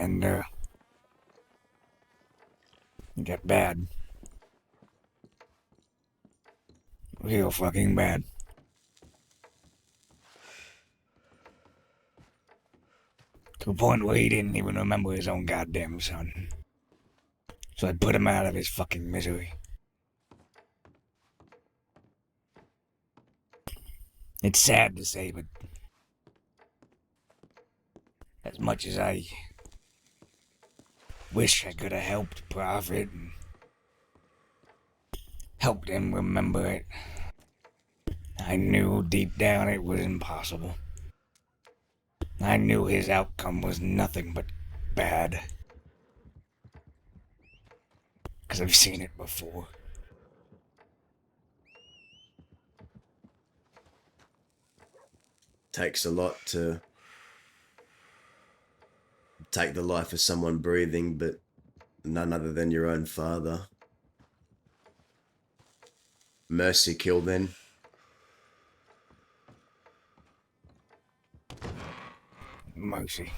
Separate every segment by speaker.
Speaker 1: And, it got bad. Real fucking bad. To a point where he didn't even remember his own goddamn son. So I put him out of his fucking misery. It's sad to say, but as much as I wish I could have helped Prophet and helped him remember it, I knew deep down it was impossible. I knew his outcome was nothing but bad. 'Cause I've seen it before.
Speaker 2: Takes a lot to take the life of someone breathing, but none other than your own father. Mercy kill then.
Speaker 1: Mercy.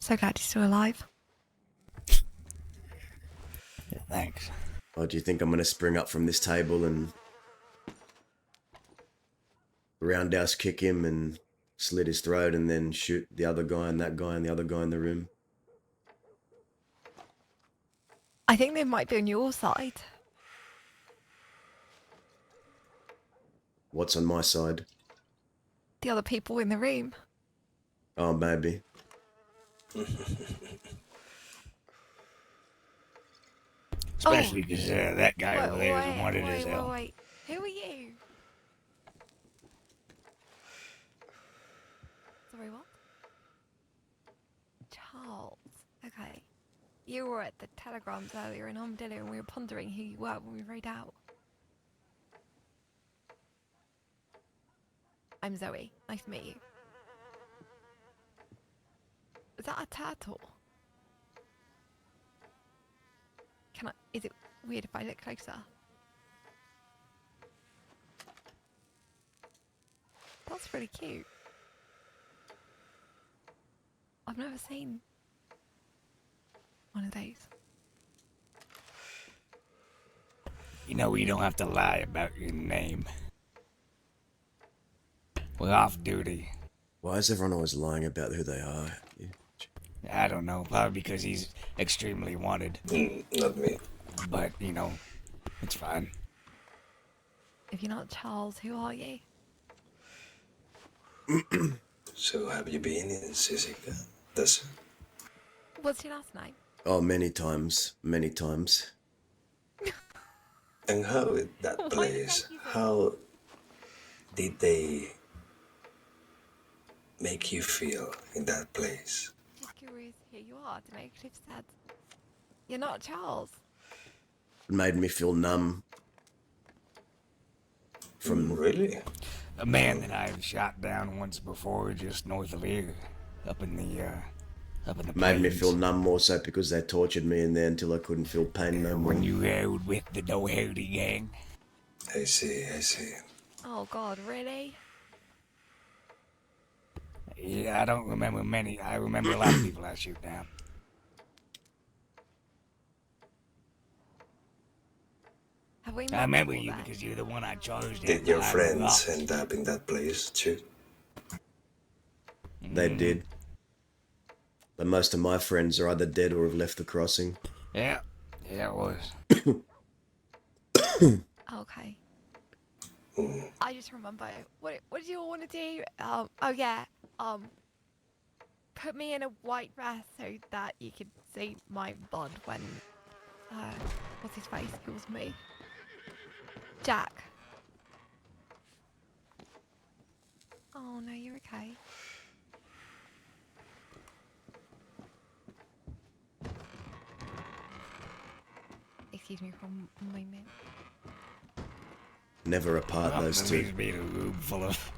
Speaker 3: So glad you're still alive.
Speaker 1: Yeah, thanks.
Speaker 2: Or do you think I'm going to spring up from this table and roundhouse kick him and slit his throat and then shoot the other guy and that guy and the other guy in the room?
Speaker 3: I think they might be on your side.
Speaker 2: What's on my side?
Speaker 3: The other people in the room.
Speaker 2: Oh, maybe.
Speaker 1: Especially because that guy over there is wanted as hell.
Speaker 3: Wait. Who are you? Sorry, what? Charles. Okay. You were at the telegrams earlier in Armadillo and we were pondering who you were when we rode out. I'm Zoe. Nice to meet you. Is that a turtle? Is it weird if I look closer? That's really cute. I've never seen one of those.
Speaker 1: You know, you don't have to lie about your name. We're off duty.
Speaker 2: Why is everyone always lying about who they are?
Speaker 1: I don't know, probably because he's extremely wanted.
Speaker 4: Not me.
Speaker 1: But, you know, it's fine.
Speaker 3: If you're not Charles, who are you?
Speaker 4: So have you been in Sisica? That's
Speaker 3: What's your last name?
Speaker 2: Oh, many times. Many times.
Speaker 4: and how is that
Speaker 3: Why
Speaker 4: place?
Speaker 3: did I
Speaker 4: How did they make you feel in that place?
Speaker 3: Just curious who you are to know Cliff said. You're not Charles.
Speaker 2: It made me feel numb.
Speaker 4: Really?
Speaker 1: A man that I've shot down once before just north of here. Up in the
Speaker 2: Made me
Speaker 1: plains.
Speaker 2: feel numb more so because they tortured me in there until I couldn't feel pain no more.
Speaker 1: When you rode with the No-Howdy gang.
Speaker 4: I see.
Speaker 3: Oh God, really?
Speaker 1: Yeah, I don't remember many. I remember a lot of people I shoot down.
Speaker 3: Have we met
Speaker 1: I remember
Speaker 3: before
Speaker 1: you
Speaker 3: then?
Speaker 1: because you're the one I charged.
Speaker 4: Did
Speaker 1: at
Speaker 4: your
Speaker 1: the
Speaker 4: friends
Speaker 1: rocks.
Speaker 4: end up in that place too?
Speaker 2: They did. But most of my friends are either dead or have left the crossing.
Speaker 1: Yeah, it was.
Speaker 3: Okay. I just remember. What did you all want to do? Oh yeah. Put me in a white dress so that you could see my blood when what's his face? It was me. Jack. Oh no, you're okay. Excuse me for a moment.
Speaker 2: Never apart, those two.
Speaker 1: Please be in a room full of.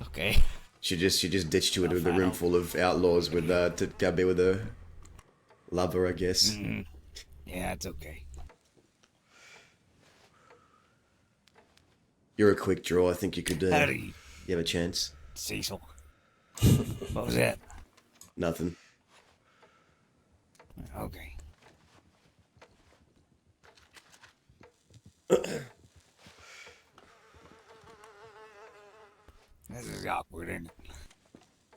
Speaker 1: Okay.
Speaker 2: She just ditched you into the room full of outlaws with to go be with a lover, I guess.
Speaker 1: Yeah, it's okay.
Speaker 2: You're a quick draw. I think you could do.
Speaker 1: Howdy,
Speaker 2: You have a chance.
Speaker 1: Cecil. What was that?
Speaker 2: Nothing.
Speaker 1: Okay. This is awkward, isn't it?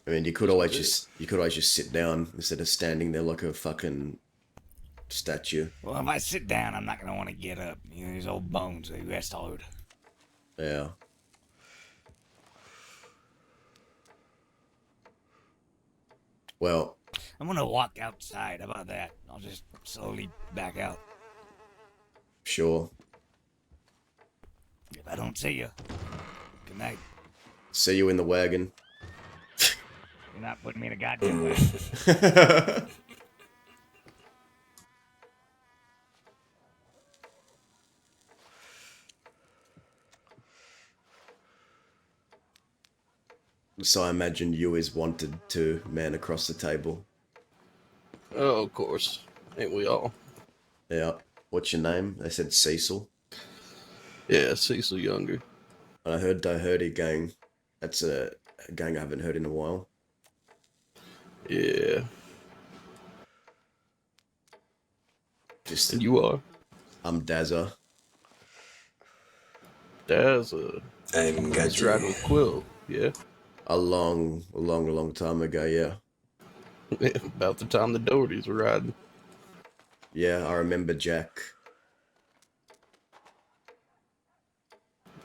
Speaker 2: I mean, you could always just sit down instead of standing there like a fucking statue.
Speaker 1: Well, if I sit down, I'm not gonna want to get up. You know, these old bones, they rest hard.
Speaker 2: Yeah. Well,
Speaker 1: I'm gonna walk outside. How about that? I'll just slowly back out.
Speaker 2: sure.
Speaker 1: If I don't see you, good night.
Speaker 2: See you in the wagon.
Speaker 1: You're not putting me in a goddamn way.
Speaker 2: So I imagine you is wanted to, man across the table.
Speaker 5: Oh, of course. Ain't we all?
Speaker 2: Yeah. What's your name? They said Cecil.
Speaker 5: Yeah, Cecil Younger.
Speaker 2: And I heard Doherty Gang. That's a gang I haven't heard in a while.
Speaker 5: Yeah.
Speaker 2: Just,
Speaker 5: And you are?
Speaker 2: I'm Dazza.
Speaker 5: That's
Speaker 4: I'm
Speaker 5: It's riding
Speaker 4: Gachi.
Speaker 5: with Quill, yeah?
Speaker 2: A long time ago, yeah.
Speaker 5: About the time the Dohertys were riding.
Speaker 2: Yeah, I remember Jack.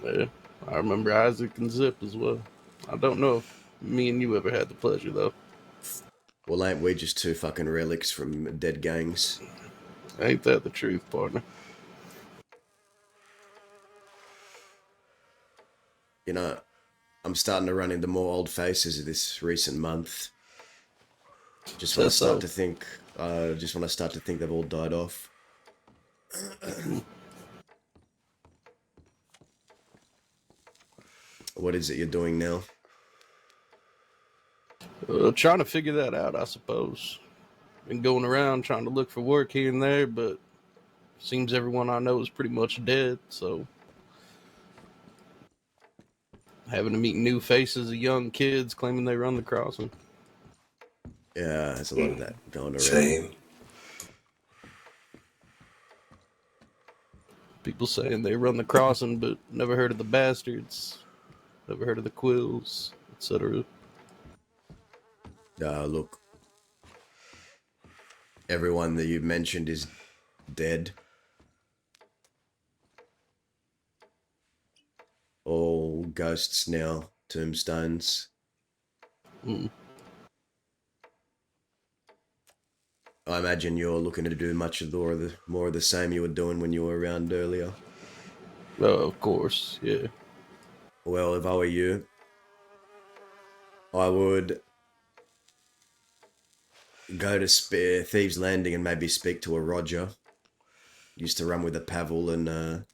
Speaker 5: Yeah. I remember Isaac and Zip as well. I don't know if me and you ever had the pleasure, though.
Speaker 2: Well, ain't we just two fucking relics from dead gangs?
Speaker 5: Ain't that the truth, partner?
Speaker 2: You know, I'm starting to run into more old faces this recent month. Just when I start to think, they've all died off. What is it you're doing now?
Speaker 5: Trying to figure that out, I suppose. Been going around trying to look for work here and there, but seems everyone I know is pretty much dead, so having to meet new faces of young kids claiming they run the crossing.
Speaker 2: Yeah, there's a lot of that going around.
Speaker 4: Same.
Speaker 5: People saying they run the crossing, but never heard of the bastards, never heard of the Quills, etc.
Speaker 2: Look, everyone that you mentioned is dead. All ghosts now, tombstones.
Speaker 5: Mm.
Speaker 2: I imagine you're looking to do much of more of the same you were doing when you were around earlier.
Speaker 5: Oh, of course, yeah.
Speaker 2: Well, if I were you, I would go to Thieves Landing and maybe speak to a Roger. Used to run with a Pavel and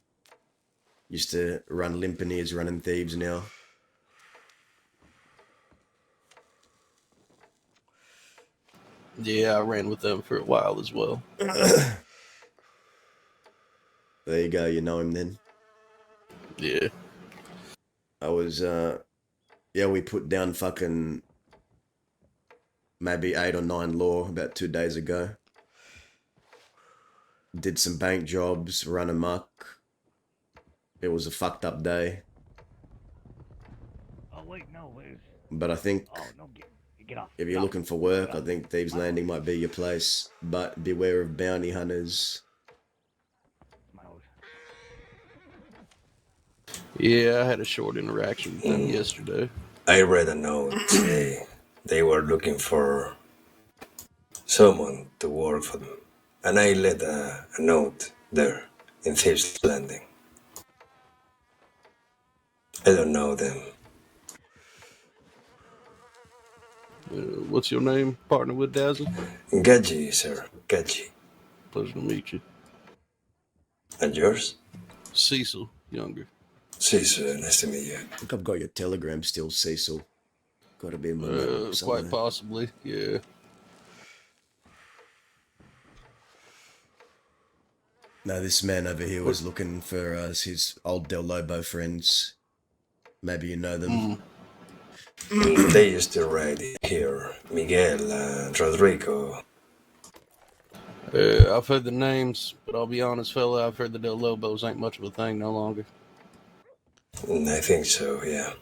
Speaker 2: used to run Limpaniers running Thieves now.
Speaker 5: Yeah, I ran with them for a while as well.
Speaker 2: There you go, you know him then.
Speaker 5: Yeah.
Speaker 2: I was, we put down fucking maybe 8 or 9 law about 2 days ago. Did some bank jobs, run amok. It was a fucked up day.
Speaker 1: Oh wait, no, wait.
Speaker 2: But I think
Speaker 1: Oh no, get off.
Speaker 2: if you're looking for work, I think Thieves Landing might be your place. But beware of bounty hunters.
Speaker 5: Yeah, I had a short interaction with them yesterday.
Speaker 4: I read a note. They were looking for someone to work for them. And I left a note there in Thieves Landing. I don't know them.
Speaker 5: What's your name, partner with Dazzle?
Speaker 4: Gachi, sir. Gachi.
Speaker 5: Pleasure to meet you.
Speaker 4: And yours?
Speaker 5: Cecil Younger.
Speaker 4: Cecil, nice to meet you.
Speaker 2: I think I've got your telegram still, Cecil. Gotta be in my notebook somewhere.
Speaker 5: Quite possibly, yeah.
Speaker 2: No, this man over here was looking for his old Del Lobo friends. Maybe you know them.
Speaker 4: They used to ride here. Miguel and Rodrigo.
Speaker 5: I've heard the names, but I'll be honest, fella, I've heard the Del Lobos ain't much of a thing no longer.
Speaker 4: I think so, yeah.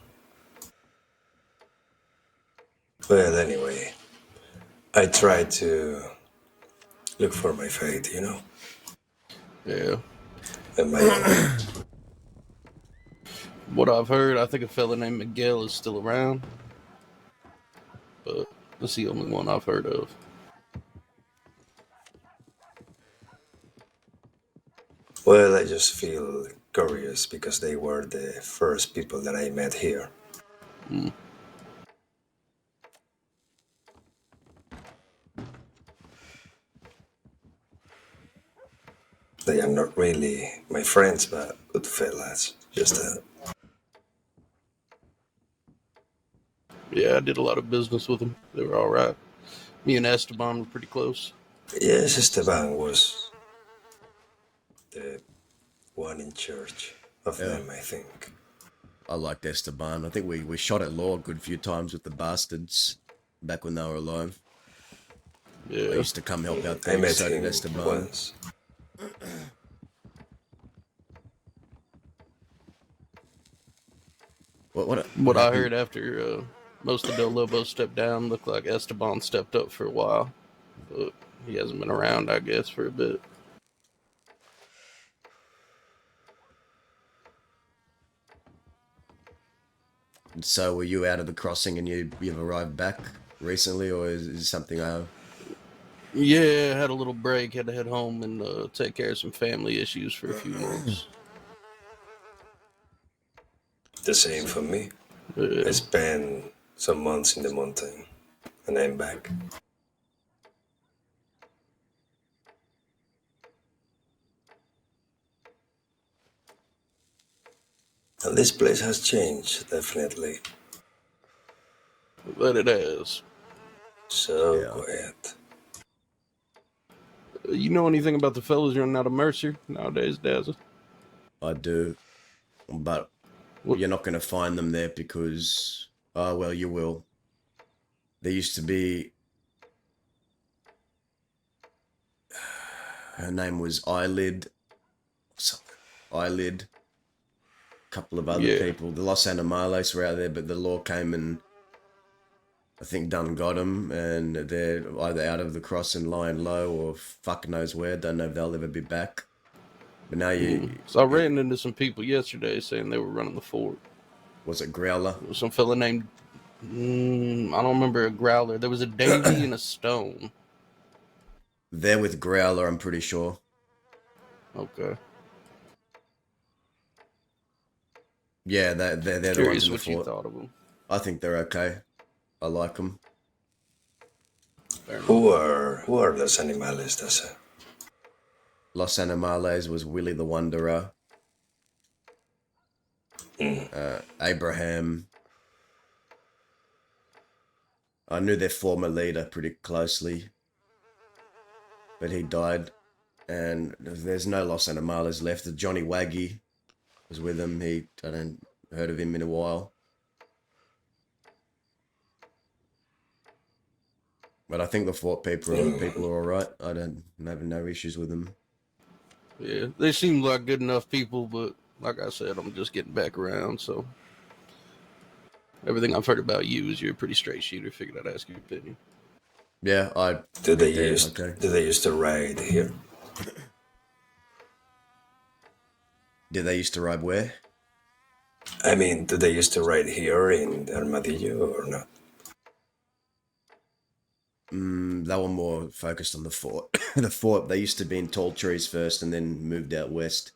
Speaker 4: Well, anyway, I tried to look for my fate, you know?
Speaker 5: Yeah.
Speaker 4: And my own.
Speaker 5: What I've heard, I think a fella named Miguel is still around, but that's the only one I've heard of.
Speaker 4: Well, I just feel curious because they were the first people that I met here. They are not really my friends, but good fellas. Just
Speaker 5: Yeah, I did a lot of business with them. They were all right. Me and Esteban were pretty close.
Speaker 4: yes, Esteban was the one in charge of them, I think.
Speaker 2: I liked Esteban. I think we shot at law a good few times with the bastards back when they were alive. I
Speaker 5: Yeah.
Speaker 2: used to come help out
Speaker 4: I
Speaker 2: there.
Speaker 4: met
Speaker 2: So did
Speaker 4: him
Speaker 2: Esteban.
Speaker 4: once.
Speaker 2: What
Speaker 5: I
Speaker 2: happened?
Speaker 5: heard after most of Del Lobo stepped down, looked like Esteban stepped up for a while, but he hasn't been around, I guess, for a bit.
Speaker 2: So were you out of the crossing and you've arrived back recently, or is something
Speaker 5: Yeah, had a little break, had to head home and take care of some family issues for a few months.
Speaker 4: The same for me. I
Speaker 5: Yeah.
Speaker 4: spent some months in the mountain, and I'm back. And this place has changed, definitely.
Speaker 5: But it has.
Speaker 4: So
Speaker 2: Yeah.
Speaker 4: quiet.
Speaker 5: You know anything about the fellas running out of Mercer nowadays, Dazza?
Speaker 2: I do, but
Speaker 5: What?
Speaker 2: you're not going to find them there because, oh well, you will. There used to be. Her name was Eyelid. Something. Eyelid. A couple of other
Speaker 5: Yeah.
Speaker 2: people. The Los Animales were out there, but the law came and I think done got them, and they're either out of the cross and lying low, or fuck knows where. Don't know if they'll ever be back. But now
Speaker 5: So I ran into some people yesterday saying they were running the fort.
Speaker 2: was it Growler?
Speaker 5: There was some fella named, I don't remember a growler. There was a Davy and a Stone.
Speaker 2: They're with Growler, I'm pretty sure.
Speaker 5: Okay.
Speaker 2: Yeah, they're the ones
Speaker 5: Curious
Speaker 2: in the
Speaker 5: what you
Speaker 2: fort.
Speaker 5: thought of them.
Speaker 2: I think they're okay. I like them.
Speaker 4: Who are those animales, Dasa?
Speaker 2: Los Animales was Willie the Wanderer. Abraham. I knew their former leader pretty closely, but he died, and there's no Los Animales left. Johnny Waggy was with him. I don't heard of him in a while. But I think the fort people are all right. I don't have no issues with them.
Speaker 5: Yeah, they seem like good enough people, but like I said, I'm just getting back around, so everything I've heard about you is you're a pretty straight shooter. Figured I'd ask your opinion.
Speaker 2: Yeah,
Speaker 4: Do they
Speaker 2: they're
Speaker 4: used to ride here?
Speaker 2: Did they used to ride where?
Speaker 4: I mean, do they used to ride here in Armadillo or not?
Speaker 2: They were more focused on the fort. The fort, they used to be in Tall Trees first and then moved out west.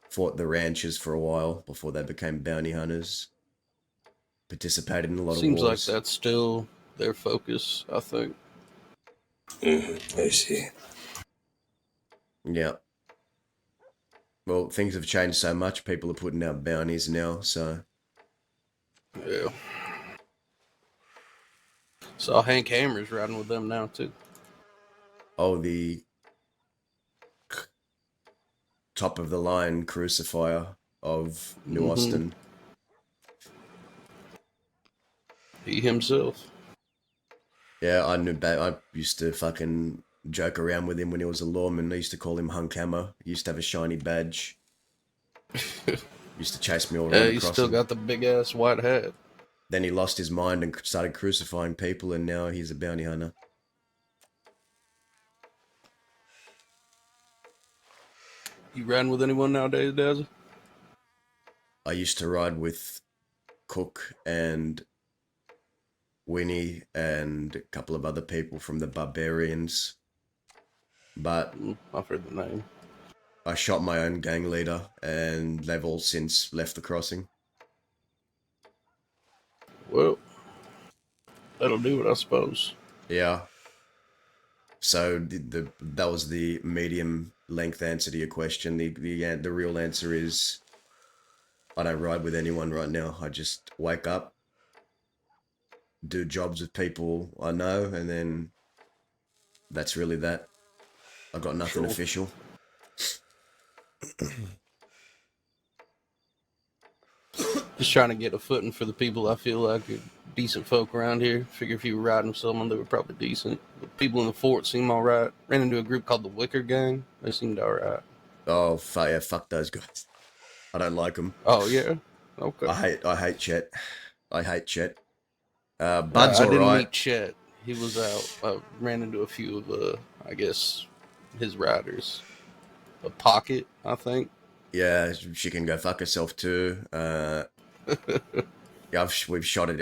Speaker 2: Fought the ranchers for a while before they became bounty hunters. Participated in a lot of
Speaker 5: Seems like
Speaker 2: wars.
Speaker 5: that's still their focus, I think.
Speaker 4: I see.
Speaker 2: Yeah. Well, things have changed so much. People are putting out bounties now, so...
Speaker 5: Yeah. Saw Hank Hammers riding with them now, too.
Speaker 2: Oh, the... top of the line crucifier of New
Speaker 5: Mhm.
Speaker 2: Austin.
Speaker 5: He himself.
Speaker 2: Yeah, I used to fucking joke around with him when he was a lawman. I used to call him Hunk Hammer. He used to have a shiny badge. Used to chase me all around
Speaker 5: Yeah,
Speaker 2: the
Speaker 5: he's still
Speaker 2: crossing.
Speaker 5: got the big ass white hat.
Speaker 2: Then he lost his mind and started crucifying people, and now he's a bounty hunter.
Speaker 5: You riding with anyone nowadays, Dazzy?
Speaker 2: I used to ride with Cook and Winnie and a couple of other people from the Barbarians. But
Speaker 5: I've heard the name.
Speaker 2: I shot my own gang leader, and they've all since left the crossing.
Speaker 5: Well, that'll do it, I suppose.
Speaker 2: Yeah. So that was the medium length answer to your question. The real answer is I don't ride with anyone right now. I just wake up, do jobs with people I know, and then that's really that. I got nothing
Speaker 5: Sure.
Speaker 2: official.
Speaker 5: Just trying to get a footing for the people I feel like are decent folk around here. Figure if you were riding with someone, they were probably decent. The people in the fort seem alright. Ran into a group called the Wicker Gang. They seemed alright.
Speaker 2: Oh, yeah, fuck those guys. I don't like them.
Speaker 5: Oh, yeah? Okay.
Speaker 2: I hate Chet. I hate Chet. Bud's
Speaker 5: I didn't
Speaker 2: alright.
Speaker 5: meet Chet. He was out. I ran into a few of, I guess, his riders. A Pocket, I think.
Speaker 2: Yeah, she can go fuck herself too. Yeah, we've shot it.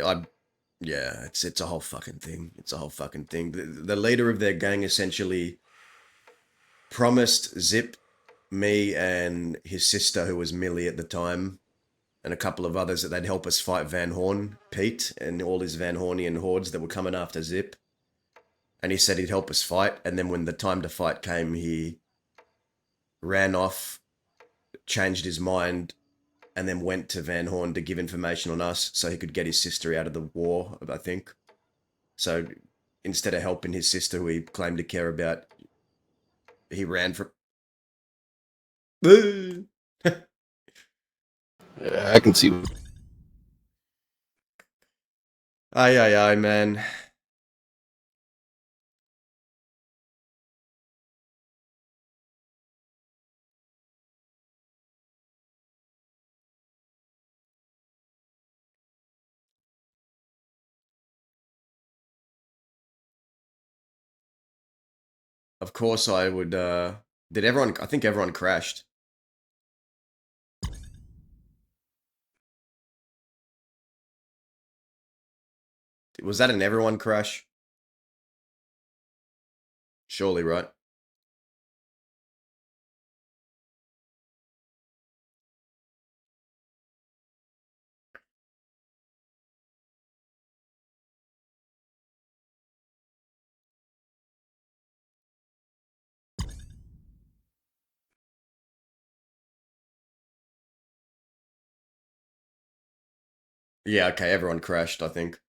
Speaker 2: Yeah, it's a whole fucking thing. It's a whole fucking thing. The leader of their gang essentially promised Zip, me, and his sister, who was Millie at the time, and a couple of others that they'd help us fight Van Horn, Pete, and all his Van Hornian hordes that were coming after Zip. And he said he'd help us fight. And then when the time to fight came, he ran off, changed his mind, and then went to Van Horn to give information on us so he could get his sister out of the war, I think. So instead of helping his sister, who he claimed to care about, he ran from.
Speaker 5: Yeah, I can see.
Speaker 2: Aye, man. Of course I would, did everyone, I think everyone crashed. Was that an everyone crash? Surely, right? Yeah, okay, everyone crashed, I think.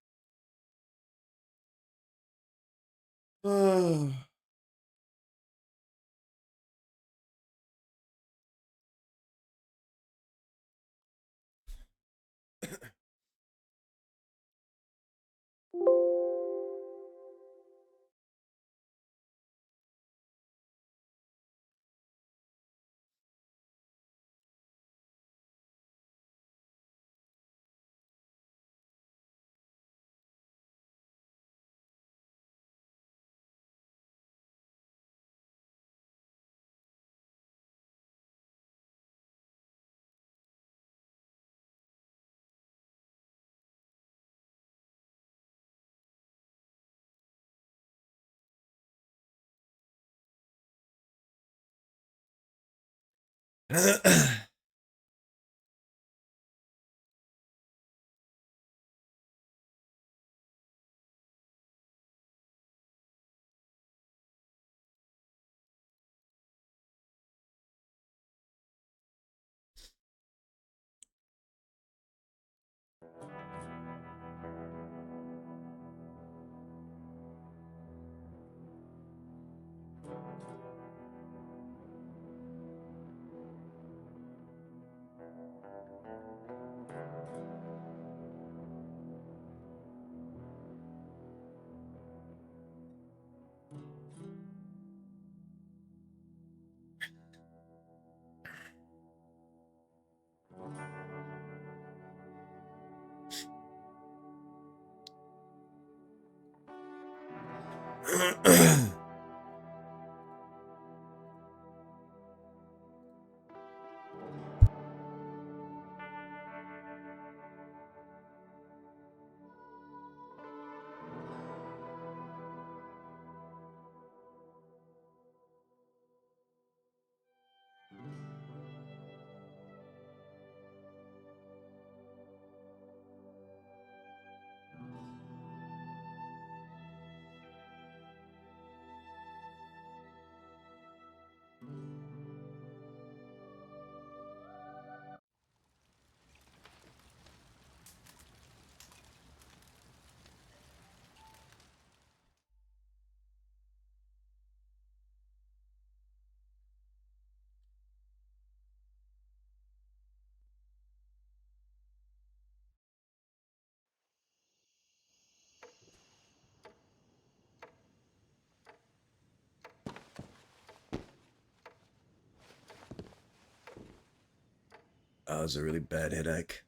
Speaker 2: That was a really bad headache.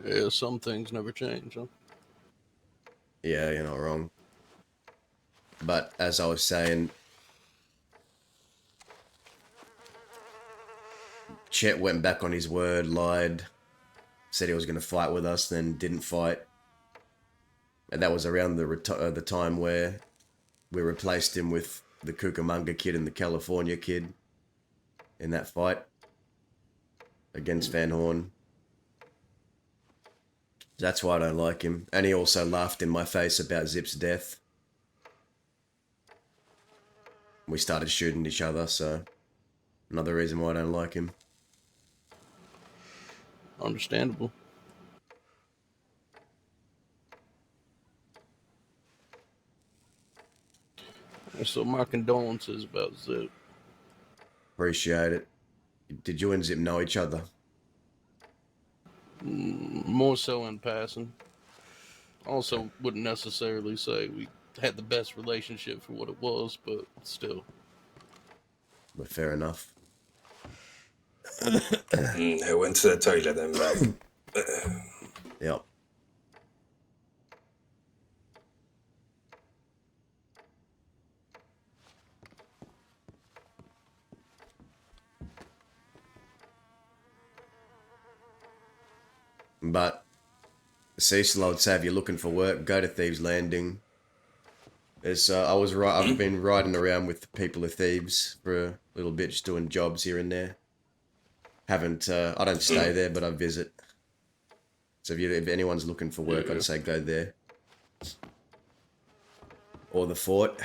Speaker 5: Yeah, some things never change, huh?
Speaker 2: Yeah, you're not wrong. But as I was saying, Chet went back on his word, lied, said he was going to fight with us, then didn't fight. And that was around the time where we replaced him with the Cucamonga kid and the California kid in that fight against Van Horn. That's why I don't like him. And he also laughed in my face about Zip's death. We started shooting each other, so another reason why I don't like him.
Speaker 5: Understandable. So my condolences about Zip.
Speaker 2: Appreciate it. Did you and Zip know each other?
Speaker 5: More so in passing. Also, wouldn't necessarily say we had the best relationship for what it was, but still.
Speaker 2: But fair enough.
Speaker 4: I went to the toilet and back.
Speaker 2: Yep. But Cecil, I would say if you're looking for work, go to Thieves Landing. I've been riding around with the people of Thieves for a little bit, just doing jobs here and there. I don't stay there, but I visit. So if anyone's looking for work, I'd say go there. Or the fort.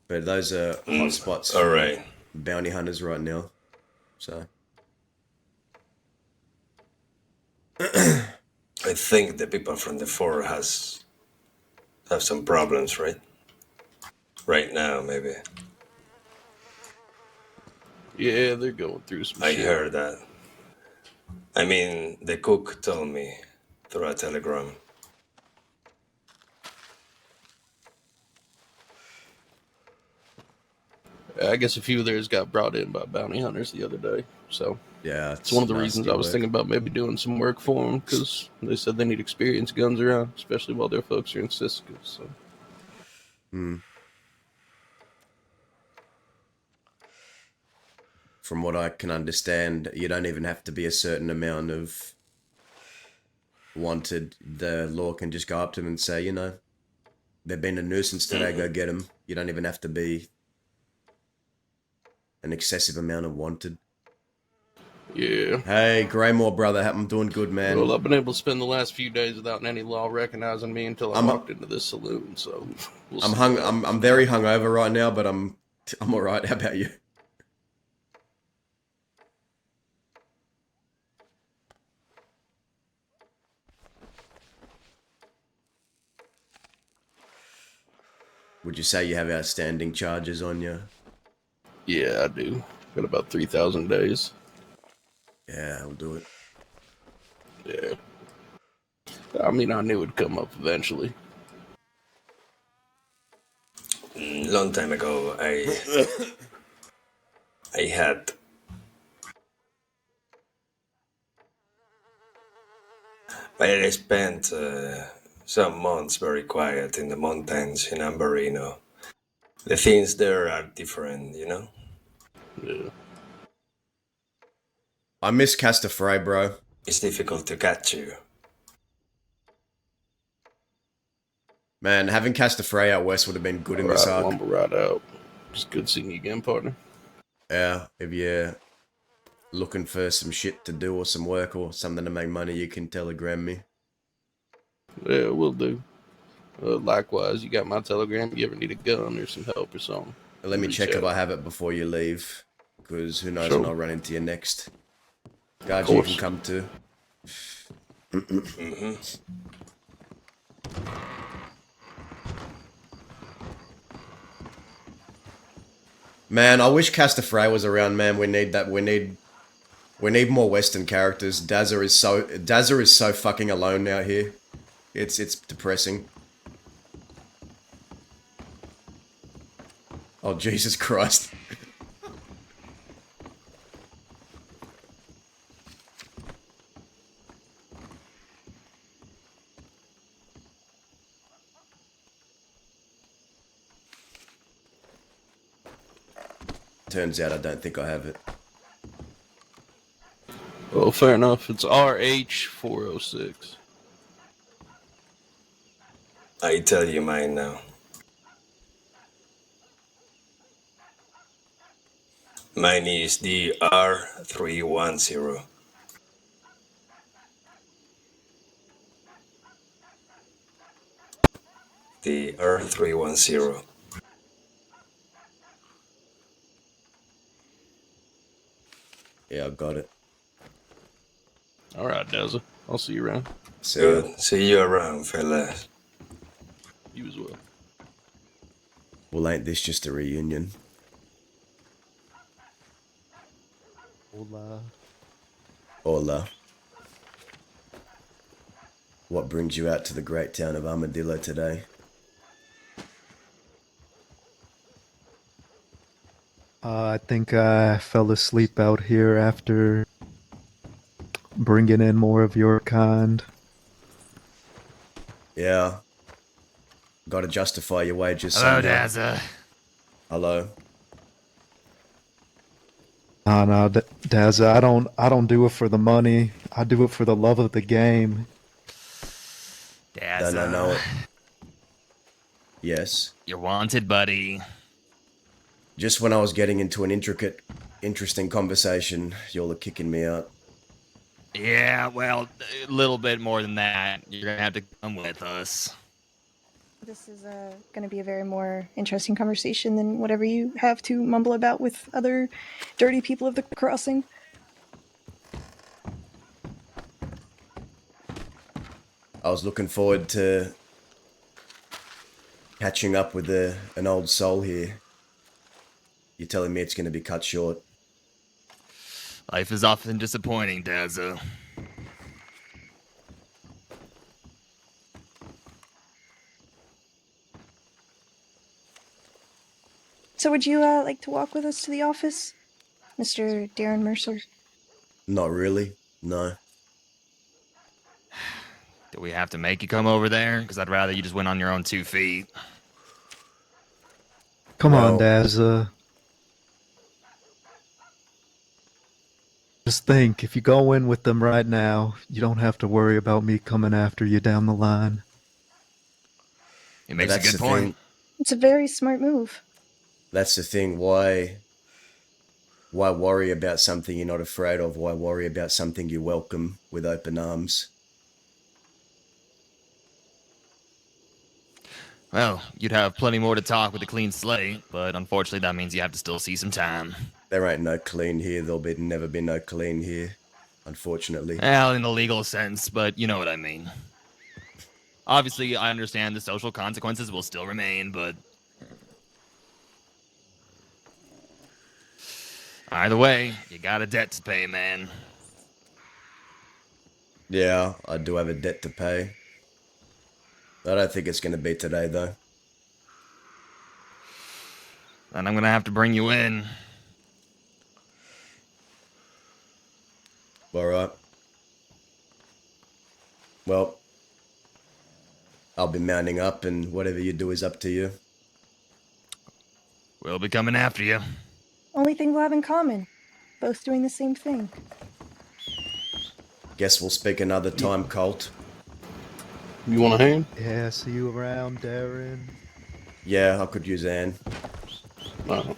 Speaker 2: But those are hot spots
Speaker 4: All
Speaker 2: for
Speaker 4: right.
Speaker 2: bounty hunters right now. So
Speaker 4: I think the people from the fort have some problems, right? Right now, maybe.
Speaker 5: Yeah, they're going through some
Speaker 4: I
Speaker 5: shit.
Speaker 4: heard that. I mean, the cook told me through a telegram.
Speaker 5: I guess a few of theirs got brought in by bounty hunters the other day, so
Speaker 2: yeah,
Speaker 5: it's one of the
Speaker 2: nasty
Speaker 5: reasons I was
Speaker 2: work.
Speaker 5: thinking about maybe doing some work for them, because they said they need experienced guns around, especially while their folks are in Siska. So
Speaker 2: From what I can understand, you don't even have to be a certain amount of wanted. The law can just go up to them and say, they've been a nuisance today, go get them. You don't even have to be an excessive amount of wanted.
Speaker 5: yeah.
Speaker 2: Hey, Greymore, brother, I'm doing good, man.
Speaker 5: Well, I've been able to spend the last few days without any law recognizing me until I walked into this saloon. So we'll see.
Speaker 2: I'm very hungover right now, but I'm all right. How about you? Would you say you have outstanding charges on you?
Speaker 5: Yeah, I do. Got about 3,000 days.
Speaker 2: Yeah, I'll do it.
Speaker 5: Yeah. I mean, I knew it'd come up eventually.
Speaker 4: Long time ago, I had I spent some months very quiet in the mountains in Amberino. The things there are different, you know?
Speaker 5: Yeah.
Speaker 2: I miss Castafray, bro.
Speaker 4: It's difficult to catch you.
Speaker 2: Man, having Castafray out west would have been good in this
Speaker 5: Alright,
Speaker 2: arc.
Speaker 5: lumber right out. It's good seeing you again, partner.
Speaker 2: Yeah, if you're looking for some shit to do or some work or something to make money, you can telegram me.
Speaker 5: Yeah, we'll do. Likewise, you got my telegram. If you ever need a gun or some help or something,
Speaker 2: Let me
Speaker 5: reach
Speaker 2: check if
Speaker 5: out.
Speaker 2: I have it before you leave, because who knows
Speaker 5: Sure.
Speaker 2: when I'll run into you next.
Speaker 5: Of
Speaker 2: Guards, you can
Speaker 5: course.
Speaker 2: come too. Man, I wish Castafray was around, man. We need that. We need more Western characters. Dazza is so fucking alone out here. It's depressing. Oh, Jesus Christ. Turns out I don't think I have it.
Speaker 5: Well, fair enough. It's RH406.
Speaker 4: I tell you mine now. Mine is the R310. The R310.
Speaker 2: Yeah, I got it.
Speaker 5: Alright, Dazza. I'll see you around.
Speaker 2: See ya.
Speaker 4: Good. See you around, fellas.
Speaker 5: You as well.
Speaker 2: Well, ain't this just a reunion?
Speaker 5: Hola.
Speaker 2: Hola. What brings you out to the great town of Armadillo today?
Speaker 6: I think I fell asleep out here after bringing in more of your kind.
Speaker 2: Yeah. Gotta justify your wages
Speaker 1: Hello,
Speaker 2: somehow.
Speaker 1: Dazza.
Speaker 2: Hello.
Speaker 6: No, Dazza, I don't do it for the money. I do it for the love of the game.
Speaker 1: Dazza.
Speaker 2: Don't I know it? Yes.
Speaker 1: You're wanted, buddy.
Speaker 2: Just when I was getting into an interesting conversation, y'all are kicking me out.
Speaker 1: Yeah, well, a little bit more than that. You're gonna have to come with us.
Speaker 7: This is going to be a very more interesting conversation than whatever you have to mumble about with other dirty people of the crossing.
Speaker 2: I was looking forward to catching up with an old soul here. You're telling me it's going to be cut short.
Speaker 1: Life is often disappointing, Dazza.
Speaker 7: So would you like to walk with us to the office, Mr. Darren Mercer?
Speaker 2: Not really. No.
Speaker 1: Do we have to make you come over there? Because I'd rather you just went on your own 2 feet.
Speaker 6: Come on,
Speaker 2: Well-
Speaker 6: Dazza. Just think, if you go in with them right now, you don't have to worry about me coming after you down the line.
Speaker 1: It makes a
Speaker 2: that's
Speaker 1: good
Speaker 2: the
Speaker 1: point.
Speaker 2: thing.
Speaker 7: It's a very smart move.
Speaker 2: That's the thing. Why worry about something you're not afraid of? Why worry about something you welcome with open arms?
Speaker 1: Well, you'd have plenty more to talk with a clean slate, but unfortunately that means you have to still see some time.
Speaker 2: There ain't no clean here. Never be no clean here, unfortunately.
Speaker 1: Well, in the legal sense, but you know what I mean. Obviously, I understand the social consequences will still remain, but either way, you got a debt to pay, man.
Speaker 2: Yeah, I do have a debt to pay. I don't think it's going to be today, though.
Speaker 1: And I'm gonna have to bring you in.
Speaker 2: All right. Well, I'll be mounting up, and whatever you do is up to you.
Speaker 8: We'll be coming after you.
Speaker 7: Only thing we'll have in common. Both doing the same thing.
Speaker 2: Guess we'll speak another time, Colt.
Speaker 5: You want a hand?
Speaker 6: Yeah, see you around, Darren.
Speaker 2: Yeah, I could use Anne.
Speaker 5: No.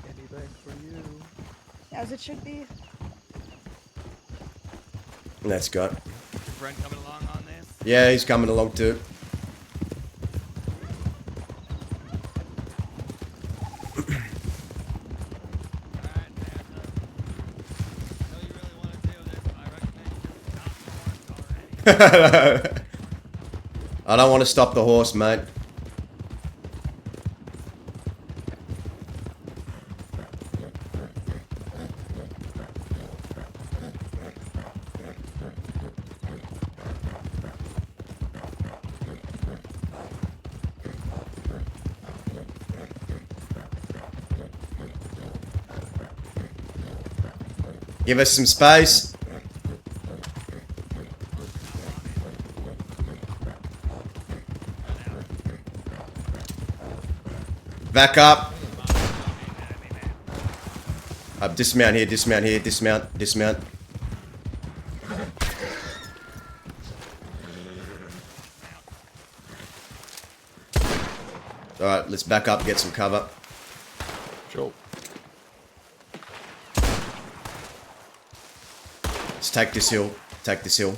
Speaker 6: Anything for you.
Speaker 7: As it should be.
Speaker 2: Let's go.
Speaker 8: Your friend coming along on this?
Speaker 2: Yeah, he's coming along too.
Speaker 8: Alright, man. So you really want to do this, I recommend you stop the horse already.
Speaker 2: I don't want to stop the horse, mate. Give us some space. Back up. Dismount here, dismount here, dismount, dismount. Alright, let's back up, get some cover.
Speaker 5: Sure.
Speaker 2: Let's take this hill. Take this hill.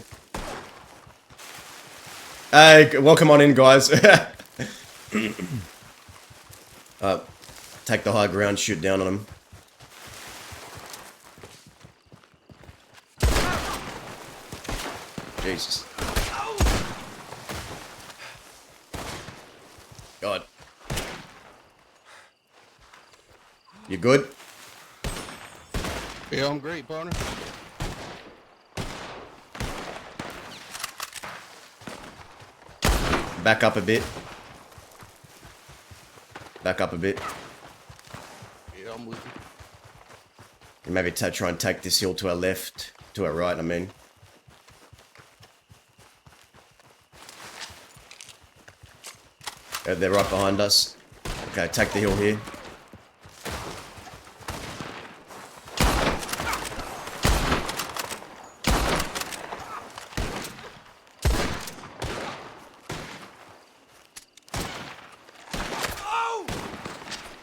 Speaker 2: Hey, welcome on in, guys. Take the high ground, shoot down on them. Jesus. God. You good?
Speaker 5: Yeah, I'm great, partner.
Speaker 2: Back up a bit. Back up a bit.
Speaker 5: Yeah, I'm with you.
Speaker 2: And maybe try and take this hill to our left. To our right, I mean. They're right behind us. Okay, take the hill here.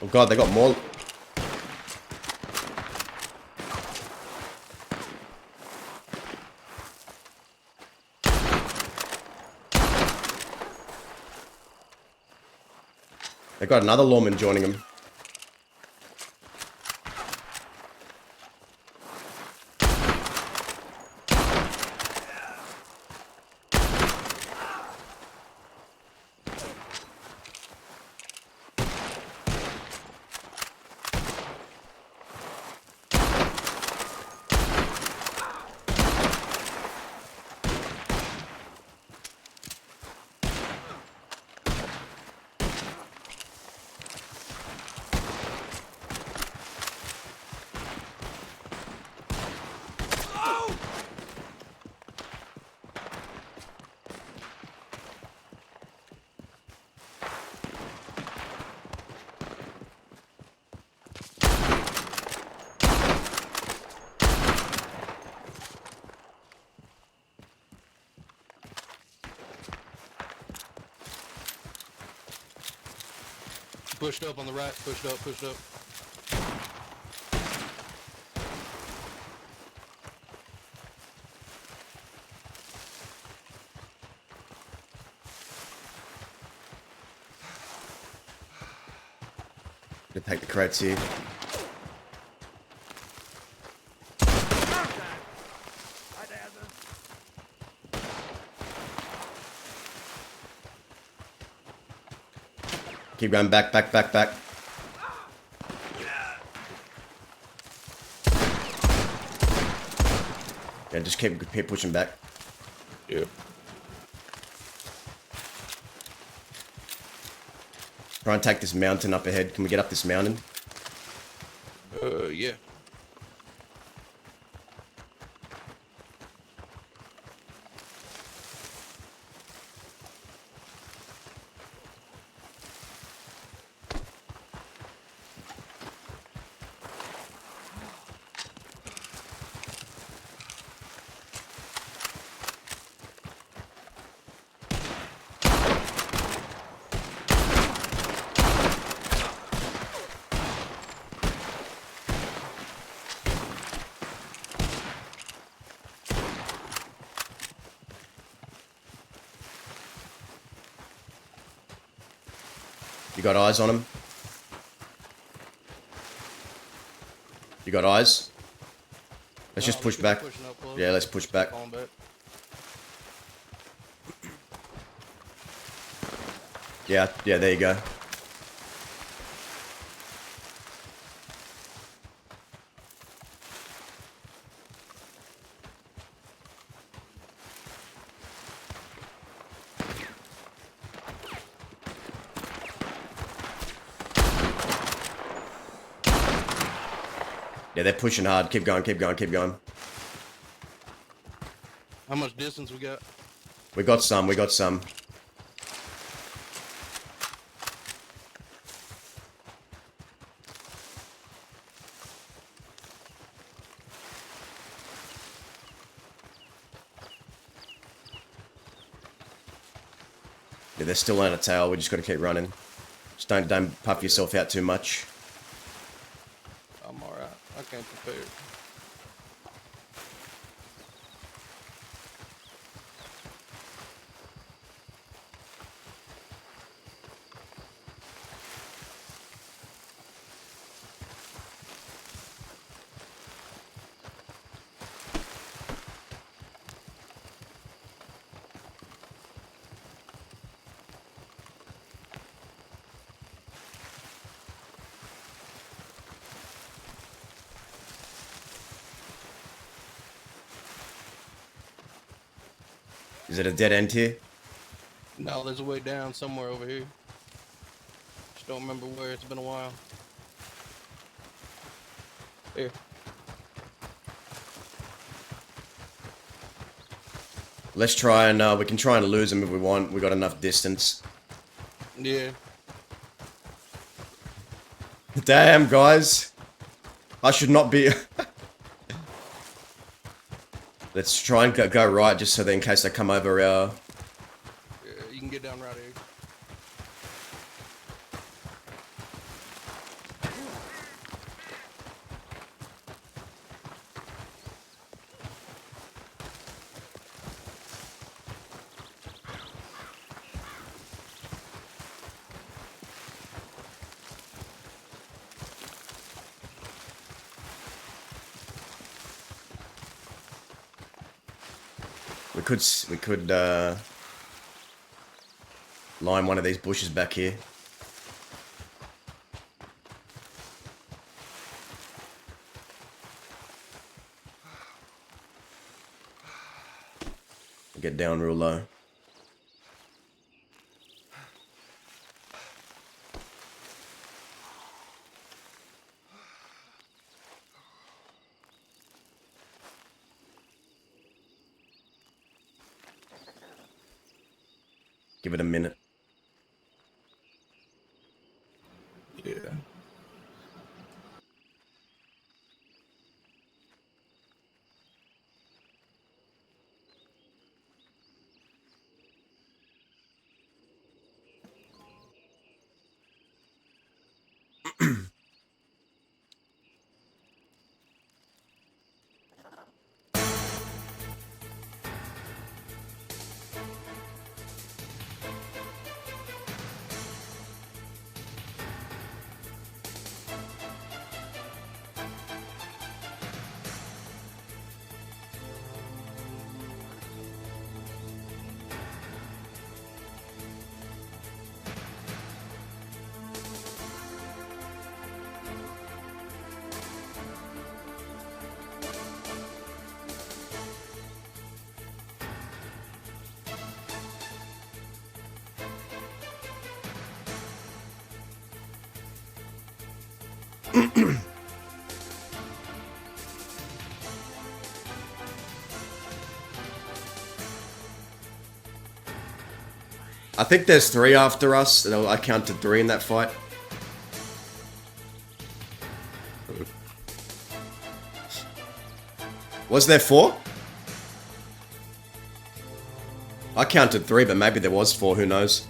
Speaker 2: Oh god, they got more. They got another lawman joining them.
Speaker 5: Pushed up on the right, pushed up, pushed up.
Speaker 2: Gonna take the crates here. Keep going back, back, back, back. Yeah, just keep pushing back.
Speaker 5: Yeah.
Speaker 2: Try and take this mountain up ahead. Can we get up this mountain?
Speaker 5: Yeah.
Speaker 2: You got eyes on him? You got eyes? Let's just push back. Yeah, let's push back. Yeah, there you go. Yeah, they're pushing hard. Keep going, keep going, keep going.
Speaker 5: How much distance we got?
Speaker 2: We got some, we got some. Yeah, they're still on a tail. We just got to keep running. Just don't puff yourself out too much.
Speaker 5: I'm alright. I came prepared.
Speaker 2: Is it a dead end here?
Speaker 5: No, there's a way down somewhere over here. Just don't remember where. It's been a while. Here.
Speaker 2: Let's try and, we can try and lose them if we want. We got enough distance.
Speaker 5: Yeah.
Speaker 2: Damn, guys. I should not be... Let's try and go right just so that in case they come over our...
Speaker 5: Yeah, you can get down right here.
Speaker 2: We could line one of these bushes back here. Get down real low. Give it a minute.
Speaker 5: Yeah.
Speaker 2: I think there's 3 after us. And I counted 3 in that fight. Was there 4? I counted 3, but maybe there was 4, who knows?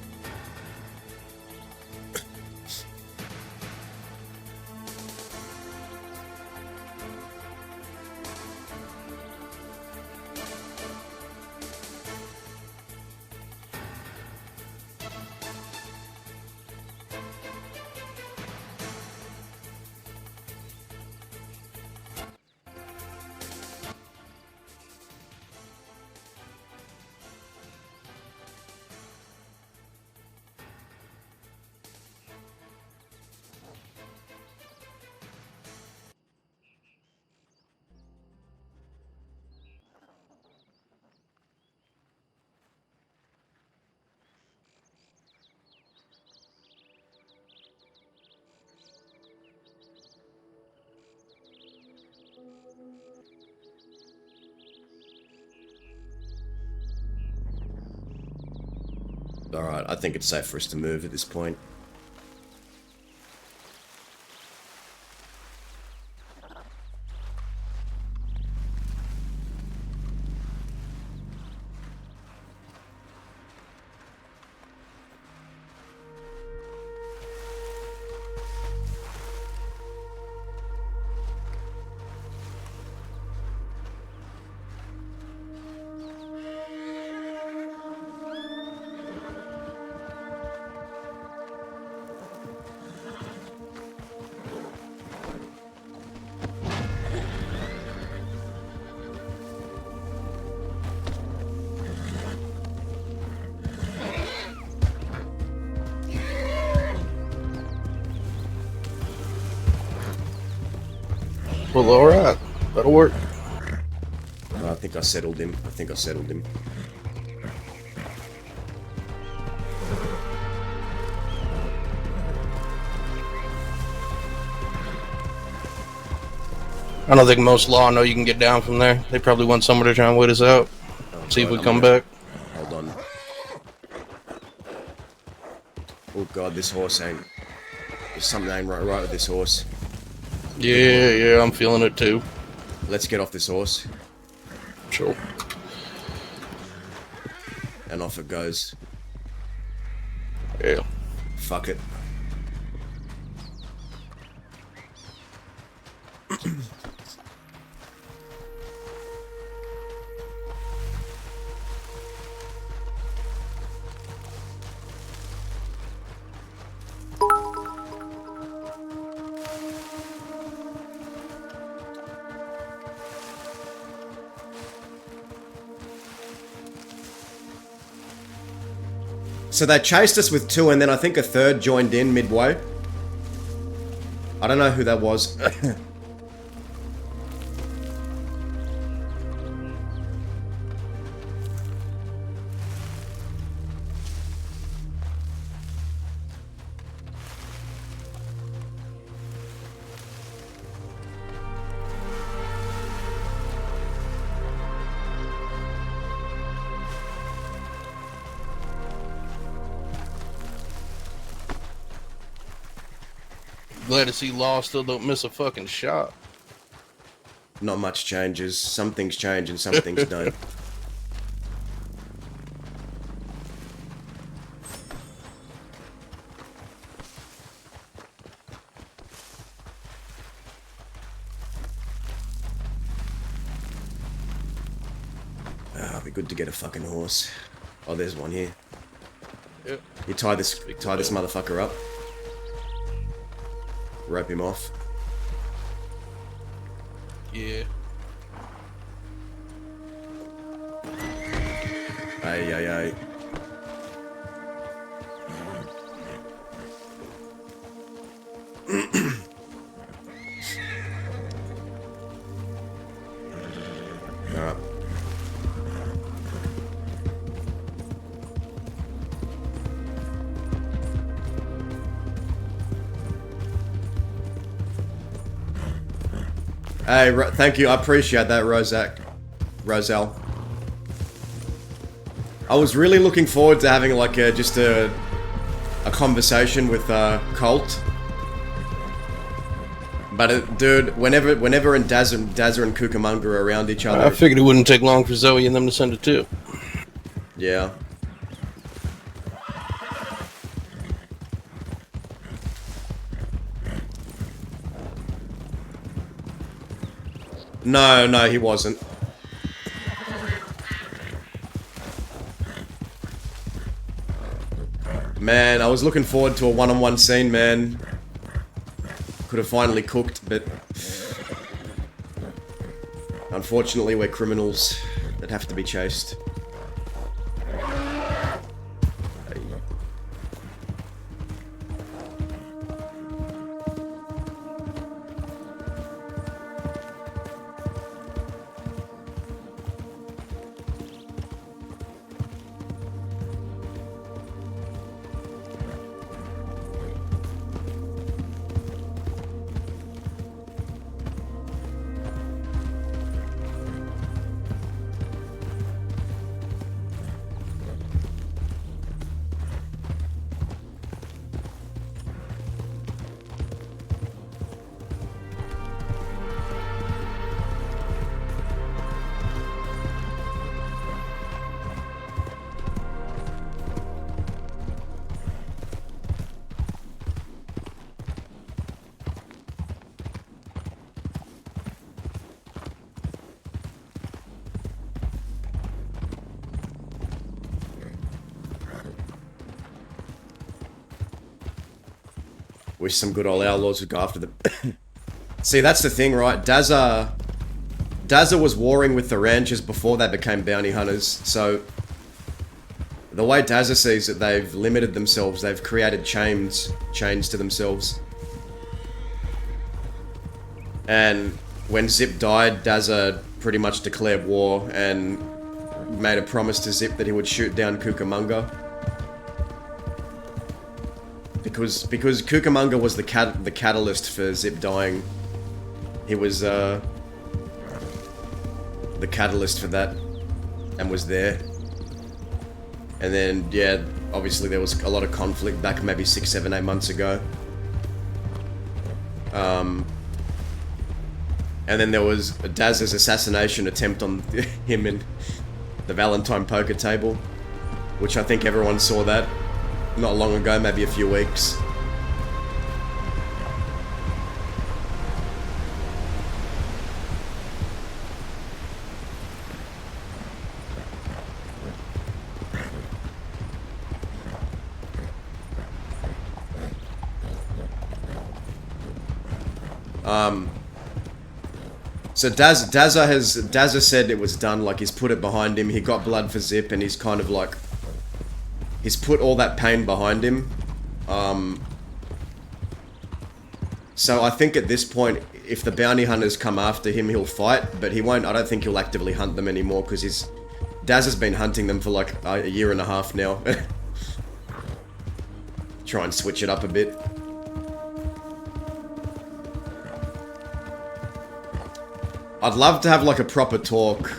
Speaker 2: Alright, I think it's safe for us to move at this point.
Speaker 5: Well, alright. That'll work.
Speaker 2: I think I settled him.
Speaker 5: I don't think most law know you can get down from there. They probably want somewhere to try and wait us out. See if we come back.
Speaker 2: Hold on. Oh god, this horse ain't... There's something ain't right with this horse.
Speaker 5: Yeah, I'm feeling it too.
Speaker 2: Let's get off this horse.
Speaker 5: Sure.
Speaker 2: And off it goes.
Speaker 5: Yeah.
Speaker 2: Fuck it. So they chased us with 2 and then I think a 3rd joined in midway. I don't know who that was.
Speaker 5: Glad to see Law still don't miss a fucking shot.
Speaker 2: Not much changes. Some things change and some things don't. It'd be good to get a fucking horse. Oh, there's one here.
Speaker 5: Yep.
Speaker 2: You tie this motherfucker up. Rope him off.
Speaker 5: Yeah.
Speaker 2: Ay. Alright. Hey, thank you. I appreciate that, Roselle. I was really looking forward to having like just a conversation with Colt. But dude, whenever and Dazza and Cucamonga are around each other,
Speaker 5: I figured it wouldn't take long for Zoe and them to send it too.
Speaker 2: Yeah. No, he wasn't. Man, I was looking forward to a one-on-one scene, man. Could have finally cooked, but unfortunately we're criminals that have to be chased. Wish some good old outlaws would go after them. See, that's the thing, right? Dazza was warring with the ranchers before they became bounty hunters, so the way Dazza sees it, they've limited themselves, they've created chains to themselves. And when Zip died, Dazza pretty much declared war and made a promise to Zip that he would shoot down Cucamonga. Because Cucamonga was the catalyst for Zip dying. He was the catalyst for that, and was there. And then, yeah, obviously there was a lot of conflict back maybe 6, 7, 8 months ago. And then there was Daz's assassination attempt on him in the Valentine poker table, which I think everyone saw that not long ago, maybe a few weeks. So Dazza said it was done, like he's put it behind him, he got blood for Zip, and he's kind of like, he's put all that pain behind him. So I think at this point, if the bounty hunters come after him, he'll fight, but he won't, I don't think he'll actively hunt them anymore, because Daz has been hunting them for like a year and a half now. Try and switch it up a bit. I'd love to have like a proper talk.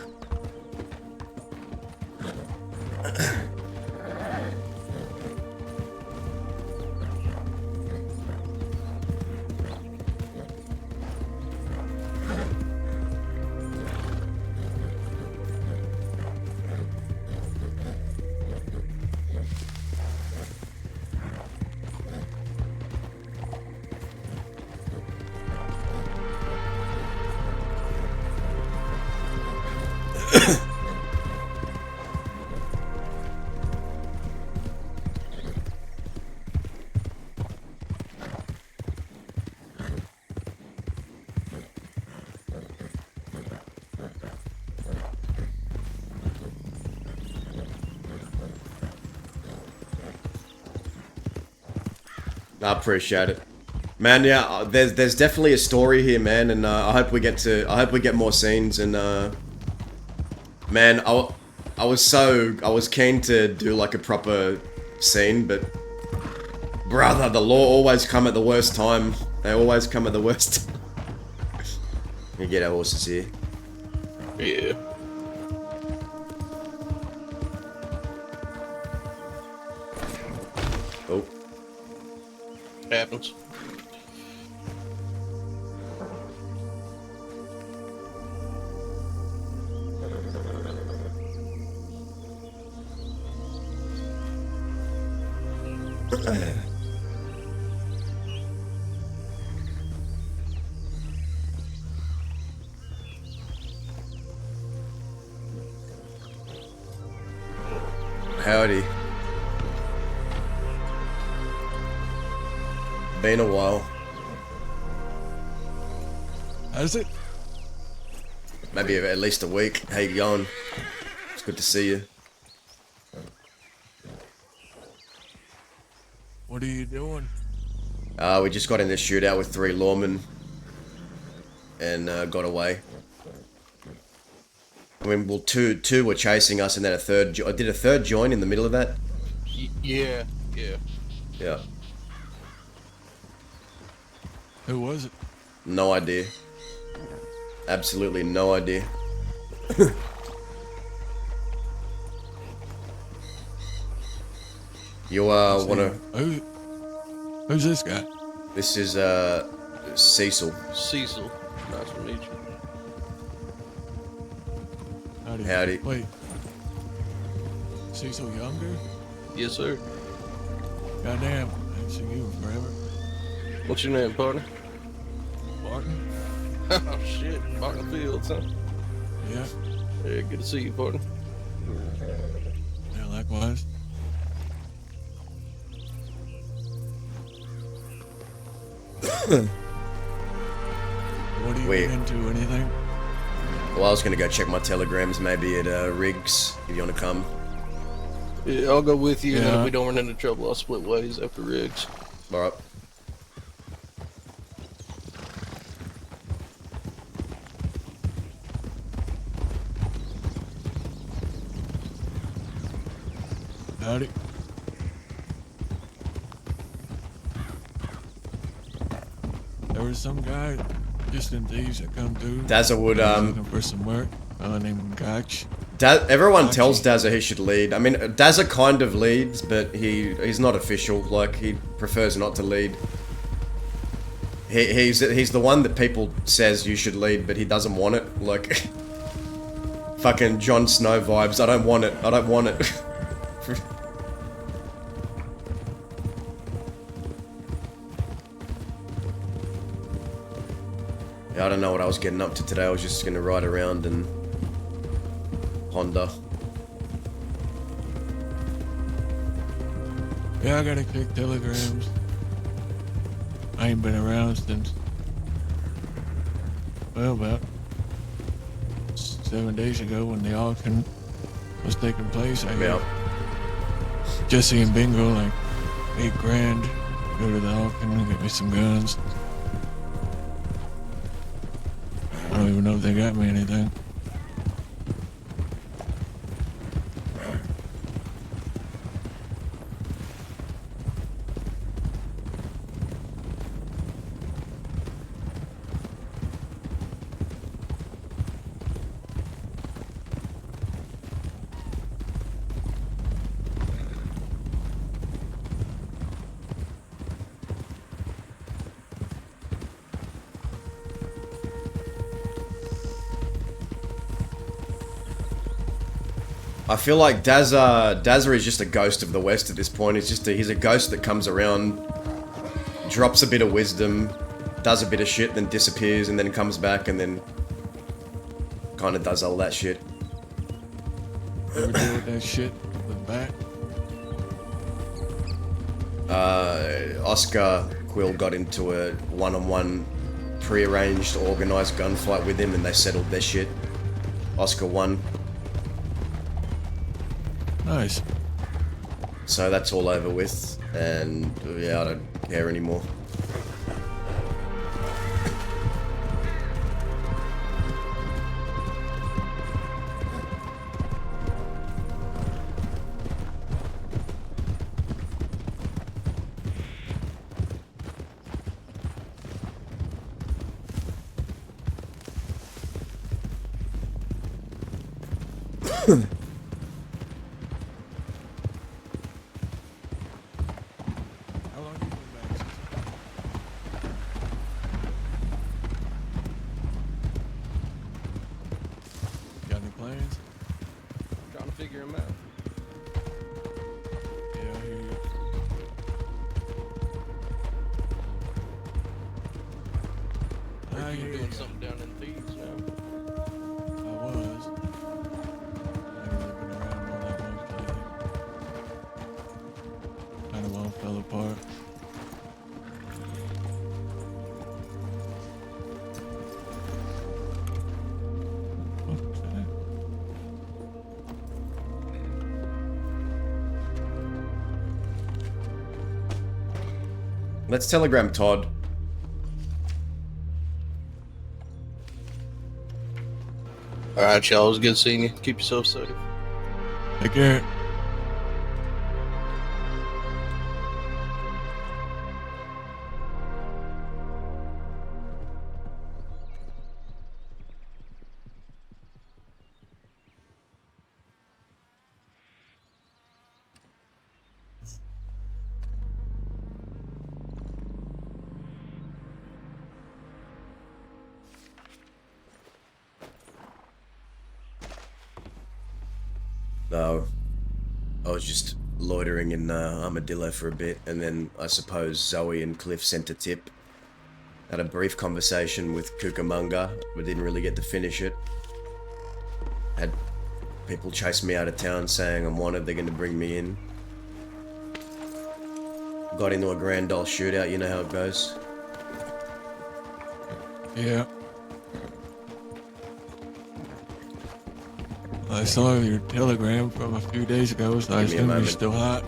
Speaker 2: I appreciate it, man. Yeah, there's definitely a story here, man, and I hope we get more scenes. And man, I was keen to do like a proper scene, but brother, the law always come at the worst time. They always come at the worst. We get our horses here.
Speaker 5: Yeah.
Speaker 2: Oh,
Speaker 5: Happens.
Speaker 2: howdy. Been a while.
Speaker 9: Has it?
Speaker 2: Maybe at least a week. How you going? It's good to see you.
Speaker 9: What are you doing?
Speaker 2: We just got in this shootout with 3 lawmen and got away. I mean, well, two were chasing us, and then I did a third join in the middle of that.
Speaker 5: Yeah.
Speaker 2: Yeah,
Speaker 9: Who was it?
Speaker 2: no idea. Absolutely no idea. You wanna?
Speaker 9: Who's this guy?
Speaker 2: This is Cecil.
Speaker 5: Cecil. Nice to meet you.
Speaker 2: Howdy.
Speaker 9: Wait. Cecil younger?
Speaker 5: Yes, sir.
Speaker 9: Goddamn, I haven't seen you in forever.
Speaker 5: What's your name, partner?
Speaker 9: Barton?
Speaker 5: Oh, shit. Barton Fields, huh?
Speaker 9: Yeah.
Speaker 5: Yeah, good to see you, partner.
Speaker 9: Yeah, likewise. What are you
Speaker 2: Wait.
Speaker 9: into? Anything?
Speaker 2: Well, I was gonna go check my telegrams, maybe at Riggs, if you wanna come.
Speaker 5: Yeah, I'll go with you, and
Speaker 9: Yeah.
Speaker 5: if we don't run into trouble, I'll split ways after Riggs.
Speaker 2: Alright.
Speaker 9: Howdy. There was some guy just in thieves that come through.
Speaker 2: Dazza would,
Speaker 9: He was looking for some work. Named Gotch.
Speaker 2: Everyone tells Dazza he should lead. I mean, Dazza kind of leads, but he's not official. Like, he prefers not to lead. He's the one that people says you should lead, but he doesn't want it. Like, fucking Jon Snow vibes. I don't want it. I don't want it. Yeah, I don't know what I was getting up to today. I was just gonna ride around and Honda.
Speaker 9: Yeah, I gotta click telegrams. I ain't been around since, well, about 7 days ago when the auction was taking place. I
Speaker 2: Yeah.
Speaker 9: got Jesse and Bingo like $8 grand. Go to the auction and get me some guns. I don't even know if they got me anything.
Speaker 2: I feel like Dazza is just a ghost of the West at this point. He's a ghost that comes around, drops a bit of wisdom, does a bit of shit, then disappears, and then comes back, and then kind of does all that shit.
Speaker 9: Ever deal with that shit with Bat?
Speaker 2: Oscar Quill got into a one-on-one, pre-arranged, organized gunfight with him, and they settled their shit. Oscar won.
Speaker 9: Nice.
Speaker 2: So that's all over with, and yeah, I don't care anymore.
Speaker 9: How long you been back? Got any plans?
Speaker 5: Trying to figure him out.
Speaker 9: Yeah, I hear you. I
Speaker 5: Heard you
Speaker 9: hear
Speaker 5: were doing
Speaker 9: you.
Speaker 5: something down in Thieves now.
Speaker 9: I was. I ain't really been around all that much lately. Kind of all fell apart. What's that?
Speaker 2: Let's telegram Todd.
Speaker 5: All right, y'all. It was good seeing you. Keep yourself safe.
Speaker 9: Take care.
Speaker 2: No, I was just loitering in Armadillo for a bit, and then I suppose Zoe and Cliff sent a tip. Had a brief conversation with Cucamonga, but didn't really get to finish it. Had people chase me out of town saying I'm wanted, they're going to bring me in. Got into a grand old shootout, you know how it goes.
Speaker 9: Yeah. I saw your telegram from a few days ago, so I
Speaker 2: Give me a
Speaker 9: assume you're
Speaker 2: moment.
Speaker 9: still hot.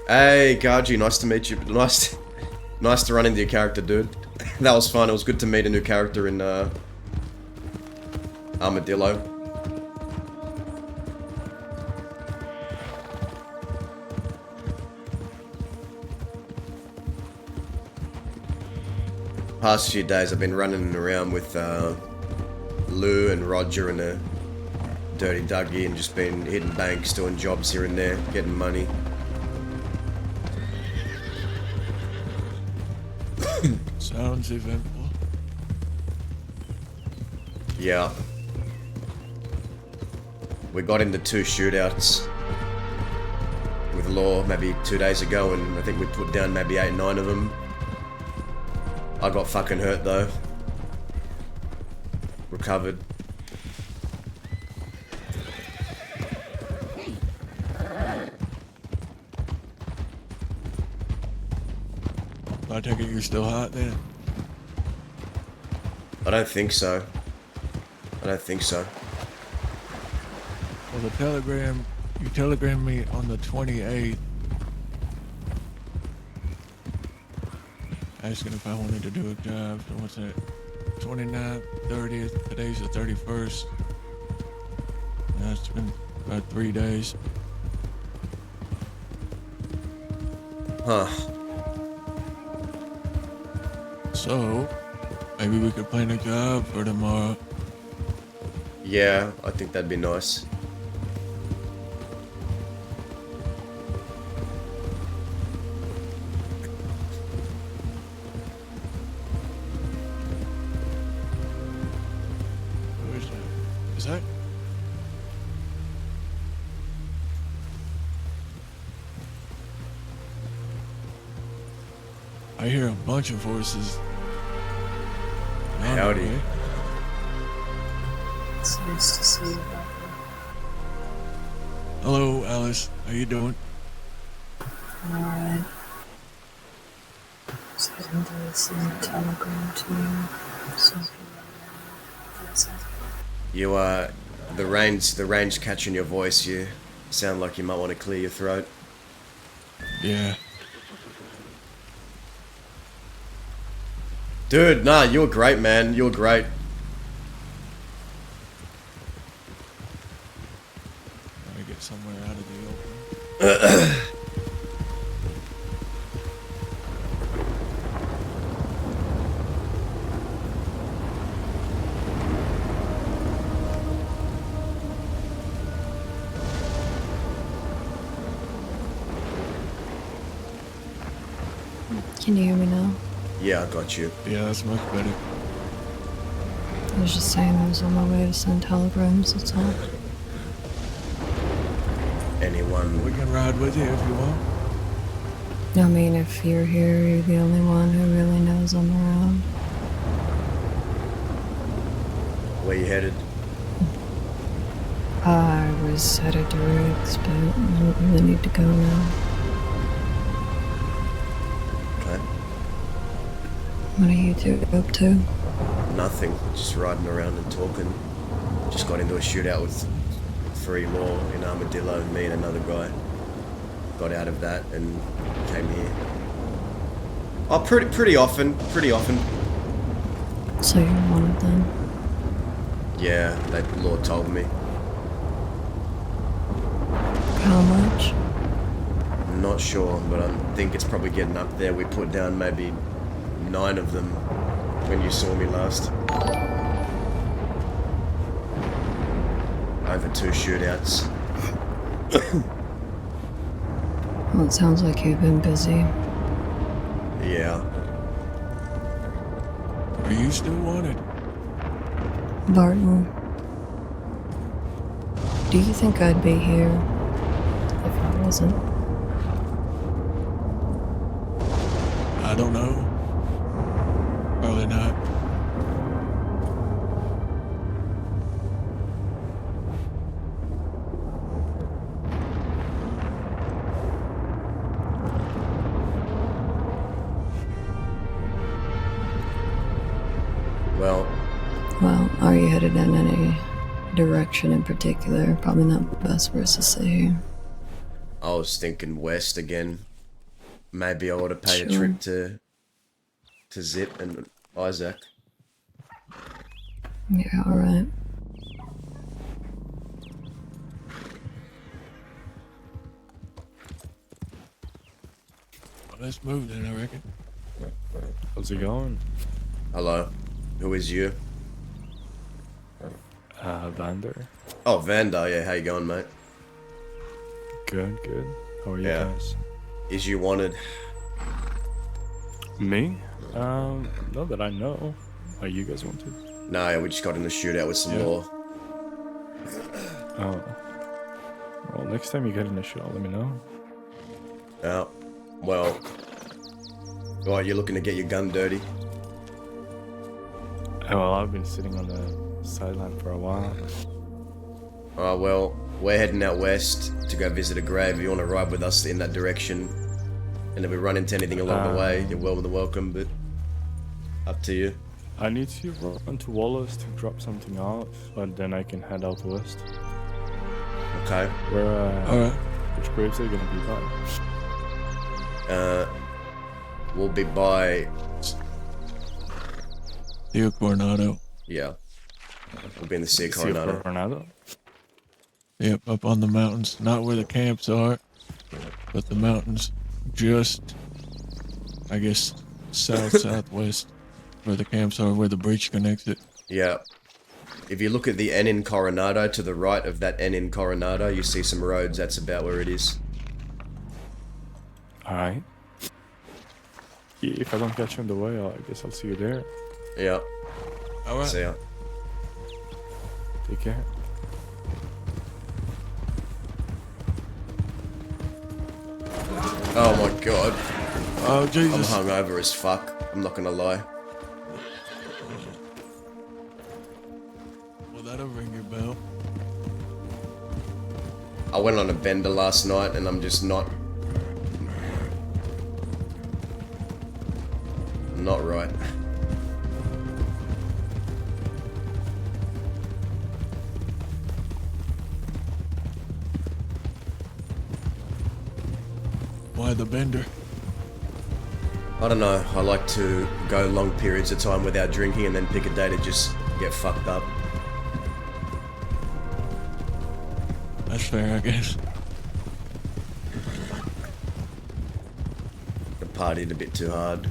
Speaker 2: Hey, Gaji, nice to meet you. Nice to run into your character, dude. That was fun. It was good to meet a new character in Armadillo. Past few days I've been running around with Lou and Roger and a Dirty Dougie and just been hitting banks, doing jobs here and there, getting money.
Speaker 9: Sounds eventful.
Speaker 2: Yeah. We got into 2 shootouts with Law maybe 2 days ago, and I think we put down maybe 8, 9 of them. I got fucking hurt though. Recovered.
Speaker 9: I take it you're still hot then?
Speaker 2: I don't think so. I don't think so.
Speaker 9: Well, the telegram, you telegrammed me on the 28th. Asking if I wanted to do a job. So what's that? 29th, 30th, today's the 31st. That's been about 3 days.
Speaker 2: Huh.
Speaker 9: So, maybe we could plan a job for tomorrow.
Speaker 2: Yeah, I think that'd be nice.
Speaker 9: Who is that? Is that? I hear a bunch of voices.
Speaker 2: Howdy.
Speaker 10: It's nice to see you, Barbara.
Speaker 9: Hello, Alice. How you doing?
Speaker 10: I'm alright. So I didn't do send a telegram to you. So that's it.
Speaker 2: You the range catching your voice. You sound like you might want to clear your throat.
Speaker 9: Yeah.
Speaker 2: Dude, nah, you're great, man. You're great.
Speaker 9: Gotta get somewhere out of the open.
Speaker 10: Can you hear me now?
Speaker 2: Yeah, I got you.
Speaker 9: Yeah, that's much better.
Speaker 10: I was just saying I was on my way to send telegrams, that's all.
Speaker 2: Anyone?
Speaker 9: We can ride with you if you want.
Speaker 10: I mean, if you're here, you're the only one who really knows I'm around.
Speaker 2: Where you headed?
Speaker 10: I was headed to Riggs, but I don't really need to go now.
Speaker 2: Okay.
Speaker 10: What are you two up to?
Speaker 2: Nothing. Just riding around and talking. Just got into a shootout with 3 more in Armadillo. Me and another guy. Got out of that and came here. Oh, pretty often.
Speaker 10: So you're one of them?
Speaker 2: Yeah, the Lord told me.
Speaker 10: How much?
Speaker 2: Not sure, but I think it's probably getting up there. We put down maybe 9 of them when you saw me last. Over 2 shootouts.
Speaker 10: Well, it sounds like you've been busy.
Speaker 2: Yeah.
Speaker 9: Are you still wanted?
Speaker 10: Barton, do you think I'd be here if I wasn't?
Speaker 9: I don't know. Probably not.
Speaker 10: Well, are you headed in any direction in particular? Probably not the best for us to say here.
Speaker 2: I was thinking west again. Maybe I ought to pay a
Speaker 10: Sure.
Speaker 2: trip to Zip and Isaac.
Speaker 10: Yeah, alright.
Speaker 9: Well, let's move then, I reckon.
Speaker 11: How's it going?
Speaker 2: Hello. Who is you?
Speaker 11: Vander.
Speaker 2: Oh, Vander. Yeah, how you going, mate?
Speaker 11: Good. How are you
Speaker 2: Yeah.
Speaker 11: guys?
Speaker 2: Is you wanted?
Speaker 11: Me? Not that I know. Are you guys wanted?
Speaker 2: No, yeah, we just got in a shootout with some law.
Speaker 11: Oh. Well, next time you get in a shot, let me know.
Speaker 2: Yeah. Well. Oh, you're looking to get your gun dirty?
Speaker 11: Oh, well, I've been sitting on the sideline for a while.
Speaker 2: Oh, well, we're heading out west to go visit a grave. If you want to ride with us in that direction, and if we run into anything along the way, you're well welcome, but up to you.
Speaker 11: I need to run to Wallace to drop something off, but then I can head out west.
Speaker 2: Okay.
Speaker 11: Alright. Which graves are you gonna be by?
Speaker 2: We'll be by...
Speaker 9: Rio Coronado.
Speaker 2: Yeah. We'll be in the Sia Coronado.
Speaker 11: Coronado?
Speaker 9: Yep, up on the mountains. Not where the camps are, but the mountains just, I guess, southwest where the camps are, where the breach connects it.
Speaker 2: Yeah. If you look at the N in Coronado, to the right of that N in Coronado, you see some roads. That's about where it is.
Speaker 11: Alright. If I don't catch you on the way, I guess I'll see you there.
Speaker 2: Yeah.
Speaker 9: Alright.
Speaker 2: See ya.
Speaker 11: Take care.
Speaker 2: Oh my god.
Speaker 9: Oh,
Speaker 2: I'm
Speaker 9: Jesus.
Speaker 2: hungover as fuck. I'm not gonna lie.
Speaker 9: Well, that'll ring your bell.
Speaker 2: I went on a bender last night and I'm just not right.
Speaker 9: Why the bender?
Speaker 2: I don't know. I like to go long periods of time without drinking and then pick a day to just get fucked up.
Speaker 9: That's fair, I guess.
Speaker 2: I partied a bit too hard.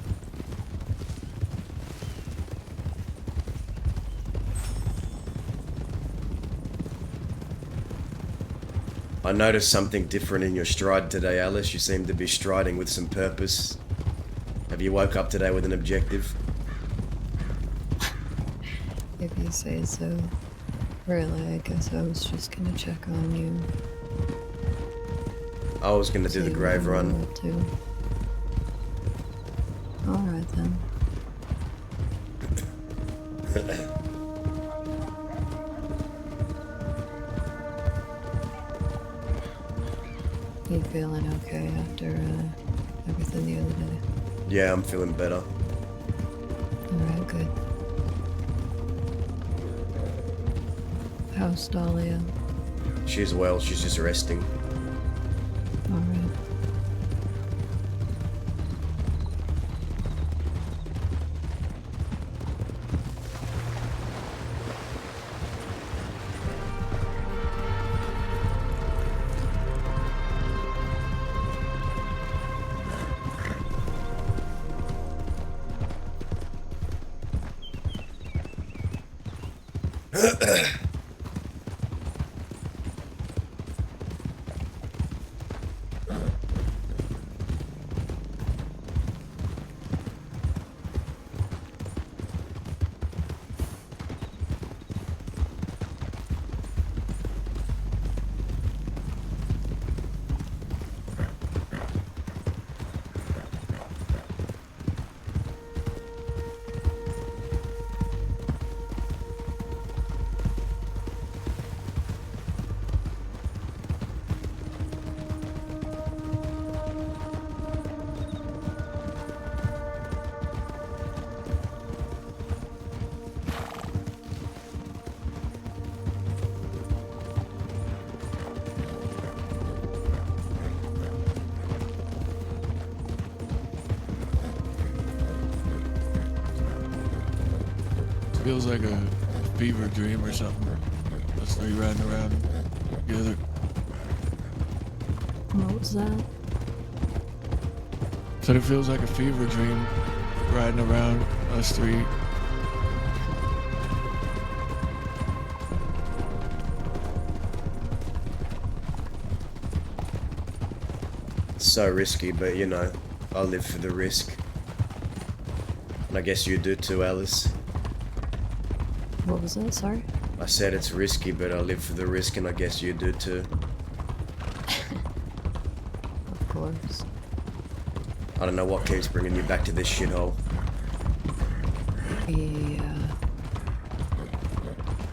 Speaker 2: I noticed something different in your stride today, Alice. You seem to be striding with some purpose. Have you woke up today with an objective?
Speaker 10: If you say so. Really, I guess I was just gonna check on you.
Speaker 2: I was gonna do the grave run.
Speaker 10: Alright then. You feeling okay after everything the other day?
Speaker 2: Yeah, I'm feeling better.
Speaker 10: Alright, good. How's Dahlia?
Speaker 2: She's well, she's just resting.
Speaker 10: Alright.
Speaker 9: Feels like a fever dream or something. Us three riding around together.
Speaker 10: What was that?
Speaker 9: Said it feels like a fever dream riding around us three.
Speaker 2: So risky, but you know, I live for the risk. And I guess you do too, Alice.
Speaker 10: What was that? Sorry?
Speaker 2: I said it's risky, but I live for the risk, and I guess you do too.
Speaker 10: Of course.
Speaker 2: I don't know what keeps bringing you back to this shithole.
Speaker 10: He,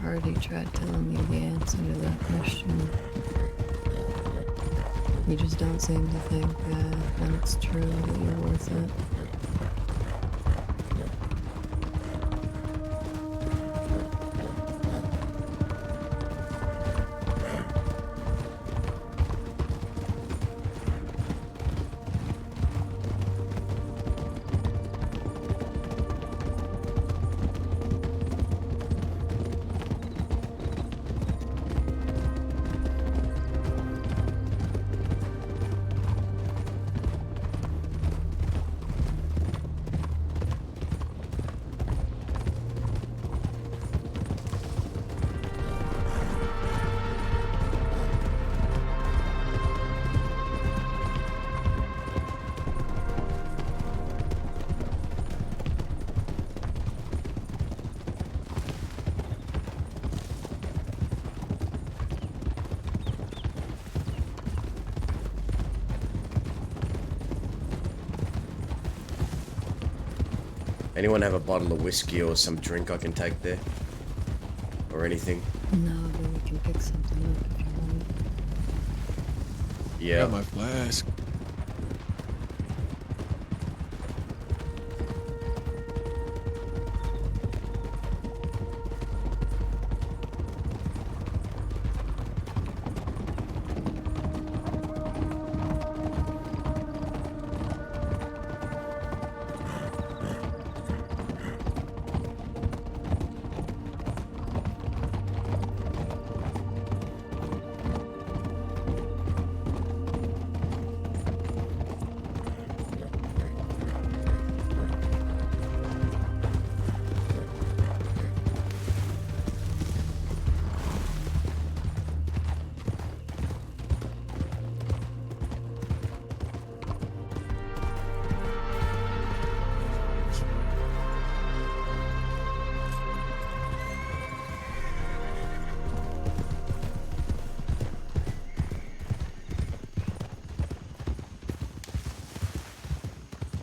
Speaker 10: already tried telling me the answer to that question. You just don't seem to think that when it's true that you're worth it.
Speaker 2: Anyone have a bottle of whiskey or some drink I can take there? Or anything?
Speaker 10: No, but we can pick something up if you want.
Speaker 2: Yeah.
Speaker 9: Got my flask.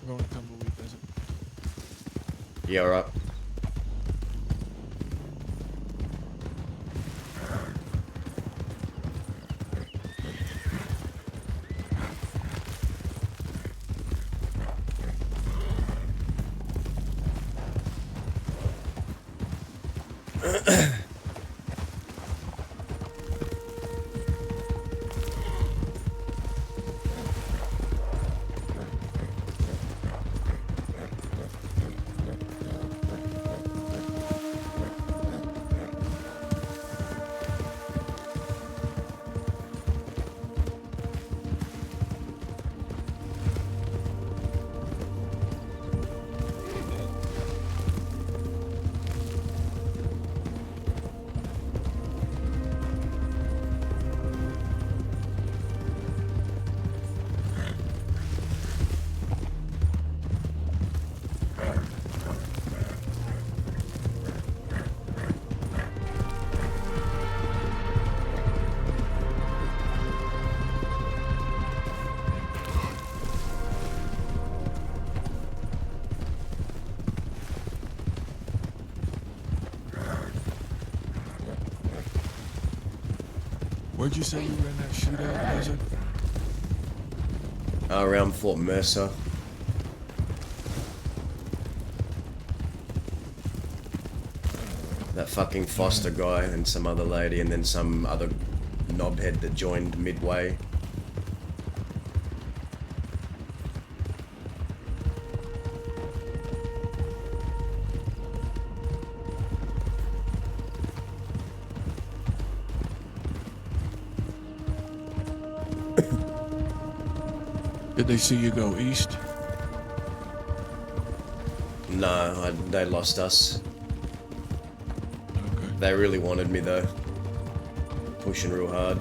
Speaker 9: We're going to Tumbleweed Desert.
Speaker 2: Yeah, alright.
Speaker 9: Where'd you say you were in that shootout, Desert?
Speaker 2: Around Fort Mercer. That fucking Foster guy and some other lady and then some other knobhead that joined midway.
Speaker 9: Did they see you go east?
Speaker 2: No, they lost us.
Speaker 9: Okay.
Speaker 2: They really wanted me though. Pushing real hard.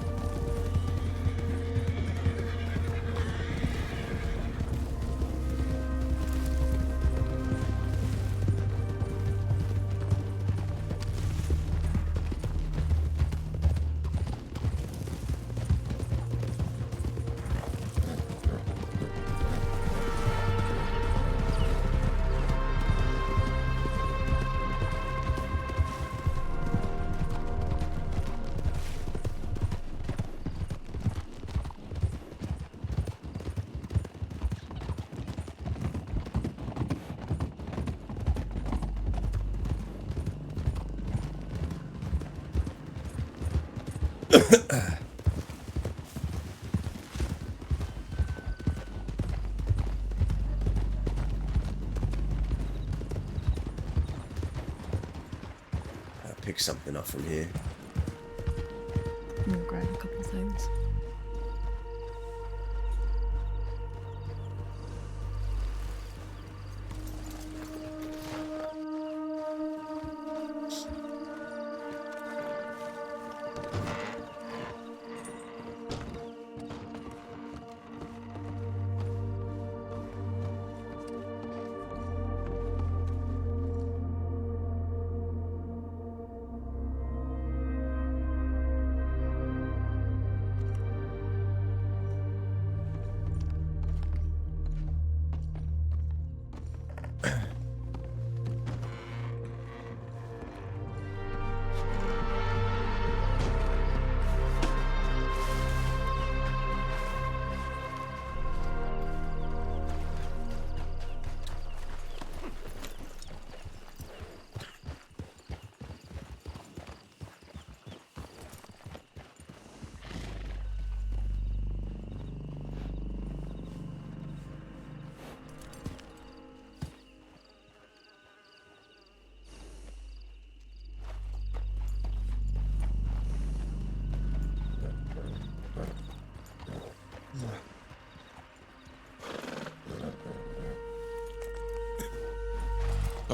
Speaker 2: Pick something up from here.
Speaker 10: I'm gonna grab a couple things.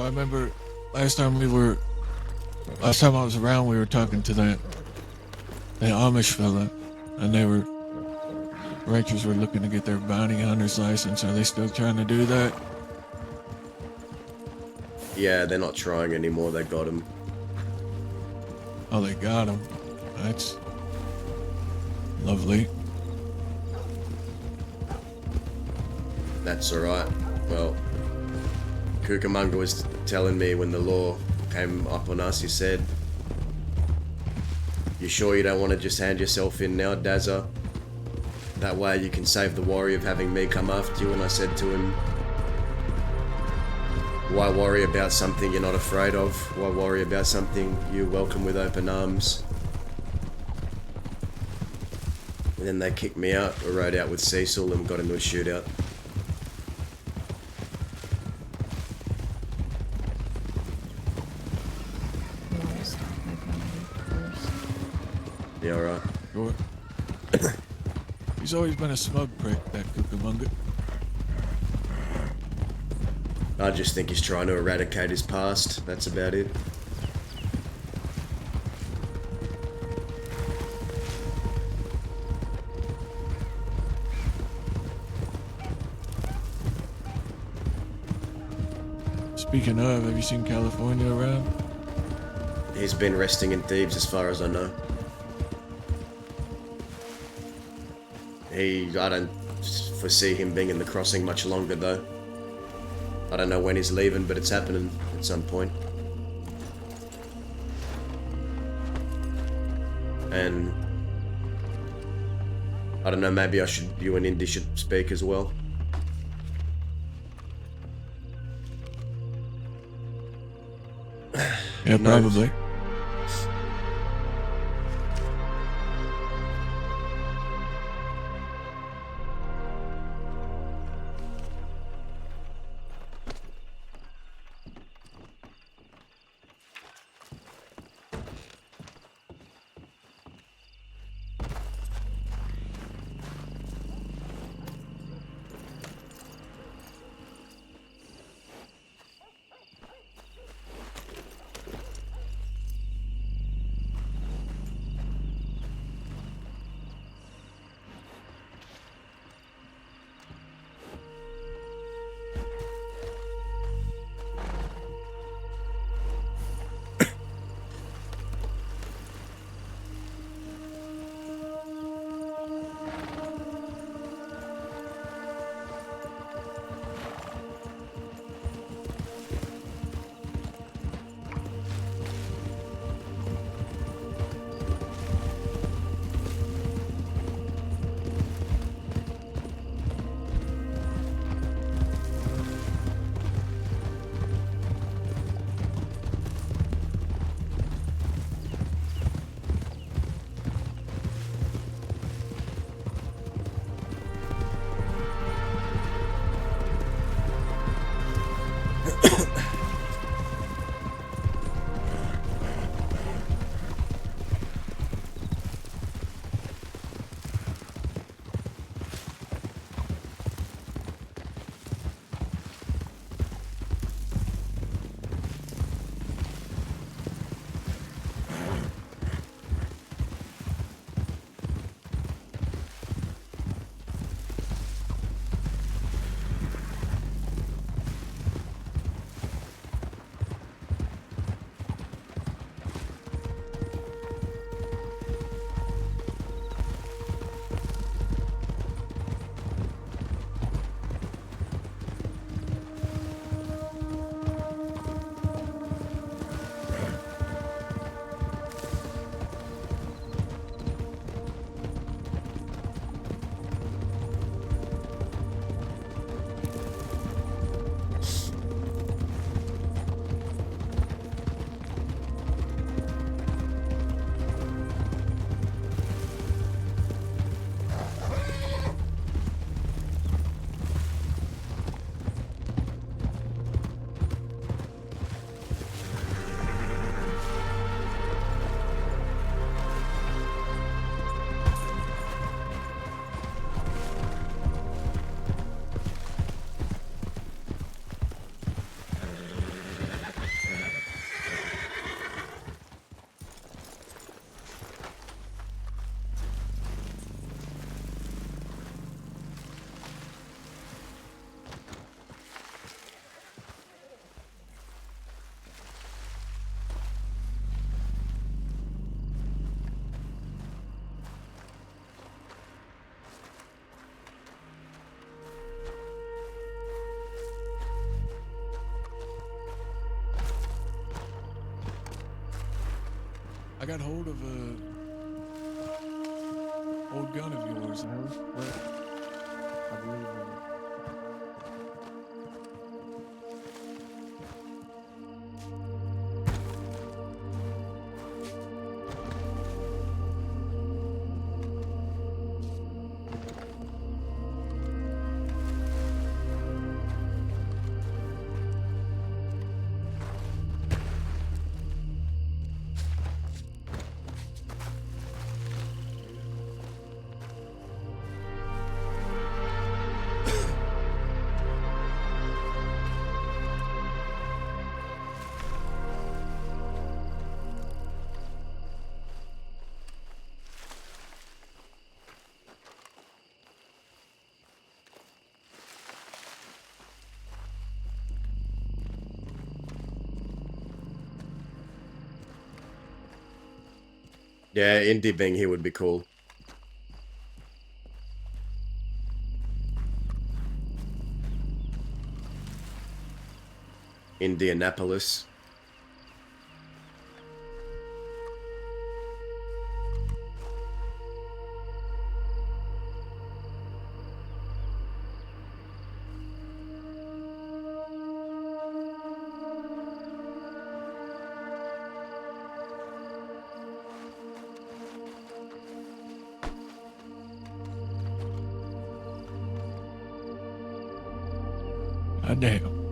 Speaker 9: I remember last time I was around, we were talking to that Amish fella, and ranchers were looking to get their bounty hunter's license. Are they still trying to do that?
Speaker 2: Yeah, they're not trying anymore. They got him.
Speaker 9: Oh, they got him. That's lovely.
Speaker 2: That's alright. Well, Cucamonga was telling me when the law came up on us, he said, "You sure you don't want to just hand yourself in now, Dazza? That way you can save the worry of having me come after you." And I said to him, "Why worry about something you're not afraid of? Why worry about something you welcome with open arms?" And then they kicked me out. I rode out with Cecil and got into a shootout. Yeah, alright.
Speaker 9: Sure. He's always been a smug prick, that Cucamonga.
Speaker 2: I just think he's trying to eradicate his past. That's about it.
Speaker 9: Speaking of, have you seen California around?
Speaker 2: He's been resting in Thebes as far as I know. I don't foresee him being in the crossing much longer though. I don't know when he's leaving, but it's happening at some point. And I don't know, maybe you and Indy should speak as well.
Speaker 9: Yeah, probably. I got hold of a old gun of yours. I believe.
Speaker 2: Yeah, Indy being here would be cool. Indianapolis.
Speaker 9: God damn.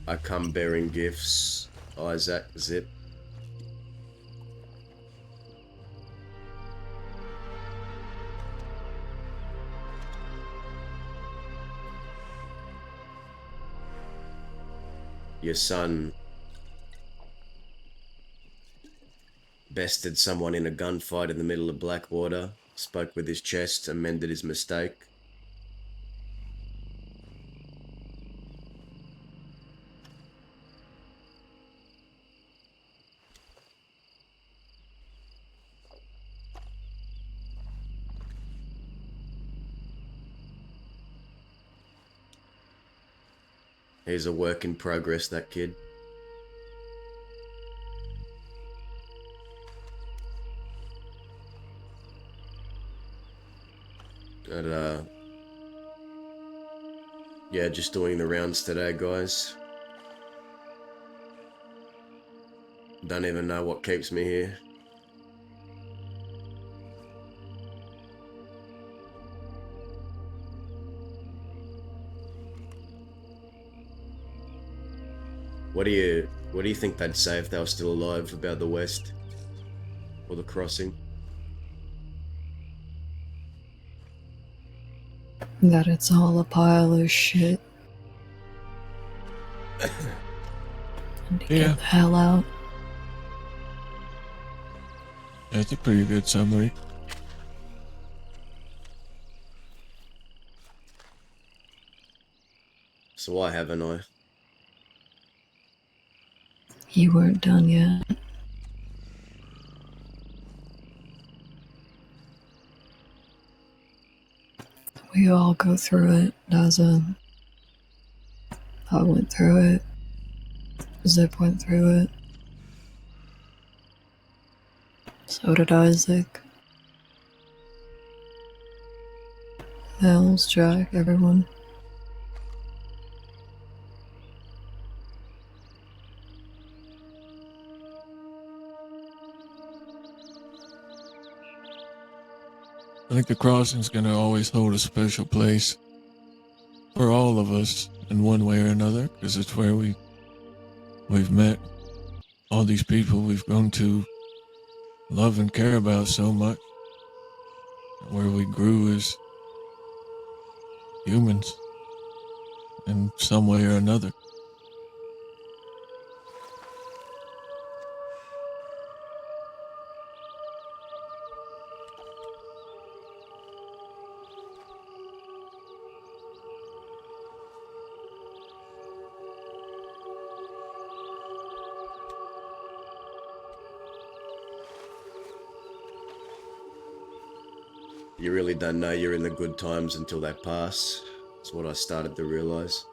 Speaker 2: I come bearing gifts. Isaac, Zip. Your son bested someone in a gunfight in the middle of Blackwater, spoke with his chest, amended his mistake. He's a work in progress, that kid. But, yeah, just doing the rounds today, guys. Don't even know what keeps me here. What do you think they'd say if they were still alive about the West? Or the crossing?
Speaker 10: That it's all a pile of shit. And to
Speaker 9: Yeah.
Speaker 10: get the hell out.
Speaker 9: That's a pretty good summary.
Speaker 2: So why haven't I?
Speaker 10: You weren't done yet. We all go through it, Daza. I went through it. Zip went through it. So did Isaac. Hells, Jack, everyone.
Speaker 9: I think the crossing's gonna always hold a special place for all of us in one way or another, because it's where we've met all these people we've grown to love and care about so much, where we grew as humans in some way or another.
Speaker 2: You really don't know you're in the good times until they pass. That's what I started to realize.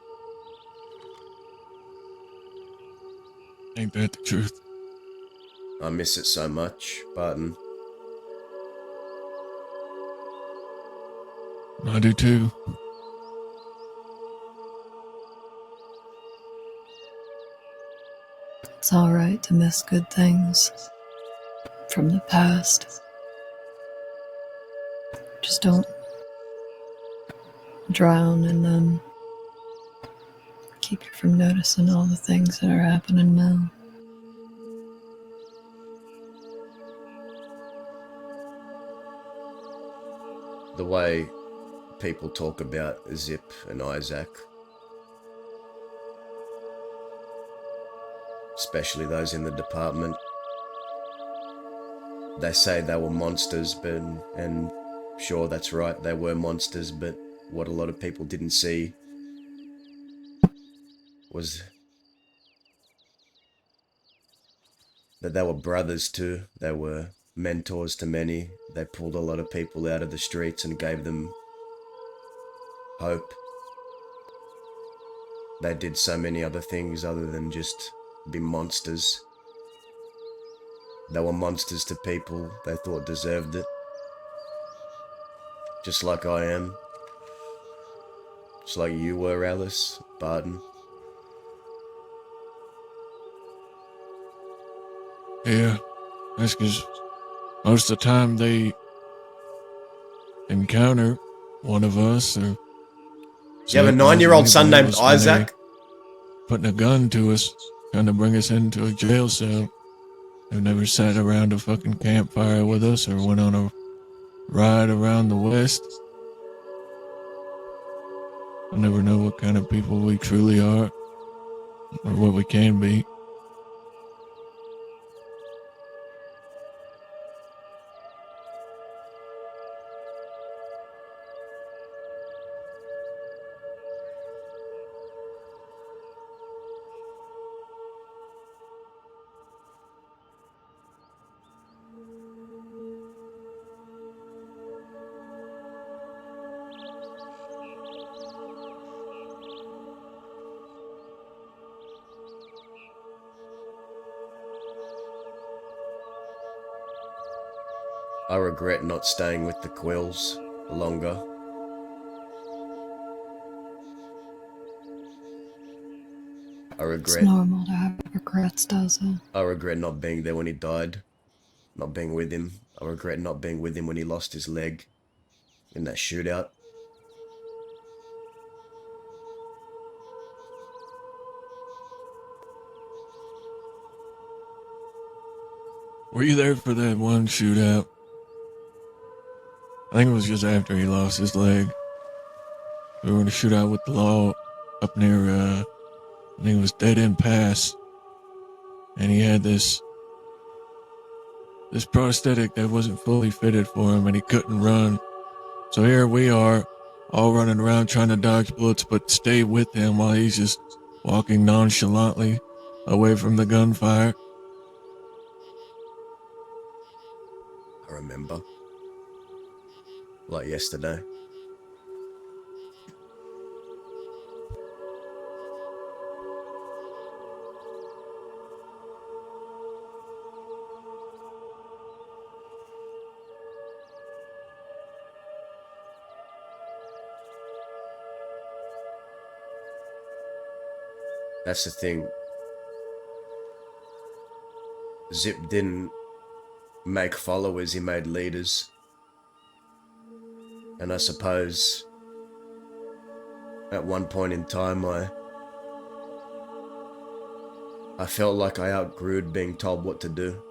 Speaker 9: Ain't that the truth?
Speaker 2: I miss it so much, Barton.
Speaker 9: I do too.
Speaker 10: It's alright to miss good things from the past. Just don't drown in them. Keep you from noticing all the things that are happening now.
Speaker 2: The way people talk about Zip and Isaac, especially those in the department, they say they were monsters, and sure, that's right, they were monsters, but what a lot of people didn't see was that they were brothers too. They were mentors to many. They pulled a lot of people out of the streets and gave them hope. They did so many other things other than just be monsters. They were monsters to people they thought deserved it. Just like I am. Just like you were, Alice, Barton.
Speaker 9: Yeah, that's because most of the time they encounter one of us or...
Speaker 2: You have a 9-year-old son named
Speaker 9: else when they
Speaker 2: Isaac?
Speaker 9: putting a gun to us, trying to bring us into a jail cell. They've never sat around a fucking campfire with us or went on a ride around the West. I never know what kind of people we truly are or what we can be.
Speaker 2: I regret not staying with the Quills longer.
Speaker 10: It's normal to have regrets, Daza.
Speaker 2: I regret not being there when he died. Not being with him. I regret not being with him when he lost his leg in that shootout.
Speaker 9: Were you there for that one shootout? I think it was just after he lost his leg. We were in a shootout with the law up near, I think it was Dead End Pass. And he had this prosthetic that wasn't fully fitted for him and he couldn't run. So here we are, all running around trying to dodge bullets, but stay with him while he's just walking nonchalantly away from the gunfire.
Speaker 2: I remember. Like yesterday. That's the thing. Zip didn't make followers, he made leaders. And I suppose at one point in time I felt like I outgrew being told what to do.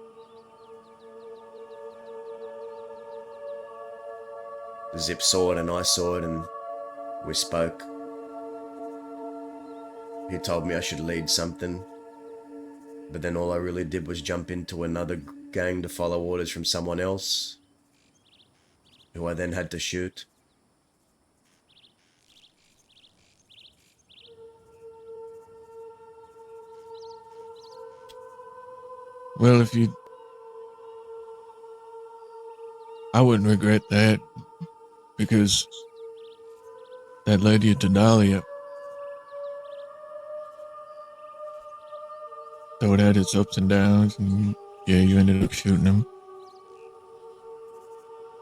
Speaker 2: Zip saw it and I saw it and we spoke. He told me I should lead something, but then all I really did was jump into another gang to follow orders from someone else, who I then had to shoot.
Speaker 9: Well, I wouldn't regret that. because that led you to Dahlia. So it had its ups and downs, and yeah, you ended up shooting him.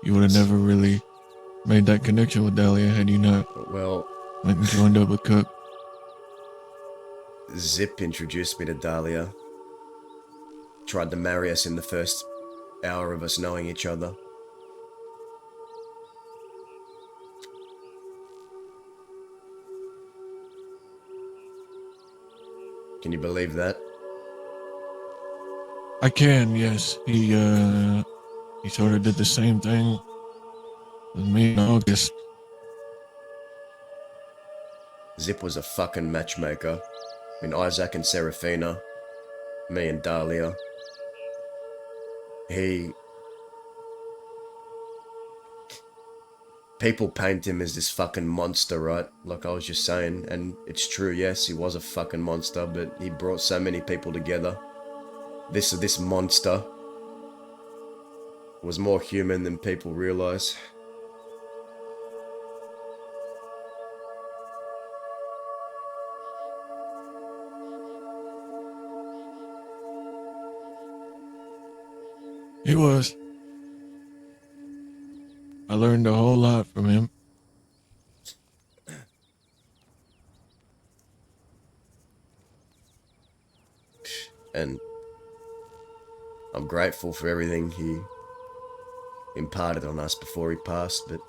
Speaker 9: You would have never really made that connection with Dahlia had you not
Speaker 2: Well,
Speaker 9: went and joined up with Cook.
Speaker 2: Zip introduced me to Dahlia. Tried to marry us in the first hour of us knowing each other. Can you believe that?
Speaker 9: I can, yes. He sort of did the same thing with me in August.
Speaker 2: Zip was a fucking matchmaker. I mean, Isaac and Serafina, me and Dahlia. People paint him as this fucking monster, right? Like I was just saying, and it's true, yes, he was a fucking monster, but he brought so many people together. This monster was more human than people realize.
Speaker 9: He was. I learned a whole lot from him.
Speaker 2: And I'm grateful for everything he imparted on us before he passed, but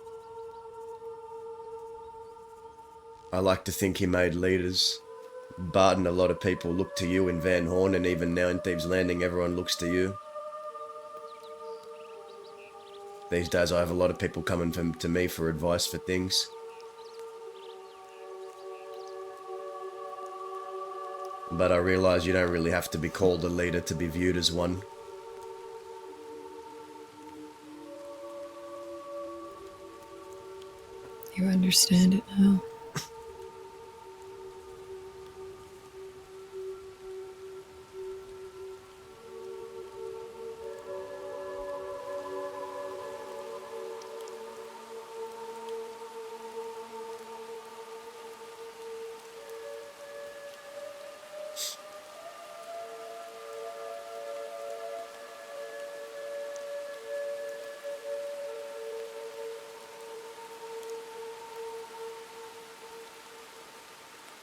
Speaker 2: I like to think he made leaders. Barton, a lot of people look to you in Van Horn, and even now in Thieves Landing, everyone looks to you. These days I have a lot of people coming to me for advice for things. But I realise you don't really have to be called a leader to be viewed as one.
Speaker 10: You understand it now.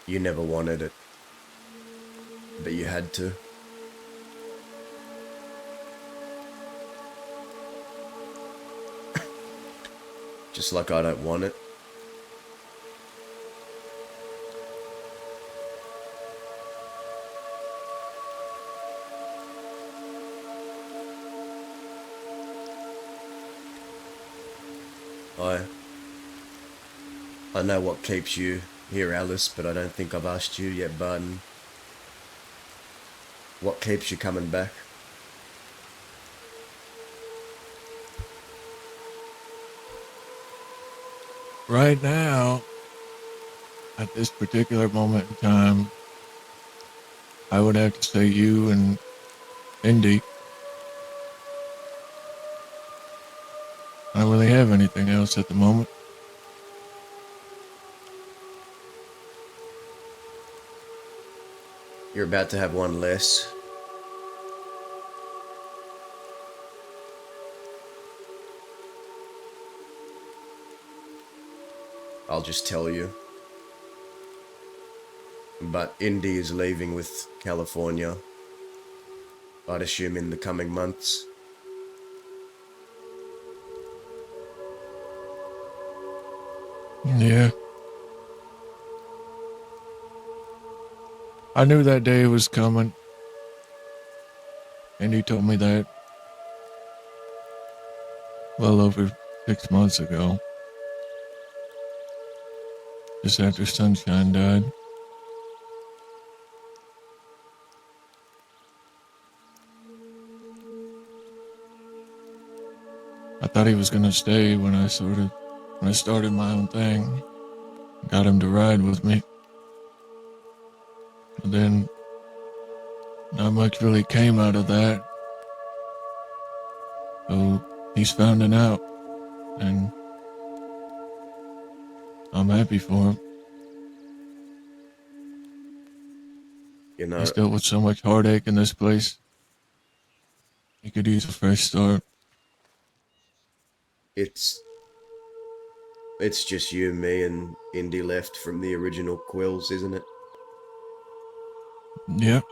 Speaker 2: You never wanted it, but you had to. Just like I don't want it. I know what keeps you here, Alice, but I don't think I've asked you yet, Barton. What keeps you coming back?
Speaker 9: Right now, at this particular moment in time, I would have to say you and Indy. I don't really have anything else at the moment.
Speaker 2: You're about to have one less. I'll just tell you. But Indy is leaving with California. I'd assume in the coming months.
Speaker 9: Yeah. I knew that day was coming. And he told me that well over 6 months ago. Just after Sunshine died. I thought he was gonna stay when I started my own thing. Got him to ride with me. But then, not much really came out of that. So, he's found it out. And I'm happy for him.
Speaker 2: You know,
Speaker 9: He's dealt with so much heartache in this place. He could use a fresh start.
Speaker 2: it's just you, me, and Indy left from the original Quills, isn't it?
Speaker 9: Yep.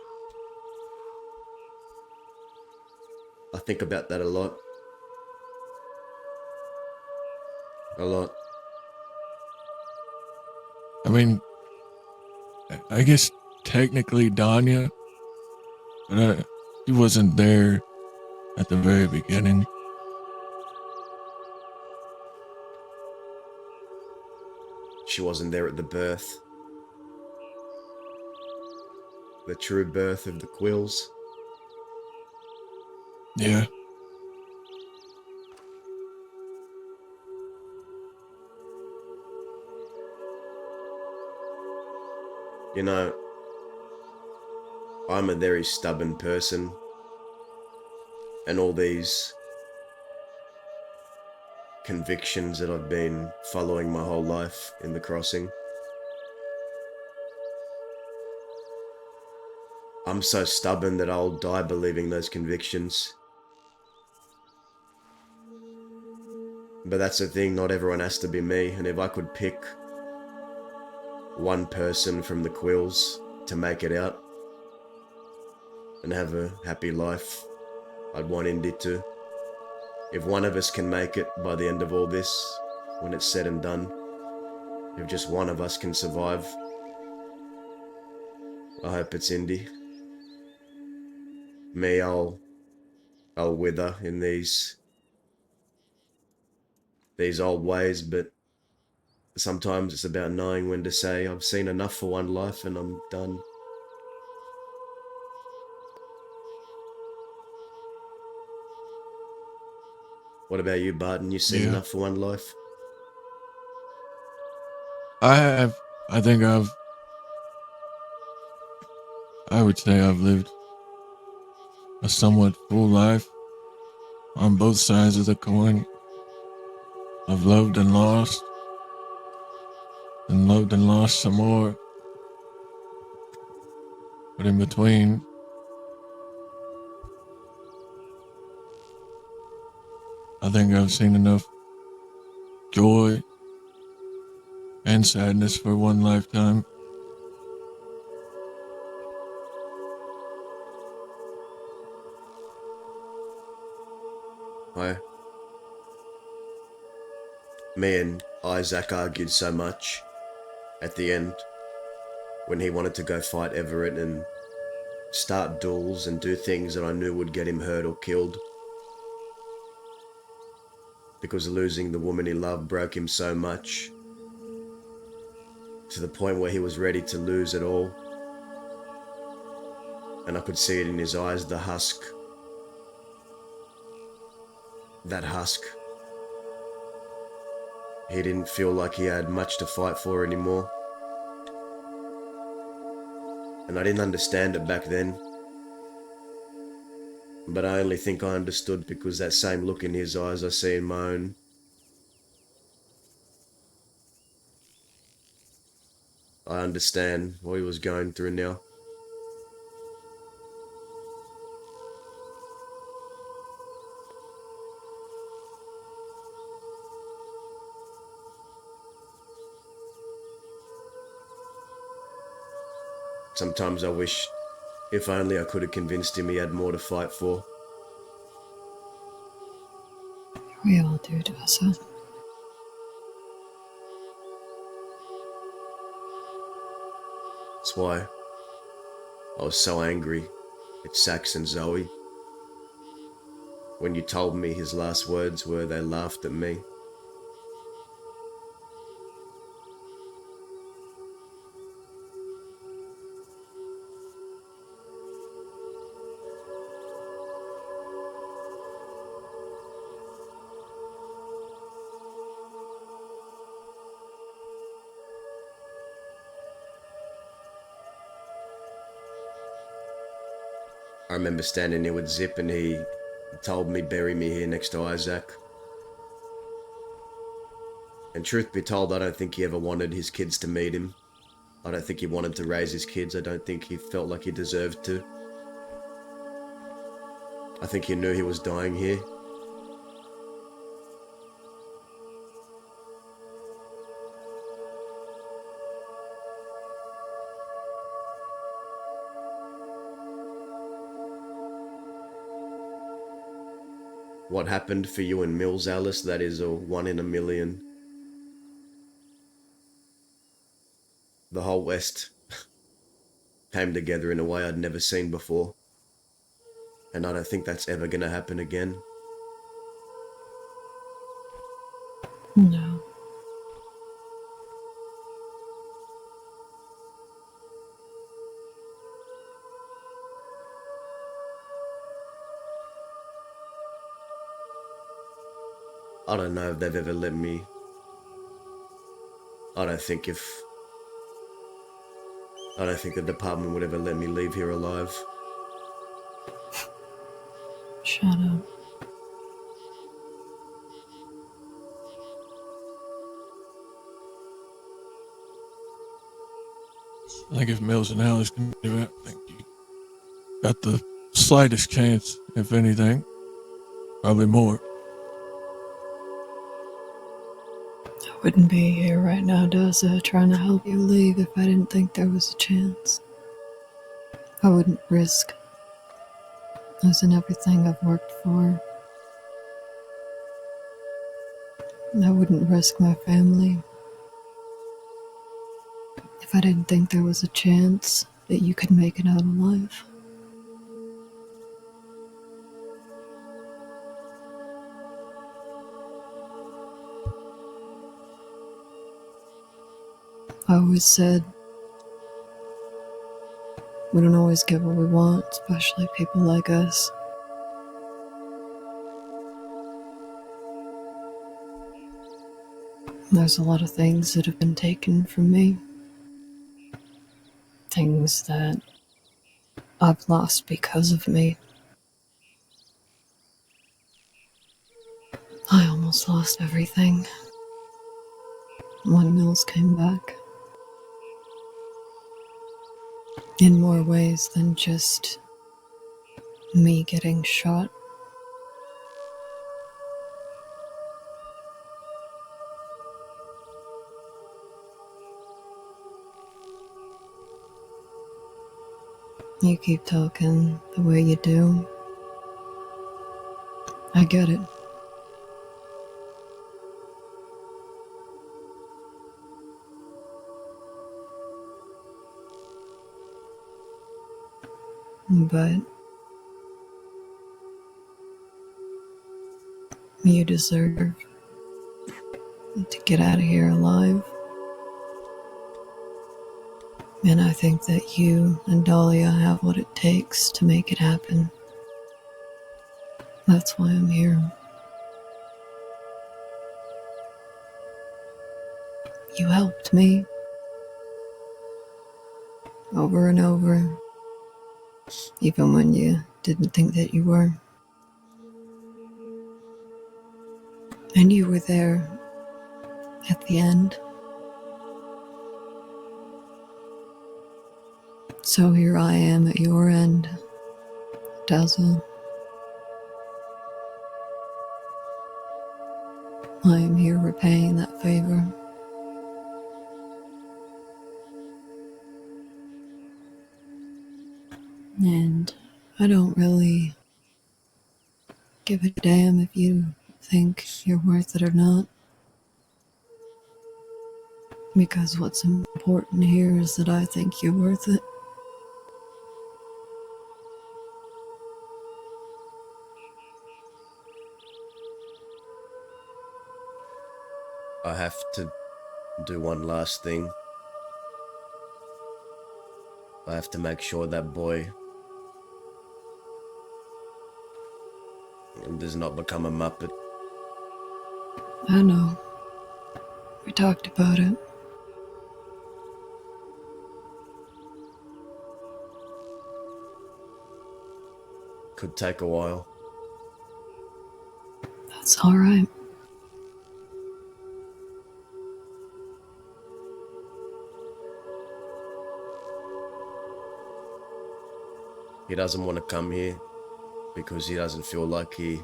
Speaker 2: I think about that a lot. A lot.
Speaker 9: I mean, I guess technically Danya, but he wasn't there at the very beginning.
Speaker 2: She wasn't there at the birth. The true birth of the Quills.
Speaker 9: Yeah.
Speaker 2: You know, I'm a very stubborn person, and all these convictions that I've been following my whole life in the crossing, I'm so stubborn that I'll die believing those convictions. But that's the thing, not everyone has to be me, and if I could pick one person from the Quills to make it out and have a happy life, I'd want Indy to. If one of us can make it by the end of all this, when it's said and done, if just one of us can survive, I hope it's Indy. Me, I'll wither in these old ways, but sometimes it's about knowing when to say, I've seen enough for one life and I'm done. What about you, Barton? You seen
Speaker 9: Yeah.
Speaker 2: enough for one life?
Speaker 9: I would say I've lived a somewhat full life on both sides of the coin. I've loved and lost some more. But in between, I think I've seen enough joy and sadness for one lifetime.
Speaker 2: Me and Isaac argued so much at the end when he wanted to go fight Everett and start duels and do things that I knew would get him hurt or killed. Because losing the woman he loved broke him so much, to the point where he was ready to lose it all. And I could see it in his eyes, the husk. That husk. He didn't feel like he had much to fight for anymore. And I didn't understand it back then. But I only think I understood because that same look in his eyes I see in my own. I understand what he was going through now. Sometimes I wish, if only I could have convinced him he had more to fight for.
Speaker 10: We all do, Dessa.
Speaker 2: That's why I was so angry at Sax and Zoe. When you told me his last words were they laughed at me. I remember standing there with Zip and he told me bury me here next to Isaac. And truth be told, I don't think he ever wanted his kids to meet him. I don't think he wanted to raise his kids. I don't think he felt like he deserved to. I think he knew he was dying here. What happened for you in Mills, Alice, that is a 1 in a million. The whole West came together in a way I'd never seen before. And I don't think that's ever gonna happen again.
Speaker 10: No.
Speaker 2: I don't know if they've ever let me... I don't think the department would ever let me leave here alive.
Speaker 10: Shut up.
Speaker 9: I think if Mills and Alice can do it, I think you got the slightest chance, if anything. Probably more.
Speaker 10: I wouldn't be here right now, Doza, trying to help you leave if I didn't think there was a chance. I wouldn't risk losing everything I've worked for. I wouldn't risk my family if I didn't think there was a chance that you could make it out alive. I always said we don't always get what we want, especially people like us. There's a lot of things that have been taken from me. Things that I've lost because of me. I almost lost everything when Mills came back. In more ways than just me getting shot. You keep talking the way you do. I get it. But you deserve to get out of here alive. And I think that you and Dahlia have what it takes to make it happen. That's why I'm here. You helped me. Over and over. Even when you didn't think that you were. And you were there at the end. So here I am at your end, Dazzle. I am here repaying that favor. And I don't really give a damn if you think you're worth it or not. Because what's important here is that I think you're worth it.
Speaker 2: I have to do one last thing. I have to make sure that boy does not become a Muppet.
Speaker 10: I know. We talked about it.
Speaker 2: Could take a while.
Speaker 10: That's alright.
Speaker 2: He doesn't want to come here because he doesn't feel like he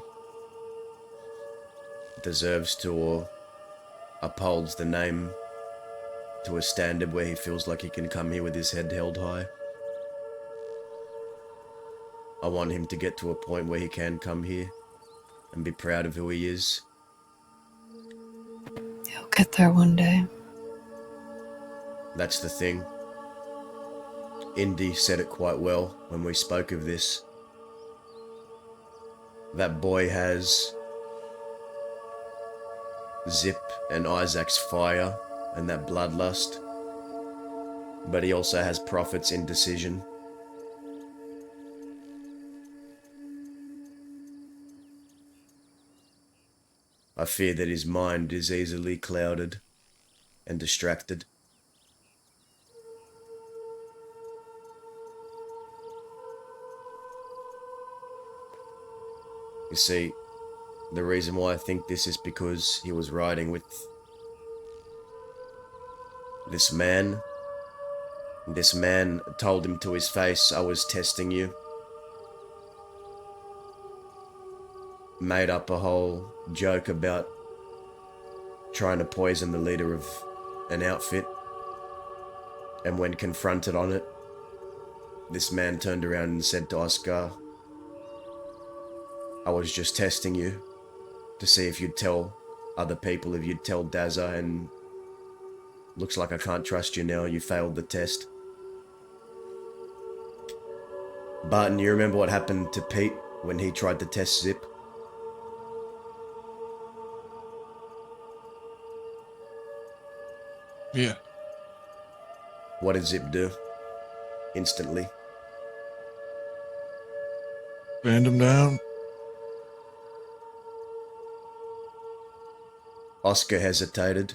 Speaker 2: deserves to or upholds the name to a standard where he feels like he can come here with his head held high. I want him to get to a point where he can come here and be proud of who he is.
Speaker 10: He'll get there one day.
Speaker 2: That's the thing. Indy said it quite well when we spoke of this. That boy has Zip and Isaac's fire and that bloodlust, but he also has Prophet's indecision. I fear that his mind is easily clouded and distracted. You see, the reason why I think this is because he was riding with this man. This man told him to his face, "I was testing you." Made up a whole joke about trying to poison the leader of an outfit. And when confronted on it, this man turned around and said to Oscar, "I was just testing you to see if you'd tell other people, if you'd tell Dazza, and looks like I can't trust you now, you failed the test." Barton, you remember what happened to Pete when he tried to test Zip?
Speaker 9: Yeah.
Speaker 2: What did Zip do? Instantly.
Speaker 9: Band him down.
Speaker 2: Oscar hesitated.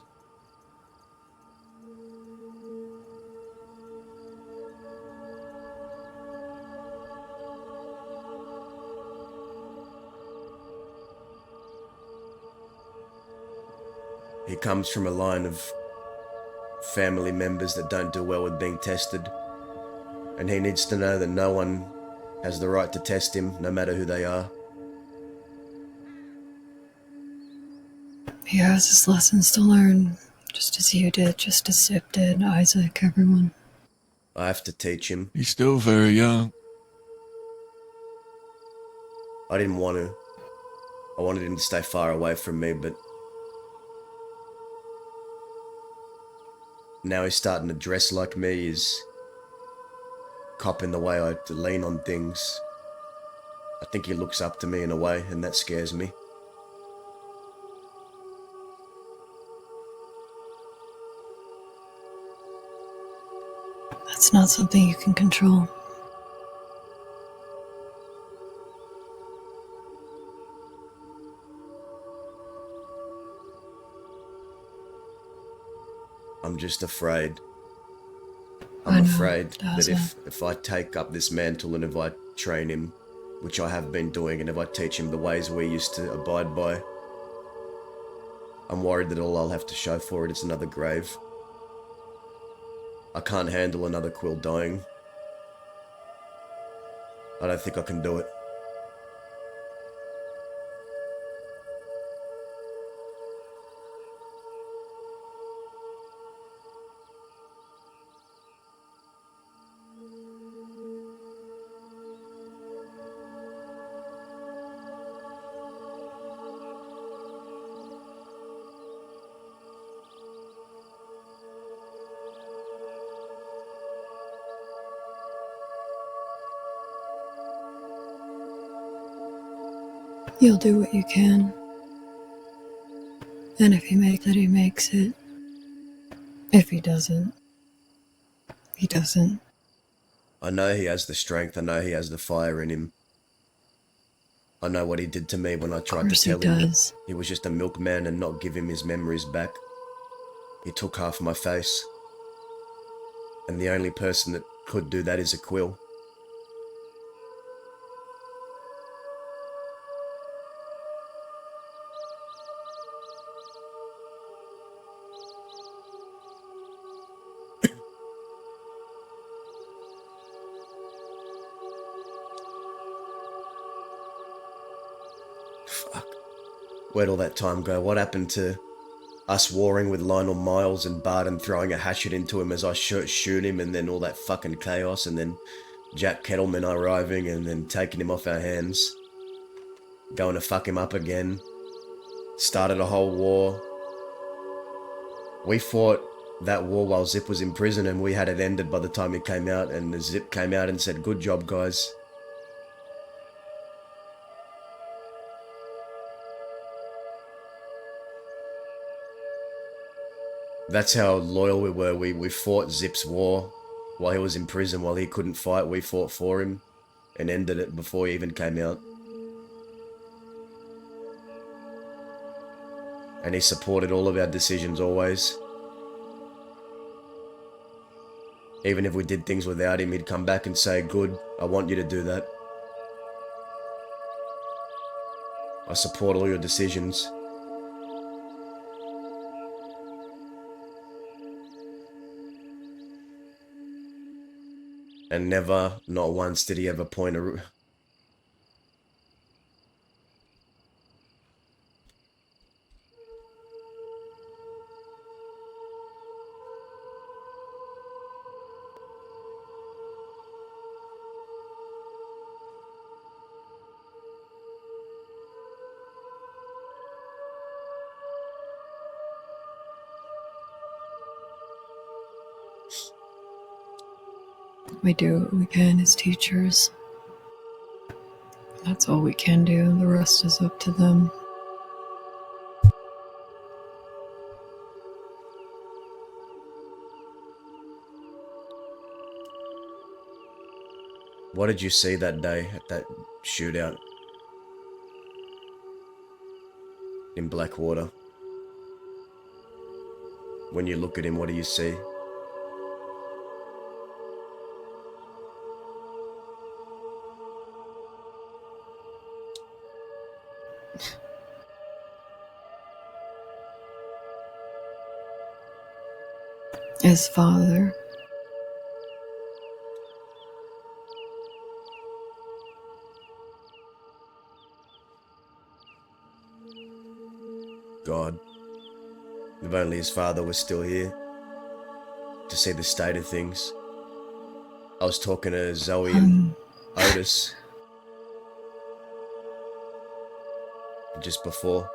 Speaker 2: He comes from a line of family members that don't do well with being tested, and he needs to know that no one has the right to test him, no matter who they are.
Speaker 10: He has his lessons to learn, just as you did, just as Zip did, Isaac, everyone.
Speaker 2: I have to teach him.
Speaker 9: He's still very young.
Speaker 2: I didn't want to. I wanted him to stay far away from me, but now he's starting to dress like me. He's copping the way I lean on things. I think he looks up to me in a way, and that scares me.
Speaker 10: That's not something you can control.
Speaker 2: I'm just afraid.
Speaker 10: I
Speaker 2: I'm
Speaker 10: know,
Speaker 2: afraid that
Speaker 10: Dazza.
Speaker 2: if I take up this mantle and if I train him, which I have been doing, and if I teach him the ways we used to abide by, I'm worried that all I'll have to show for it is another grave. I can't handle another Quill dying. I don't think I can do it.
Speaker 10: You'll do what you can. And if he makes it, he makes it. If he doesn't, he doesn't.
Speaker 2: I know he has the strength. I know he has the fire in him. I know what he did to me when I tried to
Speaker 10: course he
Speaker 2: tell him
Speaker 10: does.
Speaker 2: he was just a milkman and not give him his memories back. He took half my face. And the only person that could do that is a Quill. Where'd all that time go? What happened to us warring with Lionel Miles and Barden throwing a hatchet into him as I shoot him, and then all that fucking chaos, and then Jack Kettleman arriving and then taking him off our hands, going to fuck him up again, started a whole war. We fought that war while Zip was in prison, and we had it ended by the time he came out, and the Zip came out and said, "Good job, guys." That's how loyal we were. We fought Zip's war while he was in prison, while he couldn't fight. We fought for him and ended it before he even came out. And he supported all of our decisions always. Even if we did things without him, he'd come back and say, "Good, I want you to do that. I support all your decisions." And never, not once, did he ever point a...
Speaker 10: We do what we can as teachers. That's all we can do. The rest is up to them.
Speaker 2: What did you see that day at that shootout in Blackwater? When you look at him, what do you see?
Speaker 10: As father,
Speaker 2: God. If only his father was still here to see the state of things. I was talking to Zoe and Otis just before.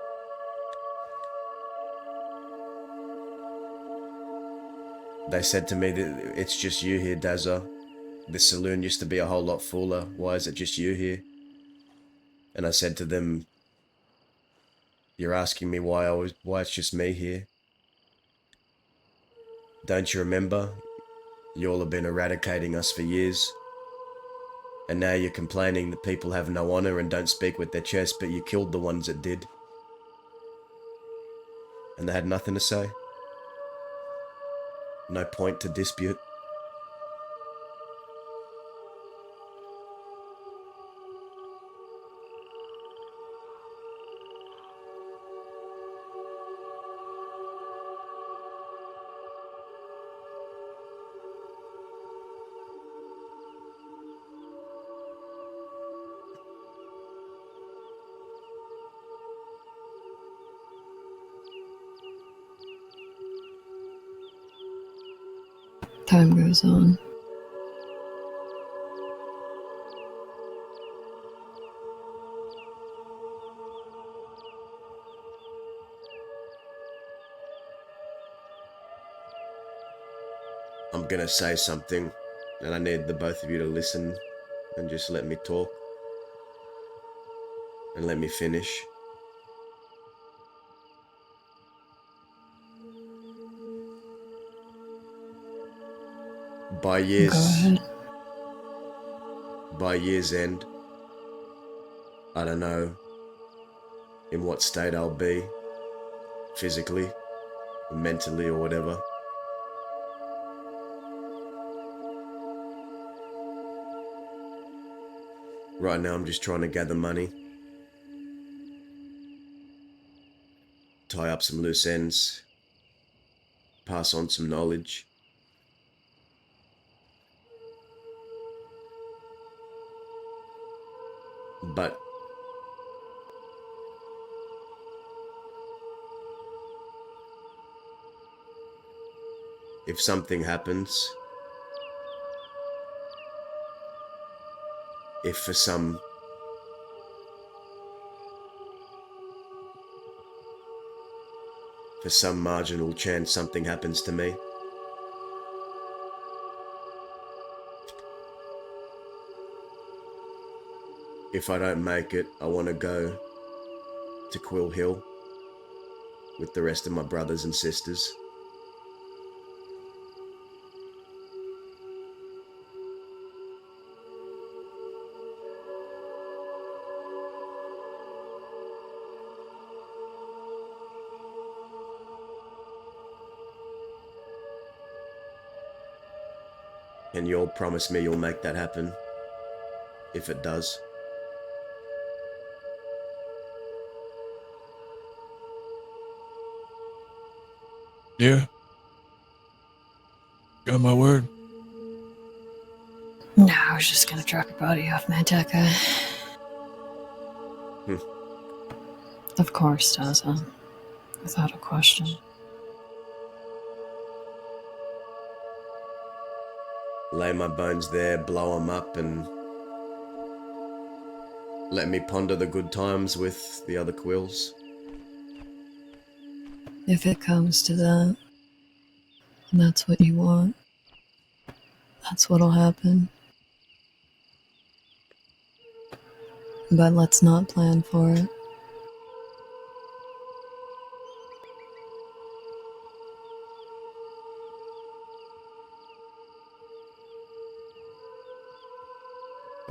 Speaker 2: They said to me that it's just you here, Dazza. This saloon used to be a whole lot fuller. Why is it just you here? And I said to them, "You're asking me why it's just me here? Don't you remember? You all have been eradicating us for years. And now you're complaining that people have no honor and don't speak with their chest, but you killed the ones that did. And they had nothing to say. No point to dispute."
Speaker 10: time goes on.
Speaker 2: I'm gonna say something, and I need the both of you to listen and just let me talk. And let me finish. By
Speaker 10: Go ahead.
Speaker 2: year's end, I don't know in what state I'll be, physically, or mentally, or whatever. Right now I'm just trying to gather money, tie up some loose ends, pass on some knowledge. But if something happens, if for some marginal chance something happens to me, if I don't make it, I want to go to Quill Hill with the rest of my brothers and sisters. And you'll promise me you'll make that happen, if it does.
Speaker 9: Yeah. Got my word.
Speaker 10: No, I was just gonna drop your body off Manteca. Of course, Daza. Without a question.
Speaker 2: Lay my bones there, blow them up, and let me ponder the good times with the other quills.
Speaker 10: If it comes to that, and that's what you want, that's what'll happen. But let's not plan for it.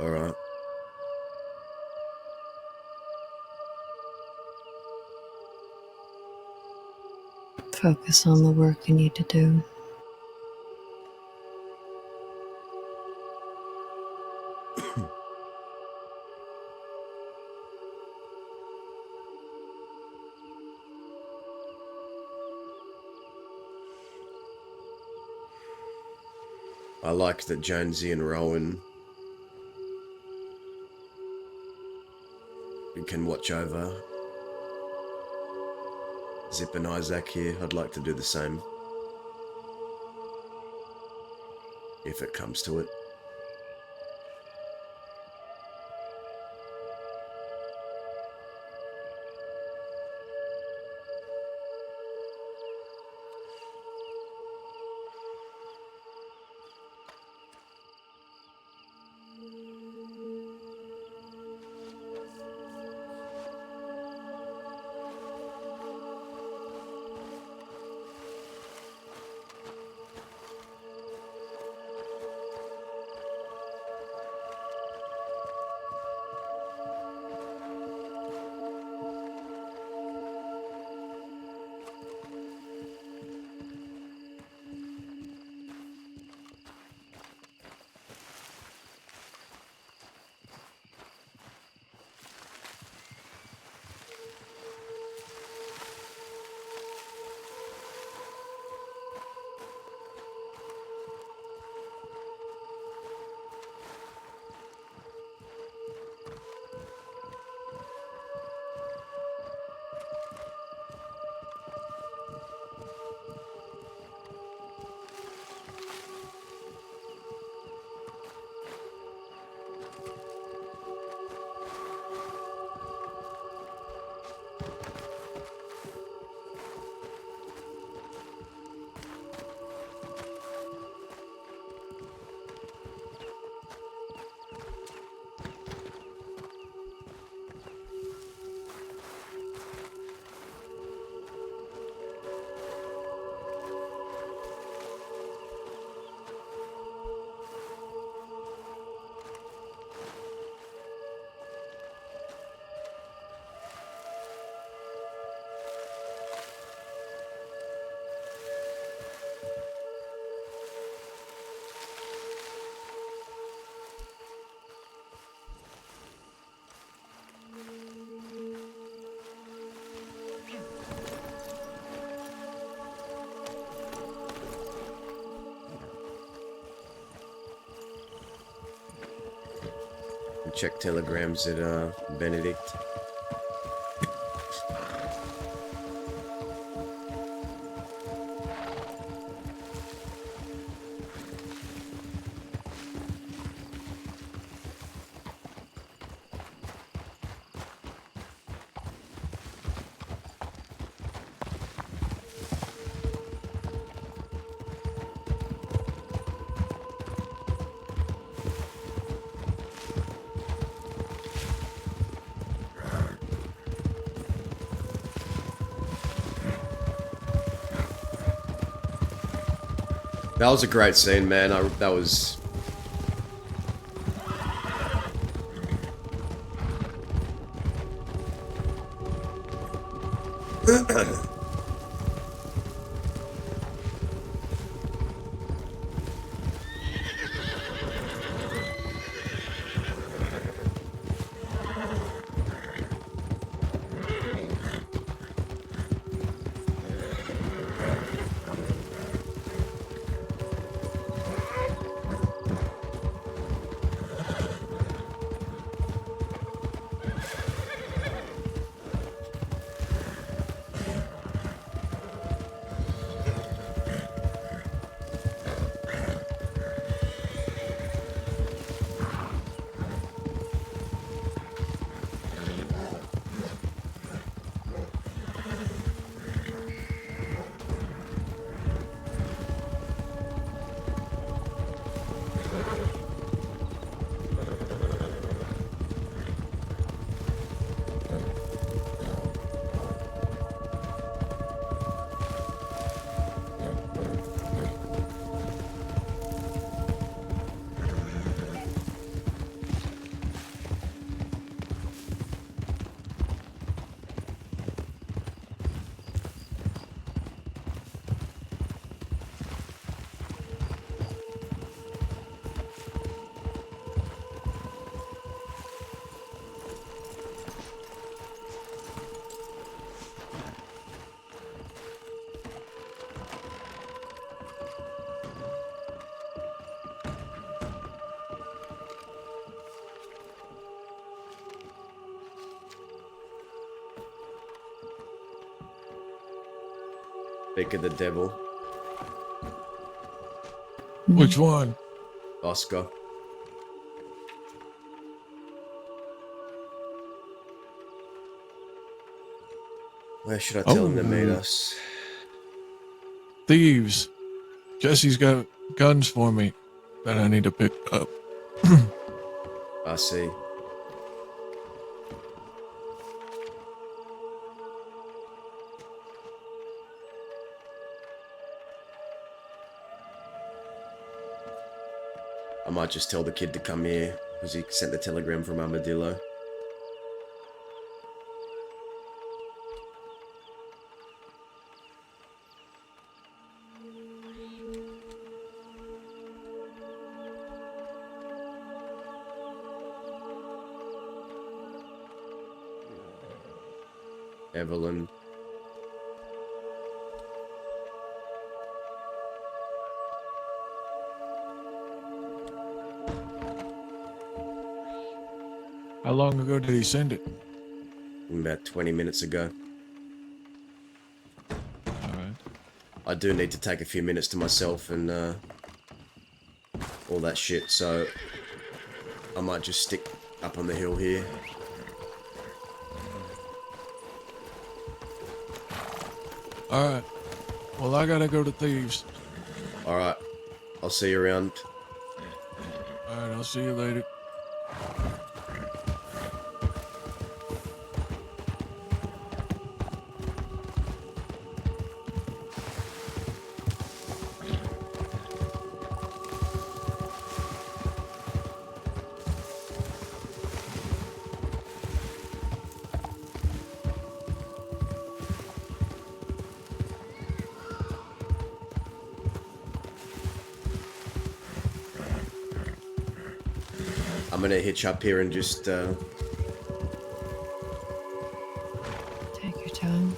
Speaker 2: Alright.
Speaker 10: Focus on the work you need to do.
Speaker 2: I like that Jonesy and Rowan can watch over Zip and Isaac here. I'd like to do the same, if it comes to it. Check telegrams at Benedict. That was a great scene, man. That was... Speak of the devil.
Speaker 9: Which one?
Speaker 2: Oscar. Where should I tell him to meet us?
Speaker 9: Thieves. Jesse's got guns for me that I need to pick up.
Speaker 2: I see. I might just tell the kid to come here, because he sent the telegram from Armadillo. Evelyn.
Speaker 9: How long ago did he send it?
Speaker 2: About 20 minutes ago.
Speaker 9: Alright.
Speaker 2: I do need to take a few minutes to myself and all that shit, so I might just stick up on the hill here.
Speaker 9: Alright. Well, I gotta go to Thieves.
Speaker 2: Alright. I'll see you around.
Speaker 9: Alright, I'll see you later.
Speaker 2: I'm gonna hitch up here and just
Speaker 10: Take your time.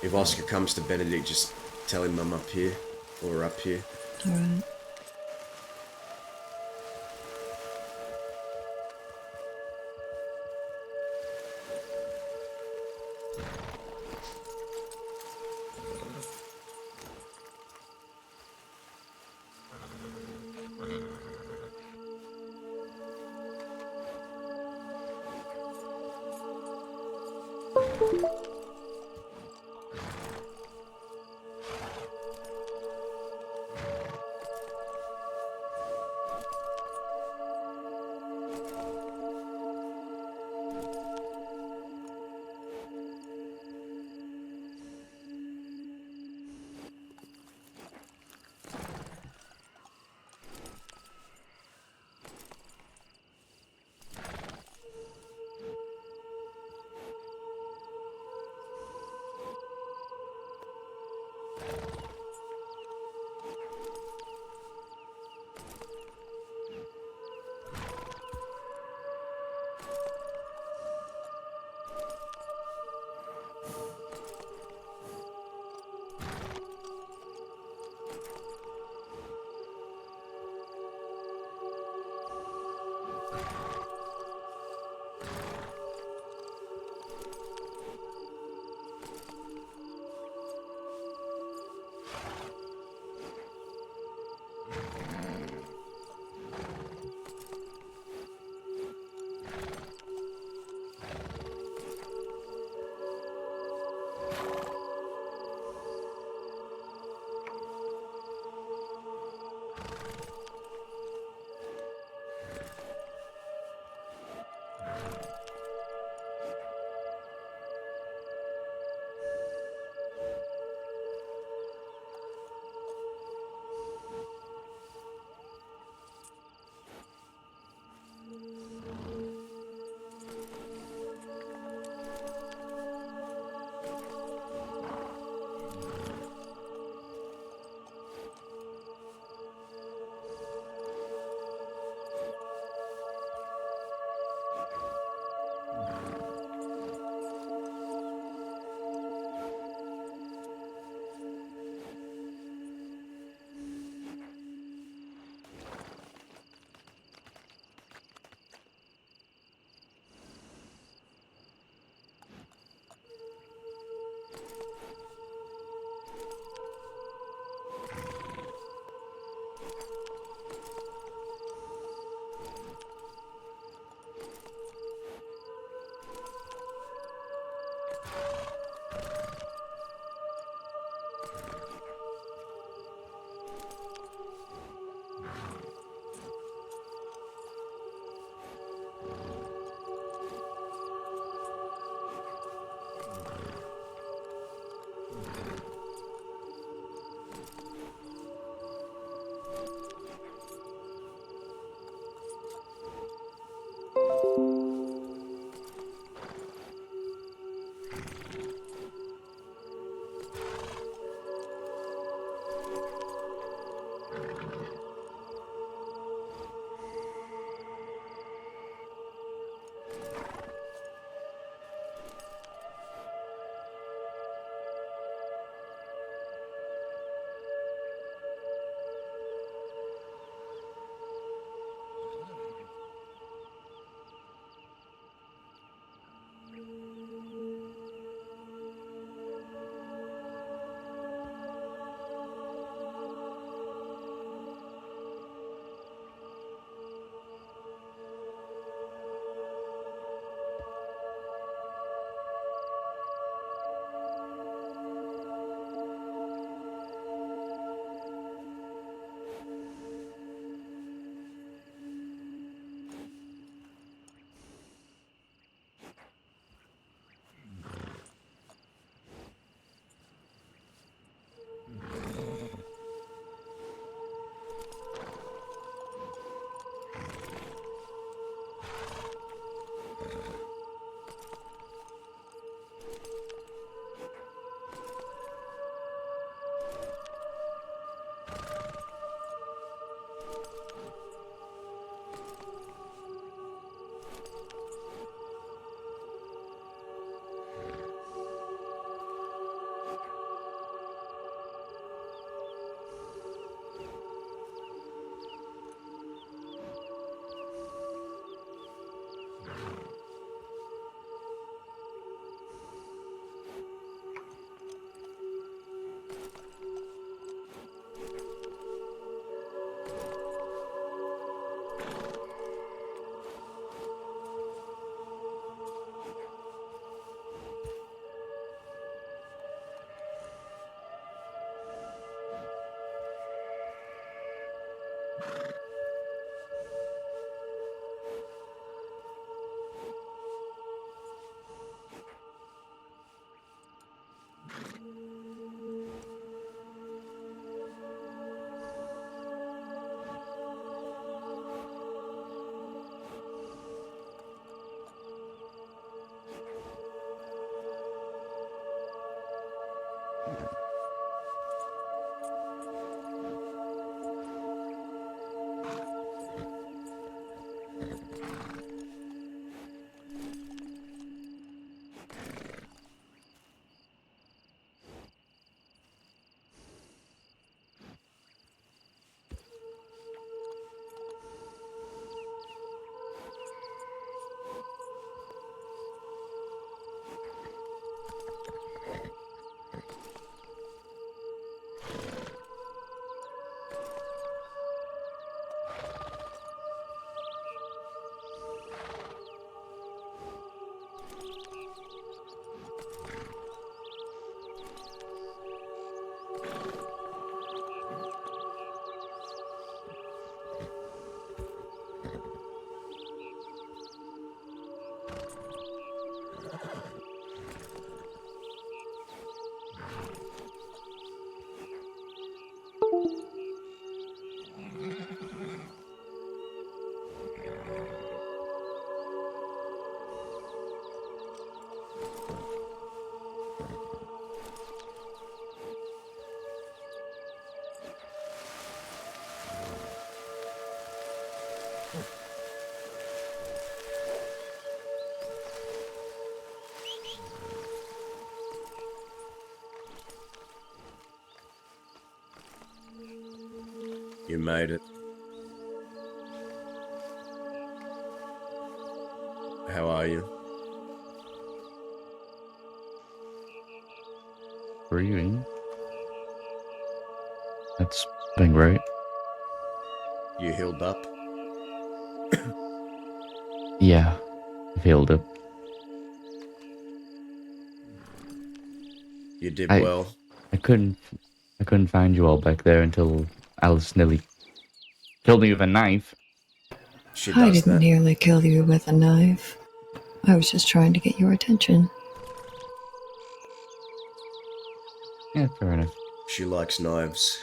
Speaker 2: if Oscar comes to Benedict, just tell him I'm up here, or up here.
Speaker 10: Alright.
Speaker 2: You made it. How are you?
Speaker 12: Breathing. That's been great.
Speaker 2: You healed up?
Speaker 12: Yeah, I've healed up.
Speaker 2: You did well.
Speaker 12: I couldn't find you all back there until Alice nearly killed me with a knife.
Speaker 2: She
Speaker 10: I
Speaker 2: does
Speaker 10: didn't
Speaker 2: that.
Speaker 10: nearly kill you with a knife. I was just trying to get your attention.
Speaker 12: Yeah, fair enough.
Speaker 2: She likes knives.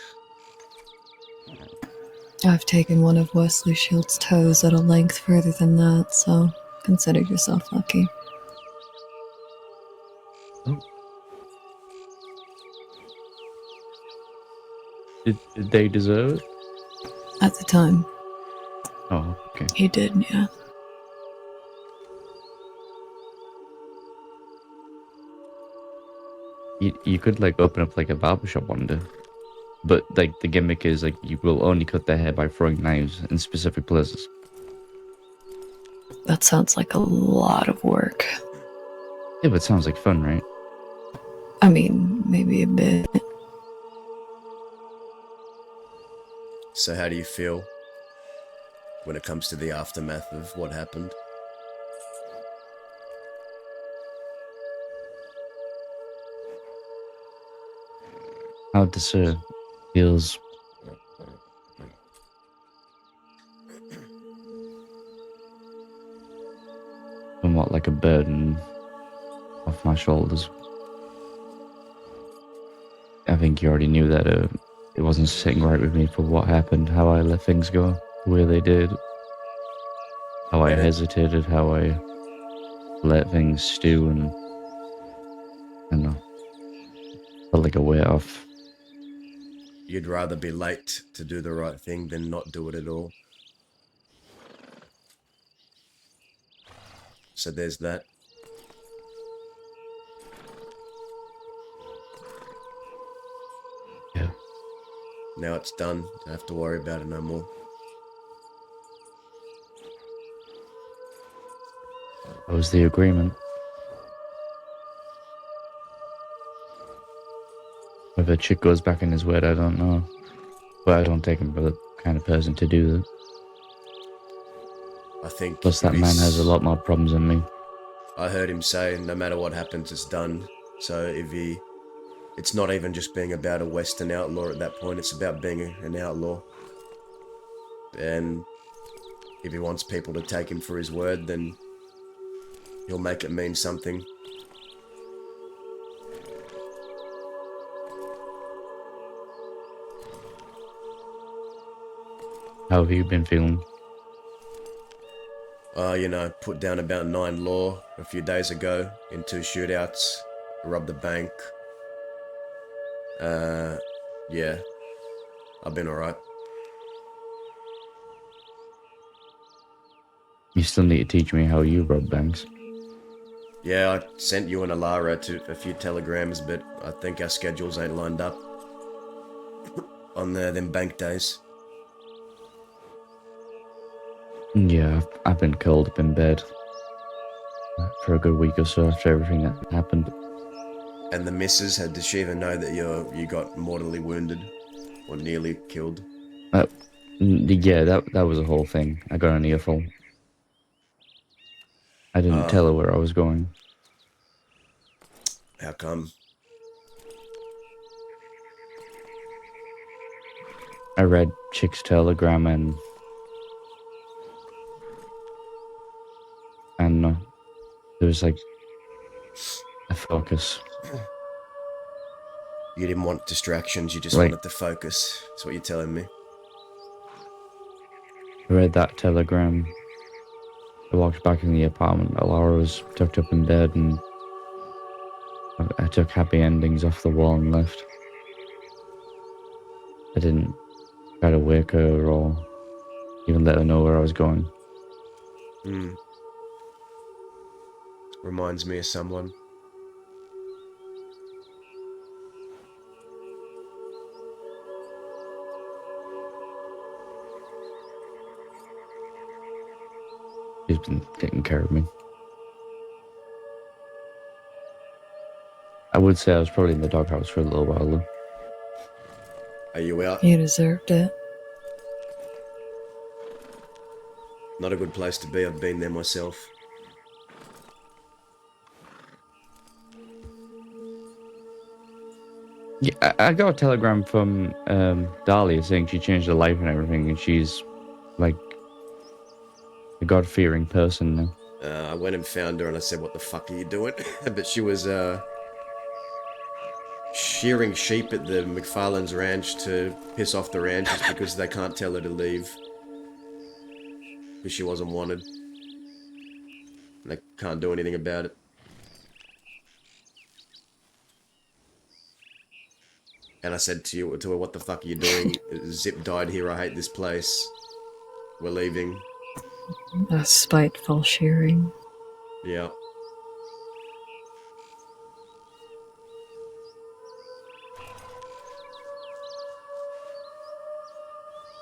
Speaker 10: I've taken one of Wesley Shield's toes at a length further than that, so consider yourself lucky.
Speaker 12: Did they deserve it?
Speaker 10: At the time,
Speaker 12: Oh, okay.
Speaker 10: he did, yeah.
Speaker 12: You could like open up like a barbershop one day. But like the gimmick is like you will only cut their hair by throwing knives in specific places.
Speaker 10: That sounds like a lot of work.
Speaker 12: Yeah, but it sounds like fun, right?
Speaker 10: I mean, maybe a bit.
Speaker 2: So how do you feel when it comes to the aftermath of what happened?
Speaker 12: How to say feels somewhat like a burden off my shoulders. I think you already knew that it wasn't sitting right with me for what happened, how I let things go the way they did, how I hesitated, how I let things stew, and I don't know, felt like a weight off.
Speaker 2: You'd rather be late to do the right thing than not do it at all. So there's that.
Speaker 12: Yeah.
Speaker 2: Now it's done. Don't have to worry about it no more.
Speaker 12: That was the agreement. Whether Chick goes back in his word, I don't know. But I don't take him for the kind of person to do that.
Speaker 2: I think
Speaker 12: Plus, that man has a lot more problems than me.
Speaker 2: I heard him say, no matter what happens, it's done. So it's not even just being about a Western outlaw at that point, it's about being an outlaw. And if he wants people to take him for his word, then he'll make it mean something.
Speaker 12: How have you been feeling?
Speaker 2: Put down about 9 law a few days ago in 2 shootouts, robbed the bank. Yeah, I've been alright.
Speaker 12: You still need to teach me how you rob banks.
Speaker 2: Yeah, I sent you and Alara to a few telegrams, but I think our schedules ain't lined up on them bank days.
Speaker 12: Yeah, I've been curled up in bed for a good week or so after everything that happened.
Speaker 2: And the missus, did she even know that you got mortally wounded or nearly killed?
Speaker 12: Yeah, that was a whole thing. I got an earful. I didn't tell her where I was going.
Speaker 2: How come?
Speaker 12: I read Chick's telegram and there was like a focus.
Speaker 2: You didn't want distractions, you just
Speaker 12: Like-
Speaker 2: wanted to focus. That's what you're telling me.
Speaker 12: I read that telegram. I walked back in the apartment. Laura was tucked up in bed and I took happy endings off the wall and left. I didn't try to wake her or even let her know where I was going.
Speaker 2: Reminds me of someone.
Speaker 12: She's been taking care of me. I would say I was probably in the doghouse for a little while though.
Speaker 2: Are you out?
Speaker 10: You deserved it.
Speaker 2: Not a good place to be, I've been there myself.
Speaker 12: Yeah, I got a telegram from Dahlia saying she changed her life and everything, and she's like a God-fearing person now.
Speaker 2: I went and found her and I said, what the fuck are you doing? But she was shearing sheep at the McFarlane's ranch to piss off the ranchers because they can't tell her to leave. Because she wasn't wanted. And they can't do anything about it. And I said to her, what the fuck are you doing? Zip died here, I hate this place. We're leaving.
Speaker 10: A spiteful shearing.
Speaker 2: Yeah.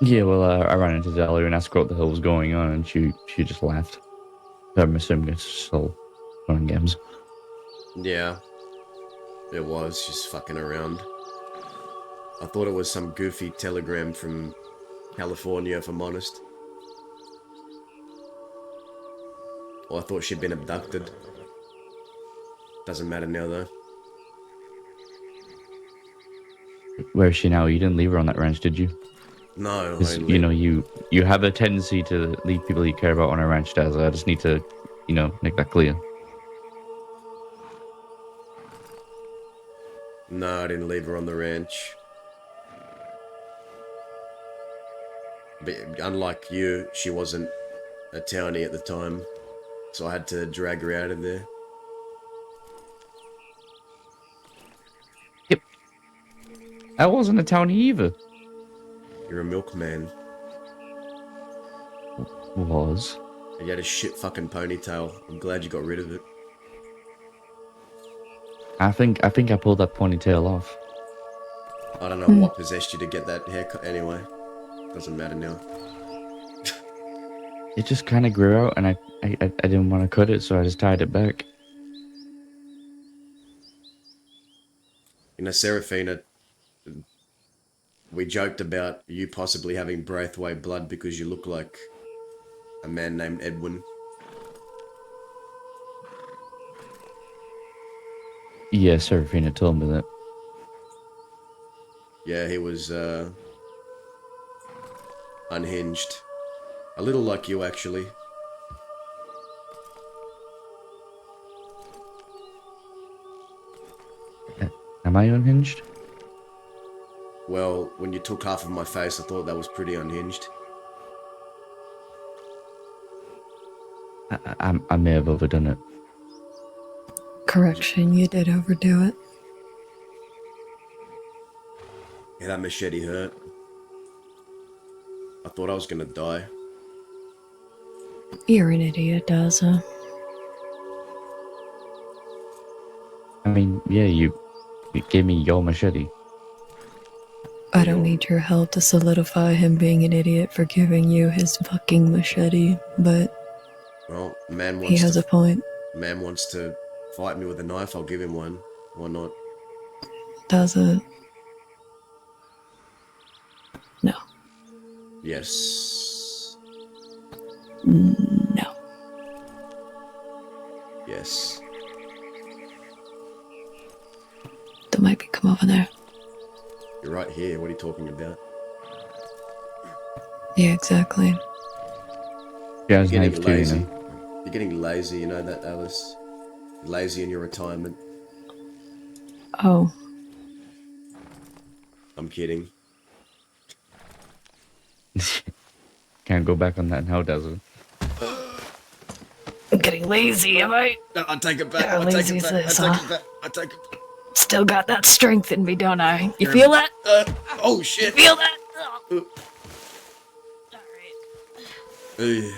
Speaker 12: Yeah, well, I ran into Dahlia and asked her what the hell was going on, and she just laughed. I'm assuming it's still running games.
Speaker 2: Yeah. It was, she's fucking around. I thought it was some goofy telegram from California, if I'm honest. Or I thought she'd been abducted. Doesn't matter now, though.
Speaker 12: Where is she now? You didn't leave her on that ranch, did you?
Speaker 2: No,
Speaker 12: 'Cause, you know, you have a tendency to leave people you care about on a ranch, Daz. I just need to, make that clear.
Speaker 2: No, I didn't leave her on the ranch. But unlike you, she wasn't a townie at the time. So I had to drag her out of there.
Speaker 12: Yep. I wasn't a townie either.
Speaker 2: You're a milkman.
Speaker 12: Was.
Speaker 2: And you had a shit fucking ponytail. I'm glad you got rid of it.
Speaker 12: I think I pulled that ponytail off.
Speaker 2: I don't know what possessed you to get that haircut anyway. Doesn't matter now.
Speaker 12: It just kind of grew out, and I didn't want to cut it, so I just tied it back.
Speaker 2: You know, Seraphina, we joked about you possibly having Braithwaite blood because you look like a man named Edwin.
Speaker 12: Yeah, Seraphina told me that.
Speaker 2: Yeah, he was, unhinged. A little like you, actually.
Speaker 12: Am I unhinged?
Speaker 2: Well, when you took half of my face, I thought that was pretty unhinged.
Speaker 12: I may have overdone it.
Speaker 10: Correction, you did overdo it.
Speaker 2: Yeah, that machete hurt. I thought I was gonna die.
Speaker 10: You're an idiot, Daza.
Speaker 12: I mean, yeah, you gave me your machete.
Speaker 10: I don't need your help to solidify him being an idiot for giving you his fucking machete, but
Speaker 2: Well, man wants
Speaker 10: he has a point.
Speaker 2: Man wants to fight me with a knife, I'll give him one. Why not?
Speaker 10: Daza. No.
Speaker 2: Yes.
Speaker 10: No.
Speaker 2: Yes.
Speaker 10: Don't make me come over there.
Speaker 2: You're right here, what are you talking about?
Speaker 10: Yeah, exactly.
Speaker 12: Yeah,
Speaker 2: You're
Speaker 12: knife
Speaker 2: getting
Speaker 12: too, you
Speaker 2: lazy.
Speaker 12: know.
Speaker 2: You're getting lazy, you know that, Alice? Lazy in your retirement.
Speaker 10: Oh.
Speaker 2: I'm kidding.
Speaker 12: Can't go back on that now, does it?
Speaker 10: I'm getting lazy, am I?
Speaker 2: No, I take it back.
Speaker 10: How
Speaker 2: I take
Speaker 10: lazy
Speaker 2: it
Speaker 10: is
Speaker 2: back.
Speaker 10: this,
Speaker 2: I take
Speaker 10: huh?
Speaker 2: it back. I take it back.
Speaker 10: Still got that strength in me, don't I? You feel that?
Speaker 2: Oh
Speaker 10: You
Speaker 2: shit.
Speaker 10: feel that? Oh.
Speaker 2: Ugh.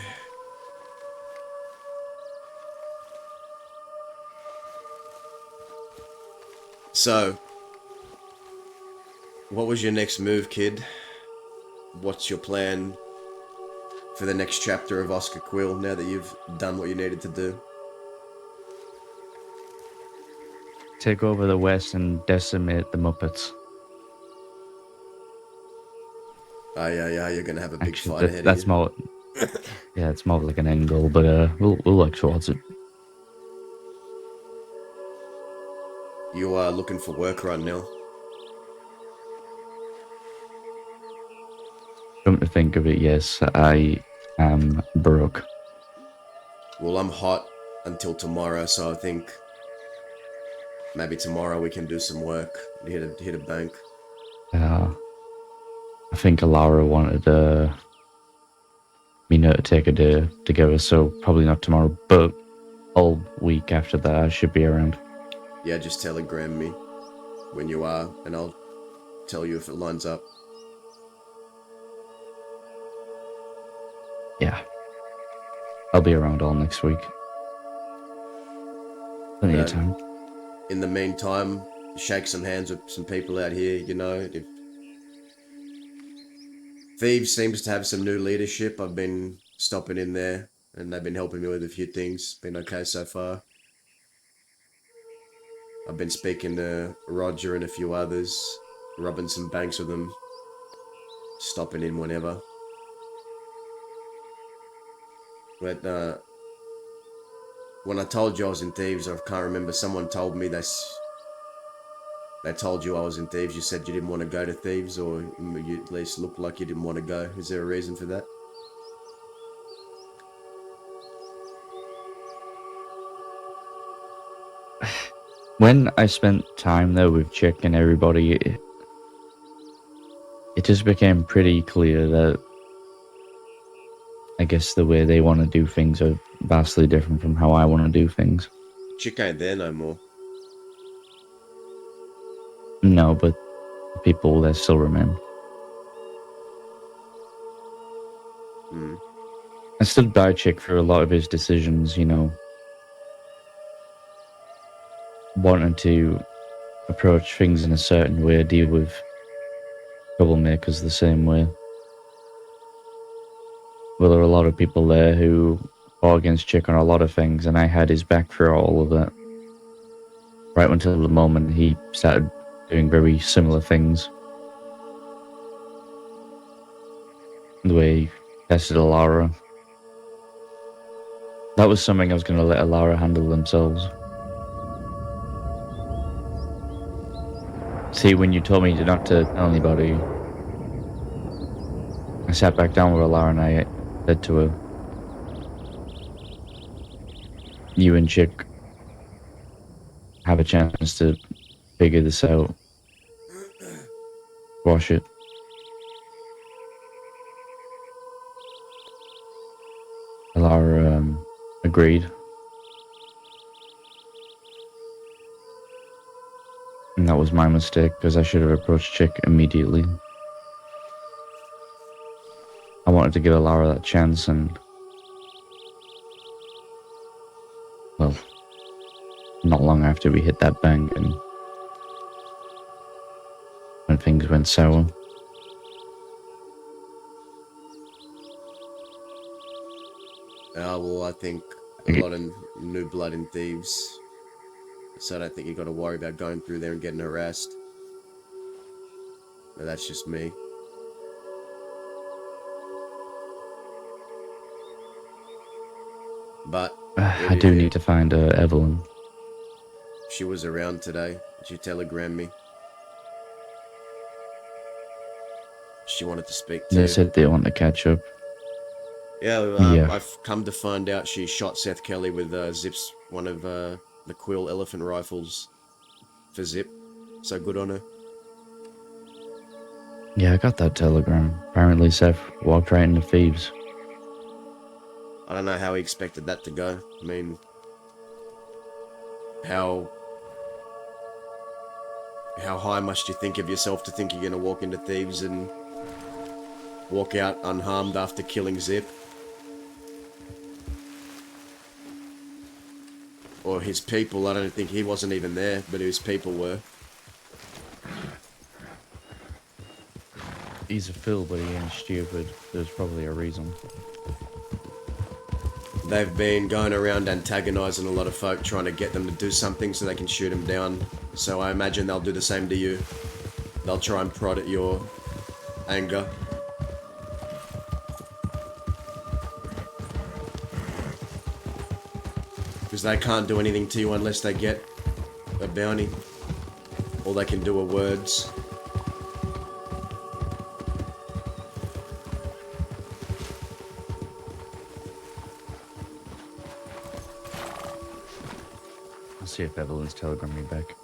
Speaker 2: So, what was your next move, kid? What's your plan for the next chapter of Oscar Quill now that you've done what you needed to do?
Speaker 12: Take over the West and decimate the Muppets.
Speaker 2: Oh yeah, you're gonna have a big
Speaker 12: Actually,
Speaker 2: fight ahead
Speaker 12: that's
Speaker 2: of you.
Speaker 12: more. Yeah, it's more like an end goal, but we'll work towards it.
Speaker 2: You are looking for work right now.
Speaker 12: Come to think of it, yes, I am broke.
Speaker 2: Well, I'm hot until tomorrow, so I think maybe tomorrow we can do some work. Hit a bank.
Speaker 12: I think Alara wanted me to take a day together, so probably not tomorrow, but all week after that I should be around.
Speaker 2: Yeah, just telegram me when you are, and I'll tell you if it lines up.
Speaker 12: Yeah. I'll be around all next week. Plenty of time.
Speaker 2: In the meantime, shake some hands with some people out here, you know. If Thieves seems to have some new leadership. I've been stopping in there, and they've been helping me with a few things. Been okay so far. I've been speaking to Roger and a few others, rubbing some banks with them, stopping in whenever. But when I told you I was in Thieves, I can't remember, someone told me they told you I was in Thieves. You said you didn't want to go to Thieves, or you at least looked like you didn't want to go. Is there a reason for that?
Speaker 12: When I spent time there with Chick and everybody, it just became pretty clear that I guess the way they want to do things are vastly different from how I want to do things.
Speaker 2: Chick ain't there no more.
Speaker 12: No, but people there still remain. I stood by Chick for a lot of his decisions, you know, wanting to approach things in a certain way, deal with troublemakers the same way. Well, there were a lot of people there who fought against Chick on a lot of things, and I had his back for all of that. Right until the moment he started doing very similar things. The way he tested Alara. That was something I was going to let Alara handle themselves. See, when you told me not to tell anybody, I sat back down with Alara and I said to her, "You and Chick have a chance to figure this out. Squash it." Alara agreed. And that was my mistake, because I should have approached Chick immediately. I wanted to give Alara that chance, and well, not long after we hit that bank and when things went sour.
Speaker 2: Well, I think a lot of new blood in thieves. So I don't think you got to worry about going through there and getting harassed. But that's just me. But
Speaker 12: I do need to find Evelyn.
Speaker 2: she was around today. She telegrammed me. She wanted to speak to
Speaker 12: They
Speaker 2: you.
Speaker 12: said they want to catch up.
Speaker 2: Yeah,
Speaker 12: Yeah.
Speaker 2: I've come to find out she shot Seth Kelly with Zip's, one of the Quill elephant rifles for Zip. So good on her.
Speaker 12: Yeah, I got that telegram. Apparently Seth walked right into thieves.
Speaker 2: I don't know how he expected that to go. I mean, how high must you think of yourself to think you're gonna walk into thieves and walk out unharmed after killing Zip? Or his people, I don't think he wasn't even there, but his people were.
Speaker 12: He's a fool, but he ain't stupid. There's probably a reason.
Speaker 2: They've been going around antagonizing a lot of folk, trying to get them to do something so they can shoot them down. So I imagine they'll do the same to you. They'll try and prod at your anger. Because they can't do anything to you unless they get a bounty. All they can do are words.
Speaker 12: I'll see if Evelyn's telegram me back.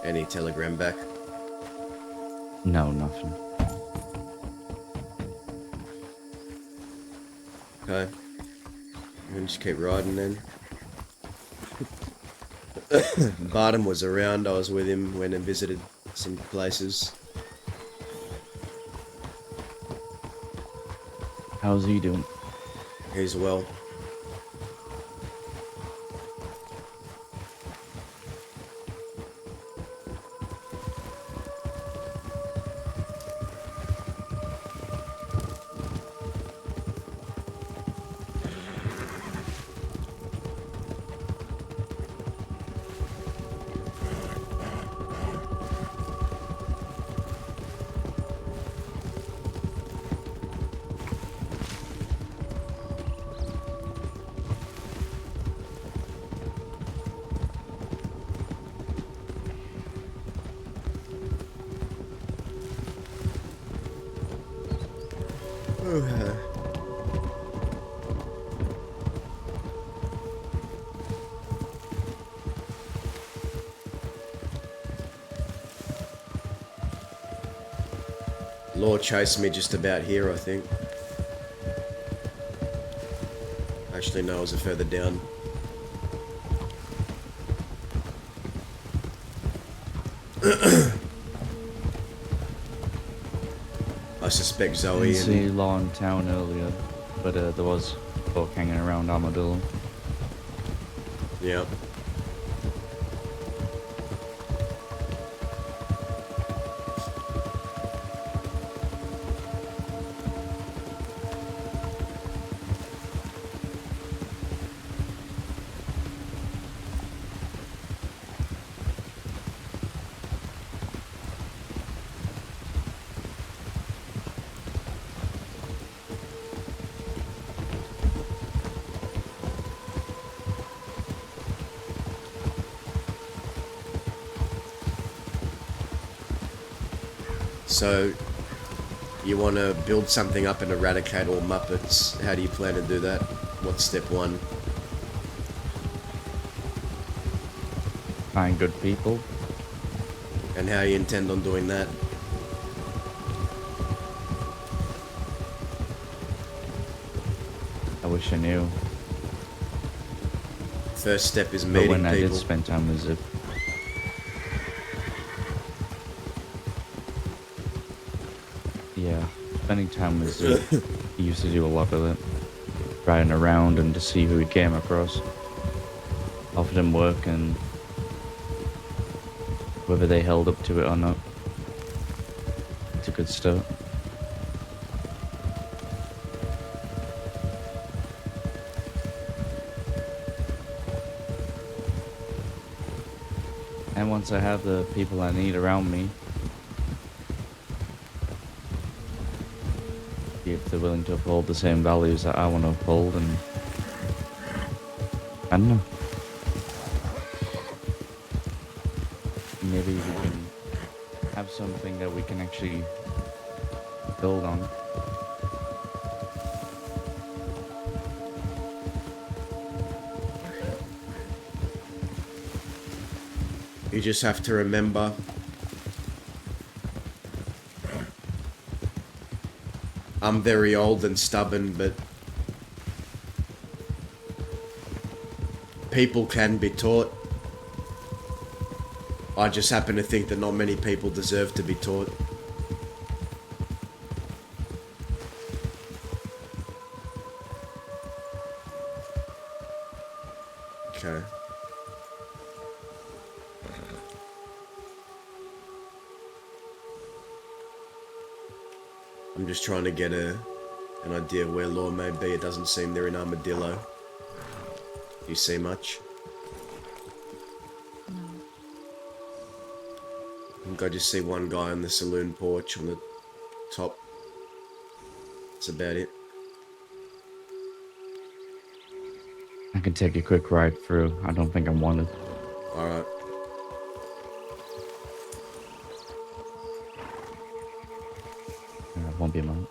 Speaker 2: Any telegram back?
Speaker 12: No, nothing.
Speaker 2: Okay. We can just keep riding then. Barton was around, I was with him, went and visited some places.
Speaker 12: How's he doing?
Speaker 2: He's well. Law chased me just about here, I think. Actually, no, it was further down. I suspect
Speaker 12: I
Speaker 2: Zoe
Speaker 12: didn't see
Speaker 2: and...
Speaker 12: Law in town earlier, but there was folk hanging around Armadillo.
Speaker 2: Yep. So, you want to build something up and eradicate all Muppets. How do you plan to do that? What's step one?
Speaker 12: Find good people.
Speaker 2: And how you intend on doing that?
Speaker 12: I wish I knew.
Speaker 2: First step is
Speaker 12: But
Speaker 2: meeting
Speaker 12: when I
Speaker 2: people.
Speaker 12: did spend time with Zip, yeah, spending time with Zip, he used to do a lot of it. Riding around and to see who he came across. Offered him work and whether they held up to it or not. It's a good start. And once I have the people I need around me, if they're willing to uphold the same values that I want to uphold, and I don't know. Maybe we can have something that we can actually build on.
Speaker 2: You just have to remember I'm very old and stubborn, but people can be taught. I just happen to think that not many people deserve to be taught. Okay. I'm just trying to get an idea of where Law may be. It doesn't seem they're in Armadillo. Do you see much?
Speaker 10: No.
Speaker 2: I think I just see one guy on the saloon porch on the top. That's about it.
Speaker 12: I can take a quick ride through. I don't think I'm wanted.
Speaker 2: Alright.
Speaker 12: Won't be a moment.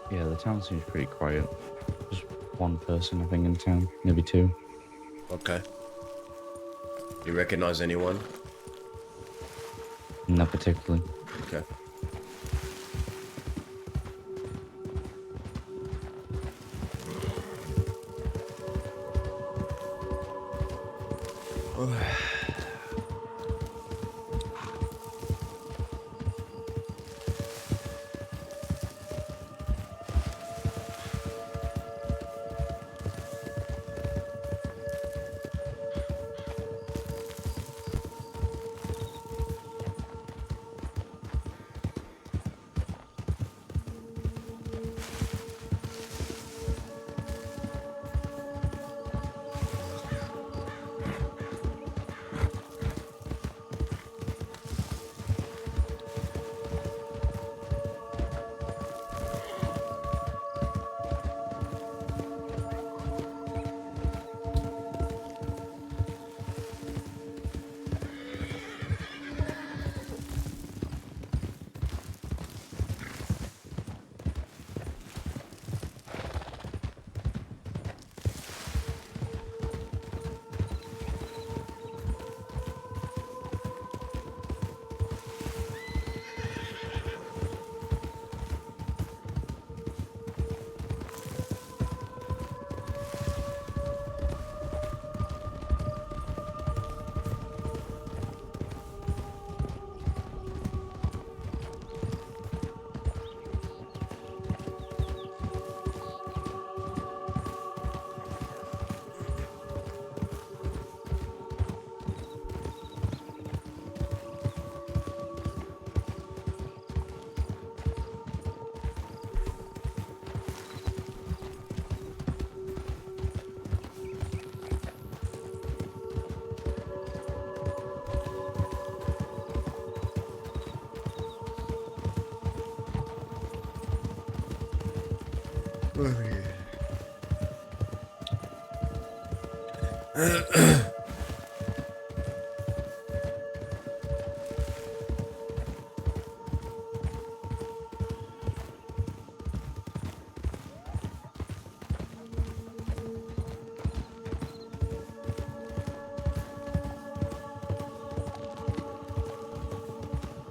Speaker 12: Yeah, the town seems pretty quiet. Just one person, I think, in town. Maybe two.
Speaker 2: Okay. You recognize anyone?
Speaker 12: Not particularly.
Speaker 2: Okay.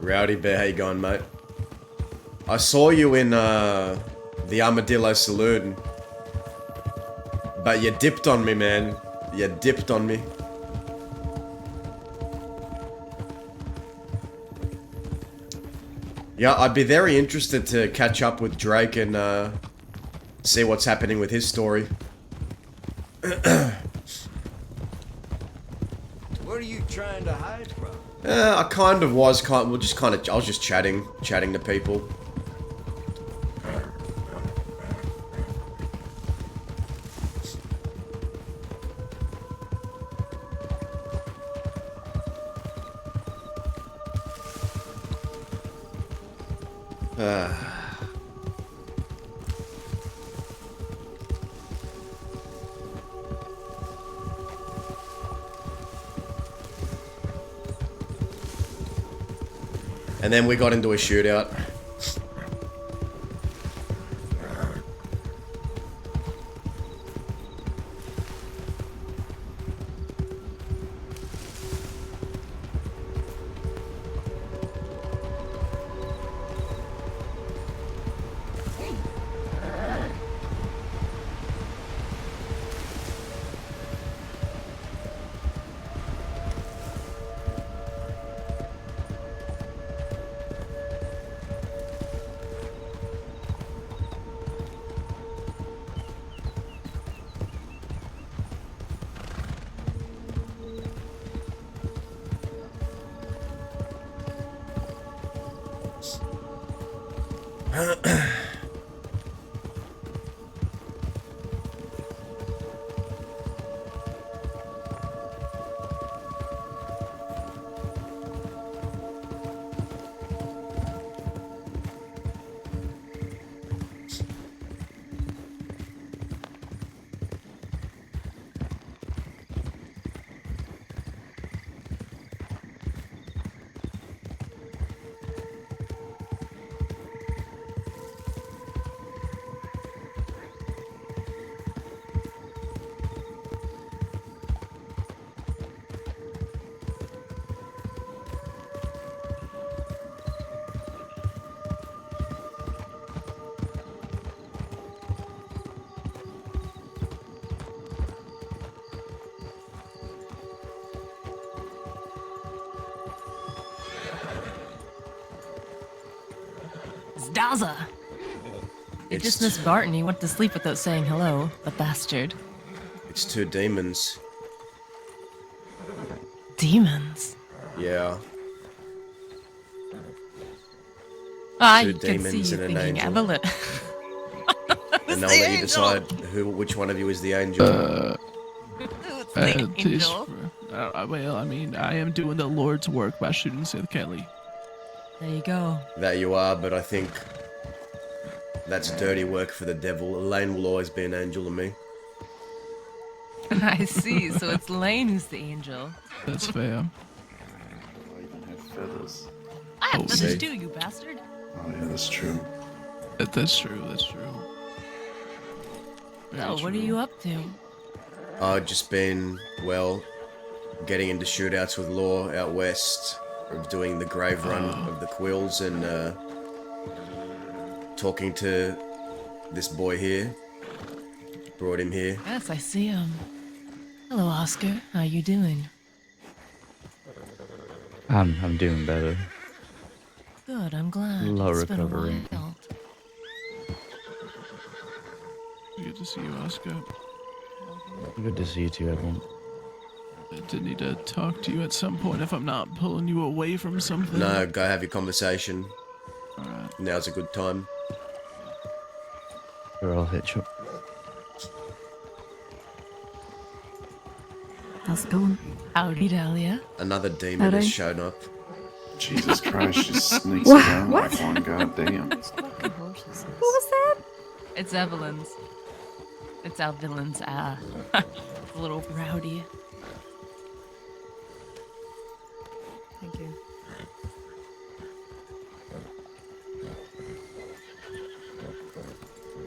Speaker 2: Rowdy Bear, how you going, mate? I saw you in the Armadillo Saloon, but you dipped on me, man. You dipped on me. Yeah, I'd be very interested to catch up with Drake and see what's happening with his story.
Speaker 13: What are you trying to hide from?
Speaker 2: I kind of was, I was just chatting to people. And then we got into a shootout.
Speaker 14: Daza! If just Miss Barton, he went to sleep without saying hello, the bastard.
Speaker 2: It's 2 demons.
Speaker 14: Demons?
Speaker 2: Yeah.
Speaker 14: I
Speaker 2: 2
Speaker 14: could see you
Speaker 2: demons and an
Speaker 14: thinking
Speaker 2: angel.
Speaker 14: Evelyn.
Speaker 2: And I'll let you decide which one of you is the angel.
Speaker 14: Angel.
Speaker 15: Well, I mean, I am doing the Lord's work by shooting Sith Kelly.
Speaker 14: There you go.
Speaker 2: That you are, but I think that's dirty work for the devil. Elaine will always be an angel to me.
Speaker 14: I see, so it's Lane who's the angel.
Speaker 15: That's fair.
Speaker 16: I even have feathers.
Speaker 14: I have feathers
Speaker 2: see.
Speaker 14: too, you bastard.
Speaker 16: Oh yeah, that's true.
Speaker 15: That's true, that's true.
Speaker 14: So, what are you up to?
Speaker 2: I've just been, well, getting into shootouts with Law out west, of doing the grave run of the Quills, and talking to this boy here. Brought him here.
Speaker 14: Yes, I see him. Hello, Oscar. How you doing?
Speaker 12: I'm doing better.
Speaker 14: Good, I'm glad.
Speaker 12: Low
Speaker 14: It's been a
Speaker 12: recovery.
Speaker 14: while.
Speaker 15: Good to see you, Oscar.
Speaker 12: Good to see you too, everyone.
Speaker 15: I did need to talk to you at some point if I'm not pulling you away from something.
Speaker 2: No, go have your conversation.
Speaker 15: Alright.
Speaker 2: Now's a good time.
Speaker 12: Sure, I'll hit you.
Speaker 10: How's it going?
Speaker 14: Howdy, Dahlia.
Speaker 2: Another demon has
Speaker 10: Howdy.
Speaker 2: shown up.
Speaker 16: Jesus Christ, she sneaks
Speaker 10: What?
Speaker 16: around
Speaker 10: What?
Speaker 16: like one goddamn.
Speaker 10: What was that?
Speaker 14: It's Evelyn's. It's Evelyn's, a little rowdy.
Speaker 10: Thank you.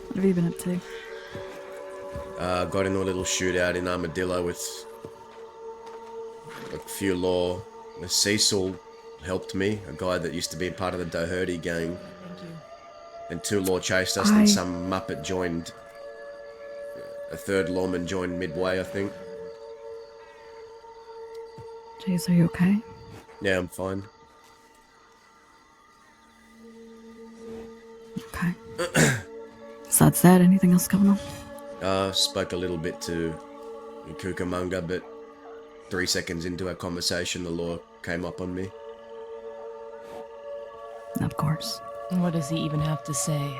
Speaker 10: What have you been up to?
Speaker 2: Got into a little shootout in Armadillo with a few Law. Cecil helped me, a guy that used to be part of the Doherty gang.
Speaker 14: Thank you.
Speaker 2: And 2 Law chased us, and some Muppet joined. A 3rd lawman joined midway, I think.
Speaker 10: Jeez, are you okay?
Speaker 2: Yeah, I'm fine.
Speaker 10: Okay. Besides that, anything else going on?
Speaker 2: Spoke a little bit to Cucamonga, but 3 seconds into our conversation, the Law came up on me.
Speaker 10: Of course.
Speaker 14: What does he even have to say?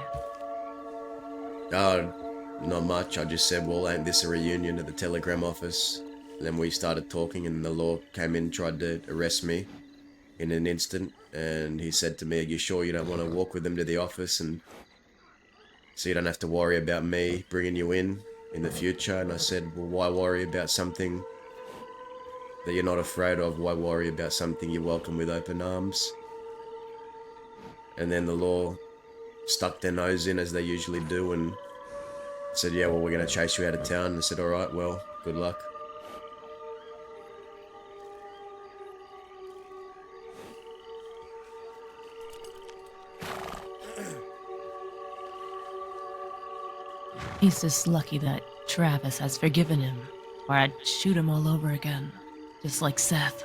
Speaker 2: Not much. I just said, well, ain't this a reunion at the telegram office? And then we started talking, and the Law came in, tried to arrest me in an instant. And he said to me, are you sure you don't want to walk with them to the office, and so you don't have to worry about me bringing you in the future? And I said, well, why worry about something that you're not afraid of? Why worry about something you welcome with open arms? And then the Law stuck their nose in, as they usually do, and said, yeah, well, we're going to chase you out of town. And I said, all right, well, good luck.
Speaker 14: He's just lucky that Travis has forgiven him, or I'd shoot him all over again, just like Seth.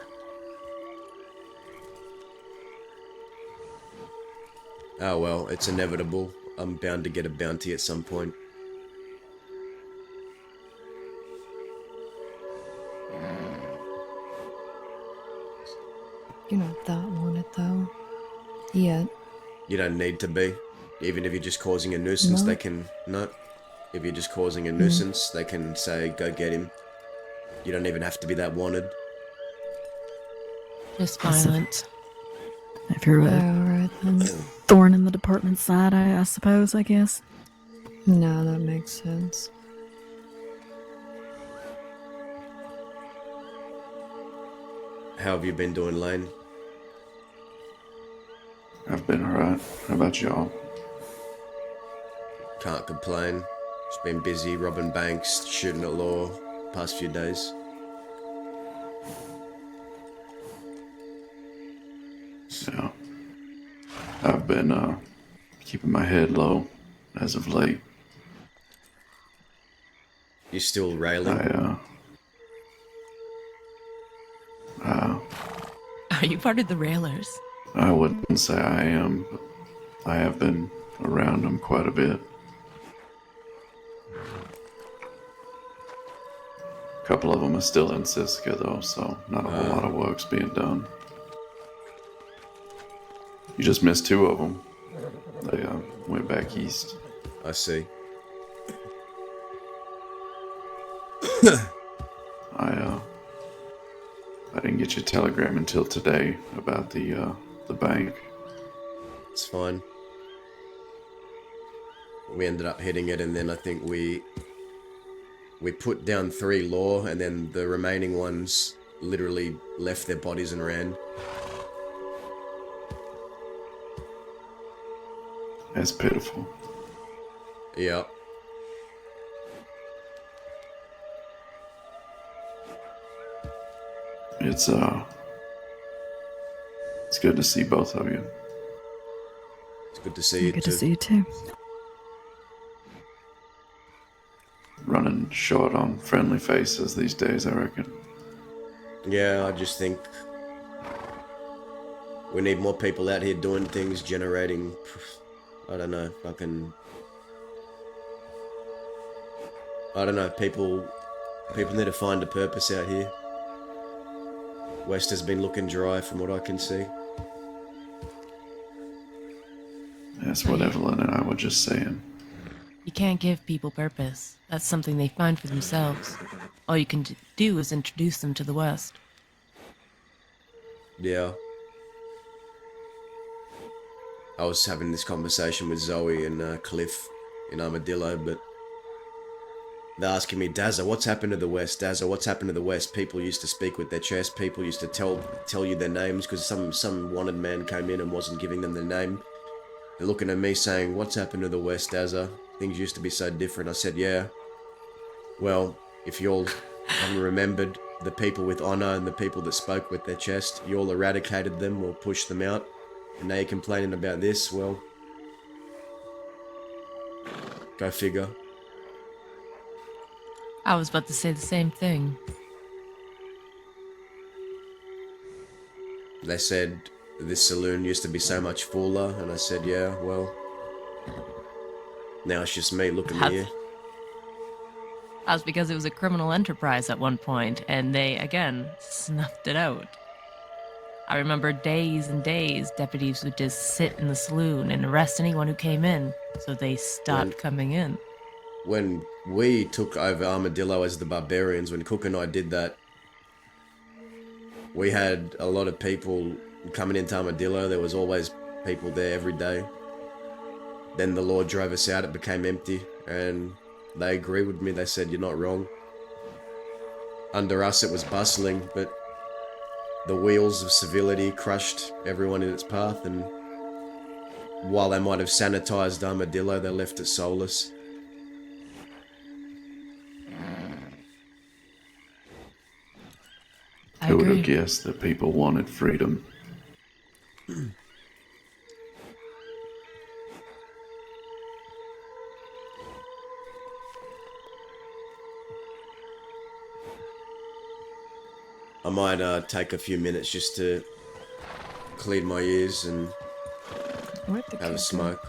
Speaker 2: Oh, well, it's inevitable. I'm bound to get a bounty at some point.
Speaker 10: You're not that wanted, though. Yet.
Speaker 2: You don't need to be. Even if you're just causing a nuisance,
Speaker 10: No.
Speaker 2: they can... No. If you're just causing a nuisance, they can say, go get him. You don't even have to be that wanted.
Speaker 14: Just
Speaker 10: That's a-
Speaker 14: violent.
Speaker 10: If you're a
Speaker 17: Alright then. Thorn in the department's side, I suppose, I guess.
Speaker 10: No, that makes sense.
Speaker 2: How have you been doing, Lane?
Speaker 16: I've been alright. How about y'all?
Speaker 2: Can't complain. Just been busy robbing banks, shooting at law past few days.
Speaker 16: Yeah. I've been keeping my head low as of late.
Speaker 2: You still railing?
Speaker 14: Are you part of the Railers?
Speaker 16: I wouldn't say I am, but I have been around them quite a bit. A couple of them are still in Siska though, so not a whole lot of work's being done. You just missed 2 of them. They went back east.
Speaker 2: I see.
Speaker 16: I didn't get your telegram until today about the bank.
Speaker 2: It's fine. We ended up hitting it, and then I think we put down 3 law, and then the remaining ones literally left their bodies and ran.
Speaker 16: That's pitiful.
Speaker 2: Yeah.
Speaker 16: It's good to see both of you.
Speaker 2: It's good to see you
Speaker 17: Good
Speaker 2: too.
Speaker 17: to see you too.
Speaker 16: Running short on friendly faces these days, I reckon.
Speaker 2: Yeah, I just think we need more people out here doing things, generating, I don't know, people need to find a purpose out here. West has been looking dry from what I can see.
Speaker 16: That's what Evelyn and I were just saying.
Speaker 14: You can't give people purpose. That's something they find for themselves. All you can do is introduce them to the West.
Speaker 2: Yeah. I was having this conversation with Zoe and Cliff in Armadillo, but they're asking me, Dazza, what's happened to the West? Dazza, what's happened to the West? People used to speak with their chest. People used to tell you their names because some wanted man came in and wasn't giving them their name. They're looking at me saying, what's happened to the West, Dazza? Things used to be so different. I said, yeah. Well, if you all haven't remembered, the people with honor and the people that spoke with their chest, you all eradicated them or pushed them out. And now you're complaining about this? Well, go figure.
Speaker 14: I was about to say the same thing.
Speaker 2: They said, this saloon used to be so much fuller, and I said, yeah, well, now it's just me, look at me here.
Speaker 14: That was because it was a criminal enterprise at one point, and they, again, snuffed it out. I remember days and days, deputies would just sit in the saloon and arrest anyone who came in, so they stopped coming in.
Speaker 2: When we took over Armadillo as the Barbarians, when Cook and I did that, we had a lot of people coming into Armadillo. There was always people there every day. Then the law drove us out, it became empty, and they agreed with me. They said, you're not wrong. Under us it was bustling, but the wheels of civility crushed everyone in its path, and while they might have sanitized Armadillo, they left it soulless.
Speaker 16: Who would have guessed that people wanted freedom?
Speaker 2: I might take a few minutes just to clean my ears and have a smoke.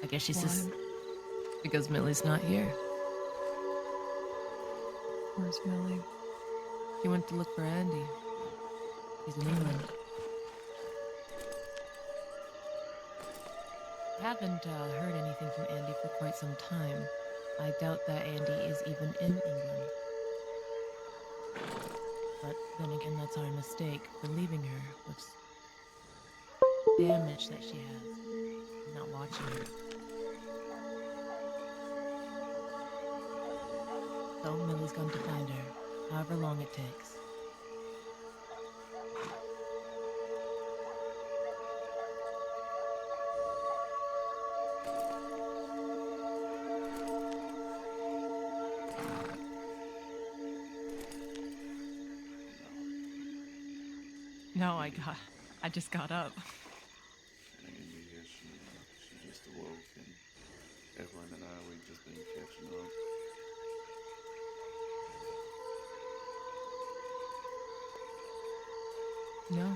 Speaker 14: guess she's
Speaker 10: Why?
Speaker 14: just because Millie's not here.
Speaker 10: Where's Millie?
Speaker 14: She went to look for Andy. He's in England. I haven't heard anything from Andy for quite some time. I doubt that Andy is even in England. But then again, that's our mistake for leaving her with damage that she has. Not watching her. So Millie's going to find her, however long it takes. No, I just got up.
Speaker 16: Amy here, she just awoke, and Evelyn and I, we've just been catching up.
Speaker 14: No.
Speaker 16: Yeah,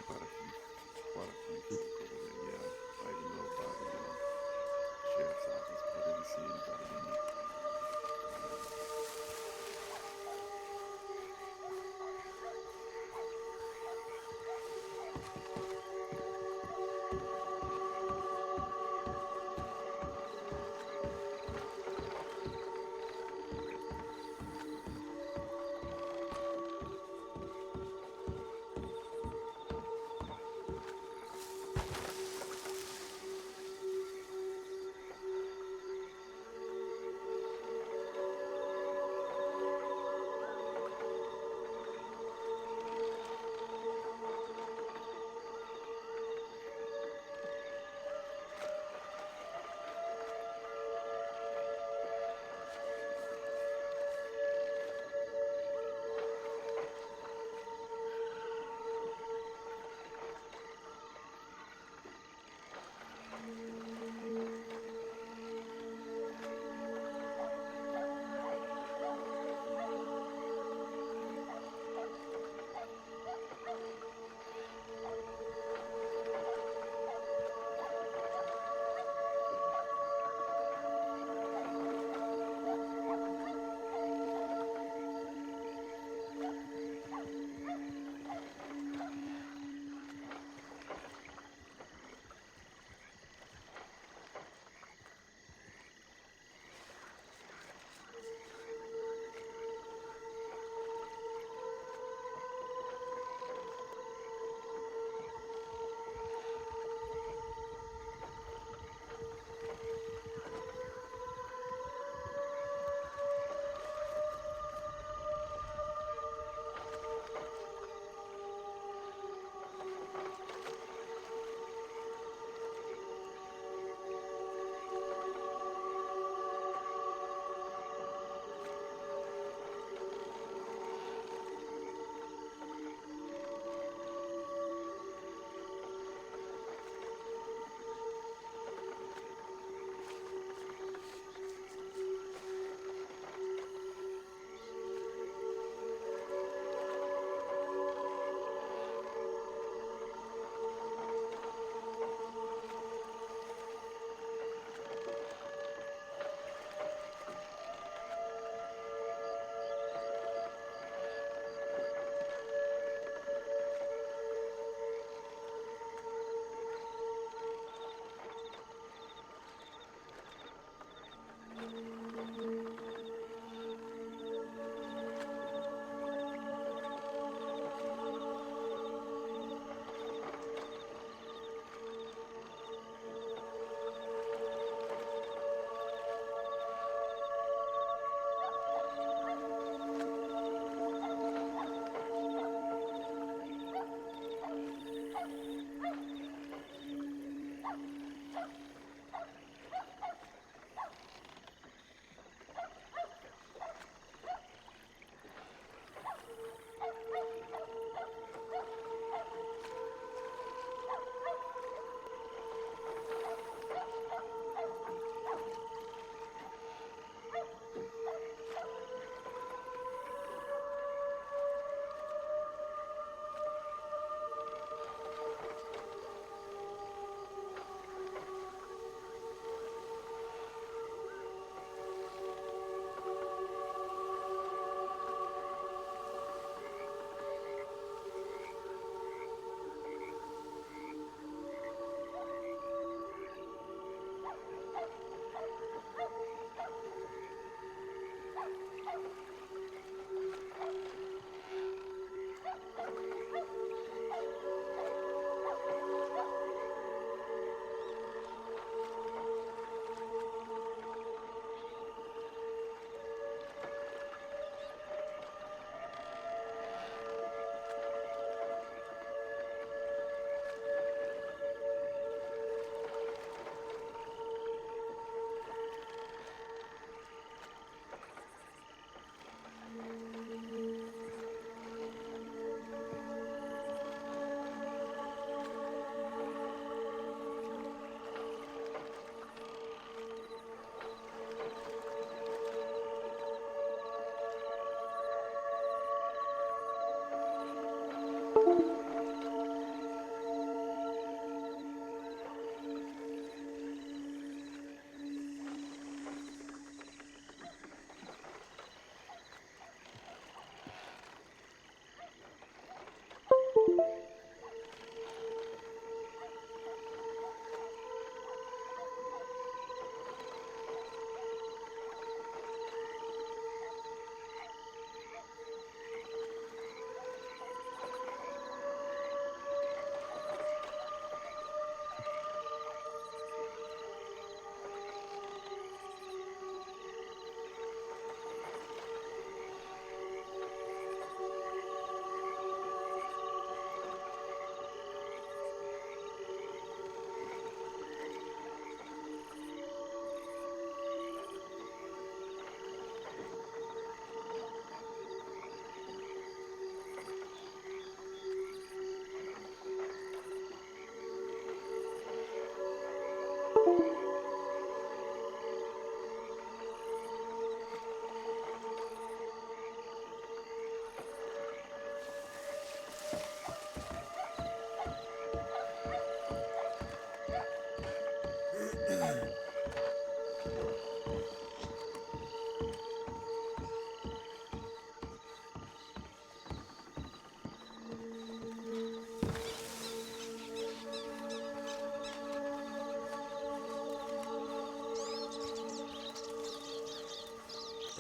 Speaker 16: quite a few folk over there, yeah. I even know about the sheriff's office, but I didn't see anybody in it.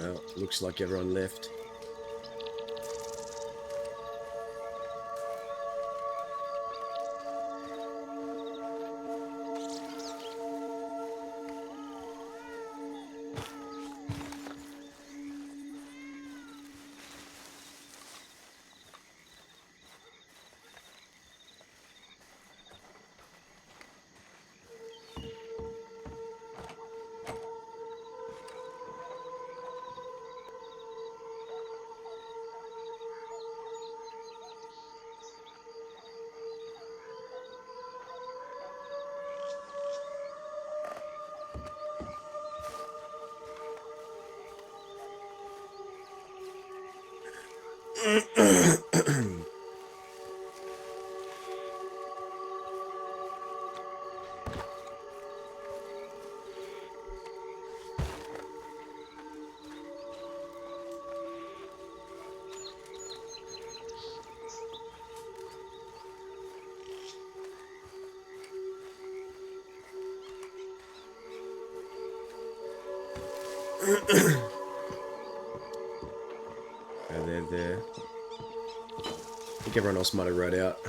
Speaker 2: Well, looks like everyone left. There. I think everyone else might have rode out.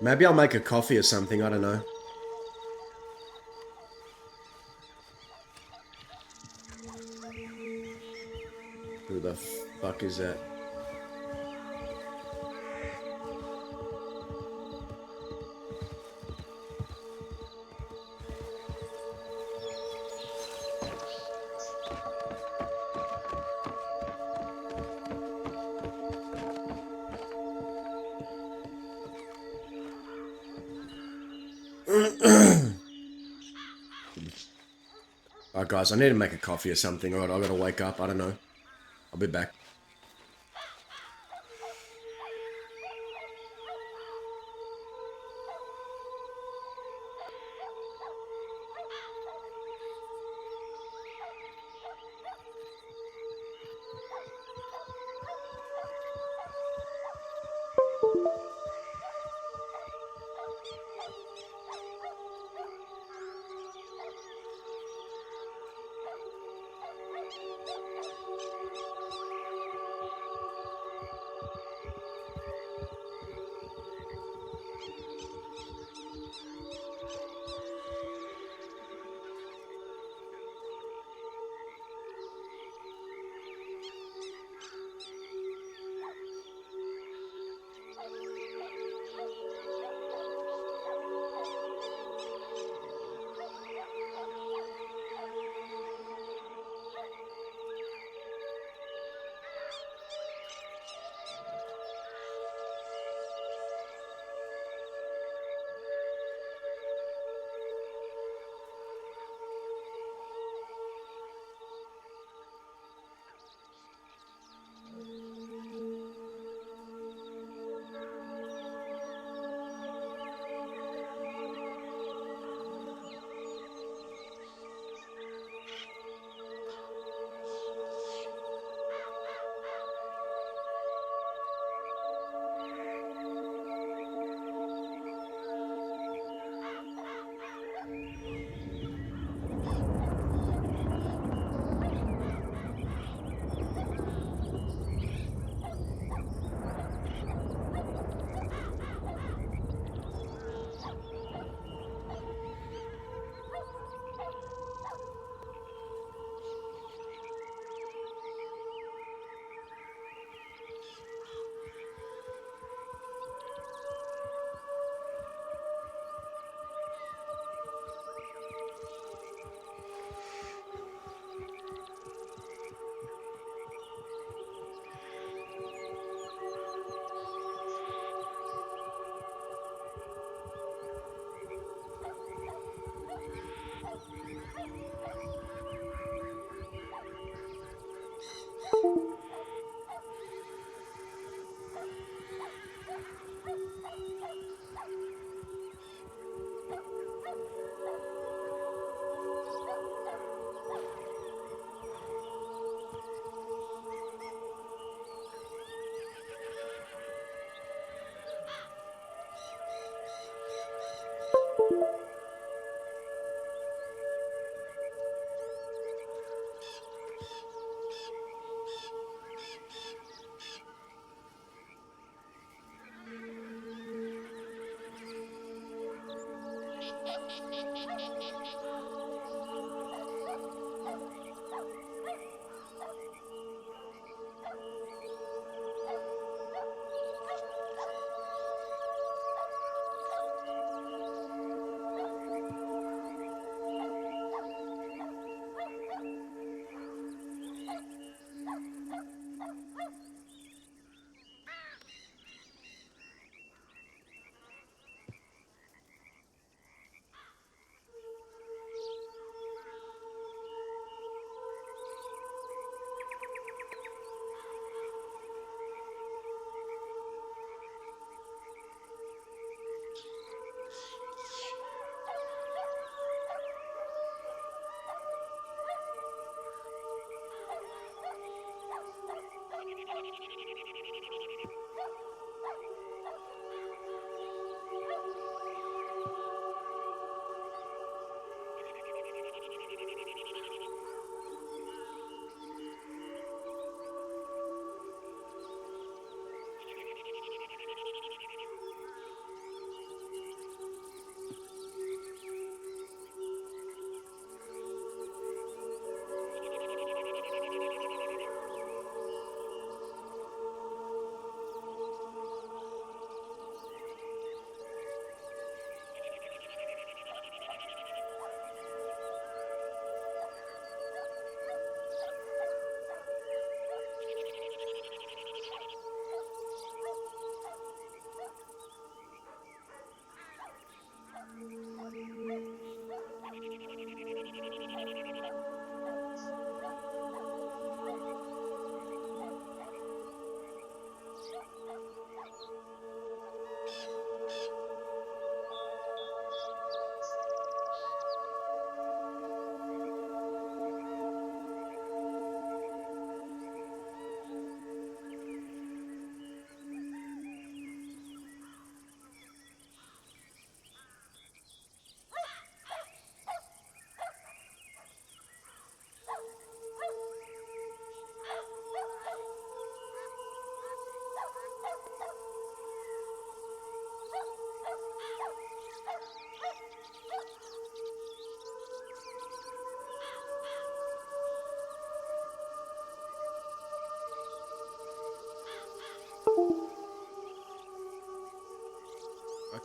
Speaker 2: Maybe I'll make a coffee or something, I don't know. Who the fuck is that? Alright guys, I need to make a coffee or something. Alright, I gotta wake up, I don't know. I'll be back.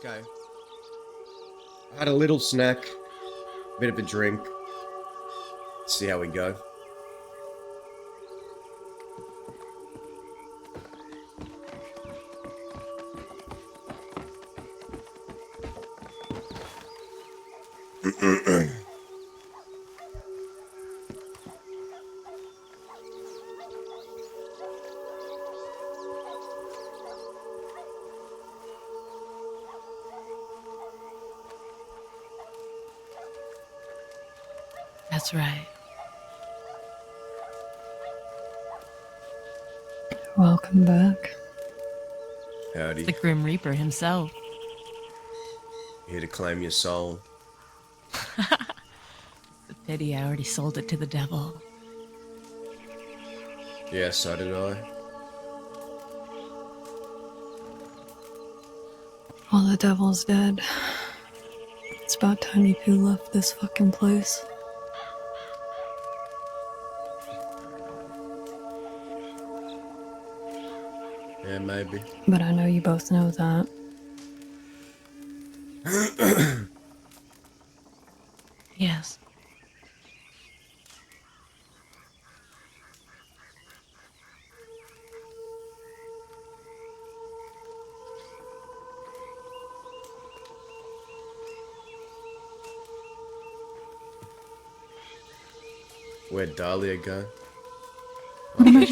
Speaker 2: Okay. I had a little snack, a bit of a drink. See how we go.
Speaker 14: That's right.
Speaker 10: Welcome back.
Speaker 2: Howdy.
Speaker 14: The Grim Reaper himself.
Speaker 2: Here to claim your soul.
Speaker 14: The pity I already sold it to the devil.
Speaker 2: Yeah, so did I.
Speaker 10: Well, the devil's dead. It's about time you two left this fucking place.
Speaker 2: Yeah, maybe.
Speaker 10: But I know you both know that.
Speaker 14: Yes.
Speaker 2: Where'd Dahlia go?
Speaker 17: What about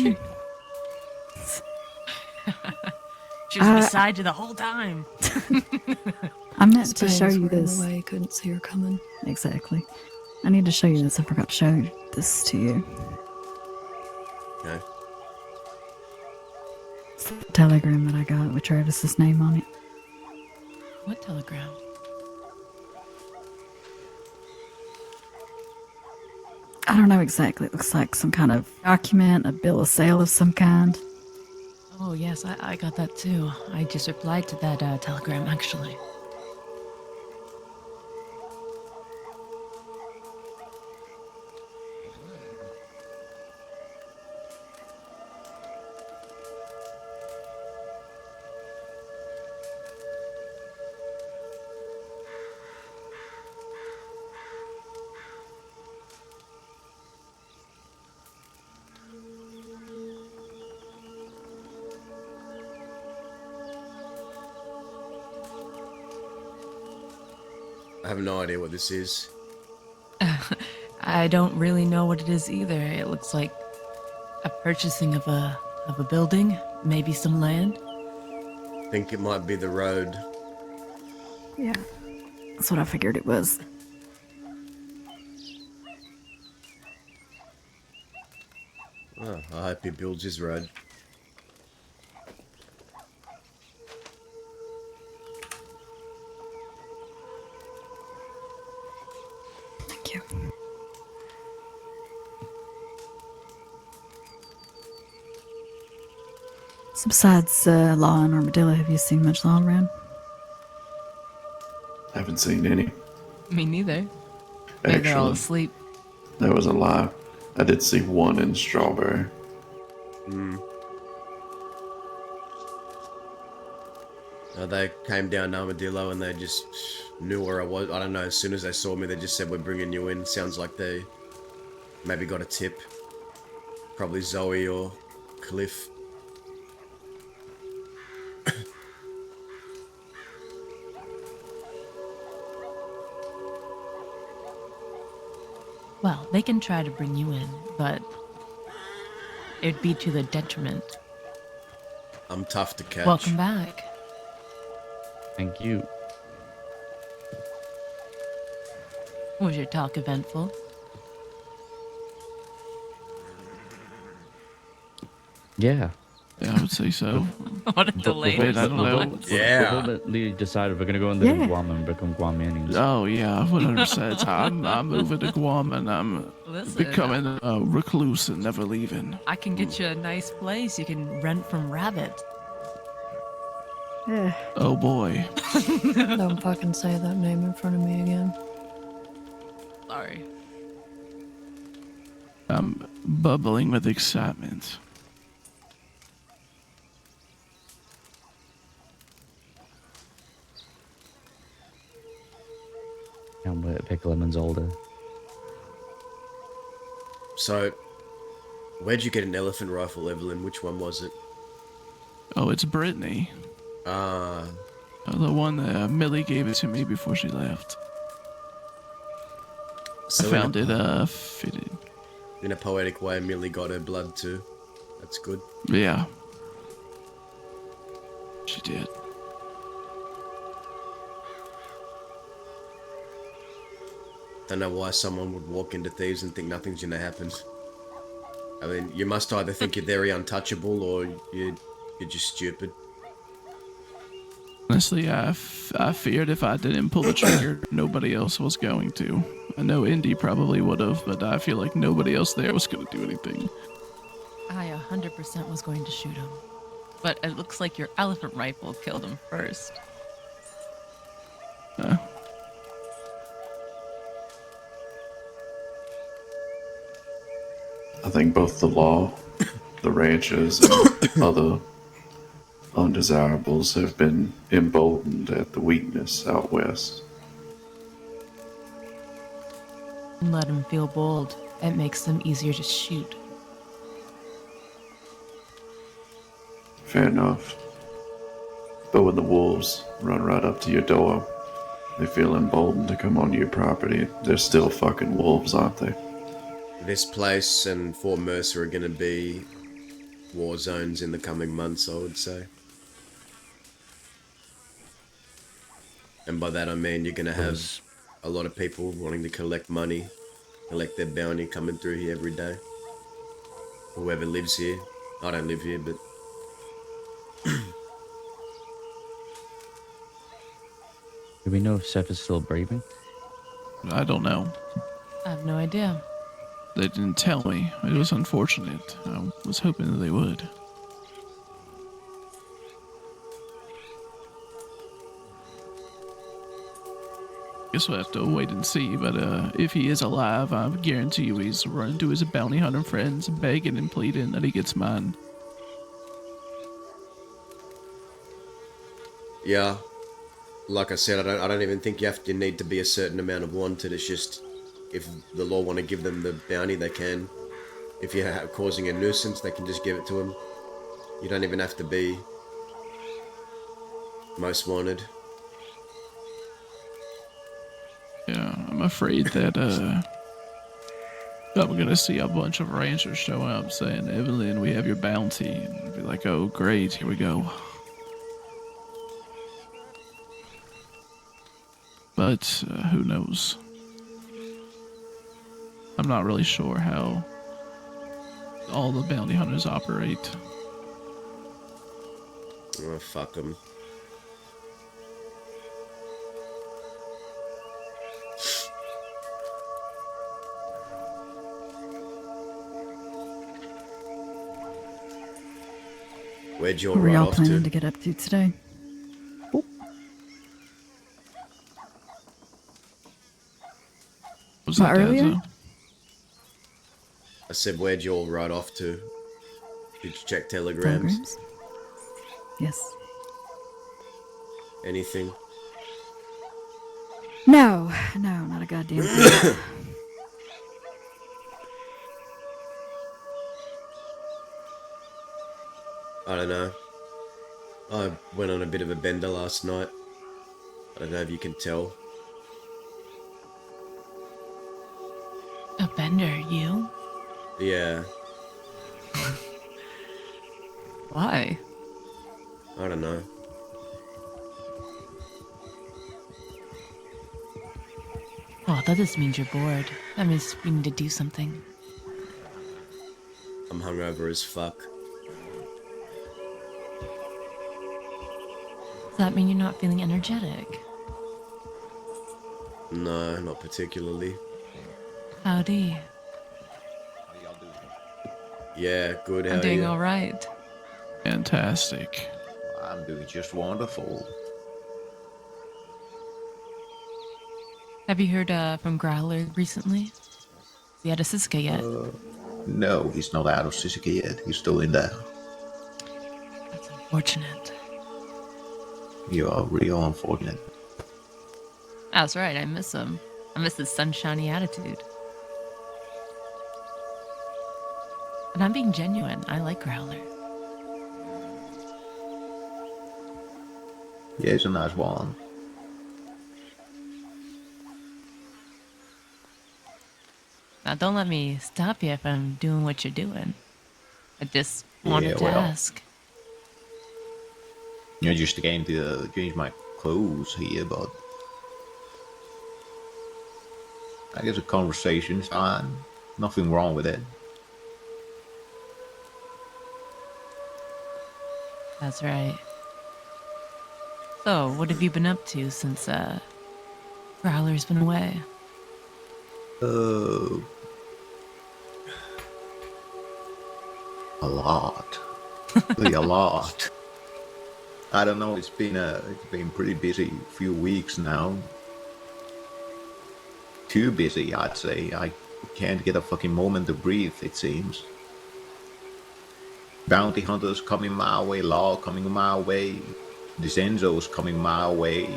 Speaker 14: She was beside you the whole time.
Speaker 17: I meant
Speaker 10: His
Speaker 17: to show
Speaker 10: bangs
Speaker 17: you
Speaker 10: were in
Speaker 17: this.
Speaker 10: the way, couldn't see her coming.
Speaker 17: Exactly. I need to show you this. I forgot to show this to you.
Speaker 2: Okay.
Speaker 17: It's the telegram that I got with Travis's name on it.
Speaker 14: What telegram?
Speaker 17: I don't know exactly. It looks like some kind of document, a bill of sale of some kind.
Speaker 14: Oh, yes, I got that too. I just replied to that telegram, actually.
Speaker 2: I have no idea what this is.
Speaker 14: I don't really know what it is either. It looks like a purchasing of a building, maybe some land.
Speaker 2: I think it might be the road.
Speaker 17: Yeah, that's what I figured it was.
Speaker 2: Oh, I hope he builds his road.
Speaker 17: Thank you. So besides Law and Armadillo, have you seen much Law around?
Speaker 16: Haven't seen any.
Speaker 14: Me neither. Maybe they're all
Speaker 16: Actually,
Speaker 14: asleep.
Speaker 16: that was a lie. I did see one in Strawberry.
Speaker 2: They came down Armadillo and they just knew where I was. I don't know, as soon as they saw me, they just said, we're bringing you in. Sounds like they maybe got a tip. Probably Zoe or Cliff.
Speaker 14: Well, they can try to bring you in, but it'd be to the detriment.
Speaker 2: I'm tough to catch.
Speaker 14: Welcome back.
Speaker 12: Thank you.
Speaker 14: Was your talk eventful?
Speaker 12: Yeah.
Speaker 15: Yeah, I would say so.
Speaker 14: What a delayed
Speaker 15: Wait, I don't know.
Speaker 12: Before they decided we're gonna go and live in Guam and become Guamanians.
Speaker 15: Oh yeah, 100%. I'm moving to Guam and I'm
Speaker 14: Listen,
Speaker 15: becoming a recluse and never leaving.
Speaker 14: I can get you a nice place you can rent from Rabbit.
Speaker 17: Yeah.
Speaker 15: Oh boy.
Speaker 10: Don't fucking say that name in front of me again.
Speaker 14: Sorry.
Speaker 15: I'm bubbling with excitement.
Speaker 12: Can't wait to pick lemons older.
Speaker 2: So, where'd you get an elephant rifle, Evelyn? Which one was it?
Speaker 15: Oh, it's Brittany.
Speaker 2: Ah.
Speaker 15: The one that Millie gave it to me before she left.
Speaker 2: So
Speaker 15: I found it fitted.
Speaker 2: In a poetic way, Millie got her blood too. That's good.
Speaker 15: Yeah. She did.
Speaker 2: Don't know why someone would walk into Thieves and think nothing's gonna happen. I mean, you must either think you're very untouchable or you're just stupid.
Speaker 15: Honestly, I feared if I didn't pull the trigger, nobody else was going to. I know Indy probably would have, but I feel like nobody else there was going to do anything.
Speaker 14: I 100% was going to shoot him. But it looks like your elephant rifle killed him first.
Speaker 16: I think both the law, the ranches, and other undesirables have been emboldened at the weakness out west.
Speaker 14: Let him feel bold. It makes them easier to shoot.
Speaker 16: Fair enough. But when the wolves run right up to your door, they feel emboldened to come onto your property. They're still fucking wolves, aren't they?
Speaker 2: This place and Fort Mercer are gonna be war zones in the coming months, I would say. And by that I mean you're gonna have a lot of people wanting to collect money, collect their bounty coming through here every day. Whoever lives here. I don't live here, but...
Speaker 12: Do we know if Seth is still breathing?
Speaker 15: I don't know.
Speaker 14: I have no idea.
Speaker 15: They didn't tell me. It was unfortunate. I was hoping that they would. Guess we'll have to wait and see, but if he is alive, I guarantee you he's running to his bounty hunter friends, begging and pleading that he gets mine.
Speaker 2: Yeah. Like I said, I don't even think you need to be a certain amount of wanted. It's just, if the law want to give them the bounty, they can. If you're causing a nuisance, they can just give it to them. You don't even have to be most wanted.
Speaker 15: Yeah, I'm afraid that I'm gonna see a bunch of ranchers showing up saying, Evelyn, we have your bounty. And I'd be like, oh, great, here we go. But who knows? I'm not really sure how all the bounty hunters operate.
Speaker 2: Oh, fuck them. Where'd you all
Speaker 17: What were
Speaker 2: ride
Speaker 17: y'all
Speaker 2: off
Speaker 17: planning
Speaker 2: to?
Speaker 17: to get up to today?
Speaker 15: Was
Speaker 17: What,
Speaker 15: that
Speaker 17: earlier?
Speaker 15: Dazo?
Speaker 2: I said, where'd you all ride off to? Did you check telegrams?
Speaker 17: Telegrams? Yes.
Speaker 2: Anything?
Speaker 17: No, not a goddamn thing.
Speaker 2: I don't know. I went on a bit of a bender last night. I don't know if you can tell.
Speaker 14: A bender, you?
Speaker 2: Yeah,
Speaker 14: Why?
Speaker 2: I don't know.
Speaker 14: Oh, that just means you're bored. That means we need to do something.
Speaker 2: I'm hungover as fuck.
Speaker 14: Does that mean you're not feeling energetic?
Speaker 2: No, not particularly.
Speaker 14: Howdy.
Speaker 2: Yeah, good. How
Speaker 14: I'm
Speaker 2: are
Speaker 14: doing
Speaker 2: you?
Speaker 14: all right.
Speaker 15: Fantastic.
Speaker 18: I'm doing just wonderful.
Speaker 14: Have you heard from Growler recently? Has he had a Siska yet?
Speaker 18: No, he's not out of Sisika yet. He's still in there.
Speaker 14: That's unfortunate.
Speaker 18: You are real unfortunate.
Speaker 14: That's right, I miss him. I miss his sunshiny attitude. And I'm being genuine. I like Growler.
Speaker 18: Yeah, he's a nice one.
Speaker 14: Now, don't let me stop you if I'm doing what you're doing. I just wanted to
Speaker 18: well.
Speaker 14: ask.
Speaker 18: I just came to change my clothes here, but I guess a conversation's fine. Nothing wrong with it.
Speaker 14: That's right. So, what have you been up to since Growler's been away?
Speaker 18: A lot. Really a lot. I don't know, it's been pretty busy few weeks now. Too busy, I'd say. I can't get a fucking moment to breathe, it seems. Bounty hunters coming my way, law coming my way, Dicenzo's coming my way.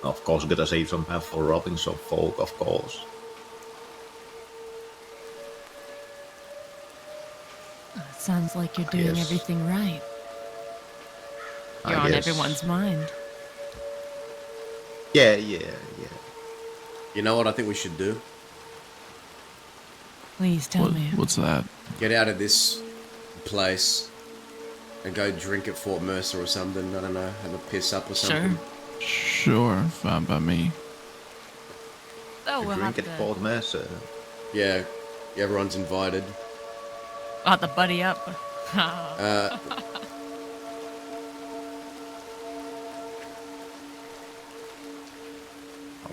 Speaker 18: Of course, gotta save some half for robbing some folk, of course.
Speaker 14: Sounds like you're doing
Speaker 18: Yes.
Speaker 14: everything right.
Speaker 18: I
Speaker 14: You're on
Speaker 18: guess.
Speaker 14: everyone's mind.
Speaker 18: Yeah.
Speaker 2: You know what I think we should do?
Speaker 14: Please tell me.
Speaker 15: What's that?
Speaker 2: Get out of this place and go drink at Fort Mercer or something. I don't know, have a piss up or something.
Speaker 15: Sure, fine by me.
Speaker 14: Oh, we'll have
Speaker 18: Drink
Speaker 14: to,
Speaker 18: at Fort Mercer.
Speaker 2: Yeah, everyone's invited.
Speaker 14: we'll have to buddy up.
Speaker 18: I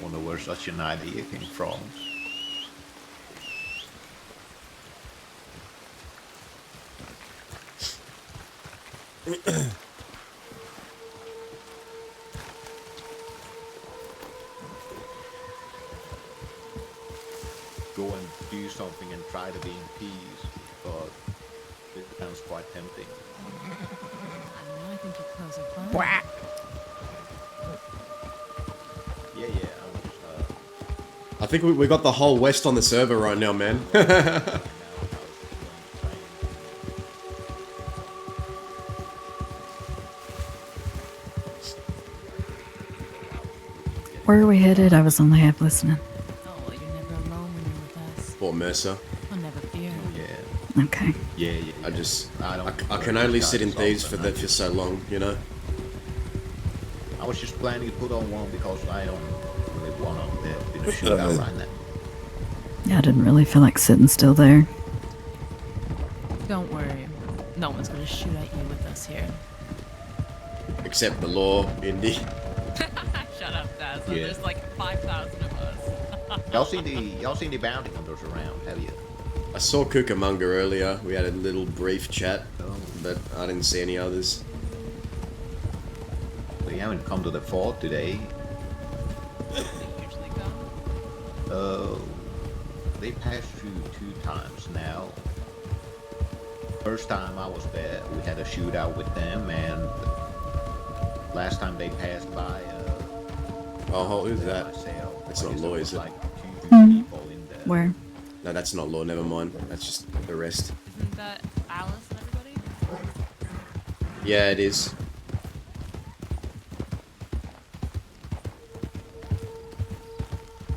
Speaker 18: wonder where such an idea came from. Go and do something and try to be in peace, but it sounds quite tempting.
Speaker 14: I don't know, I think your clothes are fine.
Speaker 3: Bwah.
Speaker 18: Yeah.
Speaker 2: I think we got the whole West on the server right now, man.
Speaker 17: Where are we headed? I was only half listening.
Speaker 14: Oh, you're never alone when you're with us.
Speaker 2: Fort Mercer.
Speaker 14: I'll never fear.
Speaker 18: Yeah.
Speaker 17: Okay.
Speaker 18: Yeah.
Speaker 2: I can only sit in thieves for so long, you know.
Speaker 18: I was just planning to put on one because I don't really want on there in a shootout right now.
Speaker 17: Yeah, I didn't really feel like sitting still there.
Speaker 14: Don't worry. No one's gonna shoot at you with us here.
Speaker 2: Except the law, Indy.
Speaker 14: Shut up, Daz.
Speaker 18: Yeah.
Speaker 14: There's like 5,000 of us.
Speaker 18: Y'all seen the bounty hunters around, have you?
Speaker 2: I saw Cucamonga earlier. We had a little brief chat, but I didn't see any others.
Speaker 18: They haven't come to the fort today.
Speaker 14: They usually go.
Speaker 18: They passed through 2 times now. First time I was there, we had a shootout with them, and last time they passed by,
Speaker 2: oh, who's that?
Speaker 18: Myself,
Speaker 2: That's not law, is it?
Speaker 18: like 2-3 people in there.
Speaker 17: Where?
Speaker 2: No, that's not law. Never mind. That's just the rest.
Speaker 14: Isn't that Alice and everybody?
Speaker 2: Yeah, it is.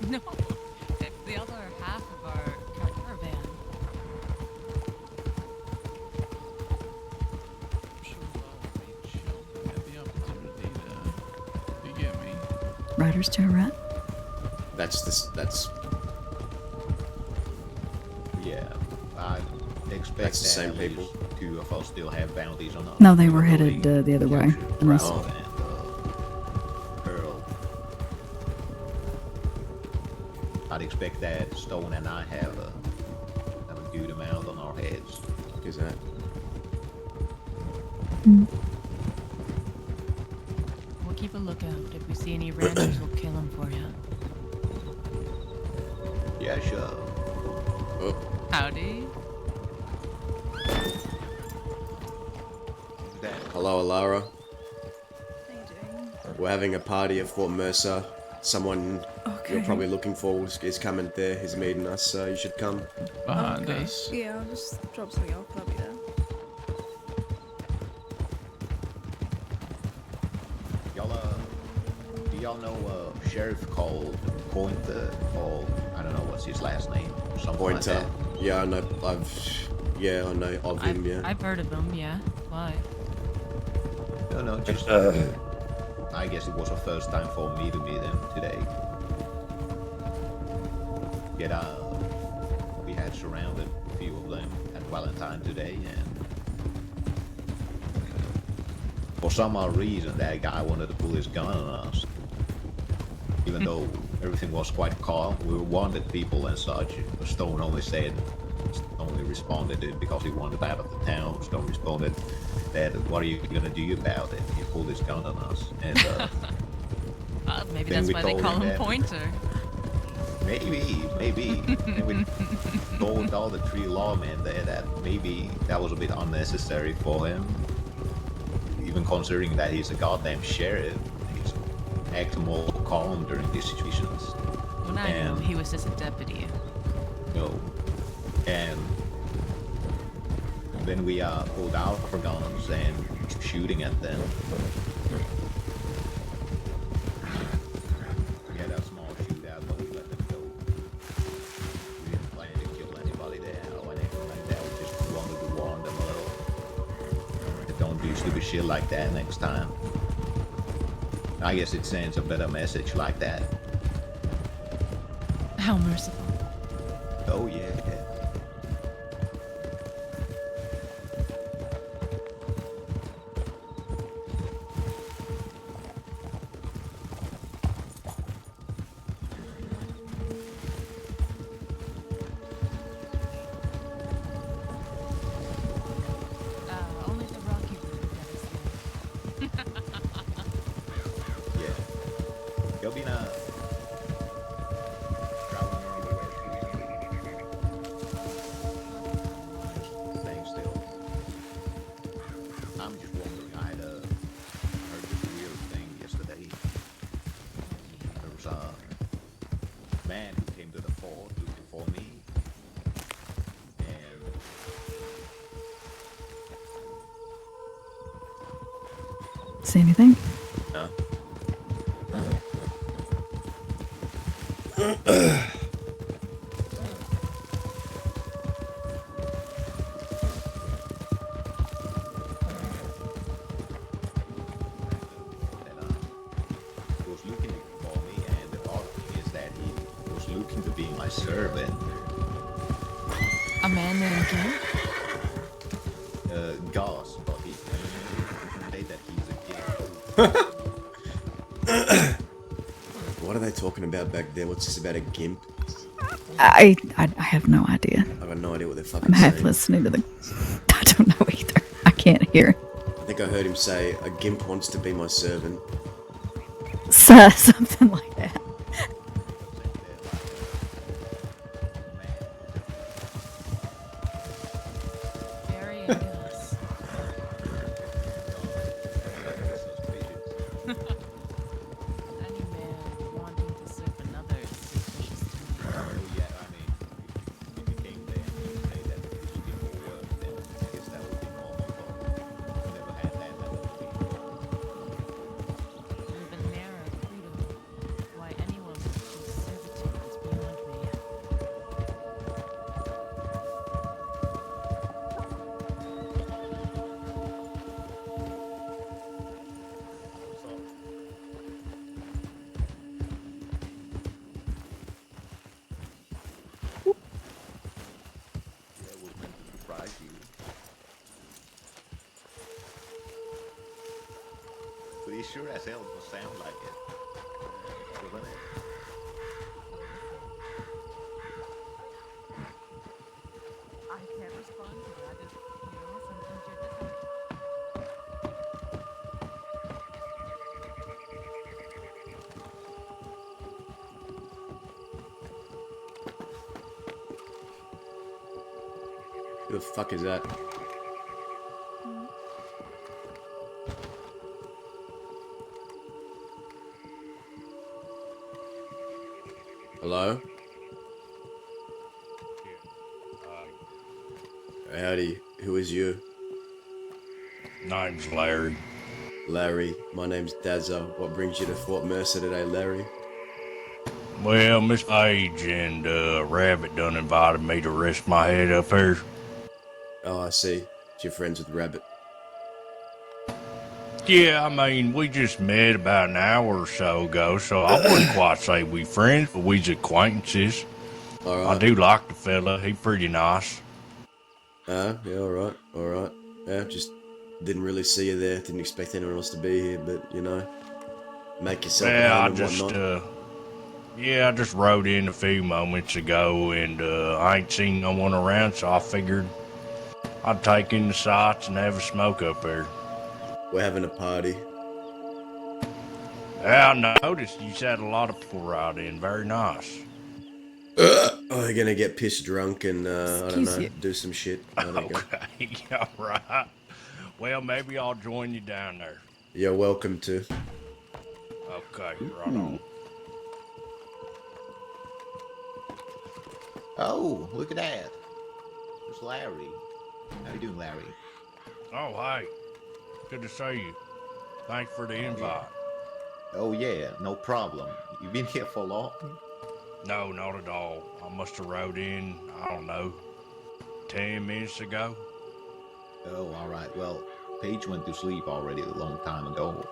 Speaker 14: No, it's the other half of our caravan.
Speaker 15: You get me?
Speaker 17: Riders to a rat?
Speaker 2: That's
Speaker 18: Yeah, I expect
Speaker 2: That's the
Speaker 18: that
Speaker 2: same
Speaker 18: at least
Speaker 2: people.
Speaker 18: 2 of us still have bounties on us.
Speaker 17: No, they were headed the other way. Unless...
Speaker 18: Ralph and Earl. I'd expect that Stone and I have a good amount on our heads.
Speaker 2: What is that?
Speaker 14: We'll keep a lookout. If we see any ranchers, we'll kill them for you.
Speaker 18: Yeah, sure.
Speaker 2: Oh.
Speaker 14: Howdy.
Speaker 2: Hello, Alara.
Speaker 7: How you doing?
Speaker 2: We're having a party at Fort Mercer. Someone you're probably looking for is coming there. He's meeting us, so you should come.
Speaker 15: Behind us.
Speaker 7: Yeah, I'll just drop something off. I'll be there.
Speaker 18: Do y'all know Sheriff called Pointer, or I don't know what's his last name, something
Speaker 2: Pointer.
Speaker 18: like that?
Speaker 2: Yeah, I know. I know of him. Yeah.
Speaker 14: I've heard of him, yeah. Why?
Speaker 18: No, just I guess it was the first time for me to meet him today. Yet we had surrounded a few of them at Valentine today, and for some odd reason that guy wanted to pull his gun on us. Even though everything was quite calm, we were wanted people and such. Stone only responded to it because he wanted out of the town. Stone responded that, what are you gonna do about it? He pulled his gun on us, and
Speaker 14: maybe
Speaker 18: then
Speaker 14: that's
Speaker 18: we
Speaker 14: why they
Speaker 18: told
Speaker 14: call
Speaker 18: him
Speaker 14: him
Speaker 18: that-
Speaker 14: Pointer.
Speaker 18: Maybe. And we told all the 3 lawmen there that maybe that was a bit unnecessary for him. Even considering that he's a goddamn sheriff, he's acting more calm during these situations.
Speaker 14: When I knew him, he was just a deputy.
Speaker 18: No. And then we pulled out our guns and shooting at them. We had a small shootout, but we let them go. We didn't plan to kill anybody there or anything like that. We just wanted to warn them a little. Don't do stupid shit like that next time. I guess it sends a better message like that.
Speaker 14: How merciful.
Speaker 18: Oh yeah.
Speaker 14: Only the Rocky River gets
Speaker 18: You've been traveling around the West. Just staying still. I'm just wondering. I heard this weird thing yesterday. There was a man who came to the fort looking for me, and
Speaker 17: See anything?
Speaker 2: No.
Speaker 18: was looking for me, and the odd thing is that he was looking to be my servant.
Speaker 14: A man named Jim?
Speaker 18: Goss, but he say that he's a gimp.
Speaker 2: What are they talking about back there? What's this about a gimp?
Speaker 17: I have no idea.
Speaker 2: I got no idea what they're fucking
Speaker 17: I'm half
Speaker 2: saying.
Speaker 17: listening to the. I don't know either. I can't hear.
Speaker 2: I think I heard him say, a gimp wants to be my servant.
Speaker 17: Something like that.
Speaker 14: Jerry and Gus. Any man wanting to serve another is suspicious to me.
Speaker 18: Oh yeah, I mean, if he came there and you say that he was looking for work, then I guess that would be normal, but I've never had that would be
Speaker 14: With an air of freedom, why anyone would choose servitude is beyond me.
Speaker 18: that was meant to surprise you. But he sure as hell will sound like it. Doesn't it?
Speaker 14: I can't respond to that. If, sometimes you're different.
Speaker 2: Who the fuck is that? Hello? Howdy. Who is you?
Speaker 1: Name's Larry.
Speaker 2: Larry. My name's Dazza. What brings you to Fort Mercer today, Larry?
Speaker 1: Well, Miss Page and Rabbit done invited me to rest my head up here.
Speaker 2: Oh, I see. You're friends with Rabbit.
Speaker 1: Yeah, I mean, we just met about an hour or so ago, so I wouldn't quite say we friends, but we's acquaintances.
Speaker 2: Alright.
Speaker 1: I do like the fella. He pretty nice.
Speaker 2: Yeah, alright, alright. Yeah, just didn't really see you there. Didn't expect anyone else to be here, but, you know, make yourself at home and whatnot.
Speaker 1: I just rode in a few moments ago, and I ain't seen no one around, so I figured I'd take in the sights and have a smoke up there.
Speaker 2: We're having a party.
Speaker 1: Yeah, I noticed you had a lot of people ride in. Very nice.
Speaker 2: We're gonna get pissed drunk and, I don't
Speaker 17: Excuse
Speaker 2: know,
Speaker 17: you.
Speaker 2: do some shit. I don't know.
Speaker 1: Okay, yeah, right. Well, maybe I'll join you down there.
Speaker 2: You're welcome to.
Speaker 1: Okay, right on.
Speaker 18: Oh, look at that. There's Larry. How you doing, Larry?
Speaker 1: Oh, hi. Good to see you. Thanks for the invite.
Speaker 18: Oh yeah, no problem. You been here for long?
Speaker 1: No, not at all. I must have rode in, I don't know, 10 minutes ago.
Speaker 18: Oh, alright. Well, Paige went to sleep already a long time ago.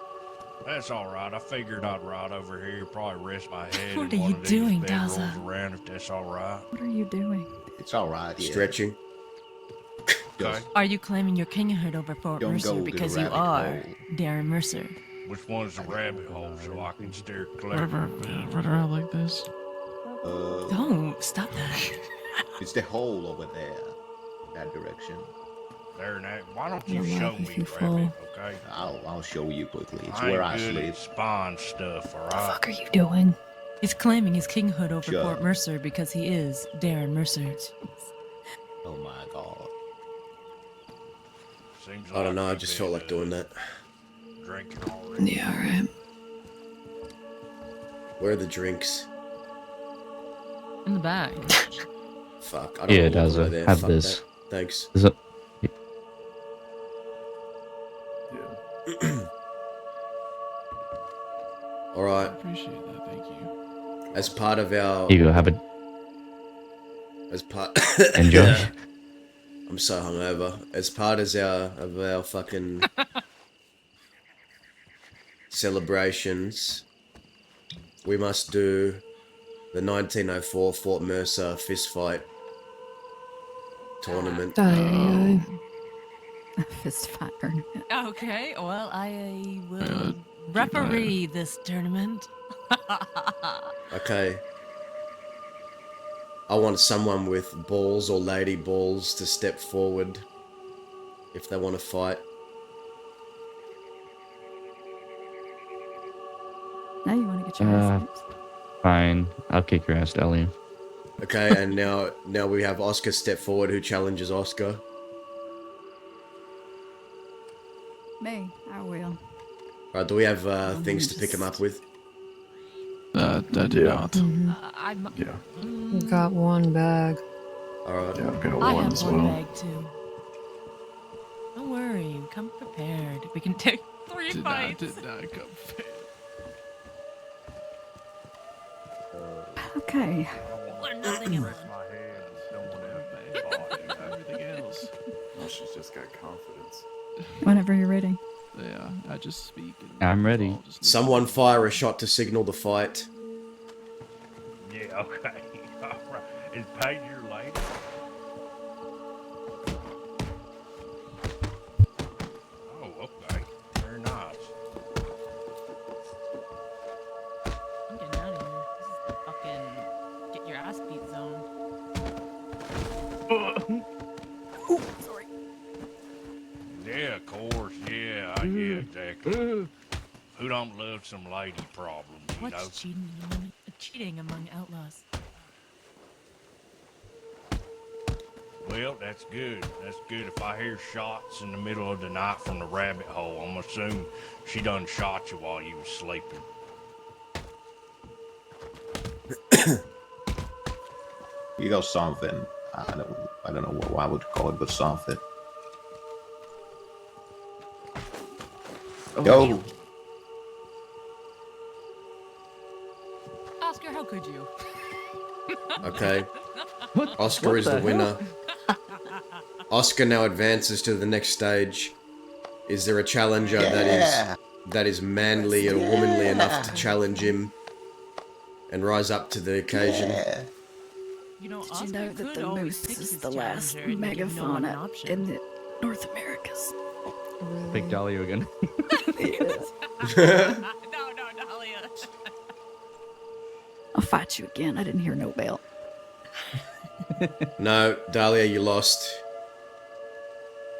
Speaker 1: That's all right. I figured I'd ride over here, probably rest my head.
Speaker 14: What
Speaker 1: in
Speaker 14: are
Speaker 1: one
Speaker 14: you
Speaker 1: of these
Speaker 14: doing,
Speaker 1: bed
Speaker 14: Daza?
Speaker 1: rolls around, if that's all right.
Speaker 17: What are you doing?
Speaker 18: It's alright, yeah.
Speaker 2: Stretching.
Speaker 1: Okay.
Speaker 14: Are you claiming your kinghood over Fort
Speaker 18: Don't
Speaker 14: Mercer
Speaker 18: go to the
Speaker 14: because you
Speaker 18: rabbit
Speaker 14: are
Speaker 18: hole.
Speaker 14: Darren Mercer?
Speaker 1: Which one's the rabbit hole so I can steer clear?
Speaker 15: Whatever, run around like this.
Speaker 14: Don't stop that.
Speaker 18: It's the hole over there. That direction.
Speaker 1: There, now, why don't
Speaker 10: You'll
Speaker 1: you show
Speaker 10: laugh if
Speaker 1: me
Speaker 10: you
Speaker 1: where
Speaker 10: fall.
Speaker 1: okay?
Speaker 18: I'll show you quickly. It's
Speaker 1: I
Speaker 18: where
Speaker 1: ain't
Speaker 18: I
Speaker 1: good
Speaker 18: sleep.
Speaker 1: at spawn stuff,
Speaker 10: What
Speaker 1: alright?
Speaker 10: the fuck are you doing?
Speaker 14: He's claiming his kinghood over
Speaker 18: Sure.
Speaker 14: Fort Mercer because he is Darren Mercer.
Speaker 18: Oh my god.
Speaker 1: Seems
Speaker 2: I don't know. I
Speaker 1: you've
Speaker 2: just
Speaker 1: been,
Speaker 2: felt like doing that.
Speaker 1: Drinking already.
Speaker 10: Yeah, right.
Speaker 2: Where are the drinks?
Speaker 14: In the back.
Speaker 2: Fuck. I don't
Speaker 12: Yeah,
Speaker 2: want to
Speaker 12: Dazza,
Speaker 2: go there.
Speaker 12: have
Speaker 2: Fuck
Speaker 12: this.
Speaker 2: that. Thanks.
Speaker 12: Is it?
Speaker 2: All right.
Speaker 15: Appreciate that. Thank you.
Speaker 2: As part of our.
Speaker 12: Here you go, have it.
Speaker 2: As part.
Speaker 12: Enjoy.
Speaker 2: I'm so hungover. As part of our fucking celebrations, we must do the 1904 Fort Mercer fistfight tournament.
Speaker 10: Aye. Fist fight tournament.
Speaker 14: Okay, well, I will referee this tournament.
Speaker 2: Okay. I want someone with balls or lady balls to step forward if they want to fight.
Speaker 17: Now you want to get your ass kicked.
Speaker 12: Fine. I'll kick your ass, Dahlia.
Speaker 2: Okay, and now we have Oscar step forward who challenges Oscar.
Speaker 17: Me, I will.
Speaker 2: Alright, do we have things to pick him up with?
Speaker 15: I do not.
Speaker 14: I'm.
Speaker 16: Yeah.
Speaker 10: We've got one bag.
Speaker 2: Alright.
Speaker 16: Yeah, I've got
Speaker 14: I
Speaker 16: one
Speaker 14: have
Speaker 16: as
Speaker 14: one
Speaker 16: well.
Speaker 14: bag too. Don't worry, come prepared. We can take 3 fights.
Speaker 15: Did not come fair.
Speaker 17: Okay.
Speaker 14: Learn nothing in
Speaker 15: Everything else.
Speaker 16: Oh, she's just got confidence.
Speaker 17: Whenever you're ready.
Speaker 15: Yeah, I just speak. And
Speaker 12: I'm ready.
Speaker 2: Someone fire a shot to signal the fight.
Speaker 1: Yeah, okay. Alright. Is Paige your lady? Oh, okay. Very nice.
Speaker 14: I'm getting out of here. This is the fucking get your ass beat zone.
Speaker 17: Ooh, sorry.
Speaker 1: Yeah, of course. Yeah, exactly. Who don't love some lady problems, you know?
Speaker 14: What's cheating among outlaws?
Speaker 1: Well, that's good. That's good. If I hear shots in the middle of the night from the rabbit hole, I'm assuming she done shot you while you was sleeping.
Speaker 18: You got something. I don't know what I would call it, but something. Yo.
Speaker 14: Oscar, how could you?
Speaker 2: Okay. Oscar is the winner. Oscar now advances to the next stage. Is there a challenger that is manly or womanly enough to challenge him and rise up to the occasion?
Speaker 14: You know,
Speaker 17: Did
Speaker 14: Oscar
Speaker 17: you know that
Speaker 14: could
Speaker 17: the
Speaker 14: always
Speaker 17: moose
Speaker 14: pick
Speaker 17: is
Speaker 14: his
Speaker 17: the last
Speaker 14: challenger and give no one an
Speaker 17: megafauna
Speaker 14: option.
Speaker 17: in the North Americas?
Speaker 12: Big Dahlia again.
Speaker 14: No, Dahlia.
Speaker 17: I'll fight you again. I didn't hear no bell.
Speaker 2: No, Dahlia, you lost.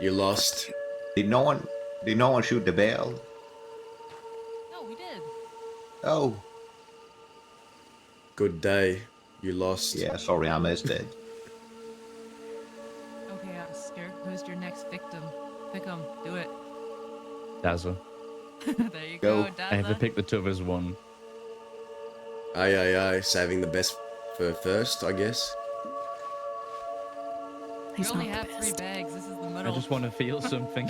Speaker 2: You lost.
Speaker 18: Did no one shoot the bell?
Speaker 14: No, we did.
Speaker 18: Oh.
Speaker 2: Good day. You lost.
Speaker 18: Yeah, sorry, I missed it.
Speaker 14: Okay, Oscar, who's your next victim? Pick him. Do it.
Speaker 12: Dazza.
Speaker 14: There you go,
Speaker 12: I have to
Speaker 14: Dazza.
Speaker 12: pick the toughest one.
Speaker 2: Aye. Saving the best for first, I guess.
Speaker 14: We only have 3 bags. This is the
Speaker 12: I
Speaker 14: middle.
Speaker 12: just want to feel something.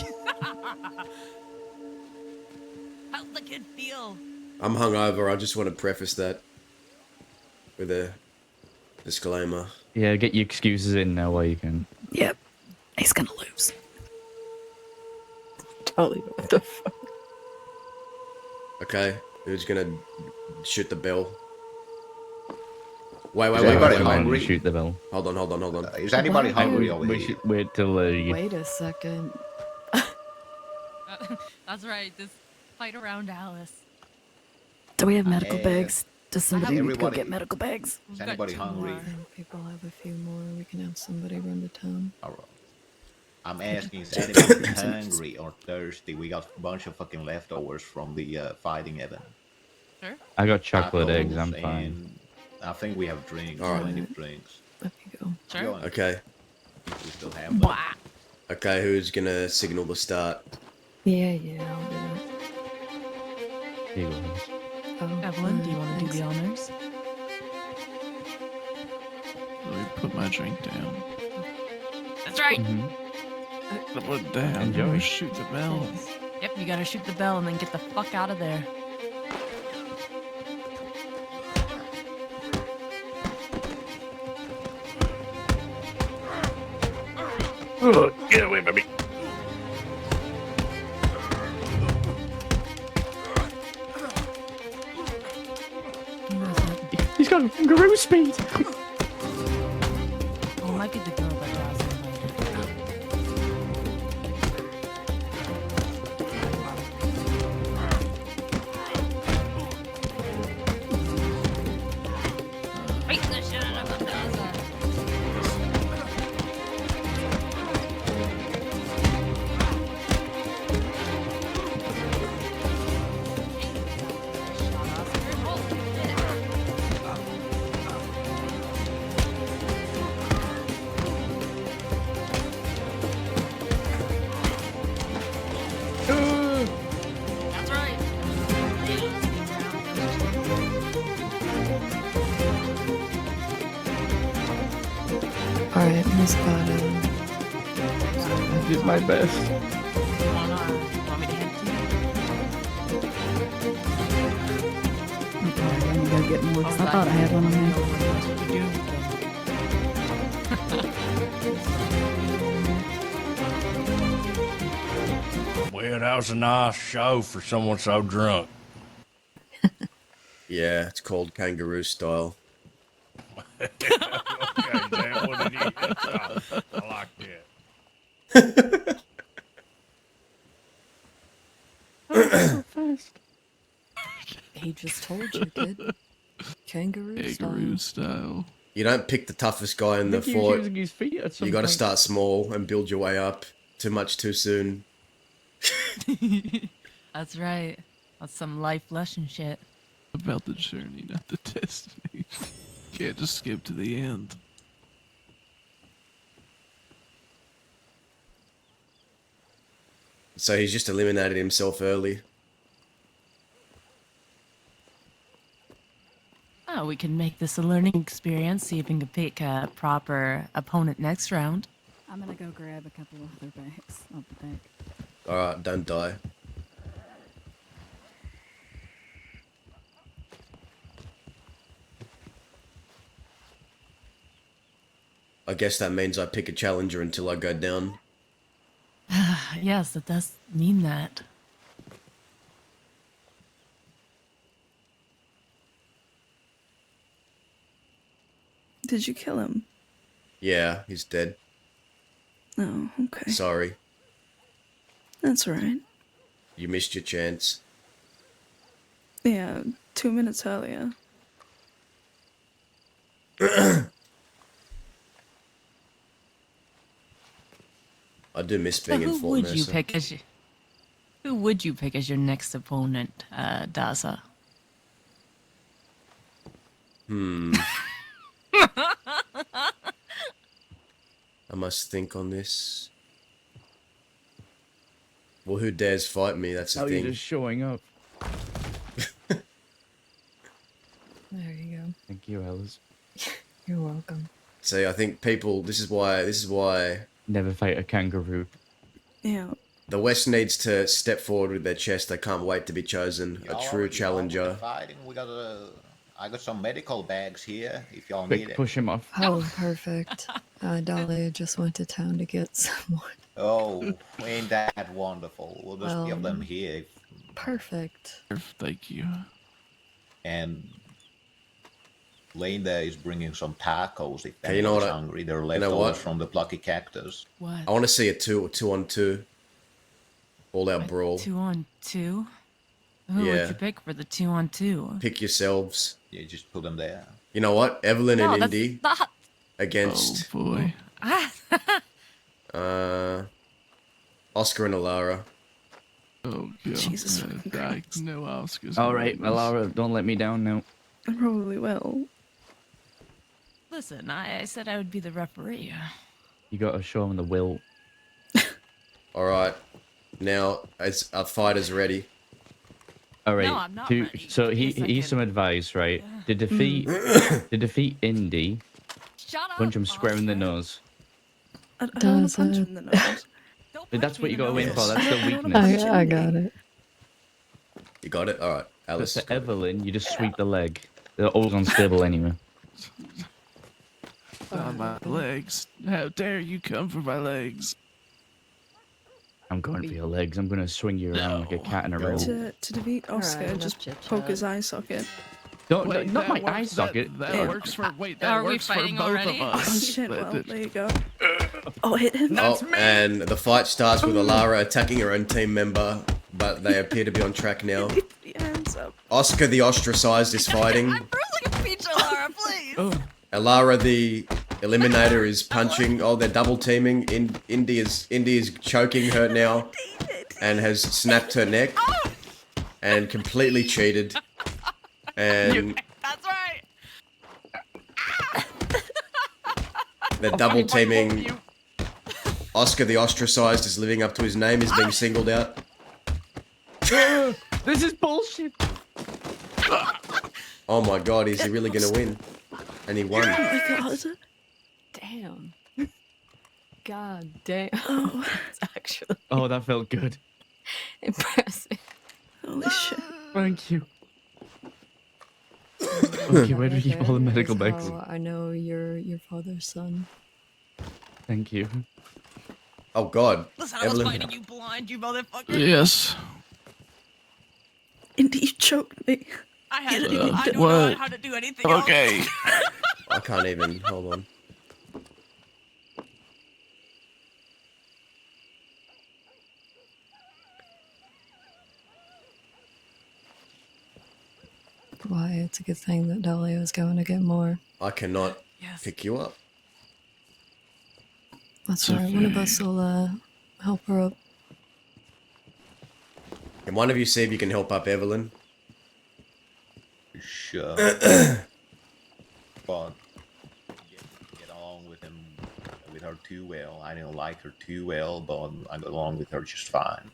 Speaker 14: How's the kid feel?
Speaker 2: I'm hungover. I just want to preface that with a disclaimer.
Speaker 12: Yeah, get your excuses in now while you can.
Speaker 17: Yep. He's gonna lose. Totally. What the fuck?
Speaker 2: Okay, who's gonna shoot the bell? Wait.
Speaker 18: anybody hungry?
Speaker 12: Shoot the bell.
Speaker 2: Hold on.
Speaker 18: Is anybody hungry over
Speaker 12: We
Speaker 18: here?
Speaker 12: should wait till you...
Speaker 10: Wait a second.
Speaker 14: That's right. Just fight around Alice.
Speaker 17: Do we have medical
Speaker 18: Yeah.
Speaker 17: bags? Does somebody need to go
Speaker 18: Everybody-
Speaker 17: get medical bags?
Speaker 18: Is anybody hungry?
Speaker 10: I think people have a few more. We can have somebody run to town.
Speaker 18: All right. I'm asking, is anybody hungry or thirsty? We got a bunch of fucking leftovers from the fighting event.
Speaker 14: Sure.
Speaker 12: I got chocolate eggs.
Speaker 18: Tacos,
Speaker 12: I'm fine.
Speaker 18: and I think we have drinks,
Speaker 2: All right.
Speaker 18: plenty of drinks.
Speaker 10: Let me go.
Speaker 14: Sure.
Speaker 2: Okay.
Speaker 18: We still have them.
Speaker 2: Okay, who's gonna signal the start?
Speaker 10: Yeah, I'll do it.
Speaker 12: Here you go.
Speaker 10: Oh,
Speaker 14: Evelyn, do you want to do the honors?
Speaker 15: Let me put my drink down.
Speaker 14: That's right.
Speaker 15: Put it down.
Speaker 12: Enjoy.
Speaker 15: I'm gonna shoot the bell.
Speaker 14: Yep, you gotta shoot the bell and then get the fuck out of there.
Speaker 9: Get away from me. He's got kangaroo speed.
Speaker 14: Oh, it might be the girl that draws Beat the shit out of Daza. That's right.
Speaker 10: Alright, Miss Bottom.
Speaker 9: I did my best.
Speaker 14: Want me to hand it to you?
Speaker 17: I'm gonna go get more. 'Cause I thought I had one on hand.
Speaker 13: Well, that was a nice show for someone so drunk.
Speaker 2: Yeah, it's called kangaroo style.
Speaker 13: Okay, that what it is. I like that.
Speaker 9: So fast.
Speaker 10: He just told you, kid. Kangaroo
Speaker 15: Kangaroo style.
Speaker 2: You don't pick the toughest guy in
Speaker 9: I
Speaker 2: the
Speaker 9: think he was
Speaker 2: fort.
Speaker 9: using his feet at some
Speaker 2: You gotta
Speaker 9: point.
Speaker 2: start small and build your way up. Too much too soon.
Speaker 14: That's right. That's some life lesson shit.
Speaker 15: About the journey, not the destiny. Can't just skip to the end.
Speaker 2: So he's just eliminated himself early.
Speaker 14: Oh, we can make this a learning experience. See if we can pick a proper opponent next round.
Speaker 17: I'm gonna go grab a couple of other bags. I'll be back.
Speaker 2: Alright, don't die. I guess that means I pick a challenger until I go down.
Speaker 14: Yes, it does mean that.
Speaker 7: Did you kill him?
Speaker 2: Yeah, he's dead.
Speaker 7: Oh, okay.
Speaker 2: Sorry.
Speaker 7: That's alright.
Speaker 2: You missed your chance.
Speaker 7: Yeah, 2 minutes earlier.
Speaker 2: I do miss
Speaker 14: So
Speaker 2: being in
Speaker 14: who
Speaker 2: Fort
Speaker 14: would you
Speaker 2: Mercer.
Speaker 14: pick as who would you pick as your next opponent, Daza?
Speaker 2: I must think on this. Well, who dares fight me? That's the
Speaker 9: How are you
Speaker 2: thing.
Speaker 9: just showing up?
Speaker 10: There you go.
Speaker 12: Thank you, Alice.
Speaker 10: You're welcome.
Speaker 2: See, I think people. This is why
Speaker 12: Never fight a kangaroo.
Speaker 7: Yeah.
Speaker 2: the West needs to step forward with their chest. They can't wait to be chosen a true
Speaker 18: With the
Speaker 2: challenger.
Speaker 18: fighting, we got I got some medical bags here if y'all
Speaker 12: Quick,
Speaker 18: need it.
Speaker 12: push him off.
Speaker 10: Oh, perfect. Dolly just went to town to get someone.
Speaker 18: Oh, ain't that wonderful? We'll just give them here.
Speaker 10: Perfect.
Speaker 15: Thank you.
Speaker 18: And Linda is bringing some tacos if
Speaker 2: Hey, you know
Speaker 18: anyone's
Speaker 2: what I-
Speaker 18: hungry. They're
Speaker 2: you know
Speaker 18: leftovers
Speaker 2: what?
Speaker 18: from the plucky cactus.
Speaker 14: What?
Speaker 2: I want to see a two on two, all out brawl.
Speaker 14: 2-on-2? Who
Speaker 2: Yeah.
Speaker 14: would you pick for the 2-on-2?
Speaker 2: Pick yourselves.
Speaker 18: Yeah, just put them there.
Speaker 2: You know what? Evelyn
Speaker 14: No,
Speaker 2: and
Speaker 14: that's
Speaker 2: Indy
Speaker 14: not.
Speaker 2: against
Speaker 15: Oh boy.
Speaker 14: Ah,
Speaker 2: Oscar and Alara.
Speaker 15: Oh, God.
Speaker 7: Jesus fucking Christ.
Speaker 15: No Oscars.
Speaker 12: All right, Alara, don't let me down now.
Speaker 7: I probably will.
Speaker 14: Listen, I said I would be the referee.
Speaker 12: You got to show him the will.
Speaker 2: All right. Now, as our fighter's ready.
Speaker 12: All right.
Speaker 14: No, I'm not ready.
Speaker 12: So
Speaker 14: Give me a
Speaker 12: here's some advice, right? To defeat Indy,
Speaker 14: Shut
Speaker 12: punch him square in the nose.
Speaker 7: I don't want to punch him in the nose.
Speaker 12: That's what you got to aim for. That's the weakness.
Speaker 10: I got it.
Speaker 2: You got it? All right. Alice.
Speaker 12: But for Evelyn, you just sweep the leg. They're always unstable anyway.
Speaker 15: On my legs. How dare you come for my legs?
Speaker 12: I'm going for your legs. I'm going to swing you around like a cat in a row.
Speaker 7: To defeat Oscar,
Speaker 10: Alright,
Speaker 7: just
Speaker 10: enough
Speaker 7: poke
Speaker 10: chit-chat.
Speaker 7: his eye socket.
Speaker 12: Don't,
Speaker 15: Wait,
Speaker 12: not
Speaker 15: that
Speaker 12: my eye
Speaker 15: works-
Speaker 12: socket.
Speaker 15: That works for. Wait, that
Speaker 14: Are we
Speaker 15: works for
Speaker 14: fighting
Speaker 15: both
Speaker 14: already?
Speaker 15: of
Speaker 7: Oh
Speaker 15: us.
Speaker 7: shit, well,
Speaker 15: That-
Speaker 7: there you go. Oh, hit him.
Speaker 2: Oh, and the fight starts with Alara attacking her own team member, but they appear to be on track now.
Speaker 7: Put your hands up.
Speaker 2: Oscar the ostracized is fighting.
Speaker 14: I'm bruising a peach, Alara, please.
Speaker 2: Alara the eliminator is punching. Oh, they're double teaming. Indy is choking her now and has snapped her neck and completely cheated. And
Speaker 14: That's right.
Speaker 2: they're double teaming. Oscar the ostracized is living up to his name, is being singled out.
Speaker 12: This is bullshit.
Speaker 2: Oh my god, is he really gonna win? And he won.
Speaker 7: Oh my god.
Speaker 10: Damn. God damn.
Speaker 7: Oh,
Speaker 10: It's actually
Speaker 12: Oh, that felt good.
Speaker 10: impressive.
Speaker 7: holy shit.
Speaker 12: Thank you. Okay, where did you get all the medical
Speaker 10: That's
Speaker 12: bags?
Speaker 10: how I know you're your father's son.
Speaker 12: Thank you.
Speaker 2: Oh god.
Speaker 14: Listen, I was
Speaker 2: Evelyn.
Speaker 14: fighting you blind, you motherfucker.
Speaker 15: Yes.
Speaker 7: Indy, you choked me.
Speaker 14: I had
Speaker 7: You
Speaker 14: to.
Speaker 7: didn't
Speaker 14: I
Speaker 7: even
Speaker 14: don't
Speaker 15: what?
Speaker 14: know how to do anything else.
Speaker 15: Okay.
Speaker 2: I can't even. Hold on.
Speaker 10: Why, it's a good thing that Dahlia is going to get more.
Speaker 2: I cannot
Speaker 14: Yes.
Speaker 2: pick you up.
Speaker 10: That's right. One of us will help her up.
Speaker 2: Can one of you see if you can help up Evelyn?
Speaker 18: Sure. But get along with him, with her too well. I don't like her too well, but I get along with her just fine.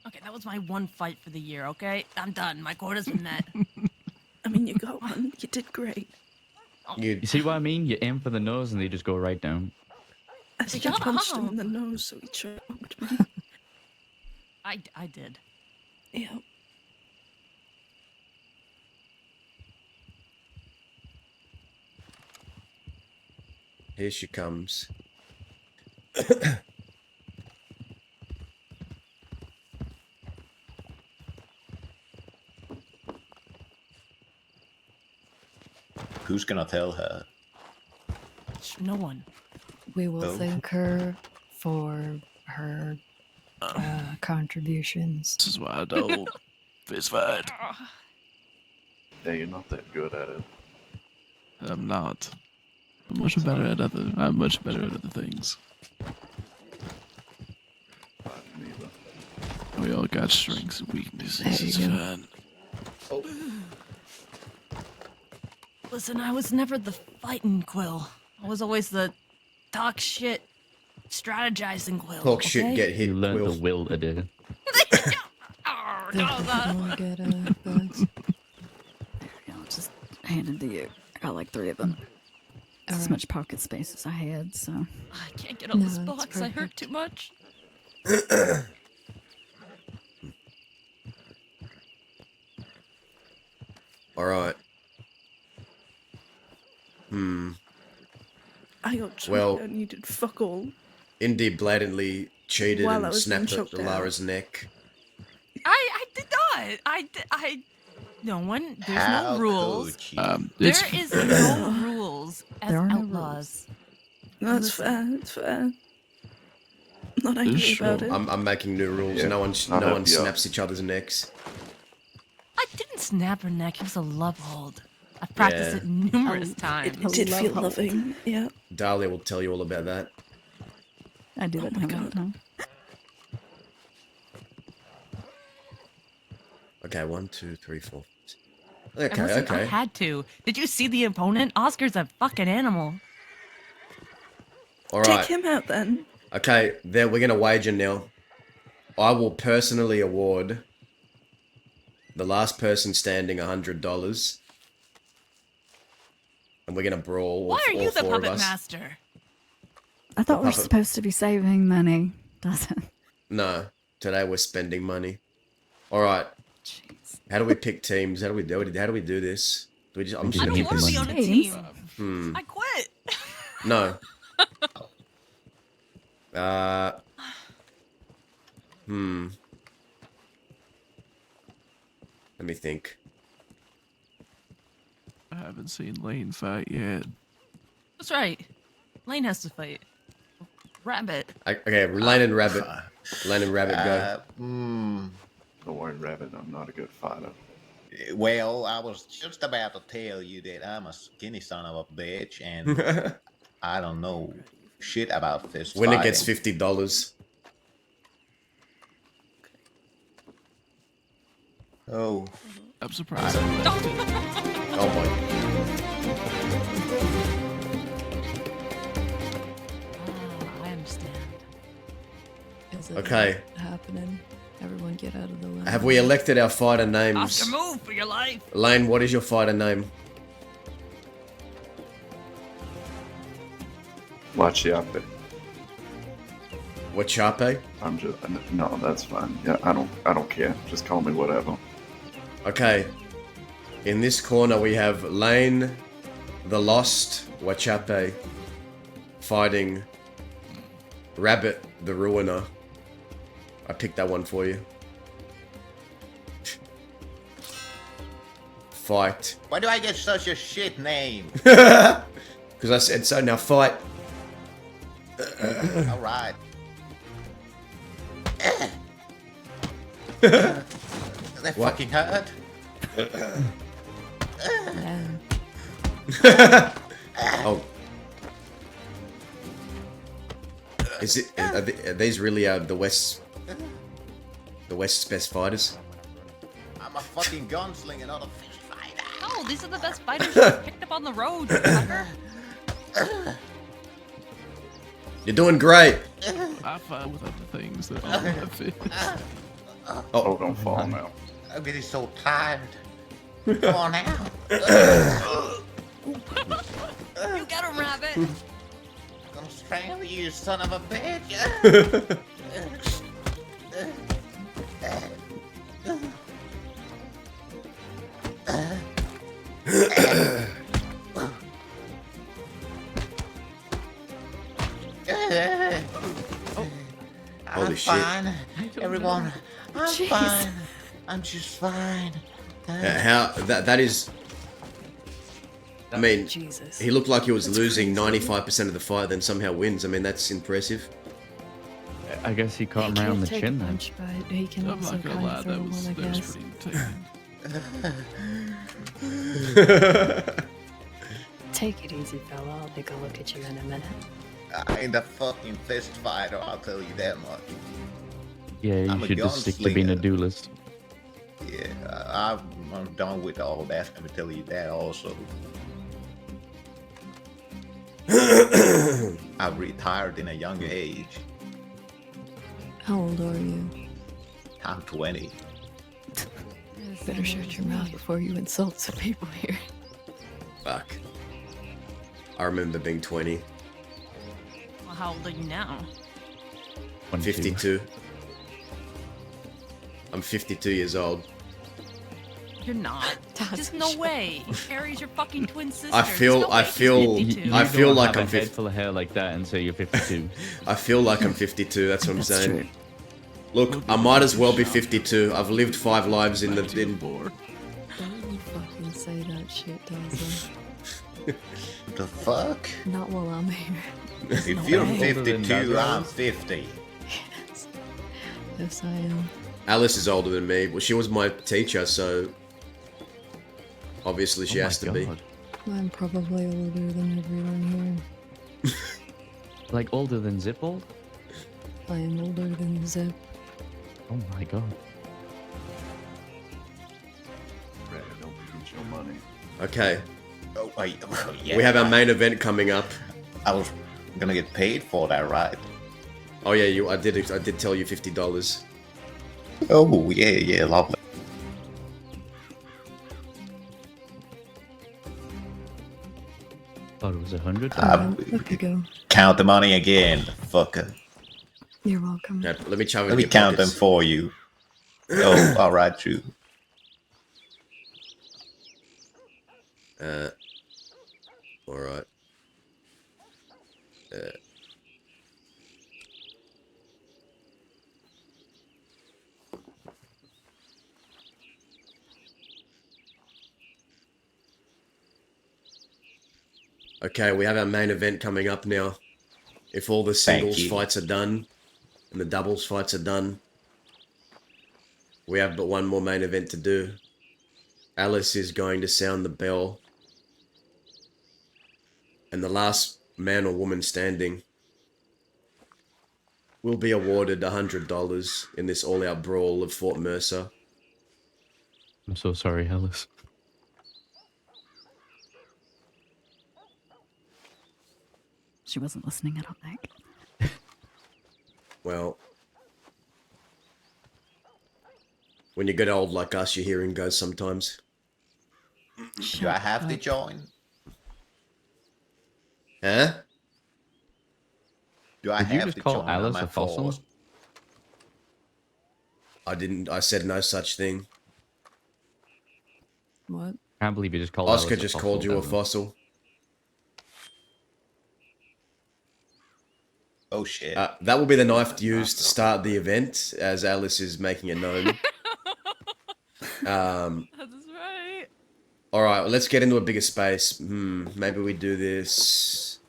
Speaker 14: Okay, that was my one fight for the year, okay? I'm done. My quota's been met.
Speaker 7: I mean, you got one. You did great.
Speaker 12: You see what I mean? You aim for the nose and they just go right down.
Speaker 7: I think I
Speaker 14: Shut
Speaker 7: punched him
Speaker 14: up.
Speaker 7: in the nose, so he choked me.
Speaker 14: I did.
Speaker 7: Yeah.
Speaker 2: Here she comes.
Speaker 18: Who's gonna tell her?
Speaker 14: No one.
Speaker 10: We will
Speaker 18: Oh.
Speaker 10: thank her for her contributions.
Speaker 15: This is why I don't fist fight.
Speaker 16: Yeah, you're not that good at it.
Speaker 15: I'm not. I'm much better at other things. We all got strengths and weaknesses.
Speaker 10: There
Speaker 15: It's
Speaker 10: you go.
Speaker 15: fine.
Speaker 14: Listen, I was never the fighting Quill. I was always the talk shit, strategizing Quill.
Speaker 2: Talk shit,
Speaker 14: okay?
Speaker 2: get hit.
Speaker 12: You learned
Speaker 2: Will.
Speaker 12: the will to do.
Speaker 14: Oh,
Speaker 10: There,
Speaker 14: no,
Speaker 10: if
Speaker 14: that-
Speaker 10: you want to get bags.
Speaker 17: I'll just hand them to you. I got like 3 of them. As much pocket space as I had, so.
Speaker 14: I can't get on
Speaker 10: No,
Speaker 14: this
Speaker 10: it's
Speaker 14: box. I hurt too much.
Speaker 2: Alright.
Speaker 7: I got choked
Speaker 2: Well-
Speaker 7: and you did fuck all.
Speaker 2: Indy blatantly cheated
Speaker 7: While I
Speaker 2: and
Speaker 7: was being
Speaker 2: snapped at
Speaker 7: choked out.
Speaker 2: Lara's neck.
Speaker 14: I did not. I. No one. There's
Speaker 18: How
Speaker 14: no rules.
Speaker 18: could you?
Speaker 14: There is no rules as
Speaker 17: There are no
Speaker 14: outlaws.
Speaker 7: No, it's fair. It's fair. I'm not angry
Speaker 15: Sure.
Speaker 7: about it.
Speaker 2: I'm making new rules.
Speaker 16: Yeah,
Speaker 2: No one
Speaker 16: I'll help you out.
Speaker 2: snaps each other's necks.
Speaker 14: I didn't snap her neck. It was a love hold. I've practiced
Speaker 2: Yeah.
Speaker 14: it numerous times.
Speaker 17: It did feel loving. Yeah.
Speaker 2: Dahlia will tell you all about that.
Speaker 17: I do that to him all the time.
Speaker 2: Okay, 1, 2, 3, 4.
Speaker 14: And
Speaker 2: Okay,
Speaker 14: listen, I
Speaker 2: okay.
Speaker 14: had to. Did you see the opponent? Oscar's a fucking animal.
Speaker 2: All
Speaker 17: Take
Speaker 2: right.
Speaker 17: him out then.
Speaker 2: Okay, there we're gonna wager now. I will personally award the last person standing $100, and we're gonna brawl.
Speaker 14: Why are
Speaker 2: all
Speaker 14: you the
Speaker 2: four of
Speaker 14: puppet
Speaker 2: us.
Speaker 14: master?
Speaker 17: I thought we were
Speaker 2: Puppet-
Speaker 17: supposed to be saving money. Doesn't.
Speaker 2: No, today we're spending money. All right. How do we pick teams? How do we do this? Do we just? I'm just
Speaker 14: I
Speaker 2: gonna
Speaker 14: don't
Speaker 2: keep
Speaker 14: want to
Speaker 2: this.
Speaker 14: be on a team. I quit.
Speaker 2: No. Let me think.
Speaker 15: I haven't seen Lane fight yet.
Speaker 14: That's right. Lane has to fight. Rabbit.
Speaker 2: Okay, Lane and Rabbit. Lane and Rabbit go.
Speaker 16: Don't worry, Rabbit, I'm not a good fighter.
Speaker 18: Well, I was just about to tell you that I'm a skinny son of a bitch, and I don't know shit about fist
Speaker 2: Winner
Speaker 18: fighting.
Speaker 2: gets $50.
Speaker 18: Oh.
Speaker 15: I'm surprised.
Speaker 2: Oh my.
Speaker 14: I understand.
Speaker 10: Is it
Speaker 2: Okay.
Speaker 10: happening? Everyone get out of the way.
Speaker 2: Have we elected our fighter names?
Speaker 14: Oscar, move for your life.
Speaker 2: Lane, what is your fighter name?
Speaker 16: Wachiape.
Speaker 2: Wachape?
Speaker 16: I'm just no, that's fine. Yeah, I don't care. Just call me whatever.
Speaker 2: Okay. In this corner we have Lane, the Lost, Wachape, fighting Rabbit, the Ruiner. I picked that one for you. Fight.
Speaker 18: Why do I get such a shit name?
Speaker 2: Because I said so. Now fight.
Speaker 18: All right. That
Speaker 2: What?
Speaker 18: fucking hurt.
Speaker 2: Oh. Is it? Are these really the West's best fighters?
Speaker 18: I'm a fucking gunslinger, not a fist fighter.
Speaker 14: No, these are the best fighters you've picked up on the road, you fucker.
Speaker 2: You're doing great.
Speaker 15: I fight with other things that aren't my fit.
Speaker 16: Oh, don't fall now.
Speaker 18: I'm getting so tired. Come on now.
Speaker 14: You got him, Rabbit.
Speaker 18: I'm gonna strangle you, son of a bitch.
Speaker 2: Holy
Speaker 18: I'm
Speaker 2: shit.
Speaker 18: fine. Everyone, I'm
Speaker 17: Jeez.
Speaker 18: fine. I'm just fine.
Speaker 2: How that is. I mean,
Speaker 10: Jesus.
Speaker 2: he looked like he was losing 95% of the fight, then somehow wins. I mean, that's impressive.
Speaker 12: I guess he caught him around the
Speaker 10: Take a
Speaker 12: chin then.
Speaker 10: punch, but he can
Speaker 15: I'm
Speaker 10: also
Speaker 15: not gonna
Speaker 10: kind
Speaker 15: lie,
Speaker 10: of throw
Speaker 15: that was
Speaker 10: one, I guess.
Speaker 15: pretty taken.
Speaker 10: Take it easy, fella. I'll take a look at you in a minute.
Speaker 18: I ain't a fucking fist fighter, I'll tell you that much.
Speaker 12: Yeah, you
Speaker 18: I'm a
Speaker 12: should just stick to being a
Speaker 18: gunslinger.
Speaker 12: duelist.
Speaker 18: Yeah, I'm done with all that. Let me tell you that also. I retired in a young age.
Speaker 10: How old are you?
Speaker 18: I'm 20.
Speaker 10: Better shut your mouth before you insult some people here.
Speaker 2: Fuck. I remember being 20.
Speaker 14: Well, how old are you now?
Speaker 2: 52. I'm 52 years old.
Speaker 14: You're not. There's no way. Carrie's your fucking twin sister.
Speaker 2: I feel like I'm
Speaker 12: a head
Speaker 2: 50.
Speaker 12: full of hair like that and say you're 52.
Speaker 2: I feel like I'm 52. That's what I'm
Speaker 10: That's
Speaker 2: saying.
Speaker 10: true.
Speaker 2: Look, I might as well be 52. I've lived 5 lives in the.
Speaker 10: Don't you fucking say that shit, Dazzle.
Speaker 18: The fuck?
Speaker 10: Not while I'm here.
Speaker 18: If
Speaker 10: No
Speaker 18: you're
Speaker 10: way.
Speaker 18: 52, I'm 50.
Speaker 10: Yes, I am.
Speaker 2: Alice is older than me. Well, she was my teacher, so Obviously, she
Speaker 12: Oh my
Speaker 2: has to be.
Speaker 12: God.
Speaker 10: I'm probably older than everyone here.
Speaker 12: Like older than Zippold?
Speaker 10: I am older than Zip.
Speaker 12: Oh my God.
Speaker 16: Red, don't lose your money.
Speaker 2: Okay.
Speaker 18: Oh, wait. Oh, yeah,
Speaker 2: We have our
Speaker 18: right.
Speaker 2: main event coming up.
Speaker 18: I was gonna get paid for that, right?
Speaker 2: Oh yeah, I did tell you $50.
Speaker 18: Oh, yeah, lovely.
Speaker 12: Thought it was 100.
Speaker 10: Up you go.
Speaker 18: Count the money again, fucker.
Speaker 10: You're welcome.
Speaker 2: Yeah, let me chop it
Speaker 18: Let
Speaker 2: in
Speaker 18: me
Speaker 2: your
Speaker 18: count them
Speaker 2: pockets.
Speaker 18: for you. Oh, alright, true.
Speaker 2: Alright. Okay, we have our main event coming up now. If all the singles
Speaker 18: you.
Speaker 2: fights are done and the doubles fights are done, we have but one more main event to do. Alice is going to sound the bell, and the last man or woman standing will be awarded $100 in this all-out brawl of Fort Mercer.
Speaker 12: I'm so sorry, Alice.
Speaker 17: She wasn't listening, I don't think.
Speaker 2: Well, when you get old like us, your hearing goes sometimes.
Speaker 18: Do I have to join?
Speaker 2: Huh?
Speaker 18: Do I
Speaker 12: Did you
Speaker 18: have
Speaker 12: just
Speaker 18: to
Speaker 12: call
Speaker 18: join?
Speaker 12: Alice
Speaker 18: Am I
Speaker 12: a fossil?
Speaker 18: forced?
Speaker 2: I said no such thing.
Speaker 10: What?
Speaker 12: Can't believe you just called
Speaker 2: Oscar
Speaker 12: Alice a
Speaker 2: just
Speaker 12: fossil,
Speaker 2: called you a
Speaker 12: Devin.
Speaker 2: fossil.
Speaker 18: Oh shit.
Speaker 2: That will be the knife used to start the event, as Alice is making it known.
Speaker 14: That's right.
Speaker 2: All right, well, let's get into a bigger space. Maybe we do this.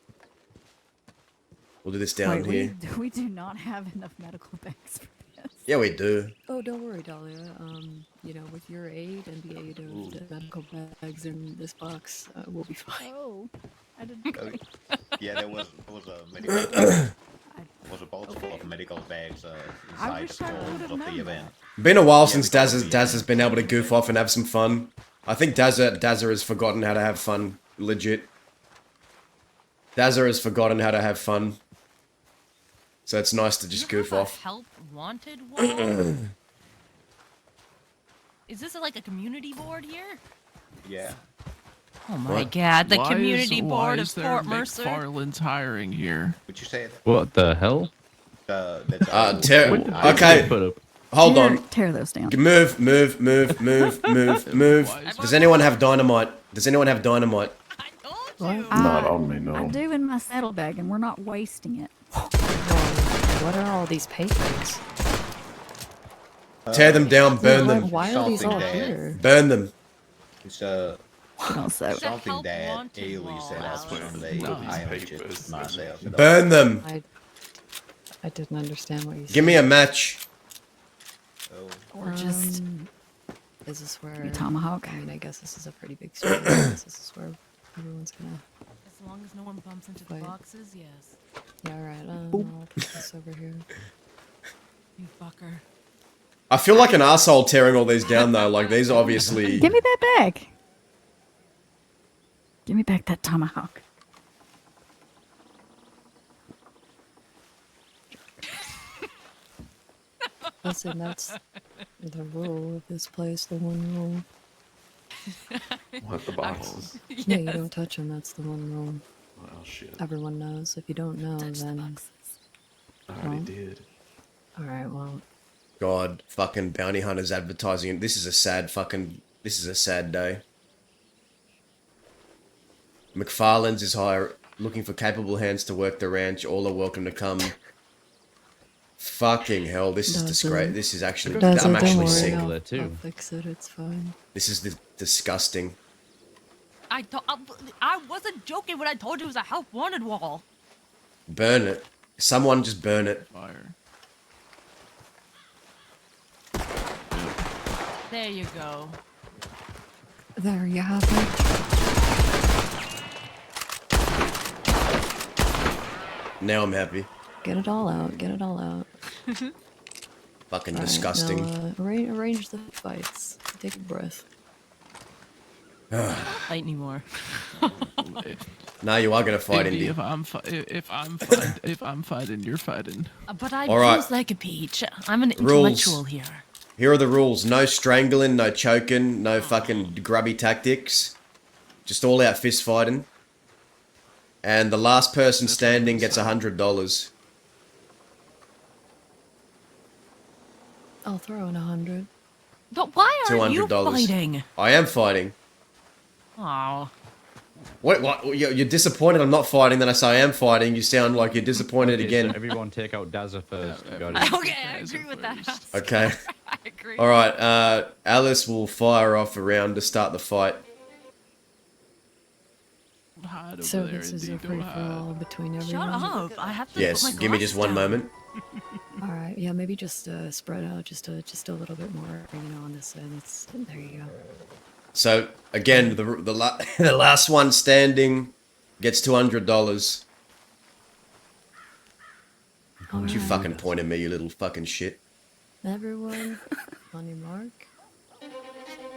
Speaker 2: We'll do this down
Speaker 17: Wait,
Speaker 2: here.
Speaker 17: we do not have enough medical bags for this.
Speaker 2: Yeah, we do.
Speaker 10: Oh, don't worry, Dahlia. You know, with your aid and the aid of the medical bags in this box, we'll be fine.
Speaker 17: Oh, I didn't.
Speaker 18: Oh, yeah, there was a medical. Was a box full of medical bags inside the forms of the event.
Speaker 2: Been a while
Speaker 18: Yeah,
Speaker 2: since
Speaker 18: we got
Speaker 2: Daz has been able to goof off and have some fun. I think Dazza has forgotten how to have fun. Legit. Dazza has forgotten how to have fun. So it's nice to just goof off.
Speaker 14: Help wanted wall? Is this like a community board here?
Speaker 18: Yeah.
Speaker 14: Oh my God! The community
Speaker 15: why
Speaker 14: board of
Speaker 15: is there
Speaker 14: Fort Mercer.
Speaker 15: McFarland's hiring here?
Speaker 18: Would you say
Speaker 12: What the hell?
Speaker 2: Okay. Hold on.
Speaker 17: Tear those down.
Speaker 2: Move. Does anyone have dynamite?
Speaker 16: Not on me, no.
Speaker 17: I do in my saddlebag, and we're not wasting it.
Speaker 10: What are all these papers?
Speaker 2: Tear them down, burn them.
Speaker 10: Why are these all here?
Speaker 2: Burn them.
Speaker 18: It's
Speaker 17: something
Speaker 18: that Ailey said us when they I just myself.
Speaker 2: Burn them.
Speaker 10: I didn't understand what you said.
Speaker 2: Give me a match.
Speaker 17: Or just
Speaker 10: Is this where
Speaker 17: tomahawk?
Speaker 10: I mean, I guess this is a pretty big street. This is where everyone's gonna.
Speaker 14: As long as no one bumps into the boxes, yes.
Speaker 10: Yeah, all right. I'll put this over here.
Speaker 14: You fucker.
Speaker 2: I feel like an asshole tearing all these down though. Like these obviously.
Speaker 17: Give me that bag. Give me back that tomahawk.
Speaker 10: Listen, that's the rule of this place. The one rule.
Speaker 16: What, the boxes?
Speaker 10: Yeah, you don't touch them. That's the one rule.
Speaker 16: Well, shit.
Speaker 10: Everyone knows. If you don't know, then
Speaker 16: I already did.
Speaker 10: all right. Well,
Speaker 2: God, fucking bounty hunters advertising. This is a sad day. McFarland's is looking for capable hands to work the ranch. All are welcome to come. Fucking hell, this is disgrace. This is actually, I'm actually sick.
Speaker 10: I'll fix it. It's fine.
Speaker 2: This is disgusting.
Speaker 14: I wasn't joking when I told you it was a help wanted wall.
Speaker 2: Burn it. Someone just burn it.
Speaker 15: Fire.
Speaker 14: There you go.
Speaker 10: There you have it.
Speaker 2: Now I'm happy.
Speaker 10: Get it all out. Get it all out.
Speaker 2: Fucking
Speaker 10: All right,
Speaker 2: disgusting.
Speaker 10: now, arrange the fights. Take a breath.
Speaker 14: Fight anymore.
Speaker 2: Now you are gonna fight,
Speaker 15: Indy,
Speaker 2: Indy.
Speaker 15: if I'm fighting, you're fighting.
Speaker 14: But I
Speaker 2: All right.
Speaker 14: choose like a peach. I'm an
Speaker 2: Rules.
Speaker 14: intellectual here.
Speaker 2: Here are the rules. No strangling, no choking, no fucking grubby tactics. Just all out fist fighting. And the last person standing gets $100.
Speaker 10: I'll throw in 100.
Speaker 14: But why are you
Speaker 2: $200.
Speaker 14: fighting?
Speaker 2: I am fighting.
Speaker 14: Oh.
Speaker 2: What? You're disappointed I'm not fighting, then I say I am fighting. You sound like you're disappointed
Speaker 19: Okay,
Speaker 2: again.
Speaker 19: So everyone take out Dazza first. Got it.
Speaker 14: Okay, I agree with that.
Speaker 2: Okay.
Speaker 14: I agree.
Speaker 2: Alright, Alice will fire off a round to start the fight.
Speaker 10: So this is a free-for-all between everyone?
Speaker 14: Shut up. I have to
Speaker 2: Yes,
Speaker 14: put my
Speaker 2: give me
Speaker 14: glass
Speaker 2: just one
Speaker 14: down.
Speaker 2: moment.
Speaker 10: All right, yeah, maybe just spread out just a little bit more, on this side. There you go.
Speaker 2: So, again, the last one standing gets $200.
Speaker 10: All
Speaker 2: You
Speaker 10: right.
Speaker 2: fucking point at me, you little fucking shit.
Speaker 10: Everyone, on your mark.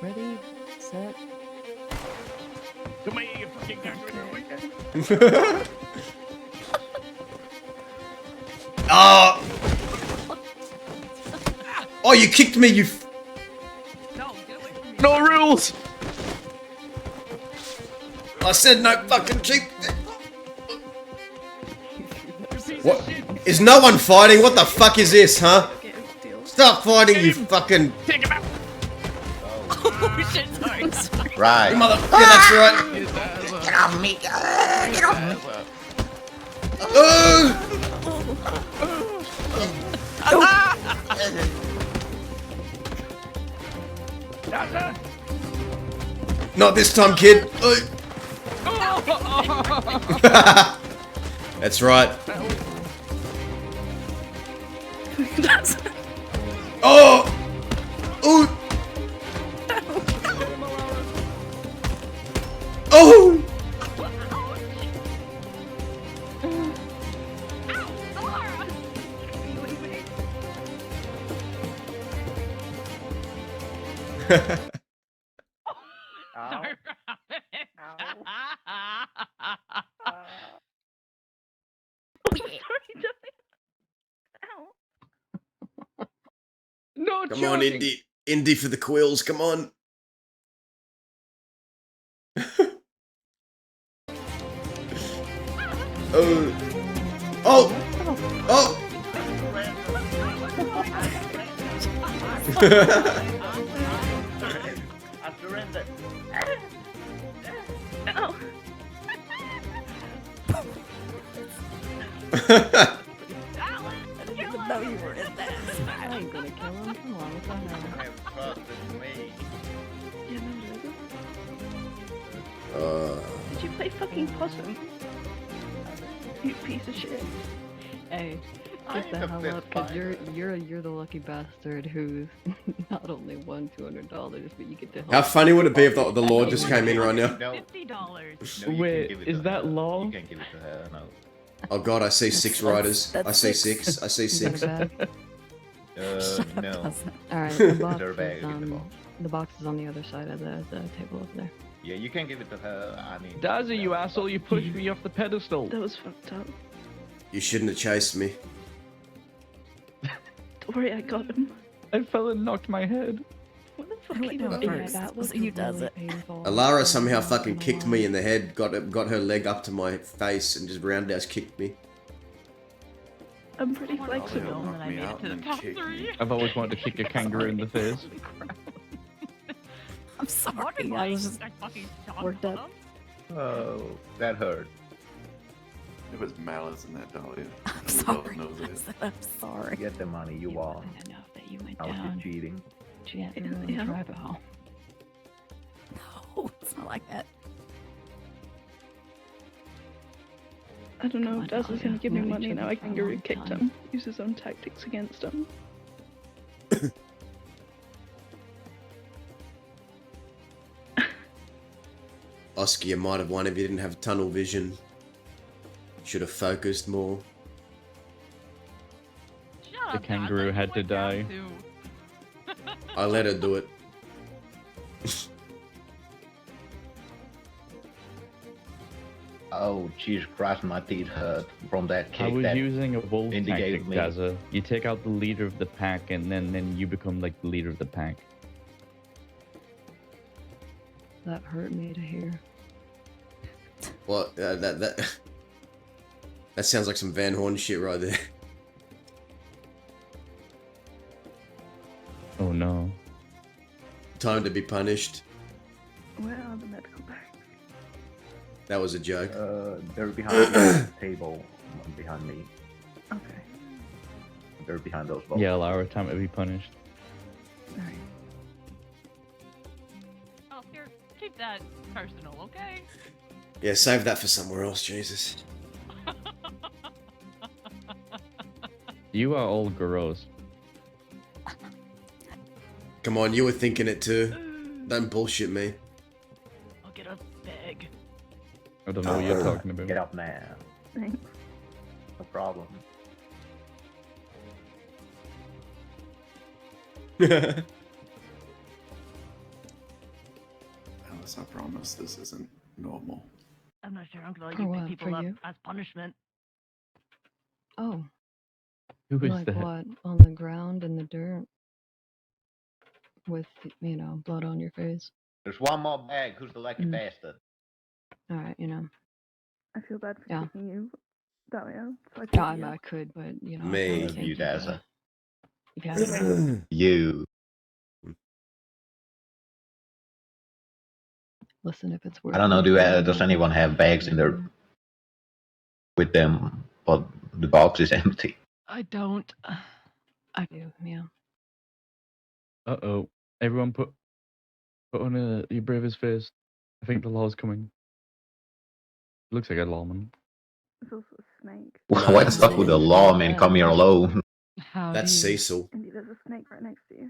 Speaker 10: Ready, set.
Speaker 13: Come here, you fucking cockroach.
Speaker 2: Oh! Oh, you kicked me, you...
Speaker 15: No rules!
Speaker 2: I said no fucking cheap... What? Is no one fighting? What the fuck is this, huh? Stop fighting, you fucking...
Speaker 14: Oh shit, sorry.
Speaker 18: Right.
Speaker 2: You mother... Yeah, that's right.
Speaker 14: Get off me. Get off me.
Speaker 2: Not this time, kid. That's right. Oh! Ooh! Oh!
Speaker 15: No,
Speaker 2: Come on, Indy. Indy for the quills, come on. Oh! Oh!
Speaker 18: I surrender.
Speaker 7: Oh.
Speaker 17: I didn't even know you were in that.
Speaker 10: I ain't gonna kill him. Come on, what the hell?
Speaker 18: Trusted me.
Speaker 7: Did you play fucking possum? You piece of shit.
Speaker 10: Hey,
Speaker 18: I
Speaker 10: get the
Speaker 18: ain't a
Speaker 10: hell
Speaker 18: fifth
Speaker 10: up, cause
Speaker 18: fighter.
Speaker 10: you're the lucky bastard who not only won $200, but you get to help.
Speaker 2: How funny would it be if the Lord just came in right now?
Speaker 18: No.
Speaker 14: $50.
Speaker 18: No, you
Speaker 15: Wait,
Speaker 18: can give it
Speaker 15: is
Speaker 18: to
Speaker 15: that
Speaker 18: her.
Speaker 15: law?
Speaker 18: You can give it to her, no.
Speaker 2: Oh god, I see 6 riders. I see 6. I see 6.
Speaker 18: No.
Speaker 10: Alright, the box,
Speaker 18: Put her back
Speaker 10: is,
Speaker 18: in the box.
Speaker 10: the box is on the other side of the table over there.
Speaker 18: Yeah, you can give it to her. I mean,
Speaker 15: Dazzy, you asshole, you pushed me off the pedestal.
Speaker 7: That was fucked up.
Speaker 2: You shouldn't have chased me.
Speaker 7: Don't worry, I got him.
Speaker 15: I fell and knocked my head.
Speaker 7: What the fuck
Speaker 17: Who
Speaker 7: are you
Speaker 17: went down
Speaker 7: doing?
Speaker 17: first?
Speaker 10: that
Speaker 17: Was
Speaker 10: was
Speaker 17: it you, does
Speaker 10: really
Speaker 17: it?
Speaker 10: painful.
Speaker 2: Alara somehow fucking kicked me in the head, got her leg up to my face and just roundhouse kicked me.
Speaker 7: I'm pretty flexible.
Speaker 14: And then I made it to the top 3.
Speaker 15: I've always wanted to kick a kangaroo in the face.
Speaker 17: I'm sorry. I was just worked up.
Speaker 18: oh, that hurt.
Speaker 16: There was malice in that Dahlia.
Speaker 17: I'm sorry. I'm sorry.
Speaker 18: Get the money, you won.
Speaker 10: Enough that you went
Speaker 18: I was
Speaker 10: down.
Speaker 18: just cheating.
Speaker 10: She had to really
Speaker 7: Yeah.
Speaker 10: drive it home.
Speaker 17: No, it's not like that.
Speaker 7: I don't know.
Speaker 10: on,
Speaker 7: Daz is
Speaker 10: Dahlia.
Speaker 7: gonna give me
Speaker 10: Known each
Speaker 7: money
Speaker 10: other
Speaker 7: now. I
Speaker 10: for a
Speaker 7: kangaroo
Speaker 10: long
Speaker 7: kicked
Speaker 10: time.
Speaker 7: him. Use his own tactics against him.
Speaker 2: Oscar, you might have won if you didn't have tunnel vision. Should have focused more.
Speaker 12: The kangaroo had to die.
Speaker 2: I let her do it.
Speaker 18: Oh, Jesus Christ, my teeth hurt from that kick.
Speaker 12: I was
Speaker 18: that
Speaker 12: using a wolf
Speaker 18: Indy gave
Speaker 12: tactic,
Speaker 18: me.
Speaker 12: Daza. You take out the leader of the pack, and then you become like the leader of the pack.
Speaker 10: That hurt me to hear.
Speaker 2: Well, that sounds like some Van Horn shit right there.
Speaker 12: Oh no.
Speaker 2: Time to be punished.
Speaker 7: Where are the medical bags?
Speaker 2: That was a joke.
Speaker 18: They're behind the table, behind me.
Speaker 7: Okay.
Speaker 18: They're behind those boxes.
Speaker 12: Yeah, Lara, time to be punished.
Speaker 7: Alright.
Speaker 14: Oh, here, keep that personal, okay?
Speaker 2: Yeah, save that for somewhere else, Jesus.
Speaker 12: You are all gross.
Speaker 2: Come on, you were thinking it too. Don't bullshit me.
Speaker 14: I'll get a bag.
Speaker 12: I don't know what you're talking about.
Speaker 18: Get up now.
Speaker 7: Thanks.
Speaker 18: No problem.
Speaker 16: Alice, I promise this isn't normal.
Speaker 14: I'm not sure I'm gonna let
Speaker 10: For
Speaker 14: you
Speaker 10: what,
Speaker 14: pick people
Speaker 10: for
Speaker 14: up
Speaker 10: you?
Speaker 14: as punishment.
Speaker 10: Oh,
Speaker 12: Who is
Speaker 10: like
Speaker 12: that?
Speaker 10: what? On the ground in the dirt? With, you know, blood on your face?
Speaker 18: There's one more bag. Who's the lucky bastard?
Speaker 10: Alright, you know.
Speaker 7: I feel bad for
Speaker 10: Yeah.
Speaker 7: kicking you that way out. So I
Speaker 10: Yeah,
Speaker 7: picked you
Speaker 10: I
Speaker 7: up.
Speaker 10: could, but, you know,
Speaker 2: Me.
Speaker 10: I
Speaker 18: Love
Speaker 10: can't
Speaker 18: you,
Speaker 10: give
Speaker 18: Daza.
Speaker 10: If you had
Speaker 18: You.
Speaker 10: Listen, if it's worth
Speaker 18: I don't know.
Speaker 10: it,
Speaker 18: Does anyone have bags in their with them? But the box is empty.
Speaker 14: I don't.
Speaker 10: I do, yeah.
Speaker 12: Uh-oh. Everyone put on your bravest face. I think the law's coming. Looks like a lawman.
Speaker 7: There's also a snake.
Speaker 18: Why the fuck would the lawman come here alone?
Speaker 14: How
Speaker 2: That's
Speaker 14: do you...
Speaker 2: Cecil.
Speaker 7: Indy, there's a snake right next to you.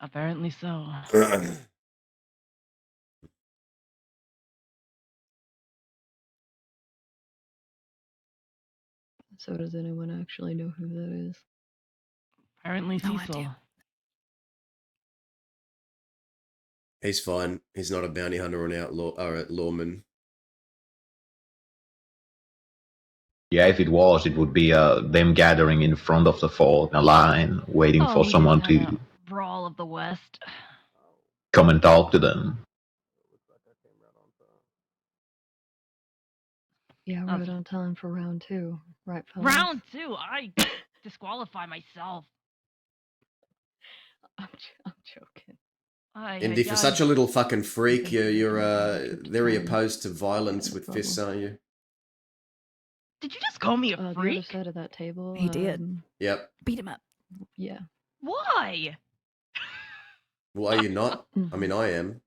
Speaker 14: Apparently so.
Speaker 10: So does anyone actually know who that is?
Speaker 14: Apparently
Speaker 10: No
Speaker 14: Cecil.
Speaker 10: idea.
Speaker 2: He's fine. He's not a bounty hunter or an outlaw or a lawman.
Speaker 18: Yeah, if it was, it would be them gathering in front of the fort in a line, waiting
Speaker 14: Oh,
Speaker 18: for
Speaker 14: we
Speaker 18: someone
Speaker 14: just had
Speaker 18: to
Speaker 14: a brawl of the West.
Speaker 18: come and talk to them.
Speaker 10: Yeah,
Speaker 14: Oh.
Speaker 10: right on time for round 2. Right, fellas?
Speaker 14: Round 2, I disqualify myself.
Speaker 10: I'm joking.
Speaker 2: Indy, for such a little fucking freak, you're very opposed to violence with fists, aren't you?
Speaker 14: Did you just call me a
Speaker 10: The other
Speaker 14: freak?
Speaker 10: side of that table.
Speaker 17: He did.
Speaker 2: Yep.
Speaker 17: Beat him up.
Speaker 10: Yeah.
Speaker 14: Why?
Speaker 2: Well, are you not? I mean, I am.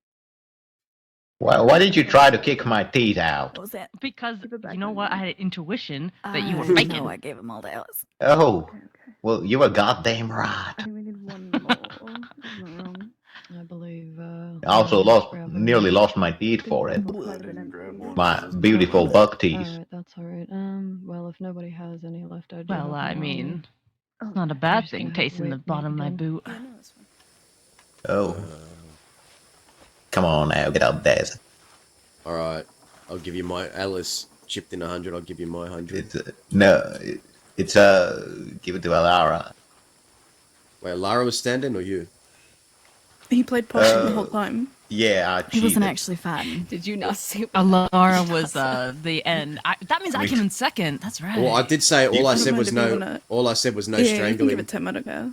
Speaker 18: Why did you try to kick my teeth out?
Speaker 17: What was that?
Speaker 14: Because, you know what, I had an intuition that you were faking.
Speaker 17: No, I gave him all to Alice.
Speaker 18: Oh, well, you were goddamn right.
Speaker 7: I think we need one more. Isn't that wrong?
Speaker 10: I believe,
Speaker 18: I also nearly lost my teeth for it. My beautiful buck teeth.
Speaker 10: Alright, that's alright. Well, if nobody has any left, I do.
Speaker 14: Well,
Speaker 10: have
Speaker 14: I
Speaker 10: one more.
Speaker 14: mean, it's not a bad
Speaker 10: just
Speaker 14: thing
Speaker 10: gonna have to
Speaker 14: tasting the
Speaker 10: wait
Speaker 14: bottom of my
Speaker 10: again.
Speaker 14: boot.
Speaker 18: Oh. Come on now, get up there.
Speaker 2: Alright. I'll give you my... Alice chipped in 100, I'll give you my 100.
Speaker 18: It's give it to Alara.
Speaker 2: Wait, Lara was standing or you?
Speaker 7: He played possum the whole time.
Speaker 18: Yeah, I
Speaker 17: He wasn't
Speaker 18: cheated.
Speaker 17: actually fighting.
Speaker 10: Did you not see?
Speaker 14: Alara was the end. That means I
Speaker 2: We-
Speaker 14: came in second. That's right.
Speaker 2: Well, I did say all I said was
Speaker 7: if you
Speaker 2: no.
Speaker 7: wanna-
Speaker 2: All I said was no
Speaker 7: yeah, you can
Speaker 2: strangling.
Speaker 7: give it to him, I don't care.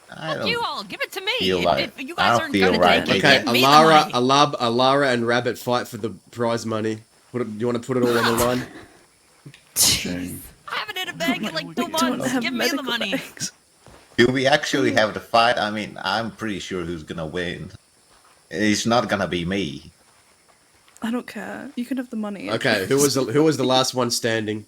Speaker 14: Fuck you all. Give it to me.
Speaker 18: feel like-
Speaker 14: if you
Speaker 18: I
Speaker 14: guys
Speaker 18: don't
Speaker 14: aren't
Speaker 18: feel
Speaker 14: gonna
Speaker 18: right
Speaker 14: take it,
Speaker 2: Okay,
Speaker 14: give me the
Speaker 2: Alara,
Speaker 14: money.
Speaker 2: Alara, and Rabbit fight for the prize money. You want to put it all on the line?
Speaker 14: I haven't hit a bag in like 2 months. Give me the money.
Speaker 18: Do we actually have the fight? I mean, I'm pretty sure who's gonna win. It's not gonna be me.
Speaker 7: I don't care. You can have the money.
Speaker 2: Okay, who was the last one standing?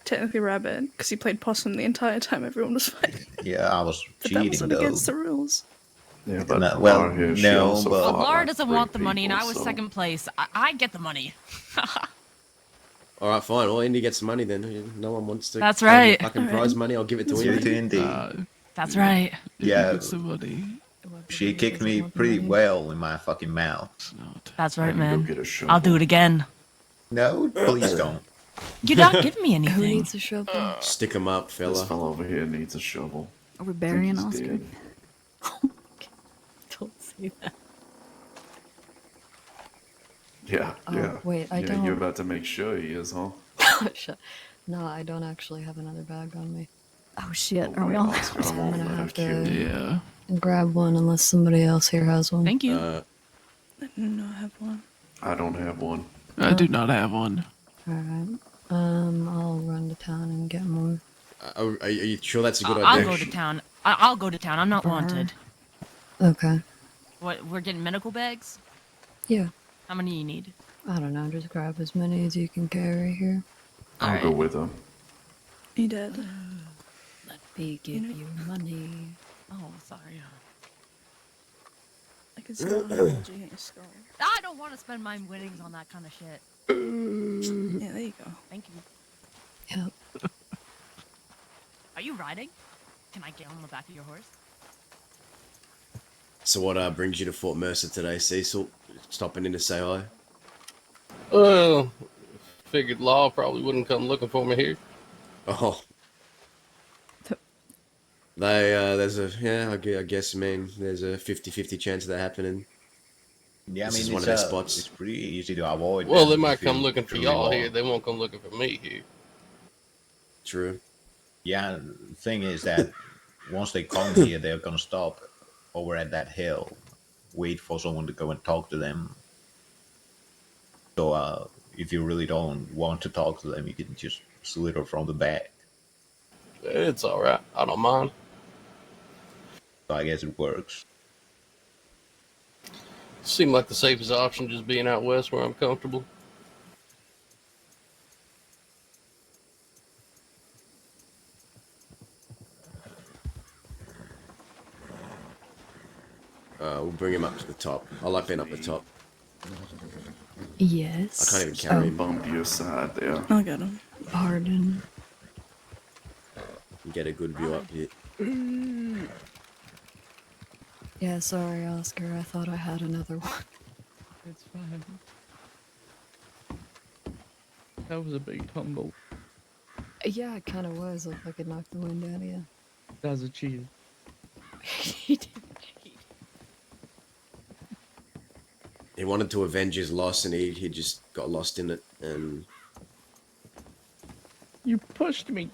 Speaker 7: Technically Rabbit, because he played possum the entire time everyone was fighting.
Speaker 18: Yeah, I was
Speaker 7: But that
Speaker 18: cheating
Speaker 7: wasn't
Speaker 18: though.
Speaker 7: against the rules.
Speaker 16: Yeah, but
Speaker 18: No, well,
Speaker 16: Laura here, she
Speaker 18: no,
Speaker 16: also
Speaker 18: but-
Speaker 16: fought
Speaker 14: Laura
Speaker 16: like
Speaker 14: doesn't
Speaker 16: 3
Speaker 14: want the money, and
Speaker 16: people,
Speaker 14: I was
Speaker 16: so-
Speaker 14: second place. I get the money.
Speaker 2: All right, fine. Well, Indy gets the money then. No one wants to.
Speaker 14: That's
Speaker 2: claim the
Speaker 14: right.
Speaker 2: Fucking prize money. I'll give it to
Speaker 18: Give it to
Speaker 2: Indy.
Speaker 18: Indy.
Speaker 14: That's right.
Speaker 18: Yeah.
Speaker 15: Gets the money.
Speaker 18: She kicked me pretty well in my fucking mouth.
Speaker 14: That's right,
Speaker 16: I can go
Speaker 14: man.
Speaker 16: get a shovel.
Speaker 14: I'll do it again.
Speaker 18: No, please don't.
Speaker 14: You're not giving me anything.
Speaker 17: Who needs a shovel?
Speaker 2: Stick 'em up,
Speaker 16: This
Speaker 2: fella.
Speaker 16: fella over here needs a shovel.
Speaker 17: Are we burying
Speaker 16: I think he's
Speaker 17: Oscar?
Speaker 16: dead.
Speaker 17: Don't say that.
Speaker 16: Yeah,
Speaker 17: Oh,
Speaker 16: yeah.
Speaker 17: wait, I
Speaker 16: yeah,
Speaker 17: don't-
Speaker 16: You're about to make sure he is, huh?
Speaker 17: Shit. No, I don't actually have another bag on me.
Speaker 7: Oh shit,
Speaker 16: Oh,
Speaker 7: are we
Speaker 16: wait,
Speaker 7: all?
Speaker 16: Oscar,
Speaker 17: So
Speaker 16: I
Speaker 17: I'm
Speaker 16: won't
Speaker 17: gonna
Speaker 16: let her
Speaker 17: have
Speaker 16: kill
Speaker 17: to
Speaker 16: you.
Speaker 15: Yeah.
Speaker 17: grab one unless somebody else here has one.
Speaker 14: Thank you.
Speaker 7: I do not have one.
Speaker 16: I don't have one.
Speaker 15: I do not have one.
Speaker 17: Alright. I'll run to town and get more.
Speaker 2: Are you sure that's a good
Speaker 14: I'll
Speaker 2: idea?
Speaker 14: go to town. I'll go to town. I'm not
Speaker 17: For her.
Speaker 14: wanted.
Speaker 17: Okay.
Speaker 14: What? We're getting medical bags?
Speaker 17: Yeah.
Speaker 14: How many you need?
Speaker 17: I don't know, just grab as many as you can carry here.
Speaker 16: I'll go with him.
Speaker 7: He did.
Speaker 17: Let me give you money.
Speaker 14: Oh, sorry.
Speaker 7: I can still hold you in your skull.
Speaker 14: I don't want to spend my winnings on that kind of shit.
Speaker 7: Yeah, there you go.
Speaker 14: Thank you.
Speaker 17: Yep.
Speaker 14: Are you riding? Can I get on the back of your horse?
Speaker 2: So what brings you to Fort Mercer today, Cecil? Stopping in to say hi?
Speaker 5: Well, figured Law probably wouldn't come looking for me here.
Speaker 2: Oh. There's a, I guess, there's a 50-50 chance of that happening.
Speaker 18: Yeah, I
Speaker 2: This
Speaker 18: mean,
Speaker 2: is
Speaker 18: it's,
Speaker 2: one of their spots.
Speaker 18: It's pretty easy to avoid.
Speaker 5: Well,
Speaker 18: them
Speaker 5: they
Speaker 18: if
Speaker 5: might
Speaker 18: you
Speaker 5: come looking for
Speaker 18: truly
Speaker 5: y'all
Speaker 18: want.
Speaker 5: here. They won't come looking for me here.
Speaker 2: True.
Speaker 18: Yeah, the thing is that once they come here, they're gonna stop over at that hill, wait for someone to go and talk to them. So, if you really don't want to talk to them, you can just slither from the back.
Speaker 5: It's all right. I don't mind.
Speaker 18: So I guess it works.
Speaker 5: Seemed like the safest option, just being out west where I'm comfortable.
Speaker 2: We'll bring him up to the top. I like being up the top.
Speaker 17: Yes.
Speaker 2: I can't even carry him.
Speaker 16: Bump your side there.
Speaker 7: I'll get him.
Speaker 17: Pardon.
Speaker 2: Get a good view up here.
Speaker 17: Yeah, sorry, Oscar. I thought I had another one.
Speaker 15: It's fine. That was a big tumble.
Speaker 17: Yeah, it kind of was. Looked like it knocked the wind out of you.
Speaker 15: That was a cheat.
Speaker 17: He did cheat.
Speaker 2: He wanted to avenge his loss, and he just got lost in it. And
Speaker 15: You pushed me.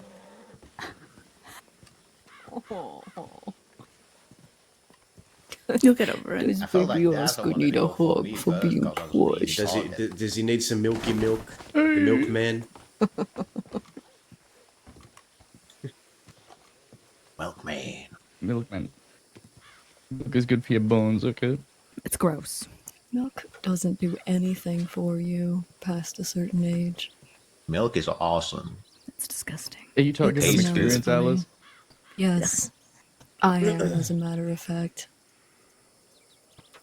Speaker 7: You'll get over it.
Speaker 17: This
Speaker 18: I felt
Speaker 17: baby
Speaker 18: like that's
Speaker 17: Oscar
Speaker 18: the
Speaker 17: need a
Speaker 18: one for
Speaker 17: hug
Speaker 18: me
Speaker 17: for
Speaker 18: first,
Speaker 17: being
Speaker 18: 'cause I was
Speaker 17: pushed.
Speaker 2: does he need some milky milk? The milkman.
Speaker 18: Milkman.
Speaker 15: Milkman. Milk is good for your bones, okay?
Speaker 17: It's gross. Milk doesn't do anything for you past a certain age.
Speaker 18: Milk is awesome.
Speaker 17: It's disgusting.
Speaker 15: Are you talking
Speaker 17: It
Speaker 15: from
Speaker 17: smells
Speaker 15: experience,
Speaker 17: funny.
Speaker 15: Alice?
Speaker 17: Yes. I am, as a matter of fact.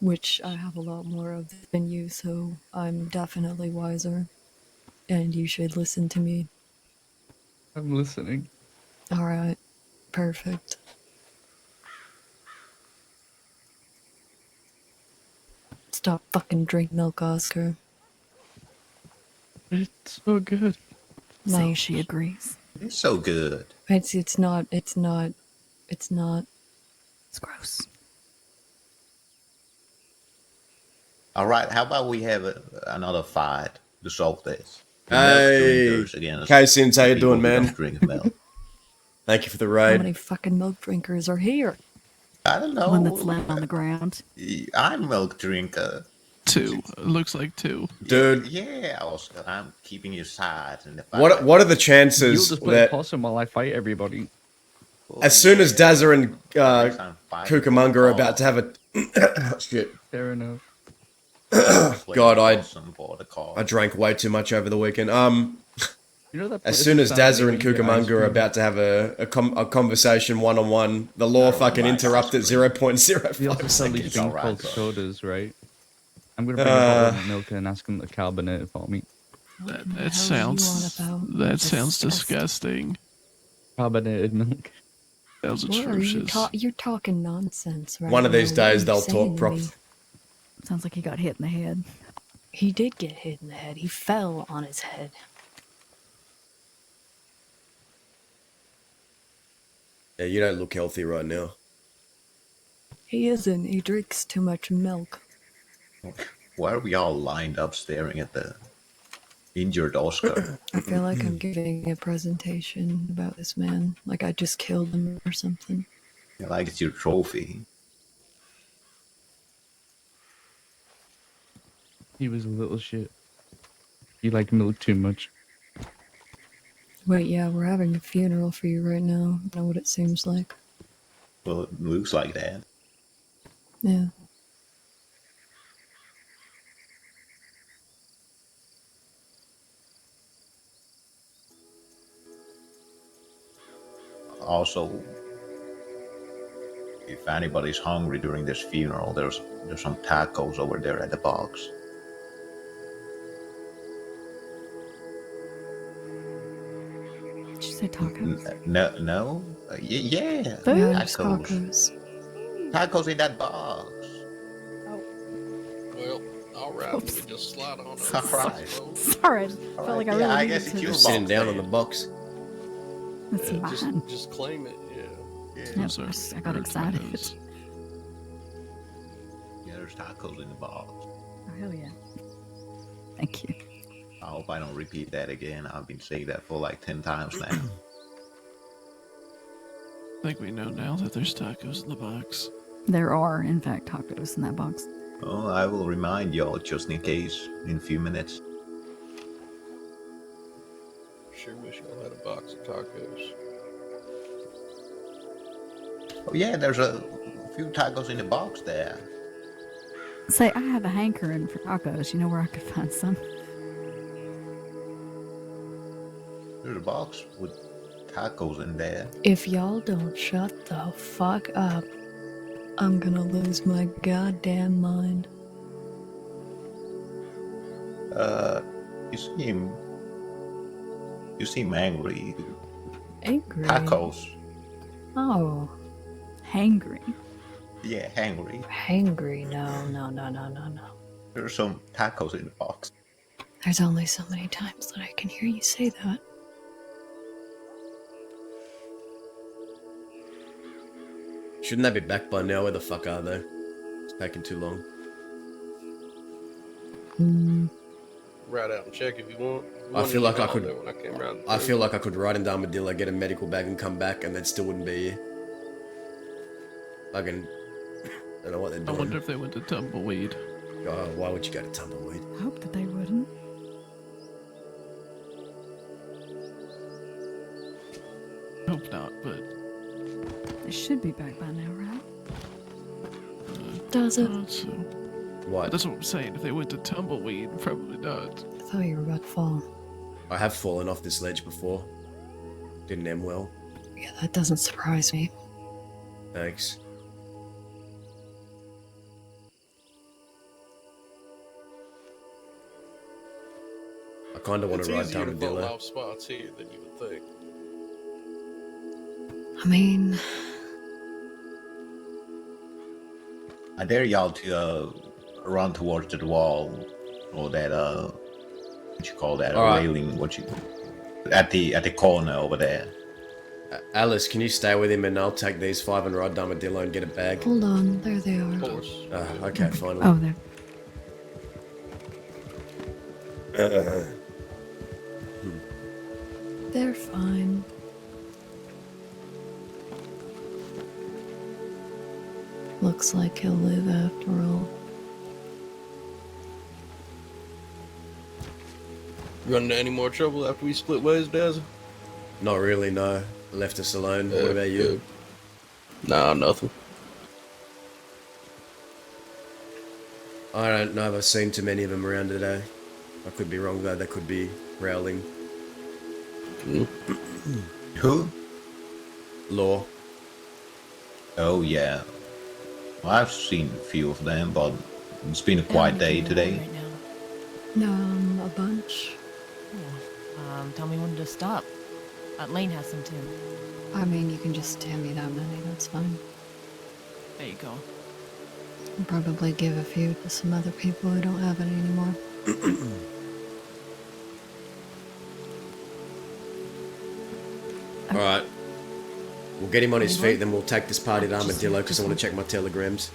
Speaker 17: Which I have a lot more of than you, so I'm definitely wiser. And you should listen to me.
Speaker 15: I'm listening.
Speaker 17: Alright. Perfect. Stop fucking drink milk, Oscar.
Speaker 15: It's so good.
Speaker 17: No. She agrees.
Speaker 18: It's so good.
Speaker 17: It's not. It's gross.
Speaker 18: All right, how about we have another fight to solve this? The milk
Speaker 2: Hey,
Speaker 18: drinkers against
Speaker 2: K-Sins, how you
Speaker 18: people
Speaker 2: doing,
Speaker 18: who
Speaker 2: man?
Speaker 18: don't drink milk.
Speaker 2: Thank you for the
Speaker 17: How
Speaker 2: raid.
Speaker 17: many fucking milk drinkers are here?
Speaker 18: I don't know.
Speaker 17: One that's laying on the ground.
Speaker 18: I'm a milk drinker.
Speaker 15: 2. It looks like 2.
Speaker 2: Dude,
Speaker 18: Yeah, Oscar, I'm keeping you side in the fight.
Speaker 2: what are the
Speaker 15: You'll
Speaker 2: chances
Speaker 15: just play
Speaker 2: that
Speaker 15: possum while I fight everybody.
Speaker 2: as soon as Dazza and
Speaker 18: I'm fighting
Speaker 2: Cucamonga are about to have a shit,
Speaker 15: Fair enough.
Speaker 2: God, I
Speaker 18: possum for the cause.
Speaker 2: drank way too much over the weekend.
Speaker 20: You know that
Speaker 2: As
Speaker 20: place
Speaker 2: soon as
Speaker 20: with that
Speaker 2: Dazza and
Speaker 20: lady ice
Speaker 2: Cucamonga are
Speaker 20: cream?
Speaker 2: about to have a conversation one-on-one, the law fucking interrupt at 0.05
Speaker 20: We also sell these
Speaker 2: seconds.
Speaker 20: things called sodas, right? I'm gonna bring a bottle of milk and ask him to carbonate it for me.
Speaker 15: That sounds disgusting.
Speaker 20: Carbonated milk.
Speaker 15: Sounds
Speaker 17: What are you
Speaker 15: atrocious.
Speaker 17: You're talking nonsense right
Speaker 2: One of these
Speaker 17: now. What are
Speaker 2: days
Speaker 17: you
Speaker 2: they'll
Speaker 17: saying
Speaker 2: talk
Speaker 17: to
Speaker 2: properly.
Speaker 17: me? Sounds like he got hit in the head.
Speaker 10: He did get hit in the head. He fell on his head.
Speaker 2: Yeah, you don't look healthy right now.
Speaker 10: He isn't. He drinks too much milk.
Speaker 18: Why are we all lined up staring at the injured Oscar?
Speaker 10: I feel like I'm giving a presentation about this man. Like I just killed him or something.
Speaker 18: Like it's your trophy.
Speaker 20: He was a little shit. He liked milk too much.
Speaker 10: Wait, yeah, we're having a funeral for you right now. I know what it seems like.
Speaker 18: Well, it looks like that.
Speaker 10: Yeah.
Speaker 18: Also, if anybody's hungry during this funeral, there's some tacos over there at the box.
Speaker 17: Did you say tacos?
Speaker 18: No? Yeah.
Speaker 17: There's
Speaker 18: Tacos. Tacos in that box.
Speaker 5: Well, all right. We just slide on it.
Speaker 18: All right.
Speaker 17: Sorry, I felt like I really
Speaker 18: I
Speaker 17: needed
Speaker 18: guess
Speaker 17: to.
Speaker 18: it's your
Speaker 2: Just sitting
Speaker 18: box
Speaker 2: down
Speaker 18: then.
Speaker 2: on the box.
Speaker 17: It's mine.
Speaker 5: Just claim it. Yeah.
Speaker 17: Yep, I got excited.
Speaker 18: Yeah, there's tacos in the box.
Speaker 17: Oh, hell yeah. Thank you.
Speaker 18: I hope I don't repeat that again. I've been saying that for like 10 times now.
Speaker 15: I think we know now that there's tacos in the box.
Speaker 17: There are, in fact, tacos in that box.
Speaker 18: Oh, I will remind y'all just in case in a few minutes.
Speaker 5: Sure wish I had a box of tacos.
Speaker 18: Oh yeah, there's a few tacos in the box there.
Speaker 17: Say, I have a hankering for tacos. You know where I could find some?
Speaker 18: There's a box with tacos in there.
Speaker 10: If y'all don't shut the fuck up, I'm gonna lose my goddamn mind.
Speaker 18: You seem angry.
Speaker 10: Angry?
Speaker 18: Tacos.
Speaker 10: Oh.
Speaker 17: Hangry.
Speaker 18: Yeah, hangry.
Speaker 10: Hangry? No.
Speaker 18: There's some tacos in the box.
Speaker 10: There's only so many times that I can hear you say that.
Speaker 2: Shouldn't they be back by now? Where the fuck are they? It's taking too long.
Speaker 5: Ride out and check if you want.
Speaker 2: I feel like I could.
Speaker 5: When I came around
Speaker 2: I feel like I could ride in Armadillo, get a medical bag, and come back, and they still wouldn't be here. Fucking. I don't know what they're
Speaker 15: I
Speaker 2: doing.
Speaker 15: wonder if they went to Tumbleweed.
Speaker 2: Oh, why would you go to Tumbleweed?
Speaker 17: I hope that they wouldn't.
Speaker 15: Hope not, but
Speaker 17: They should be back by now, right?
Speaker 10: Does it?
Speaker 2: What?
Speaker 15: That's what I'm saying. If they went to Tumbleweed, probably not.
Speaker 10: I thought you were about to fall.
Speaker 2: I have fallen off this ledge before. Didn't end well.
Speaker 10: Yeah, that doesn't surprise me.
Speaker 2: Thanks. I kind of want
Speaker 5: It's
Speaker 2: to ride
Speaker 5: easier to fall
Speaker 2: Armadillo.
Speaker 5: off spots here than you would think.
Speaker 10: I mean,
Speaker 18: I dare y'all to run towards the wall or that what you call that,
Speaker 2: All right.
Speaker 18: railing? At the corner over there?
Speaker 2: Alice, can you stay with him and I'll take these 5 and ride Armadillo and get a bag?
Speaker 10: hold on. There they are.
Speaker 5: Of course.
Speaker 2: Okay, fine.
Speaker 17: Oh, there.
Speaker 10: They're fine. Looks like he'll live after all.
Speaker 5: Run into any more trouble after we split ways, Dazza?
Speaker 2: Not really, no. Left us alone. What about you?
Speaker 5: Nah, nothing.
Speaker 2: I don't know if I've seen too many of them around today. I could be wrong though, they could be prowling.
Speaker 18: Who?
Speaker 2: Law.
Speaker 18: Oh yeah. Well, I've seen a few of them, but it's been a quiet day today.
Speaker 10: A bunch.
Speaker 14: Tell me when to stop. Lane has some too.
Speaker 10: I mean, you can just hand me that many, that's fine.
Speaker 14: There you go.
Speaker 10: I'll probably give a few to some other people who don't have any anymore.
Speaker 2: Alright. We'll get him on his feet, then we'll take this party to Armadillo because I want to check my telegrams.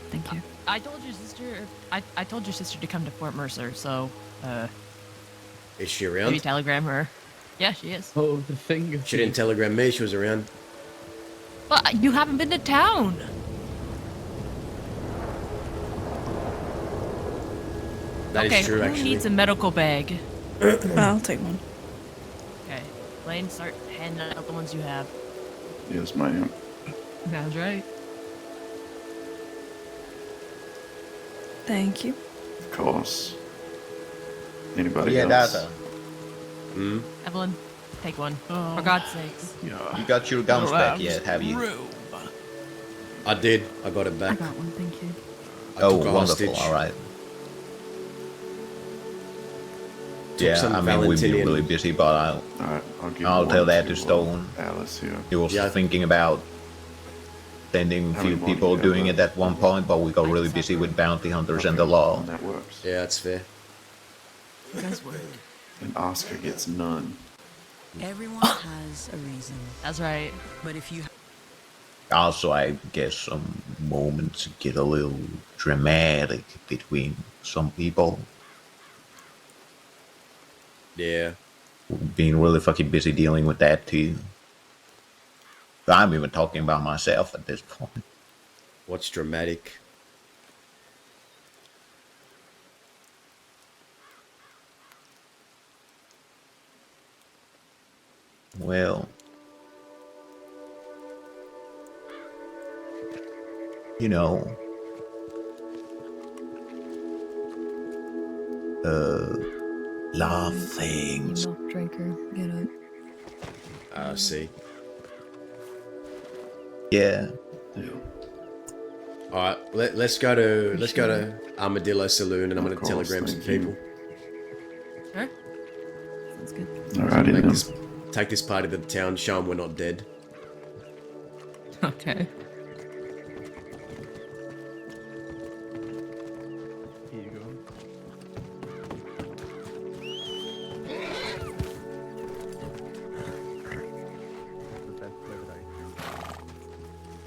Speaker 10: Thank you.
Speaker 14: I told your sister. I told your sister to come to Fort Mercer. So,
Speaker 2: Is she around?
Speaker 14: maybe telegram her. Yeah, she is.
Speaker 20: Oh, the finger.
Speaker 2: She didn't telegram me, she was around.
Speaker 14: But you haven't been to town.
Speaker 2: That
Speaker 14: okay,
Speaker 2: is true,
Speaker 14: who
Speaker 2: actually.
Speaker 14: needs a medical bag?
Speaker 7: I'll take one.
Speaker 14: Okay, Lane, start handing out the ones you have.
Speaker 16: Yes, ma'am.
Speaker 14: Sounds right.
Speaker 7: Thank you.
Speaker 16: Of course. Anybody
Speaker 18: Yeah,
Speaker 16: else?
Speaker 18: that's
Speaker 14: Evelyn, take one. For God's sakes.
Speaker 18: You got your guns back yet, have you?
Speaker 2: I did. I got it
Speaker 10: I
Speaker 2: back.
Speaker 10: got one, thank you.
Speaker 18: Oh,
Speaker 2: took a
Speaker 18: wonderful.
Speaker 2: hostage.
Speaker 18: All right.
Speaker 2: Took
Speaker 18: Yeah,
Speaker 2: some
Speaker 18: I mean, we've been
Speaker 2: Valentinian-
Speaker 18: really busy, but
Speaker 16: Alright,
Speaker 18: I'll
Speaker 16: one
Speaker 18: tell that to Stone.
Speaker 16: Alice here.
Speaker 18: He was
Speaker 2: Yeah.
Speaker 18: thinking about sending a
Speaker 16: How
Speaker 18: few
Speaker 16: many more do
Speaker 18: people
Speaker 16: you have
Speaker 18: doing
Speaker 16: left?
Speaker 18: it at one point, but we got really busy with bounty hunters and the law.
Speaker 16: That works.
Speaker 2: Yeah, that's fair.
Speaker 14: You guys work.
Speaker 16: And Oscar gets none.
Speaker 21: Everyone has a reason.
Speaker 14: That's right.
Speaker 21: But if you
Speaker 18: Also, I guess some moments get a little dramatic between some people.
Speaker 2: Yeah.
Speaker 18: Being really fucking busy dealing with that too. I'm even talking about myself at this point.
Speaker 2: What's dramatic?
Speaker 18: Well, you know, lot of things.
Speaker 10: You milk drinker, get up.
Speaker 2: See.
Speaker 18: Yeah.
Speaker 2: Alright, let's go to Armadillo Saloon and I'm gonna
Speaker 16: course,
Speaker 2: telegram some
Speaker 16: thank you.
Speaker 2: people.
Speaker 14: Sure.
Speaker 10: Sounds good.
Speaker 16: Alrighty then.
Speaker 2: Take this party to the town, show them we're not dead.
Speaker 14: Okay.
Speaker 20: Here you go.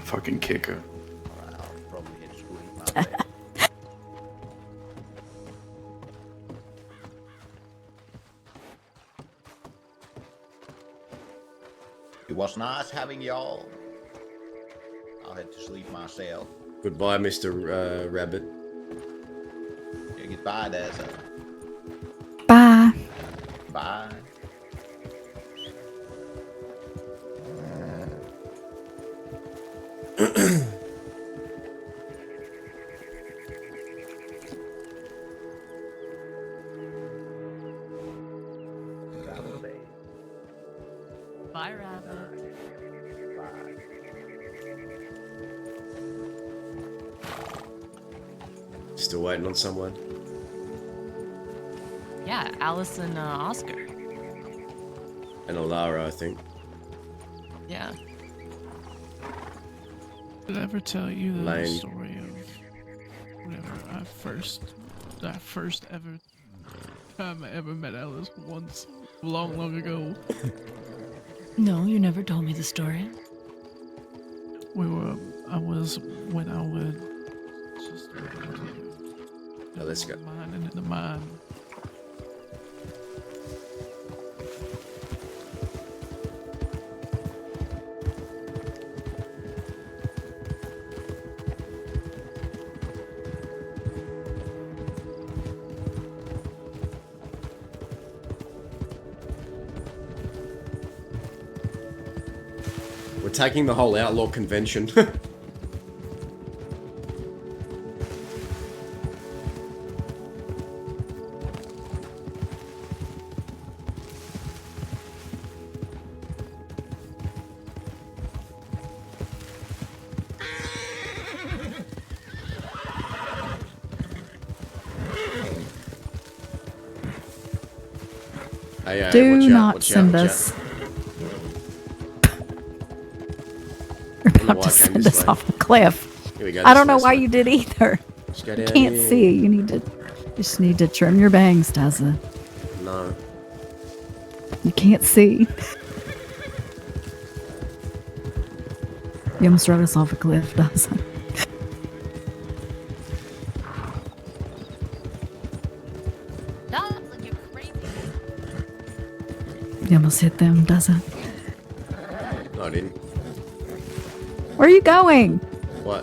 Speaker 16: Fucking kicker.
Speaker 18: It was nice having y'all. I'll head to sleep myself.
Speaker 2: Goodbye, Mr. Rabbit.
Speaker 18: Yeah, goodbye, Dazzle.
Speaker 17: Bye.
Speaker 18: Bye.
Speaker 14: Bye, Rabbit.
Speaker 2: Still waiting on someone.
Speaker 14: Yeah, Alice and Oscar.
Speaker 2: And Alara, I think.
Speaker 14: Yeah.
Speaker 15: Did I ever tell you the
Speaker 2: Lane.
Speaker 15: story of whenever that first ever time I ever met Alice once, long, long ago?
Speaker 14: No, you never told me the story.
Speaker 15: I was just
Speaker 2: Now let's go.
Speaker 15: mining in the mine.
Speaker 2: We're taking the whole outlaw convention. Hey,
Speaker 10: Do
Speaker 2: watch out,
Speaker 10: not
Speaker 2: watch
Speaker 10: send
Speaker 2: out,
Speaker 10: us.
Speaker 2: On the
Speaker 10: About to
Speaker 2: wide
Speaker 10: send
Speaker 2: this
Speaker 10: us
Speaker 2: way.
Speaker 10: off a cliff.
Speaker 2: Here we go.
Speaker 10: I don't
Speaker 2: this
Speaker 10: know
Speaker 2: way,
Speaker 10: why
Speaker 2: this
Speaker 10: you
Speaker 2: way.
Speaker 10: did either.
Speaker 2: Let's go
Speaker 10: You
Speaker 2: down
Speaker 10: can't
Speaker 2: here.
Speaker 10: see. You just need to trim your bangs, Daza.
Speaker 2: No.
Speaker 10: You can't see. You almost rode us off a cliff, Daza.
Speaker 14: Daza, you crazy.
Speaker 10: You almost hit them, Daza.
Speaker 2: No, I didn't.
Speaker 10: Where are you going?
Speaker 2: What?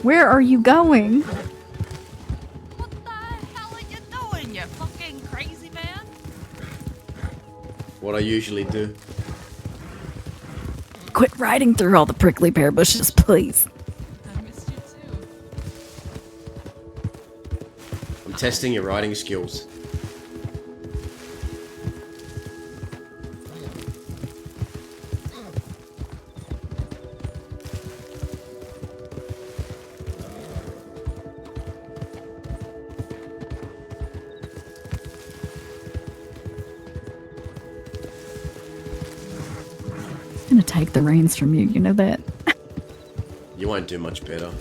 Speaker 10: Where are you going?
Speaker 14: What the hell are you doing, you fucking crazy man?
Speaker 2: What I usually do.
Speaker 10: Quit riding through all the prickly pear bushes, please.
Speaker 14: I missed you too.
Speaker 2: I'm testing your riding skills.
Speaker 10: I'm gonna take the reins from you, you know that?
Speaker 2: You won't do much better.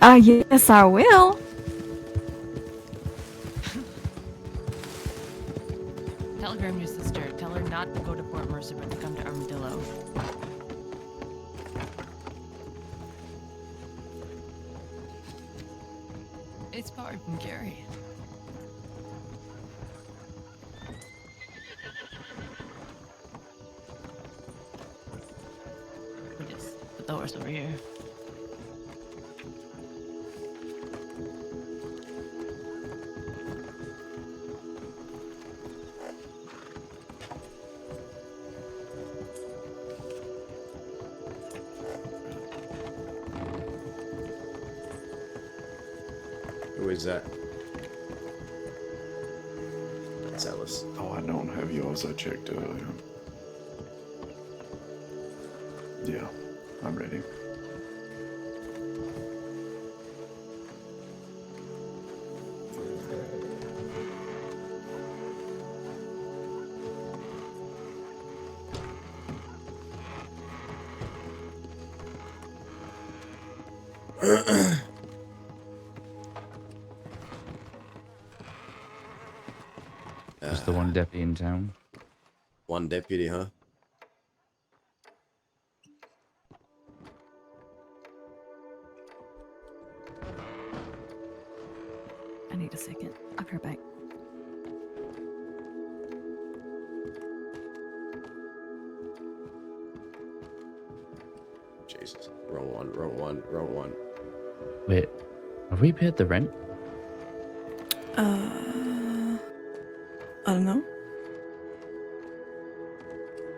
Speaker 10: Yes, I will.
Speaker 14: Telegram your sister. Tell her not to go to Port Mercer, but to come to Armadillo. It's far from Gary. We just put the horse over here.
Speaker 2: Who is that? That's Alice.
Speaker 16: Oh, I don't have yours. I checked earlier. Yeah, I'm ready.
Speaker 12: Just the one deputy in town.
Speaker 2: One deputy, huh?
Speaker 10: I need a second. I'll be right back.
Speaker 2: Jesus. Wrong one, wrong one, wrong one.
Speaker 12: Wait, have we paid the rent?
Speaker 7: I don't know.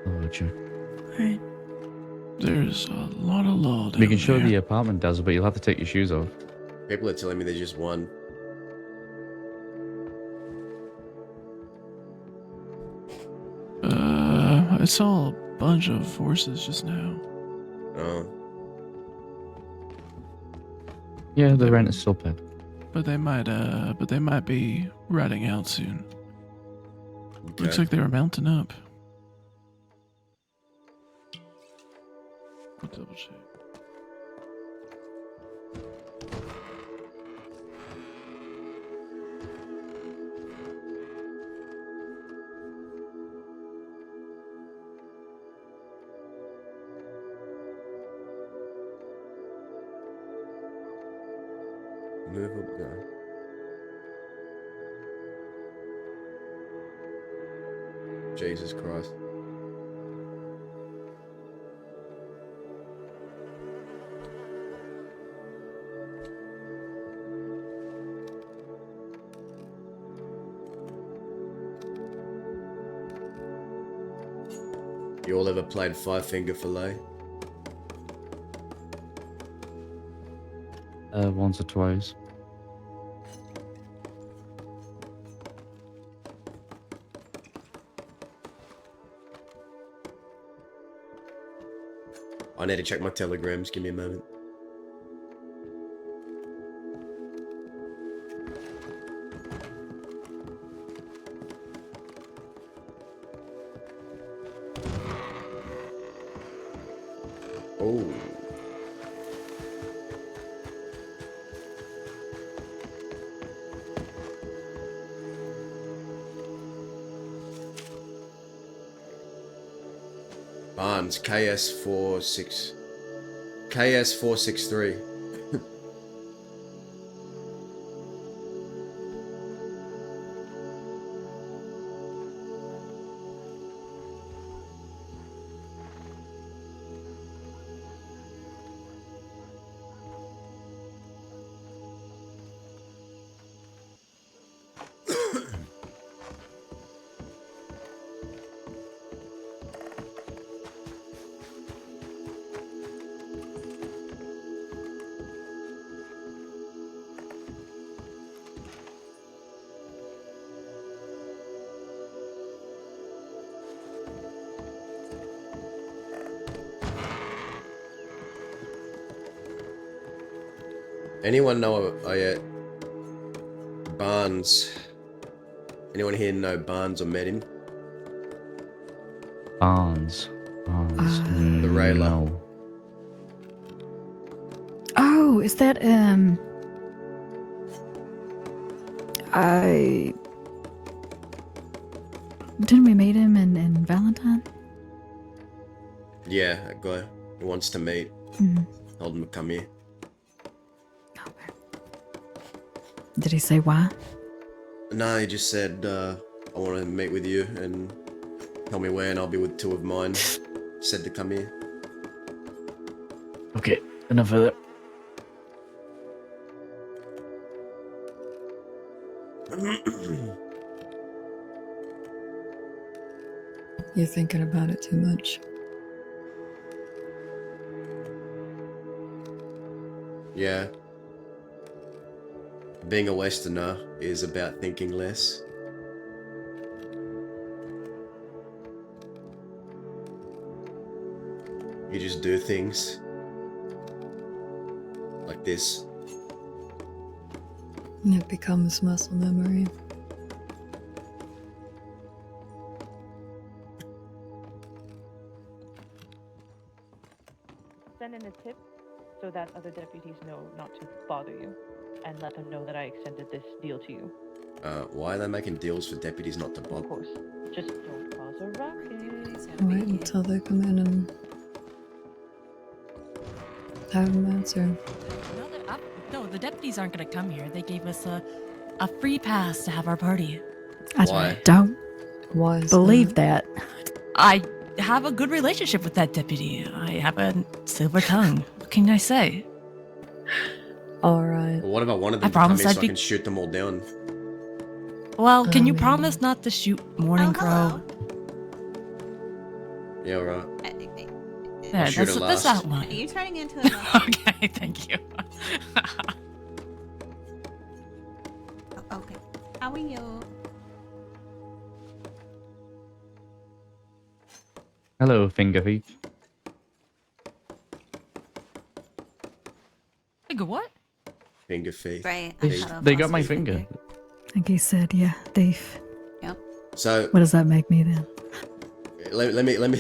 Speaker 12: Oh, gotcha.
Speaker 7: Alright.
Speaker 15: There's a lot of law down
Speaker 12: We can show
Speaker 15: there.
Speaker 12: the apartment, Daz, but you'll have to take your shoes off.
Speaker 2: People are telling me there's just one.
Speaker 15: I saw a bunch of horses just now.
Speaker 2: Oh.
Speaker 12: Yeah, the rent is still paid.
Speaker 15: But they might be riding out soon.
Speaker 2: Okay.
Speaker 15: Looks like they were mounting up. I'll double check.
Speaker 2: Move up, go. Jesus Christ. You all ever played Five Finger Fillet?
Speaker 12: Once or twice.
Speaker 2: I need to check my telegrams. Give me a moment. Oh. Barnes, KS463. Anyone know? Oh yeah, Barnes. Anyone here know Barnes or met him?
Speaker 12: Barnes.
Speaker 2: The Railer.
Speaker 12: No.
Speaker 17: Oh, is that didn't we meet him in Valentine?
Speaker 2: Yeah, that guy who wants to meet. Told him to come here.
Speaker 17: Did he say why?
Speaker 2: No, he just said, I want to meet with you and tell me where, and I'll be with two of mine. Said to come here.
Speaker 12: Okay, enough of that.
Speaker 10: You're thinking about it too much.
Speaker 2: Yeah. Being a Westerner is about thinking less. You just do things. Like this.
Speaker 10: And it becomes muscle memory.
Speaker 4: Send in a tip so that other deputies know not to bother you, and let them know that I extended this deal to you.
Speaker 2: Why are they making deals for deputies not to bother?
Speaker 4: Of course. Just don't cause a ruckus.
Speaker 10: Wait until they come in and have them answer.
Speaker 14: No, the deputies aren't going to come here. They gave us a free pass to have our party.
Speaker 2: Why?
Speaker 17: Don't
Speaker 10: Was
Speaker 17: believe that.
Speaker 14: I have a good relationship with that deputy. I have a silver tongue. What can I say?
Speaker 10: Alright.
Speaker 2: Well, what if I wanted
Speaker 14: I
Speaker 2: them to come
Speaker 14: promise
Speaker 2: here
Speaker 14: I'd
Speaker 2: so I
Speaker 14: be-
Speaker 2: can shoot them all down?
Speaker 14: Well, can you promise not to shoot Morning Crow?
Speaker 2: Yeah, alright.
Speaker 14: There,
Speaker 2: shoot
Speaker 14: that's,
Speaker 2: her
Speaker 14: that's
Speaker 2: last.
Speaker 14: that one.
Speaker 22: Are you turning into a
Speaker 14: Okay, thank you.
Speaker 22: Okay. How are you?
Speaker 12: Hello, finger thief.
Speaker 14: Finger what?
Speaker 2: Finger thief.
Speaker 22: Right.
Speaker 12: They got my finger.
Speaker 17: I think he said, yeah, thief.
Speaker 22: Yep.
Speaker 2: So
Speaker 17: What does that make me then?
Speaker 2: let me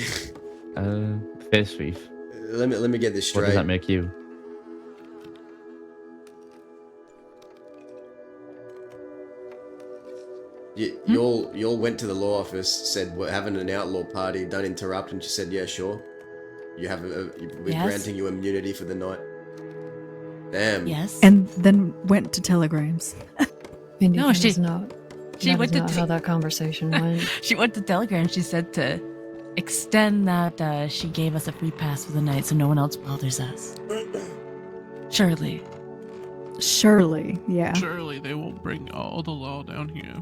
Speaker 12: Face thief.
Speaker 2: let me get this straight.
Speaker 12: What does that make you?
Speaker 2: You all went to the law office, said we're having an outlaw party, don't interrupt, and she said, yeah, sure. You have we're
Speaker 14: Yes.
Speaker 2: granting you immunity for the night. Damn.
Speaker 14: Yes.
Speaker 17: And then went to telegrams.
Speaker 10: Indy,
Speaker 14: No,
Speaker 10: that
Speaker 14: she-
Speaker 10: is not.
Speaker 14: she
Speaker 10: that
Speaker 14: went
Speaker 10: is
Speaker 14: to
Speaker 10: not
Speaker 14: t-
Speaker 10: how that conversation went.
Speaker 14: She went to Telegram. She said to extend that she gave us a free pass for the night so no one else bothers us. Surely.
Speaker 17: Surely, yeah.
Speaker 15: Surely they will bring all the law down here.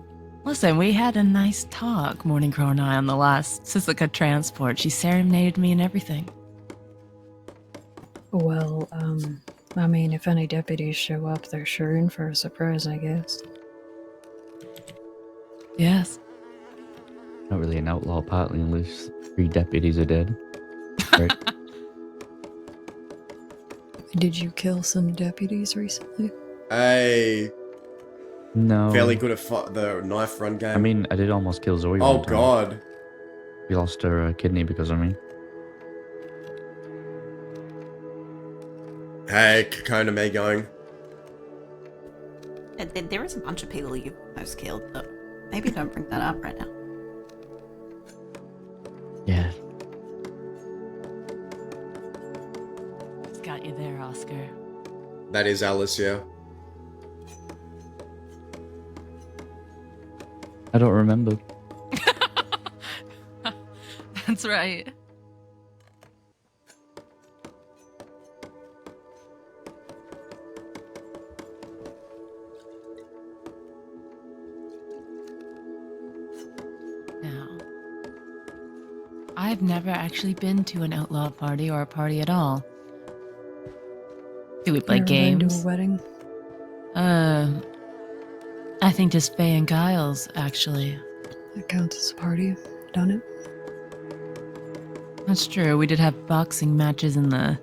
Speaker 14: Listen, we had a nice talk, Morning Crow and I, on the last Sisika transport. She serenaded me and everything.
Speaker 10: Well, I mean, if any deputies show up, they're sure in for a surprise, I guess.
Speaker 14: Yes.
Speaker 12: Not really an outlaw party unless 3 deputies are dead. Right?
Speaker 10: Did you kill some deputies recently?
Speaker 2: Hey,
Speaker 12: No.
Speaker 2: fairly good at the knife run game.
Speaker 12: I mean, I did almost kill Zoe.
Speaker 2: Oh
Speaker 12: one time.
Speaker 2: god.
Speaker 12: We lost her kidney because of me.
Speaker 2: Hey, Kona May going.
Speaker 21: There is a bunch of people you've almost killed, but maybe don't bring that up right now.
Speaker 12: Yeah.
Speaker 14: It's got you there, Oscar.
Speaker 2: That is Alice, yeah.
Speaker 12: I don't remember.
Speaker 14: That's right. Now, I've never actually been to an outlaw party or a party at all. Do we play
Speaker 10: Never been to a
Speaker 14: games?
Speaker 10: wedding.
Speaker 14: I think just Faye and Giles, actually.
Speaker 10: That counts as a party. Done it.
Speaker 14: That's true. We did have boxing matches in the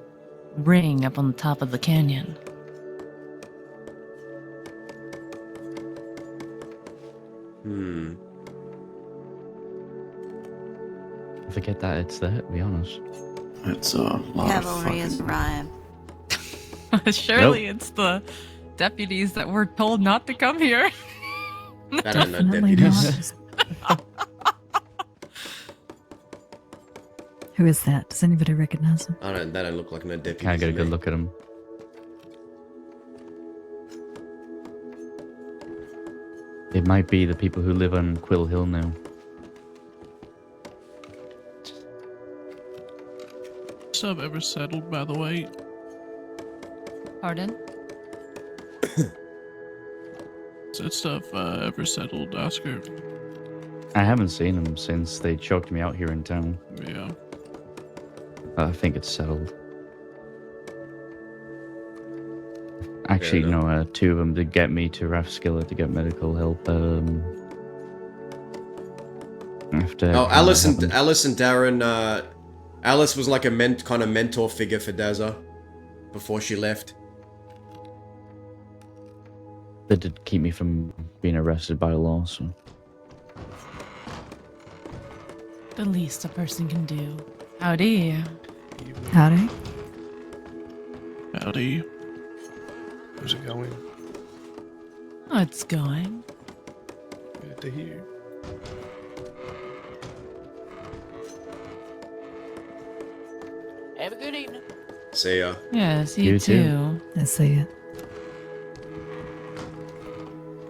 Speaker 14: ring up on the top of the canyon.
Speaker 12: I forget that it's there, to be honest.
Speaker 16: It's a lot
Speaker 21: Cavalry has arrived.
Speaker 14: Surely it's the deputies that were told not to come here.
Speaker 2: That ain't no
Speaker 10: Definitely
Speaker 2: deputies.
Speaker 10: not. Who is that? Does anybody recognize him?
Speaker 2: That don't look like no deputies.
Speaker 12: Can't get a
Speaker 2: to
Speaker 12: good
Speaker 2: me.
Speaker 12: look at him. It might be the people who live on Quill Hill now.
Speaker 15: Sub ever settled, by the way?
Speaker 14: Pardon?
Speaker 15: Is that stuff ever settled, Oscar?
Speaker 12: I haven't seen him since they choked me out here in town.
Speaker 15: Yeah.
Speaker 12: I think it's settled. Actually,
Speaker 2: Yeah,
Speaker 12: no, two of them did get me to Rathskiller to get medical help. After
Speaker 2: Oh, Alice and
Speaker 12: happened.
Speaker 2: Darren. Alice was like a kind of mentor figure for Dazza before she left.
Speaker 12: They did keep me from being arrested by law, so...
Speaker 14: The least a person can do. Howdy.
Speaker 10: Howdy.
Speaker 15: Howdy.
Speaker 5: How's it going?
Speaker 14: Oh, it's going.
Speaker 5: Good to hear.
Speaker 22: Have a good evening.
Speaker 2: See ya.
Speaker 14: Yes, you,
Speaker 12: You
Speaker 14: too.
Speaker 12: too.
Speaker 10: I see it.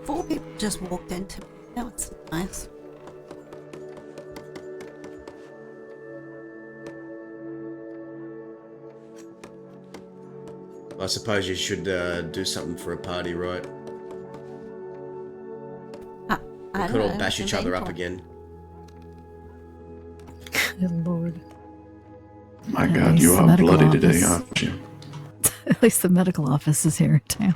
Speaker 21: 4 people just walked into. That was nice.
Speaker 2: I suppose you should do something for a party, right? We could all bash each other up again.
Speaker 10: Good lord.
Speaker 16: My
Speaker 10: At
Speaker 16: God,
Speaker 10: least
Speaker 16: you
Speaker 10: the
Speaker 16: are
Speaker 10: medical
Speaker 16: bloody today,
Speaker 10: office-
Speaker 16: aren't you?
Speaker 10: At least the medical office is here in town.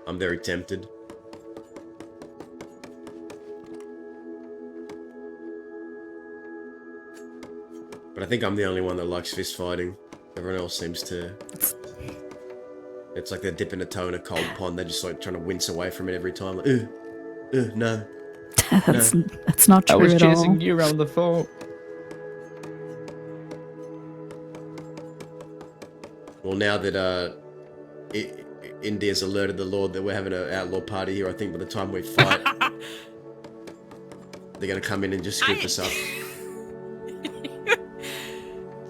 Speaker 2: I'm very tempted. But I think I'm the only one that likes fist fighting. Everyone else seems to... It's like they're dipping a toe in a cold pond. They're just like trying to wince away from it every time. Like, no.
Speaker 10: That's not true
Speaker 20: I was
Speaker 10: at
Speaker 20: chasing
Speaker 10: all.
Speaker 20: you around the fort.
Speaker 2: Well, now that India's alerted the Lord that we're having an outlaw party here, I think by the time we fight, they're gonna come in and just scoop us up.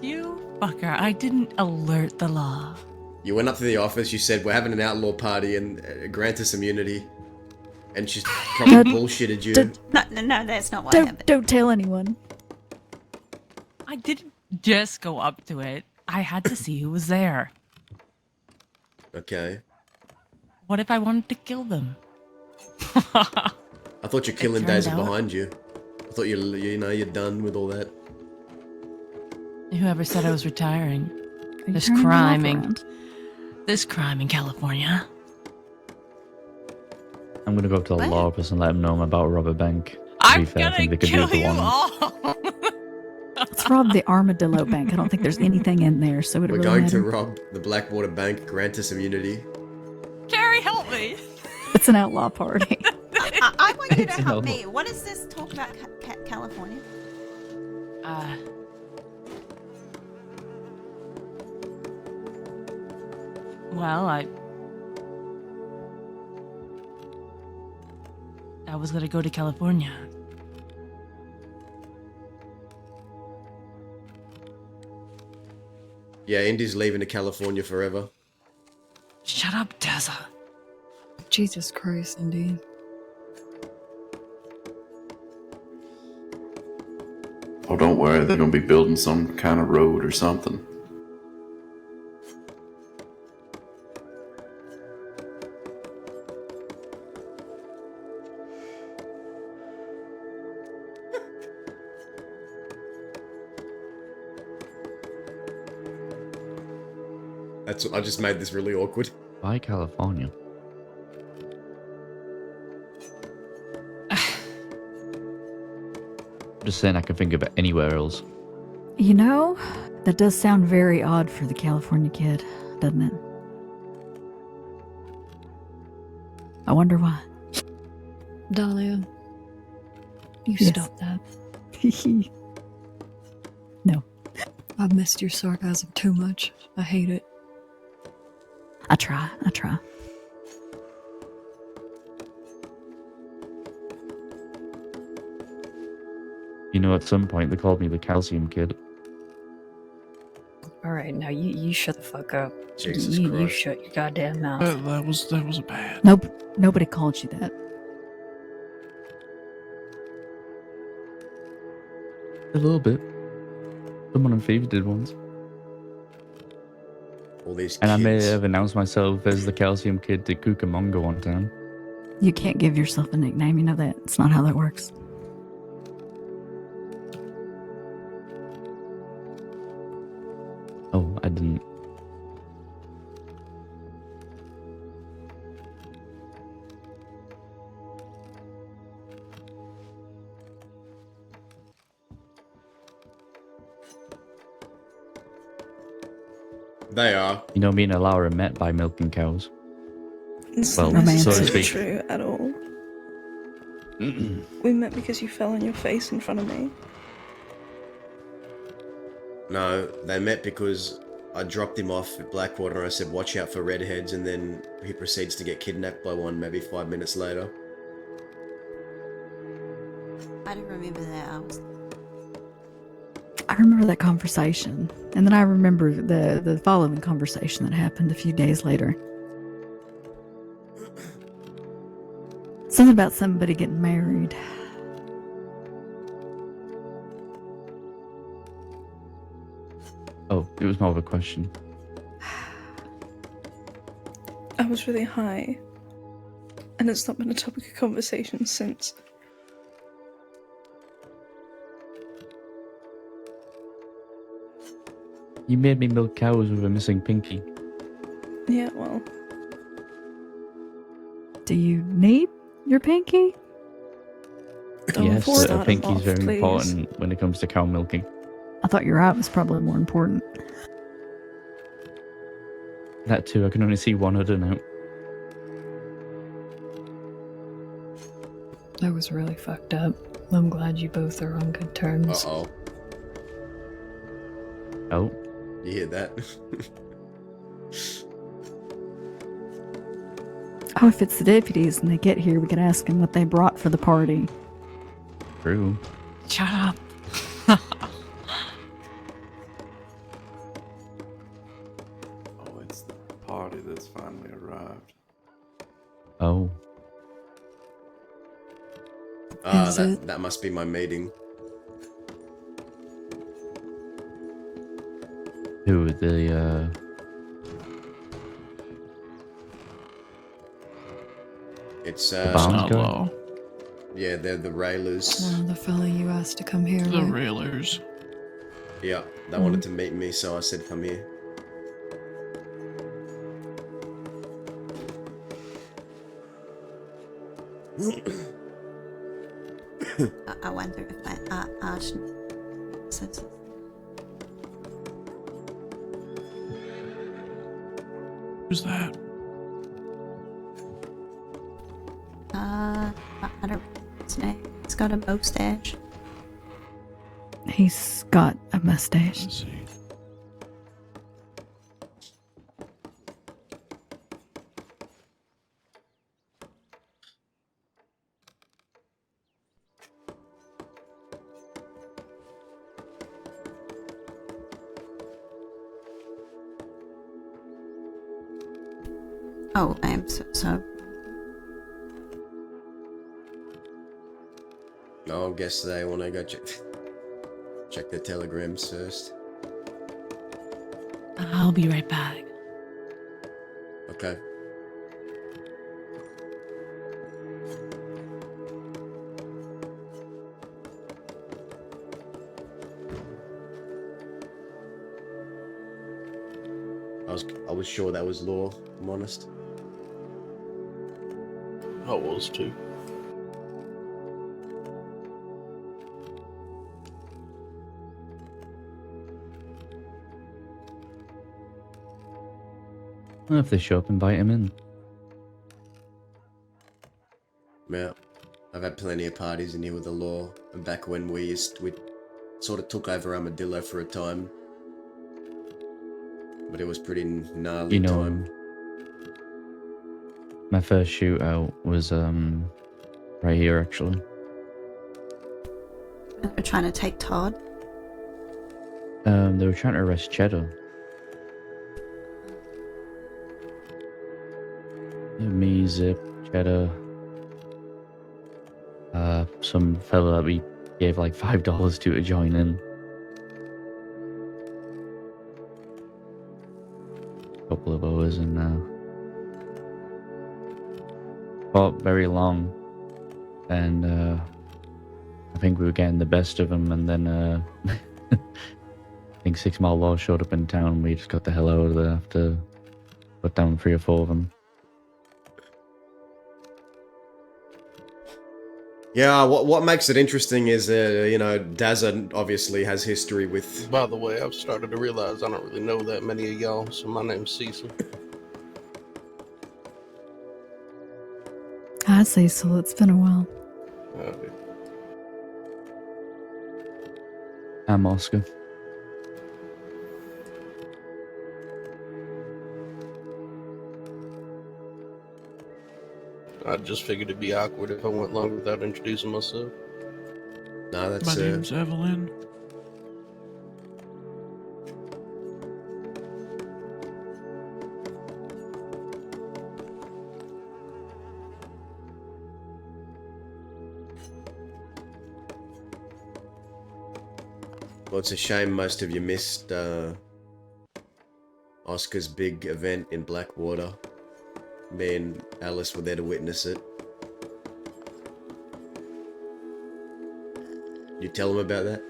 Speaker 14: You fucker. I didn't alert the law.
Speaker 2: You went up to the office, you said, we're having an outlaw party and grant us immunity. And she's probably bullshitted you.
Speaker 21: No, that's not what happened.
Speaker 10: Don't tell anyone.
Speaker 14: I didn't just go up to it. I had to see who was there.
Speaker 2: Okay.
Speaker 14: What if I wanted to kill them?
Speaker 2: I thought your killing days are
Speaker 14: turned out-
Speaker 2: behind you. I thought you're done with all that.
Speaker 14: Whoever said I was retiring.
Speaker 10: you
Speaker 14: There's
Speaker 10: turning your
Speaker 14: crime
Speaker 10: life
Speaker 14: in
Speaker 10: around?
Speaker 14: There's crime in California.
Speaker 12: I'm gonna go up to the
Speaker 21: What?
Speaker 12: law office and let them know I'm about to rob a bank. To
Speaker 14: I'm
Speaker 12: be fair, I
Speaker 14: gonna
Speaker 12: think they could do
Speaker 14: kill
Speaker 12: it for
Speaker 14: you
Speaker 12: one.
Speaker 14: all.
Speaker 10: Let's rob the Armadillo Bank. I don't think there's anything in there, so it
Speaker 2: We're
Speaker 10: really
Speaker 2: going to
Speaker 10: matter.
Speaker 2: rob the Blackwater Bank, grant us immunity.
Speaker 14: Carrie, help me.
Speaker 10: It's an outlaw party.
Speaker 21: I want you to
Speaker 12: It's
Speaker 21: help
Speaker 12: no-
Speaker 21: me. What is this talk about California?
Speaker 14: Well, I was gonna go to California.
Speaker 2: Yeah, Indy's leaving to California forever.
Speaker 14: Shut up, Tessa.
Speaker 10: Jesus Christ, indeed.
Speaker 16: Oh, don't worry, they're gonna be building some kind of road or something.
Speaker 2: I just made this really awkward.
Speaker 12: Why California? Just saying I can think of it anywhere else.
Speaker 17: You know, that does sound very odd for the California kid, doesn't it? I wonder why.
Speaker 10: Dahlia, you
Speaker 17: Yes.
Speaker 10: stop that.
Speaker 17: No.
Speaker 10: I've missed your sarcasm too much. I hate it.
Speaker 17: I try.
Speaker 12: You know, at some point they called me the calcium kid.
Speaker 10: Alright, now you shut the fuck up.
Speaker 2: Jesus
Speaker 10: you
Speaker 2: Christ.
Speaker 10: shut your goddamn mouth.
Speaker 15: That was bad.
Speaker 17: Nope. Nobody called you that.
Speaker 12: A little bit. Someone in Fever did once.
Speaker 2: All these
Speaker 12: And I may
Speaker 2: kids.
Speaker 12: have announced myself as the calcium kid to Cucamonga one time.
Speaker 17: You can't give yourself a nickname, you know that. It's not how that works.
Speaker 12: Oh, I didn't.
Speaker 2: They are.
Speaker 12: You know, me and Alara met by milking cows.
Speaker 7: It's
Speaker 12: Well,
Speaker 7: not
Speaker 12: so to
Speaker 7: necessarily
Speaker 12: speak.
Speaker 7: true at all. We met because you fell on your face in front of me.
Speaker 2: No, they met because I dropped him off at Blackwater and I said, watch out for redheads, and then he proceeds to get kidnapped by one maybe 5 minutes later.
Speaker 21: I don't remember that.
Speaker 17: I remember that conversation. And then I remember the following conversation that happened a few days later. Something about somebody getting married.
Speaker 12: Oh, it was more of a question.
Speaker 7: I was really high. And it's not been a topic of conversation since.
Speaker 12: You made me milk cows with a missing pinky.
Speaker 7: Yeah, well.
Speaker 17: Do you need your pinky?
Speaker 12: Yes,
Speaker 7: start
Speaker 12: a
Speaker 7: 'em
Speaker 12: pinky's
Speaker 7: off,
Speaker 12: very
Speaker 7: please.
Speaker 12: important when it comes to cow milking.
Speaker 17: I thought your eye was probably more important.
Speaker 12: That too, I can only see one udder now.
Speaker 10: That was really fucked up. I'm glad you both are on good terms.
Speaker 2: Uh-oh.
Speaker 12: Oh.
Speaker 2: You hear that?
Speaker 17: Oh, if it's the deputies and they get here, we could ask them what they brought for the party.
Speaker 12: True.
Speaker 14: Shut up.
Speaker 16: Oh, it's the party that's finally arrived.
Speaker 12: Oh.
Speaker 10: Is it?
Speaker 2: That must be my meeting.
Speaker 12: Who, the,
Speaker 2: It's,
Speaker 12: Bounds guy?
Speaker 2: yeah, they're the railers.
Speaker 10: The fella you asked to come here,
Speaker 15: The
Speaker 10: right?
Speaker 15: railers.
Speaker 2: Yeah, they wanted to meet me, so I said, come here.
Speaker 21: I wonder if I should.
Speaker 15: Who's that?
Speaker 21: I don't. His name. He's got a mustache.
Speaker 17: He's got a mustache.
Speaker 21: Oh, I am so sorry.
Speaker 2: No, I guess they want to go check their telegrams first.
Speaker 14: I'll be right back.
Speaker 2: Okay. I was sure that was law, if I'm honest.
Speaker 5: I was too.
Speaker 12: Well, if they show up, invite him in.
Speaker 2: Yeah. I've had plenty of parties in here with the law, and back when we sort of took over Armadillo for a time. But it was pretty gnarly
Speaker 12: You know,
Speaker 2: time.
Speaker 12: my first shootout was right here actually.
Speaker 21: We're trying to take Todd.
Speaker 12: They were trying to arrest Cheddar. Yeah, me, Zip, Cheddar. Some fella that we gave like $5 to join in. Couple of hours and fought very long, and I think we were getting the best of them, and then I think 6 Mile Law showed up in town. We just got the hell out of there after put down 3 or 4 of them.
Speaker 2: Yeah, what makes it interesting is, you know, Dazza obviously has history with...
Speaker 5: By the way, I've started to realize I don't really know that many of y'all, so my name's Cecil.
Speaker 10: Hi, Cecil. It's been a while.
Speaker 12: I'm Oscar.
Speaker 5: I just figured it'd be awkward if I went long without introducing myself.
Speaker 2: No, that's
Speaker 15: My name's Evelyn.
Speaker 2: Well, it's a shame most of you missed Oscar's big event in Blackwater. Me and Alice were there to witness it. You tell him about that?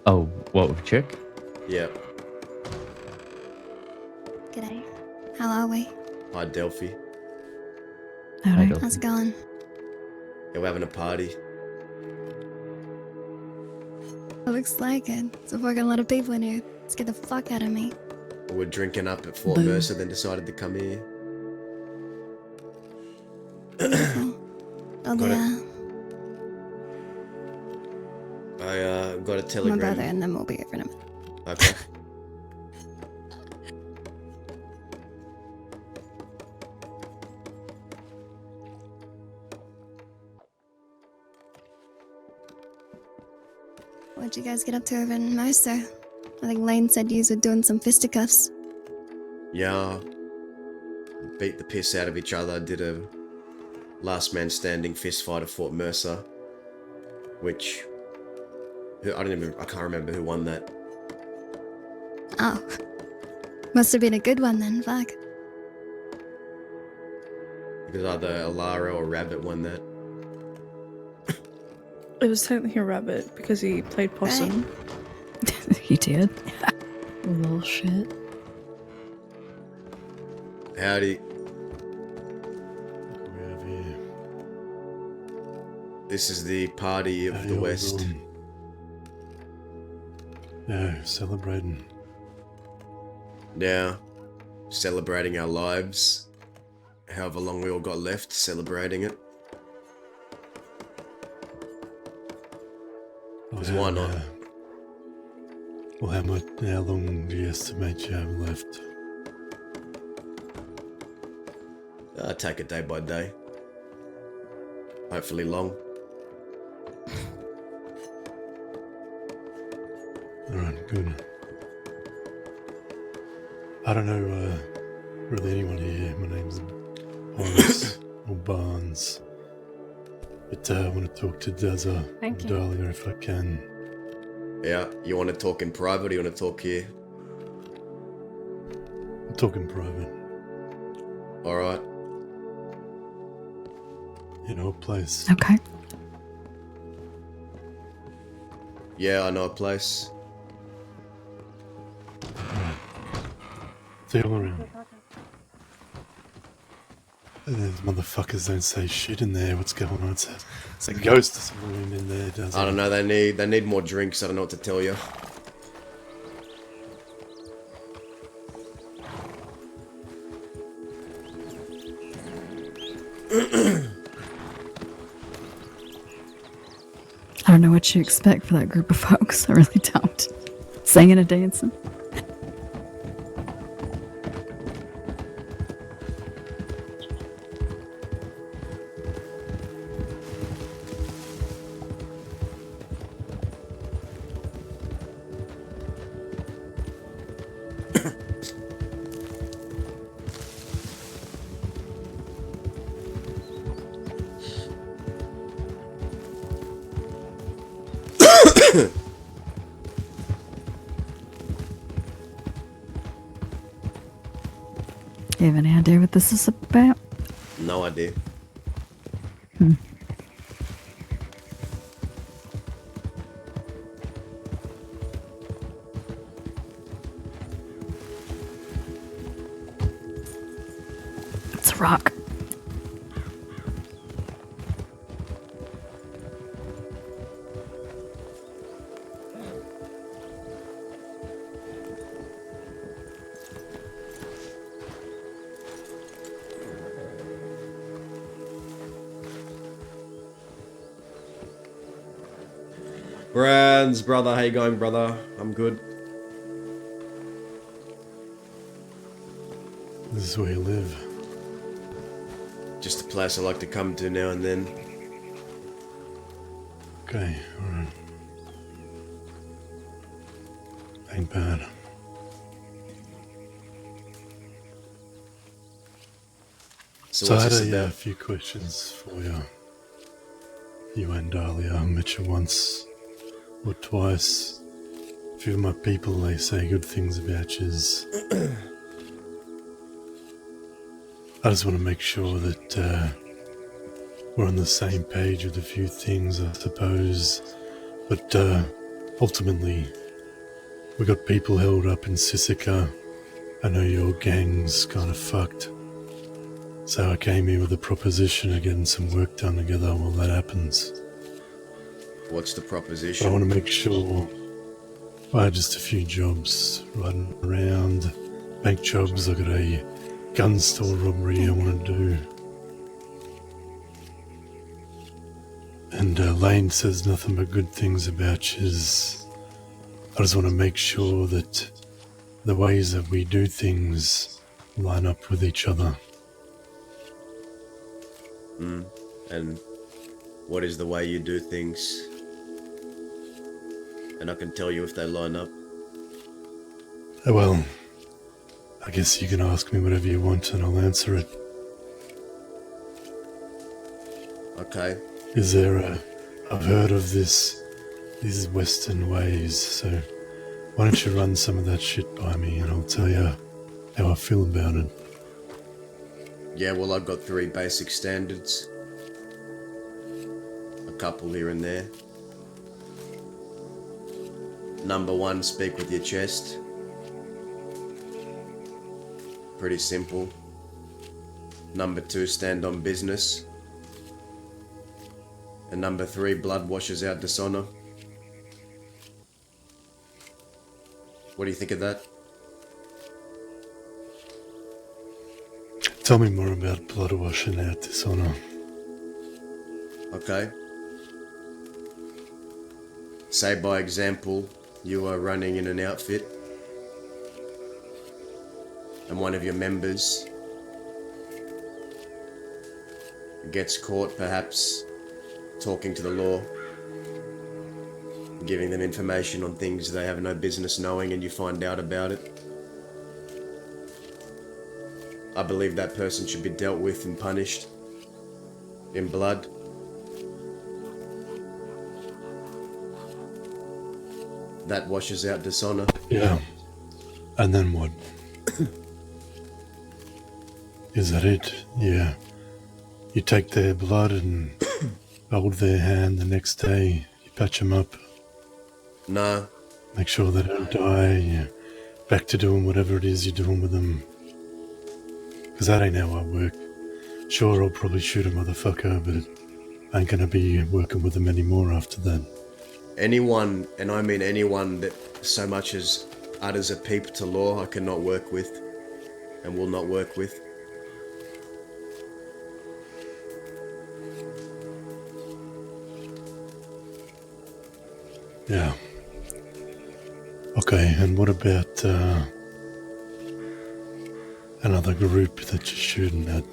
Speaker 12: Oh, what with Chick?
Speaker 2: Yeah.
Speaker 6: G'day. How are we?
Speaker 2: Hi, Delphi.
Speaker 12: Hi, Delphi.
Speaker 6: How's it going?
Speaker 2: Yeah, we're having a party.
Speaker 6: It looks like it. It's a fucking lot of people in here. Scared the fuck out of me.
Speaker 2: We were drinking up at Fort
Speaker 6: Boo.
Speaker 2: Mercer, then decided to come here.
Speaker 6: Oh,
Speaker 2: Got
Speaker 6: yeah.
Speaker 2: I got a
Speaker 6: My
Speaker 2: telegram.
Speaker 6: brother, and then we'll be here for a minute.
Speaker 2: Okay.
Speaker 6: What'd you guys get up to over in Mercer? I think Lane said you were doing some fisticuffs.
Speaker 2: Yeah. Beat the piss out of each other. Did a last man standing fist fight at Fort Mercer. Which... I can't remember who won that.
Speaker 6: Oh. Must have been a good one then, fuck.
Speaker 2: Because either Alara or Rabbit won that.
Speaker 8: It was technically a rabbit because he played possum.
Speaker 10: He did? Little shit.
Speaker 2: Howdy. This is the party of the West.
Speaker 23: Yeah, celebrating.
Speaker 2: Yeah. Celebrating our lives. However long we all got left, celebrating it. Because why not?
Speaker 23: Well, how long do you estimate you have left?
Speaker 2: Take it day by day. Hopefully long.
Speaker 23: Alright, good. I don't know really anyone here. My name's Boris or Barnes. But I want to talk to Dazza
Speaker 17: Thank
Speaker 23: and
Speaker 17: you.
Speaker 23: Dahlia if I can.
Speaker 2: Yeah, you want to talk in private or you want to talk here?
Speaker 23: I'm talking private.
Speaker 2: Alright.
Speaker 23: You know a place.
Speaker 17: Okay.
Speaker 2: Yeah, I know a place.
Speaker 23: See you all around. These motherfuckers don't say shit in there. What's going on? It's a ghost or something in there, doesn't
Speaker 2: I don't know, they need more drinks, I don't know what to tell you.
Speaker 17: I don't know what you expect for that group of folks. I really don't. Singing and dancing. You have any idea what this is about?
Speaker 2: No idea.
Speaker 17: It's a rock.
Speaker 2: Brands, brother, how you going, brother? I'm good.
Speaker 23: This is where you live.
Speaker 2: Just a place I like to come to now and then.
Speaker 23: Okay, alright. Ain't bad.
Speaker 2: So
Speaker 23: So I
Speaker 2: what's
Speaker 23: had
Speaker 2: this
Speaker 23: a
Speaker 2: about?
Speaker 23: few questions for you. You and Dahlia, I met you once or twice. A few of my people, they say good things about you. I just want to make sure that we're on the same page with a few things, I suppose. But ultimately, we got people held up in Sisika. I know your gang's kind of fucked. So I came here with a proposition of getting some work done together while that happens.
Speaker 2: What's the
Speaker 23: But I
Speaker 2: proposition?
Speaker 23: want to make sure I had just a few jobs running around. Bank jobs, I got a gun store robbery I want to do. And Lane says nothing but good things about you. I just want to make sure that the ways that we do things line up with each other.
Speaker 2: And what is the way you do things? And I can tell you if they line up.
Speaker 23: Well, I guess you can ask me whatever you want and I'll answer it.
Speaker 2: Okay.
Speaker 23: Is there I've heard of these Western ways, so why don't you run some of that shit by me and I'll tell you how I feel about it.
Speaker 2: Yeah, well, I've got 3 basic standards. A couple here and there. Number 1, speak with your chest. Pretty simple. Number 2, stand on business. And number 3, blood washes out dishonor. What do you think of that?
Speaker 23: Tell me more about blood washing out dishonor.
Speaker 2: Okay. Say by example, you are running in an outfit and one of your members gets caught perhaps talking to the law, giving them information on things they have no business knowing, and you find out about it. I believe that person should be dealt with and punished in blood. That washes out dishonor.
Speaker 23: Yeah. And then what? Is that it? Yeah. You take their blood and hold their hand the next day. You patch them up.
Speaker 2: No.
Speaker 23: Make sure they don't die. You're back to doing whatever it is you're doing with them. Because that ain't how I work. Sure, I'll probably shoot a motherfucker, but I ain't gonna be working with them anymore after that.
Speaker 2: Anyone, and I mean anyone, that so much as utters a peep to law, I cannot work with and will not work with.
Speaker 23: Yeah. Okay, and what about another group that you're shooting at?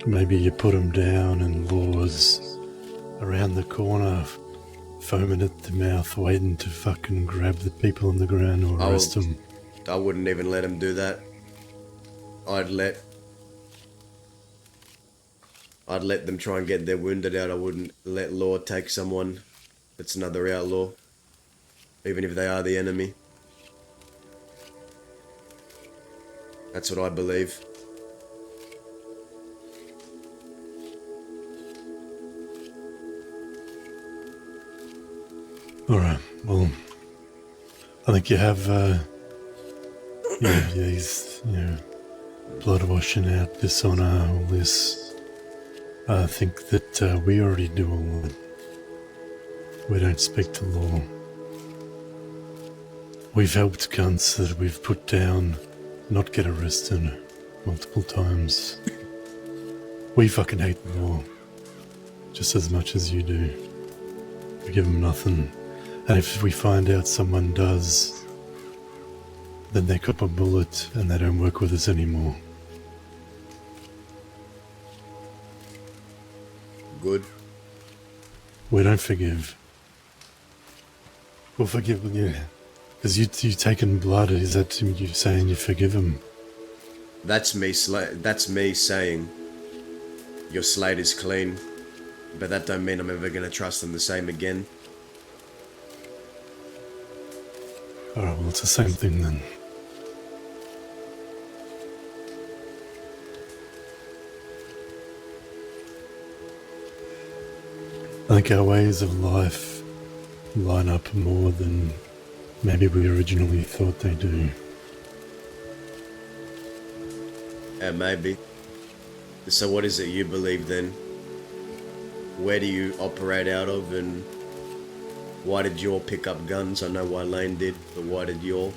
Speaker 23: Maybe you put them down and Law's around the corner, foaming at the mouth, waiting to fucking grab the people on the ground or arrest them.
Speaker 2: I wouldn't even let him do that. I'd let them try and get their wounded out. I wouldn't let law take someone that's another outlaw, even if they are the enemy. That's what I believe.
Speaker 23: Alright, well, I think you have, these, blood washing out, dishonor, all this. I think that we already do all that. We don't speak to law. We've helped cunts that we've put down not get arrested multiple times. We fucking hate the law just as much as you do. We give them nothing. And if we find out someone does, then they cop a bullet and they don't work with us anymore.
Speaker 2: Good.
Speaker 23: We don't forgive. We'll forgive you. Because you taken blood, is that you saying you forgive him?
Speaker 2: That's me saying your slate is clean, but that don't mean I'm ever gonna trust them the same again.
Speaker 23: Alright, well, it's the same thing then. I think our ways of life line up more than maybe we originally thought they do.
Speaker 2: Yeah, maybe. So what is it you believe then? Where do you operate out of, and why did you all pick up guns? I know why Lane did, but why did you all?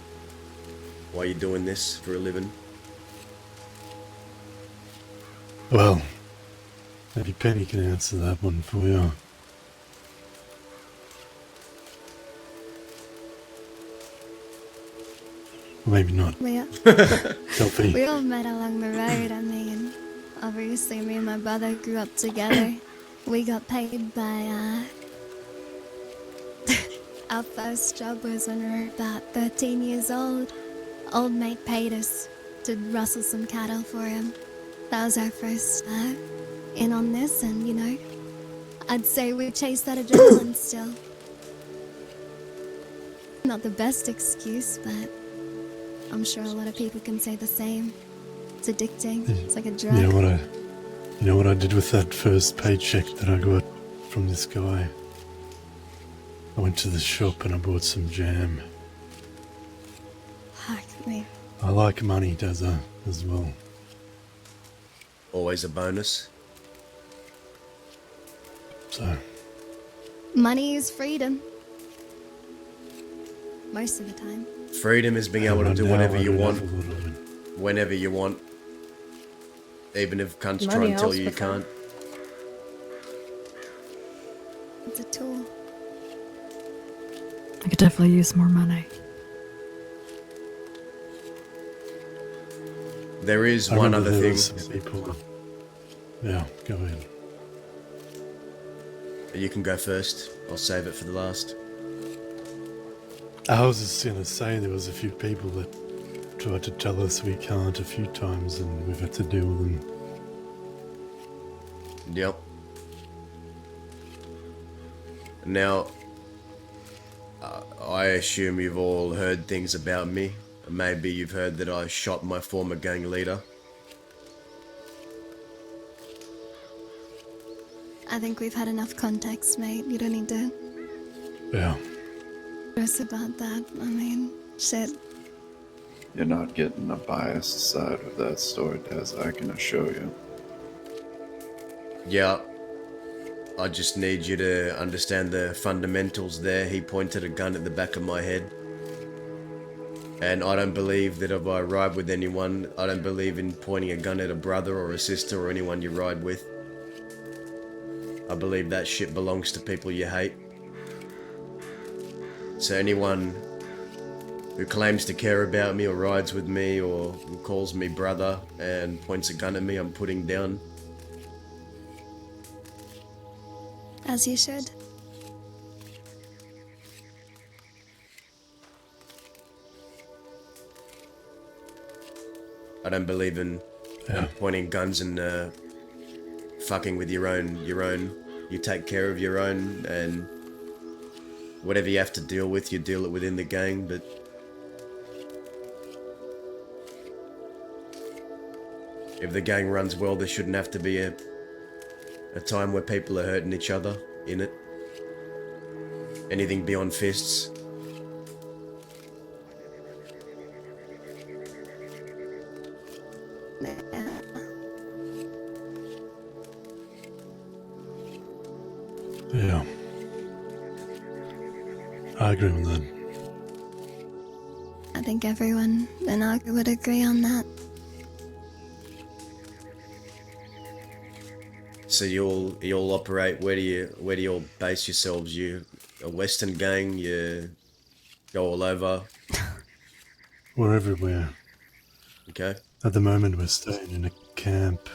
Speaker 2: Why are you doing this for a living?
Speaker 23: Well, maybe Penny can answer that one for you. Maybe not.
Speaker 6: We all met along the road. I mean, obviously me and my brother grew up together. We got paid by, our first job was when we were about 13 years old. Old mate paid us to rustle some cattle for him. That was our first in on this, and I'd say we chased that adrenaline still. Not the best excuse, but I'm sure a lot of people can say the same. It's addicting. It's like a drug.
Speaker 23: You know what I did with that first paycheck that I got from this guy? I went to the shop and I bought some jam.
Speaker 6: Fuck me.
Speaker 23: I like money, Dazza, as well.
Speaker 2: Always a bonus.
Speaker 23: So,
Speaker 6: Money is freedom. Most of the time.
Speaker 2: Freedom is being able to do whatever you want, whenever you want. Even if cunts try and tell you you can't.
Speaker 6: It's a tool.
Speaker 10: I could definitely use more money.
Speaker 2: There is
Speaker 23: I
Speaker 2: one
Speaker 23: remember
Speaker 2: other
Speaker 23: there
Speaker 2: thing.
Speaker 23: was people. Yeah, go ahead.
Speaker 2: You can go first. I'll save it for the last.
Speaker 23: I was just gonna say there was a few people that tried to tell us we can't a few times, and we've had to deal with them.
Speaker 2: Yep. Now, I assume you've all heard things about me. Maybe you've heard that I shot my former gang leader.
Speaker 6: I think we've had enough context, mate. You don't need to
Speaker 23: Yeah.
Speaker 6: stress about that. I mean, shit.
Speaker 16: You're not getting a biased side of that story, Daz, I can assure you.
Speaker 2: Yeah. I just need you to understand the fundamentals there. He pointed a gun at the back of my head. And I don't believe that if I ride with anyone, I don't believe in pointing a gun at a brother or a sister or anyone you ride with. I believe that shit belongs to people you hate. So anyone who claims to care about me or rides with me or calls me brother and points a gun at me, I'm putting down.
Speaker 6: As you should.
Speaker 2: I don't believe in pointing guns and fucking with your own. You take care of your own, and whatever you have to deal with, you deal it within the gang, but if the gang runs well, there shouldn't have to be a time where people are hurting each other in it. Anything beyond fists.
Speaker 23: Yeah. I agree with that.
Speaker 6: I think everyone in Arca would agree on that.
Speaker 2: So you all operate. Where do you all base yourselves? You a Western gang? You go all over?
Speaker 23: We're everywhere.
Speaker 2: Okay.
Speaker 23: At the moment, we're staying in a camp.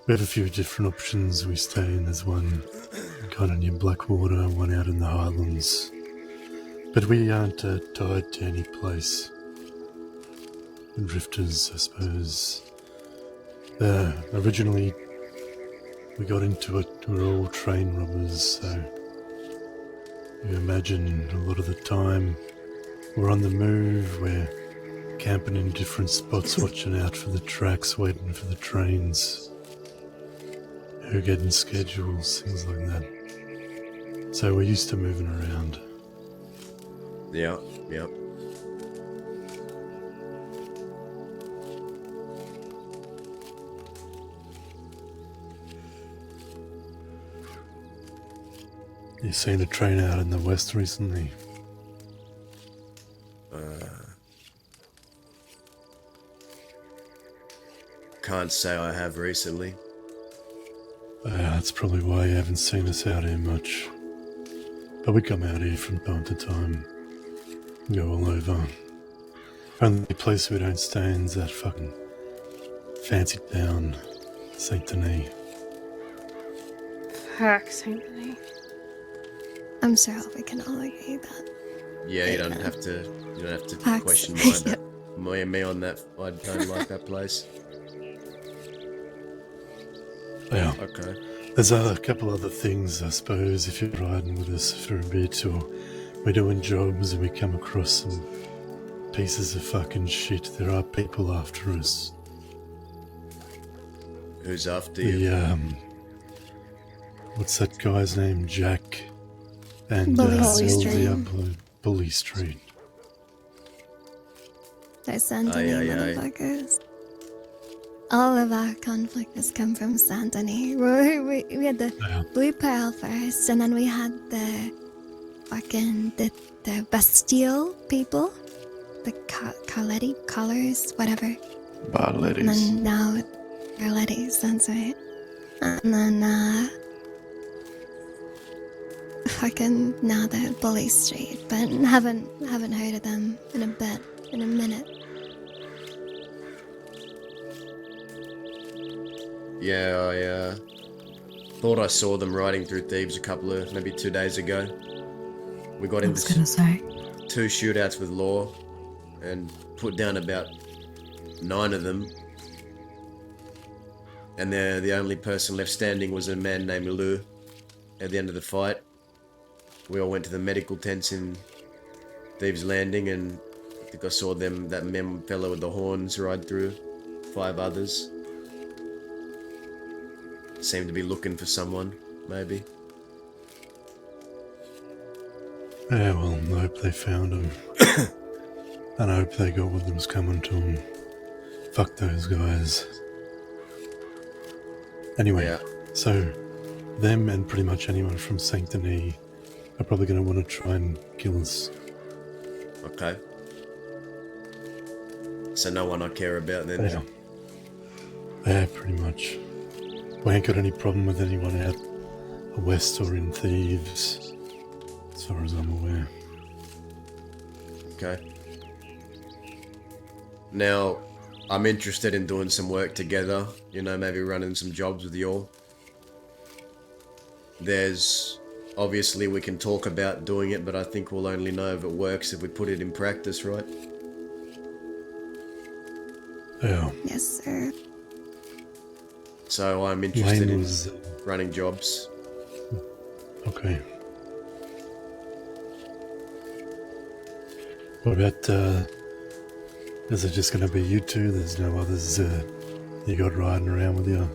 Speaker 23: We have a few different options. We stay in, there's one kind of near Blackwater, one out in the Highlands. But we aren't tied to any place. Drifters, I suppose. Originally, we got into it, we were all train robbers, so you imagine a lot of the time we're on the move, we're camping in different spots, watching out for the tracks, waiting for the trains, who getting schedules, things like that. So we're used to moving around.
Speaker 2: Yeah.
Speaker 23: You seen a train out in the west recently?
Speaker 2: Can't say I have recently.
Speaker 23: That's probably why you haven't seen us out here much. But we come out here from time to time. Go all over. Only place we don't stay in is that fucking fancy town, Saint Denis.
Speaker 8: Fuck, Saint Denis.
Speaker 6: I'm sure we can all agree that.
Speaker 2: Yeah, you don't have to
Speaker 6: Facts.
Speaker 2: question me on that. I don't like that place.
Speaker 23: Yeah.
Speaker 2: Okay.
Speaker 23: There's a couple other things, I suppose, if you're riding with us for a bit, or we're doing jobs and we come across some pieces of fucking shit. There are people after us.
Speaker 2: Who's after you?
Speaker 23: What's that guy's name? Jack and
Speaker 6: Bully
Speaker 23: Sylvia
Speaker 6: Street.
Speaker 23: Bully Street.
Speaker 6: Those Saint Denis motherfuckers. All of our conflict has come from Saint Denis. We had the Blue Pearl first, and then we had the fucking the Bastille people, the Carletti, Collars, whatever.
Speaker 16: Barlettis.
Speaker 6: And then now Carlettis, that's right. And then fucking now the Bully Street, but haven't heard of them in a minute.
Speaker 2: Yeah, I thought I saw them riding through Thebes maybe 2 days ago. We got into 2 shootouts with Law and put down about 9 of them. And the only person left standing was a man named Lou. At the end of the fight, we all went to the medical tents in Thieves Landing, and I think I saw that fellow with the horns ride through. 5 others. Seemed to be looking for someone, maybe.
Speaker 23: Yeah, well, I hope they found him. And I hope they got what was coming to them. Fuck those guys. Anyway,
Speaker 2: Yeah.
Speaker 23: so them and pretty much anyone from Saint Denis are probably going to want to try and kill us.
Speaker 2: Okay. So no one I care about then.
Speaker 23: Yeah. Yeah, pretty much. We ain't got any problem with anyone out west or in Thieves, as far as I'm aware.
Speaker 2: Okay. Now, I'm interested in doing some work together. You know, maybe running some jobs with you all. Obviously we can talk about doing it, but I think we'll only know if it works if we put it in practice, right?
Speaker 23: Yeah.
Speaker 6: Yes, sir.
Speaker 2: So I'm interested
Speaker 23: Lane
Speaker 2: in
Speaker 23: was-
Speaker 2: running jobs.
Speaker 23: Okay. What about, is it just going to be you two? There's no others you got riding around with you?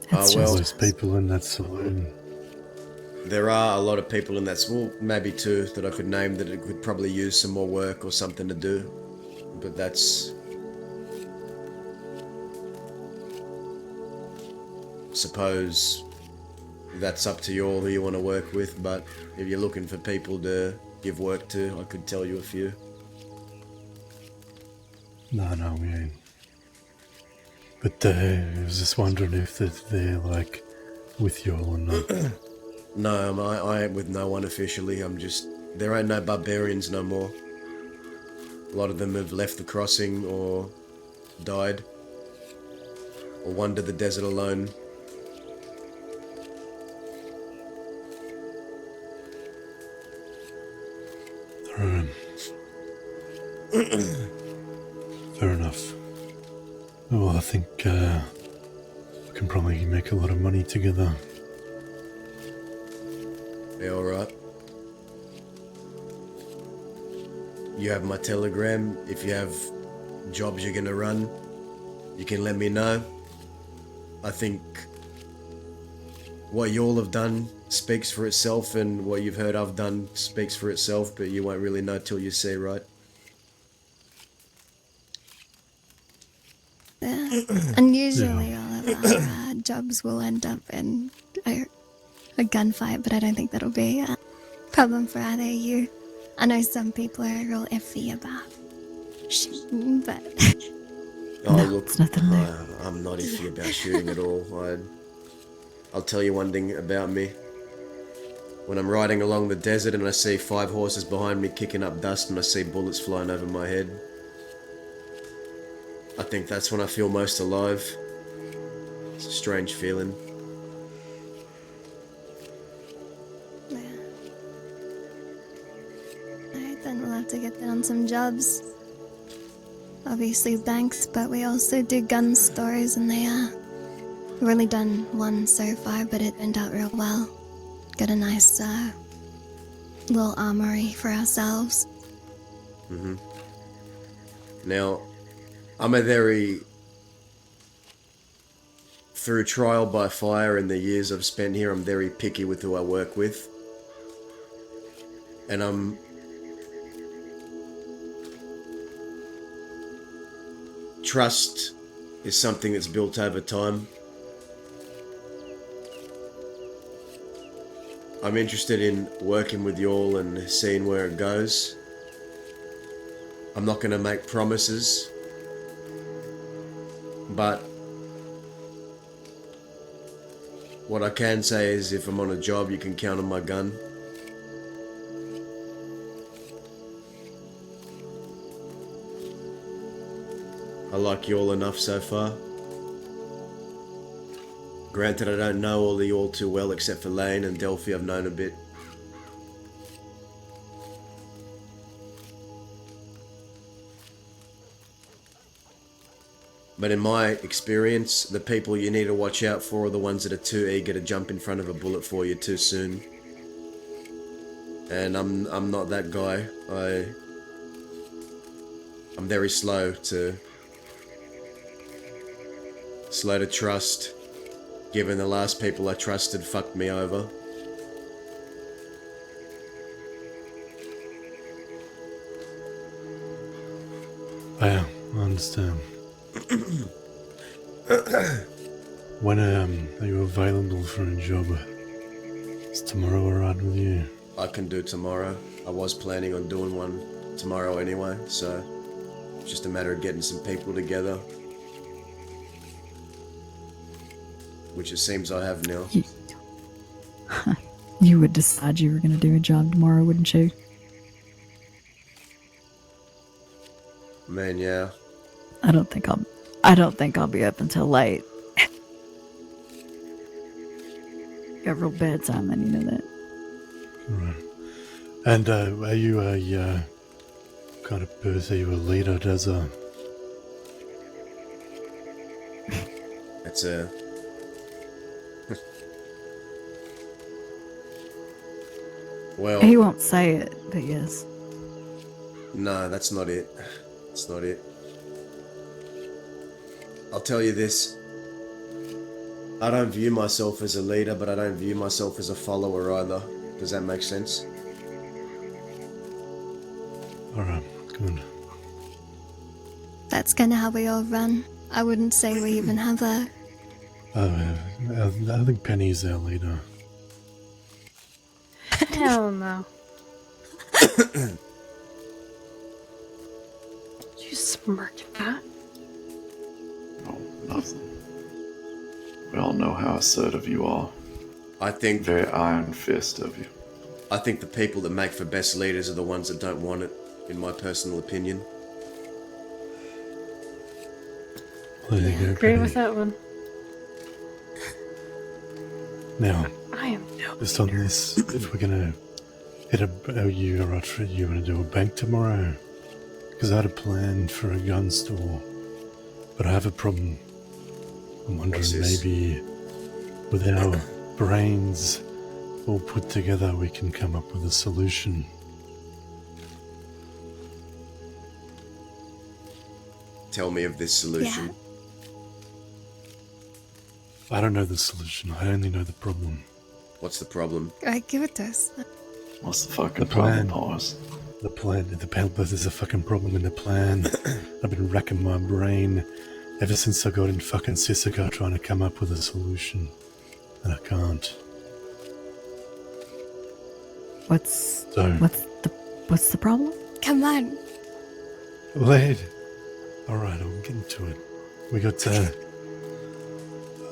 Speaker 6: It's
Speaker 23: All
Speaker 2: well,
Speaker 23: those people in that saloon.
Speaker 2: there are a lot of people in that, well, maybe 2 that I could name that it could probably use some more work or something to do. But that's... Suppose that's up to you all who you want to work with, but if you're looking for people to give work to, I could tell you a few.
Speaker 23: No, we ain't. But I was just wondering if they're like with you all or not.
Speaker 2: No, I ain't with no one officially. There ain't no barbarians no more. A lot of them have left the crossing or died. Or wandered the desert alone.
Speaker 23: Alright. Fair enough. Well, I think we can probably make a lot of money together.
Speaker 2: Yeah, alright. You have my telegram. If you have jobs you're gonna run, you can let me know. I think what you all have done speaks for itself, and what you've heard I've done speaks for itself, but you won't really know till you see, right?
Speaker 6: Yeah. And usually all of our jobs will end up in a gunfight, but I don't think that'll be a problem for either of you. I know some people are real iffy about shooting, but
Speaker 2: Oh,
Speaker 17: No,
Speaker 2: look,
Speaker 17: it's nothing new.
Speaker 2: I'm not iffy about shooting at all. I'll tell you one thing about me. When I'm riding along the desert and I see 5 horses behind me kicking up dust and I see bullets flying over my head, I think that's when I feel most alive. It's a strange feeling.
Speaker 6: alright, then we'll have to get down some jobs. Obviously banks, but we also do gun stores, and we've only done one so far, but it turned out real well. Got a nice little armory for ourselves.
Speaker 2: Mm-hmm. Now, I'm a very... Through trial by fire in the years I've spent here, I'm very picky with who I work with. And trust is something that's built over time. I'm interested in working with you all and seeing where it goes. I'm not going to make promises, but what I can say is if I'm on a job, you can count on my gun. I like you all enough so far. Granted, I don't know all of you all too well, except for Lane and Delphi I've known a bit. But in my experience, the people you need to watch out for are the ones that are too eager to jump in front of a bullet for you too soon. And I'm not that guy. I'm very slow to trust, given the last people I trusted fucked me over.
Speaker 23: I understand. When are you available for a job? Is tomorrow alright with you?
Speaker 2: I can do tomorrow. I was planning on doing one tomorrow anyway, so it's just a matter of getting some people together. Which it seems I have now.
Speaker 17: You would decide you were going to do a job tomorrow, wouldn't you?
Speaker 2: Man, yeah.
Speaker 17: I don't think I'll be up until late. Got real bedtime, and you know that.
Speaker 23: Right. And are you a kind of person? Are you a leader? Does a
Speaker 2: It's a well.
Speaker 17: He won't say it, but yes.
Speaker 2: No, that's not it. That's not it. I'll tell you this. I don't view myself as a leader, but I don't view myself as a follower either. Does that make sense?
Speaker 23: alright, good.
Speaker 6: That's kind of how we all run. I wouldn't say we even have a...
Speaker 23: I think Penny's our leader.
Speaker 1: Hell no. You smirk at that?
Speaker 16: No, nothing. We all know how assertive you are.
Speaker 2: I think...
Speaker 16: Very iron fist of you.
Speaker 2: I think the people that make for best leaders are the ones that don't want it, in my personal opinion.
Speaker 23: Well, there you go,
Speaker 1: Agree
Speaker 23: Penny.
Speaker 1: with that one.
Speaker 23: Now,
Speaker 1: I am no
Speaker 23: just on this, if we're gonna hit you wanna do a bank tomorrow? Because I had a plan for a gun store, but I have a problem. I'm wondering maybe with our brains all put together, we can come up with a solution.
Speaker 2: Tell me of this solution.
Speaker 23: I don't know the solution, I only know the problem.
Speaker 2: What's the problem?
Speaker 6: Right, give it to us.
Speaker 16: What's the fucking
Speaker 23: The plan.
Speaker 16: problem, Pause?
Speaker 23: The plan, there's a fucking problem in the plan. I've been racking my brain ever since I got in fucking Sissika trying to come up with a solution. And I can't.
Speaker 17: What's
Speaker 23: So-
Speaker 17: what's the problem?
Speaker 6: Come on.
Speaker 23: Lad. Alright, I'm getting to it. We got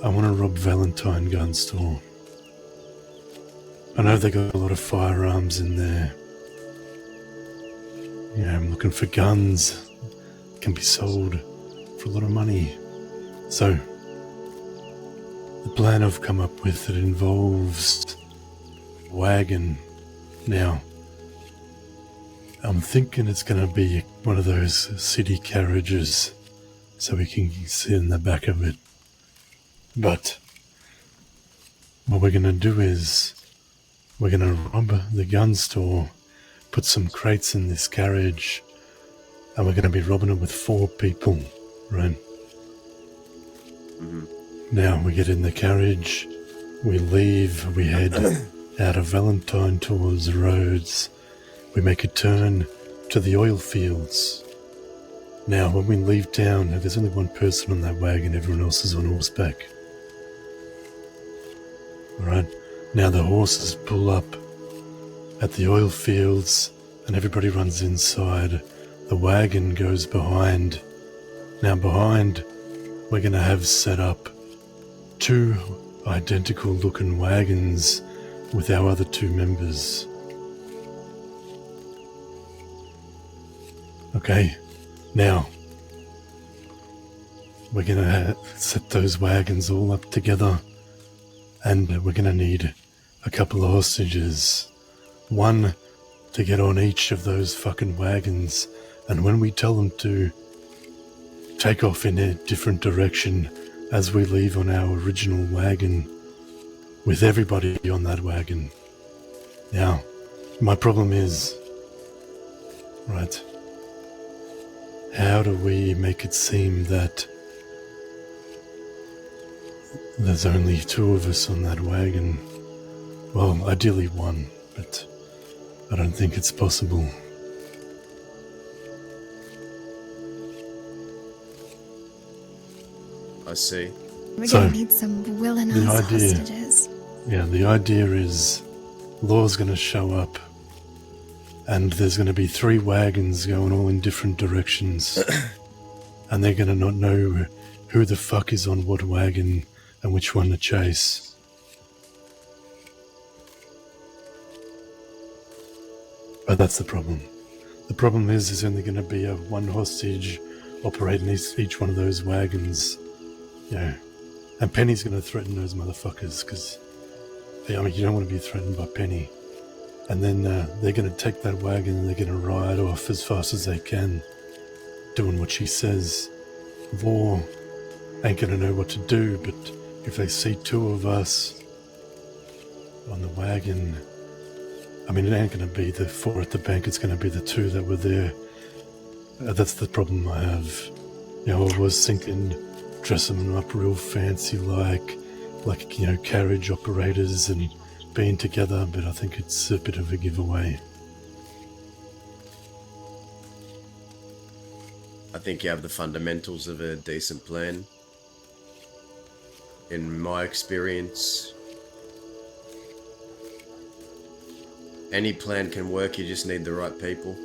Speaker 23: I want to rob Valentine gun store. I know they got a lot of firearms in there. Yeah, I'm looking for guns. Can be sold for a lot of money. So, the plan I've come up with, it involves a wagon. Now, I'm thinking it's going to be one of those city carriages so we can sit in the back of it. But what we're going to do is we're going to rob the gun store, put some crates in this carriage, and we're going to be robbing it with 4 people, right?
Speaker 2: Mm-hmm.
Speaker 23: Now we get in the carriage, we leave, we head out of Valentine towards the roads. We make a turn to the oil fields. Now, when we leave town, there's only one person on that wagon, everyone else is on horseback. Alright, now the horses pull up at the oil fields and everybody runs inside. The wagon goes behind. Now behind, we're going to have set up 2 identical looking wagons with our other 2 members. Okay, now we're going to set those wagons all up together, and we're going to need a couple of hostages. 1 to get on each of those fucking wagons, and when we tell them to take off in a different direction as we leave on our original wagon with everybody on that wagon. Now, my problem is, right, how do we make it seem that there's only 2 of us on that wagon? Well, ideally 1, but I don't think it's possible.
Speaker 2: I see.
Speaker 6: We're
Speaker 23: So,
Speaker 6: gonna need some willing
Speaker 23: the
Speaker 6: ass
Speaker 23: idea-
Speaker 6: hostages.
Speaker 23: Yeah, the idea is Law's going to show up and there's going to be 3 wagons going all in different directions and they're going to not know who the fuck is on what wagon and which one to chase. But that's the problem. The problem is there's only going to be a 1 hostage operating each one of those wagons. Yeah. And Penny's going to threaten those motherfuckers because, I mean, you don't want to be threatened by Penny. And then they're going to take that wagon and they're going to ride off as fast as they can, doing what she says. Law ain't going to know what to do, but if they see 2 of us on the wagon, I mean, it ain't going to be the 4 at the bank, it's going to be the 2 that were there. That's the problem I have. You know, I was thinking dress them up real fancy like, you know, carriage operators and being together, but I think it's a bit of a giveaway.
Speaker 2: I think you have the fundamentals of a decent plan. In my experience, any plan can work, you just need the right people.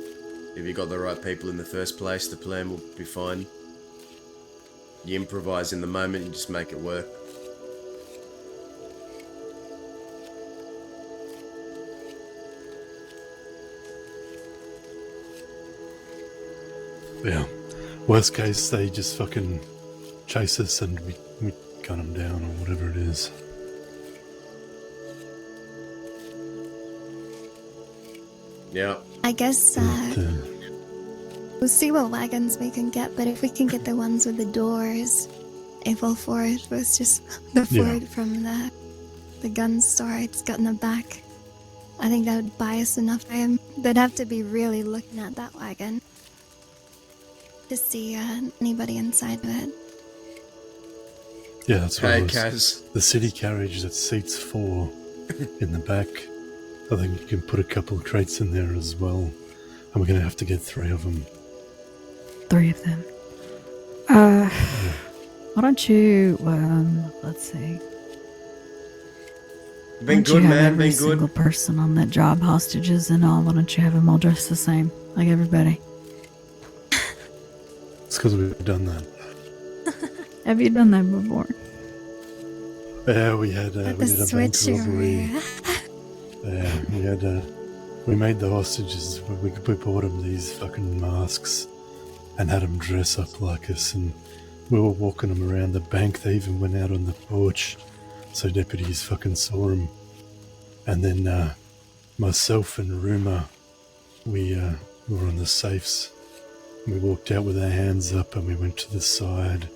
Speaker 2: If you got the right people in the first place, the plan will be fine. You improvise in the moment, you just make it work.
Speaker 23: Yeah. Worst case, they just fucking chase us and we gun them down or whatever it is.
Speaker 2: Yeah.
Speaker 6: I guess we'll see what wagons we can get, but if we can get the ones with the doors, April 4th was just the Ford from the gun store it's got in the back. I think that would buy us enough time. They'd have to be really looking at that wagon to see anybody inside of it.
Speaker 23: Yeah, that's what
Speaker 2: Hey,
Speaker 23: it was.
Speaker 2: Kaz.
Speaker 23: The city carriage that seats 4 in the back. I think you can put a couple of crates in there as well. And we're going to have to get 3 of them.
Speaker 17: 3 of them. Why don't you, let's see.
Speaker 2: Been
Speaker 17: Why don't you
Speaker 2: good,
Speaker 17: have
Speaker 2: man,
Speaker 17: every
Speaker 2: been good.
Speaker 17: single person on that job hostages and all, why don't you have them all dressed the same, like everybody?
Speaker 23: It's because we've done that.
Speaker 17: Have you done that before?
Speaker 23: Yeah, we had we did a bank robbery. Yeah, we made the hostages. We bought them these fucking masks and had them dress up like us, and we were walking them around the bank. They even went out on the porch, so deputies fucking saw them. And then myself and Ruma, we were on the safes. We walked out with our hands up, and we went to the side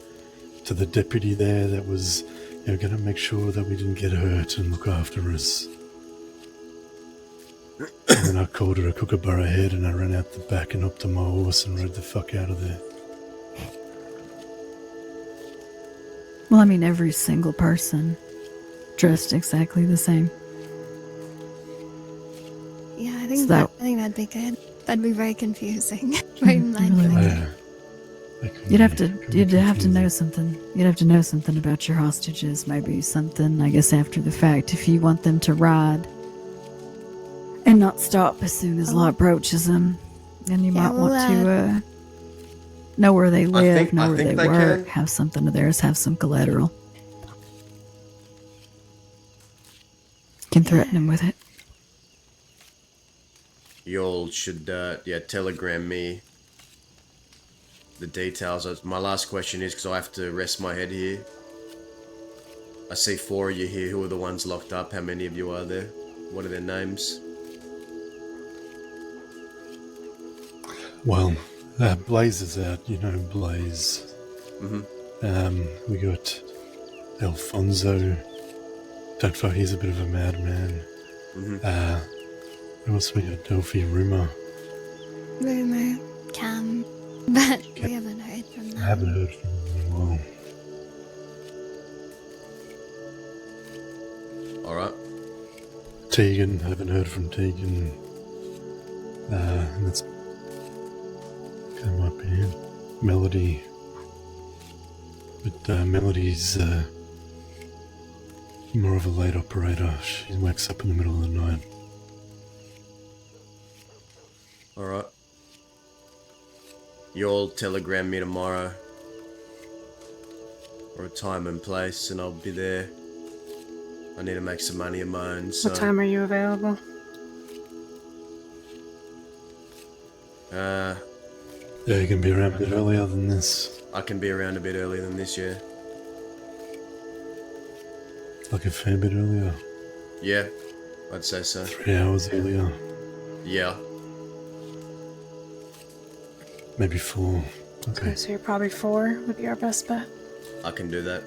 Speaker 23: to the deputy there that was, you know, going to make sure that we didn't get hurt and look after us. And then I called her a kookaburra head and I ran out the back and up to my horse and rode the fuck out of there.
Speaker 17: Well, I mean, every single person dressed exactly the same.
Speaker 6: Yeah, I think
Speaker 17: So that-
Speaker 6: I think that'd be good. That'd be very confusing. Very mind-blowing.
Speaker 17: You'd have to know something. You'd have to know something about your hostages. Maybe something, I guess, after the fact. If you want them to ride and not stop as soon as law approaches them, then you might want to know where they live, know where they work, have something of theirs, have some collateral. You can threaten them with it.
Speaker 2: You all should, telegram me the details. My last question is, because I have to rest my head here. I see 4 of you here. Who are the ones locked up? How many of you are there? What are their names?
Speaker 23: Well, Blaze is out, you know Blaze. We got Alfonso. That he's a bit of a madman. Who else we got? Delphi, Rumor.
Speaker 6: Rumor, Cam, but we haven't heard from them.
Speaker 23: I haven't heard from him in a while.
Speaker 2: Alright.
Speaker 23: Tegan, I haven't heard from Tegan. And that's... That might be it. Melody. But Melody's more of a late operator. She wakes up in the middle of the night.
Speaker 2: Alright. You'll telegram me tomorrow. Or a time and place, and I'll be there. I need to make some money of my own, so...
Speaker 1: What time are you available?
Speaker 23: Yeah, you can be around a bit earlier than this.
Speaker 2: I can be around a bit earlier than this, yeah.
Speaker 23: Like a fair bit earlier.
Speaker 2: Yeah, I'd say so.
Speaker 23: 3 hours earlier.
Speaker 2: Yeah.
Speaker 23: Maybe 4. Okay.
Speaker 1: So you're probably 4 would be our best bet.
Speaker 2: I can do that.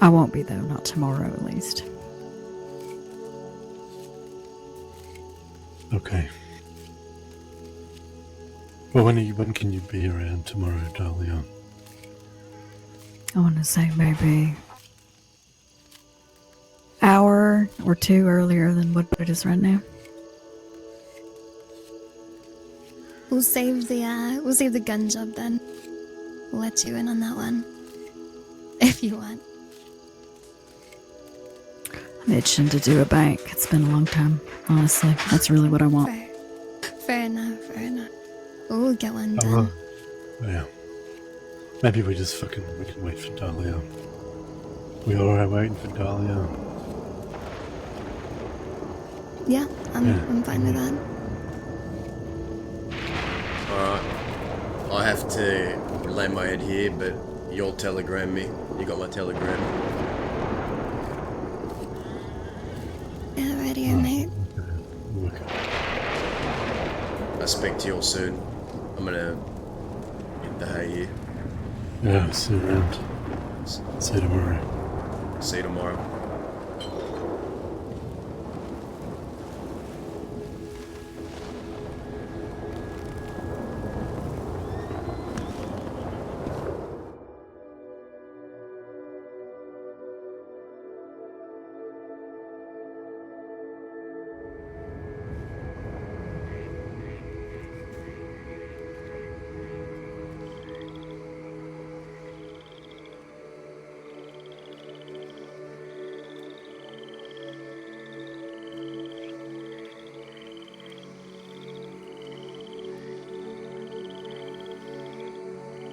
Speaker 17: I won't be though, not tomorrow at least.
Speaker 23: Okay. Well, when can you be around tomorrow, Dahlia?
Speaker 17: I want to say maybe hour or 2 earlier than what it is right now.
Speaker 6: We'll save the gun job then. We'll let you in on that one. If you want.
Speaker 17: I'm itching to do a bank. It's been a long time, honestly. That's really what I want.
Speaker 6: Fair enough. We'll get one done.
Speaker 23: Yeah. Maybe we can wait for Dahlia. We alright waiting for Dahlia?
Speaker 6: Yeah, I'm fine with that.
Speaker 2: Alright. I have to lay my head here, but you'll telegram me. You got my telegram.
Speaker 6: Yeah, right here, mate.
Speaker 2: I'll speak to you all soon. I'm gonna hit the hay here.
Speaker 23: Yeah, see you around. See you tomorrow.
Speaker 2: See you tomorrow.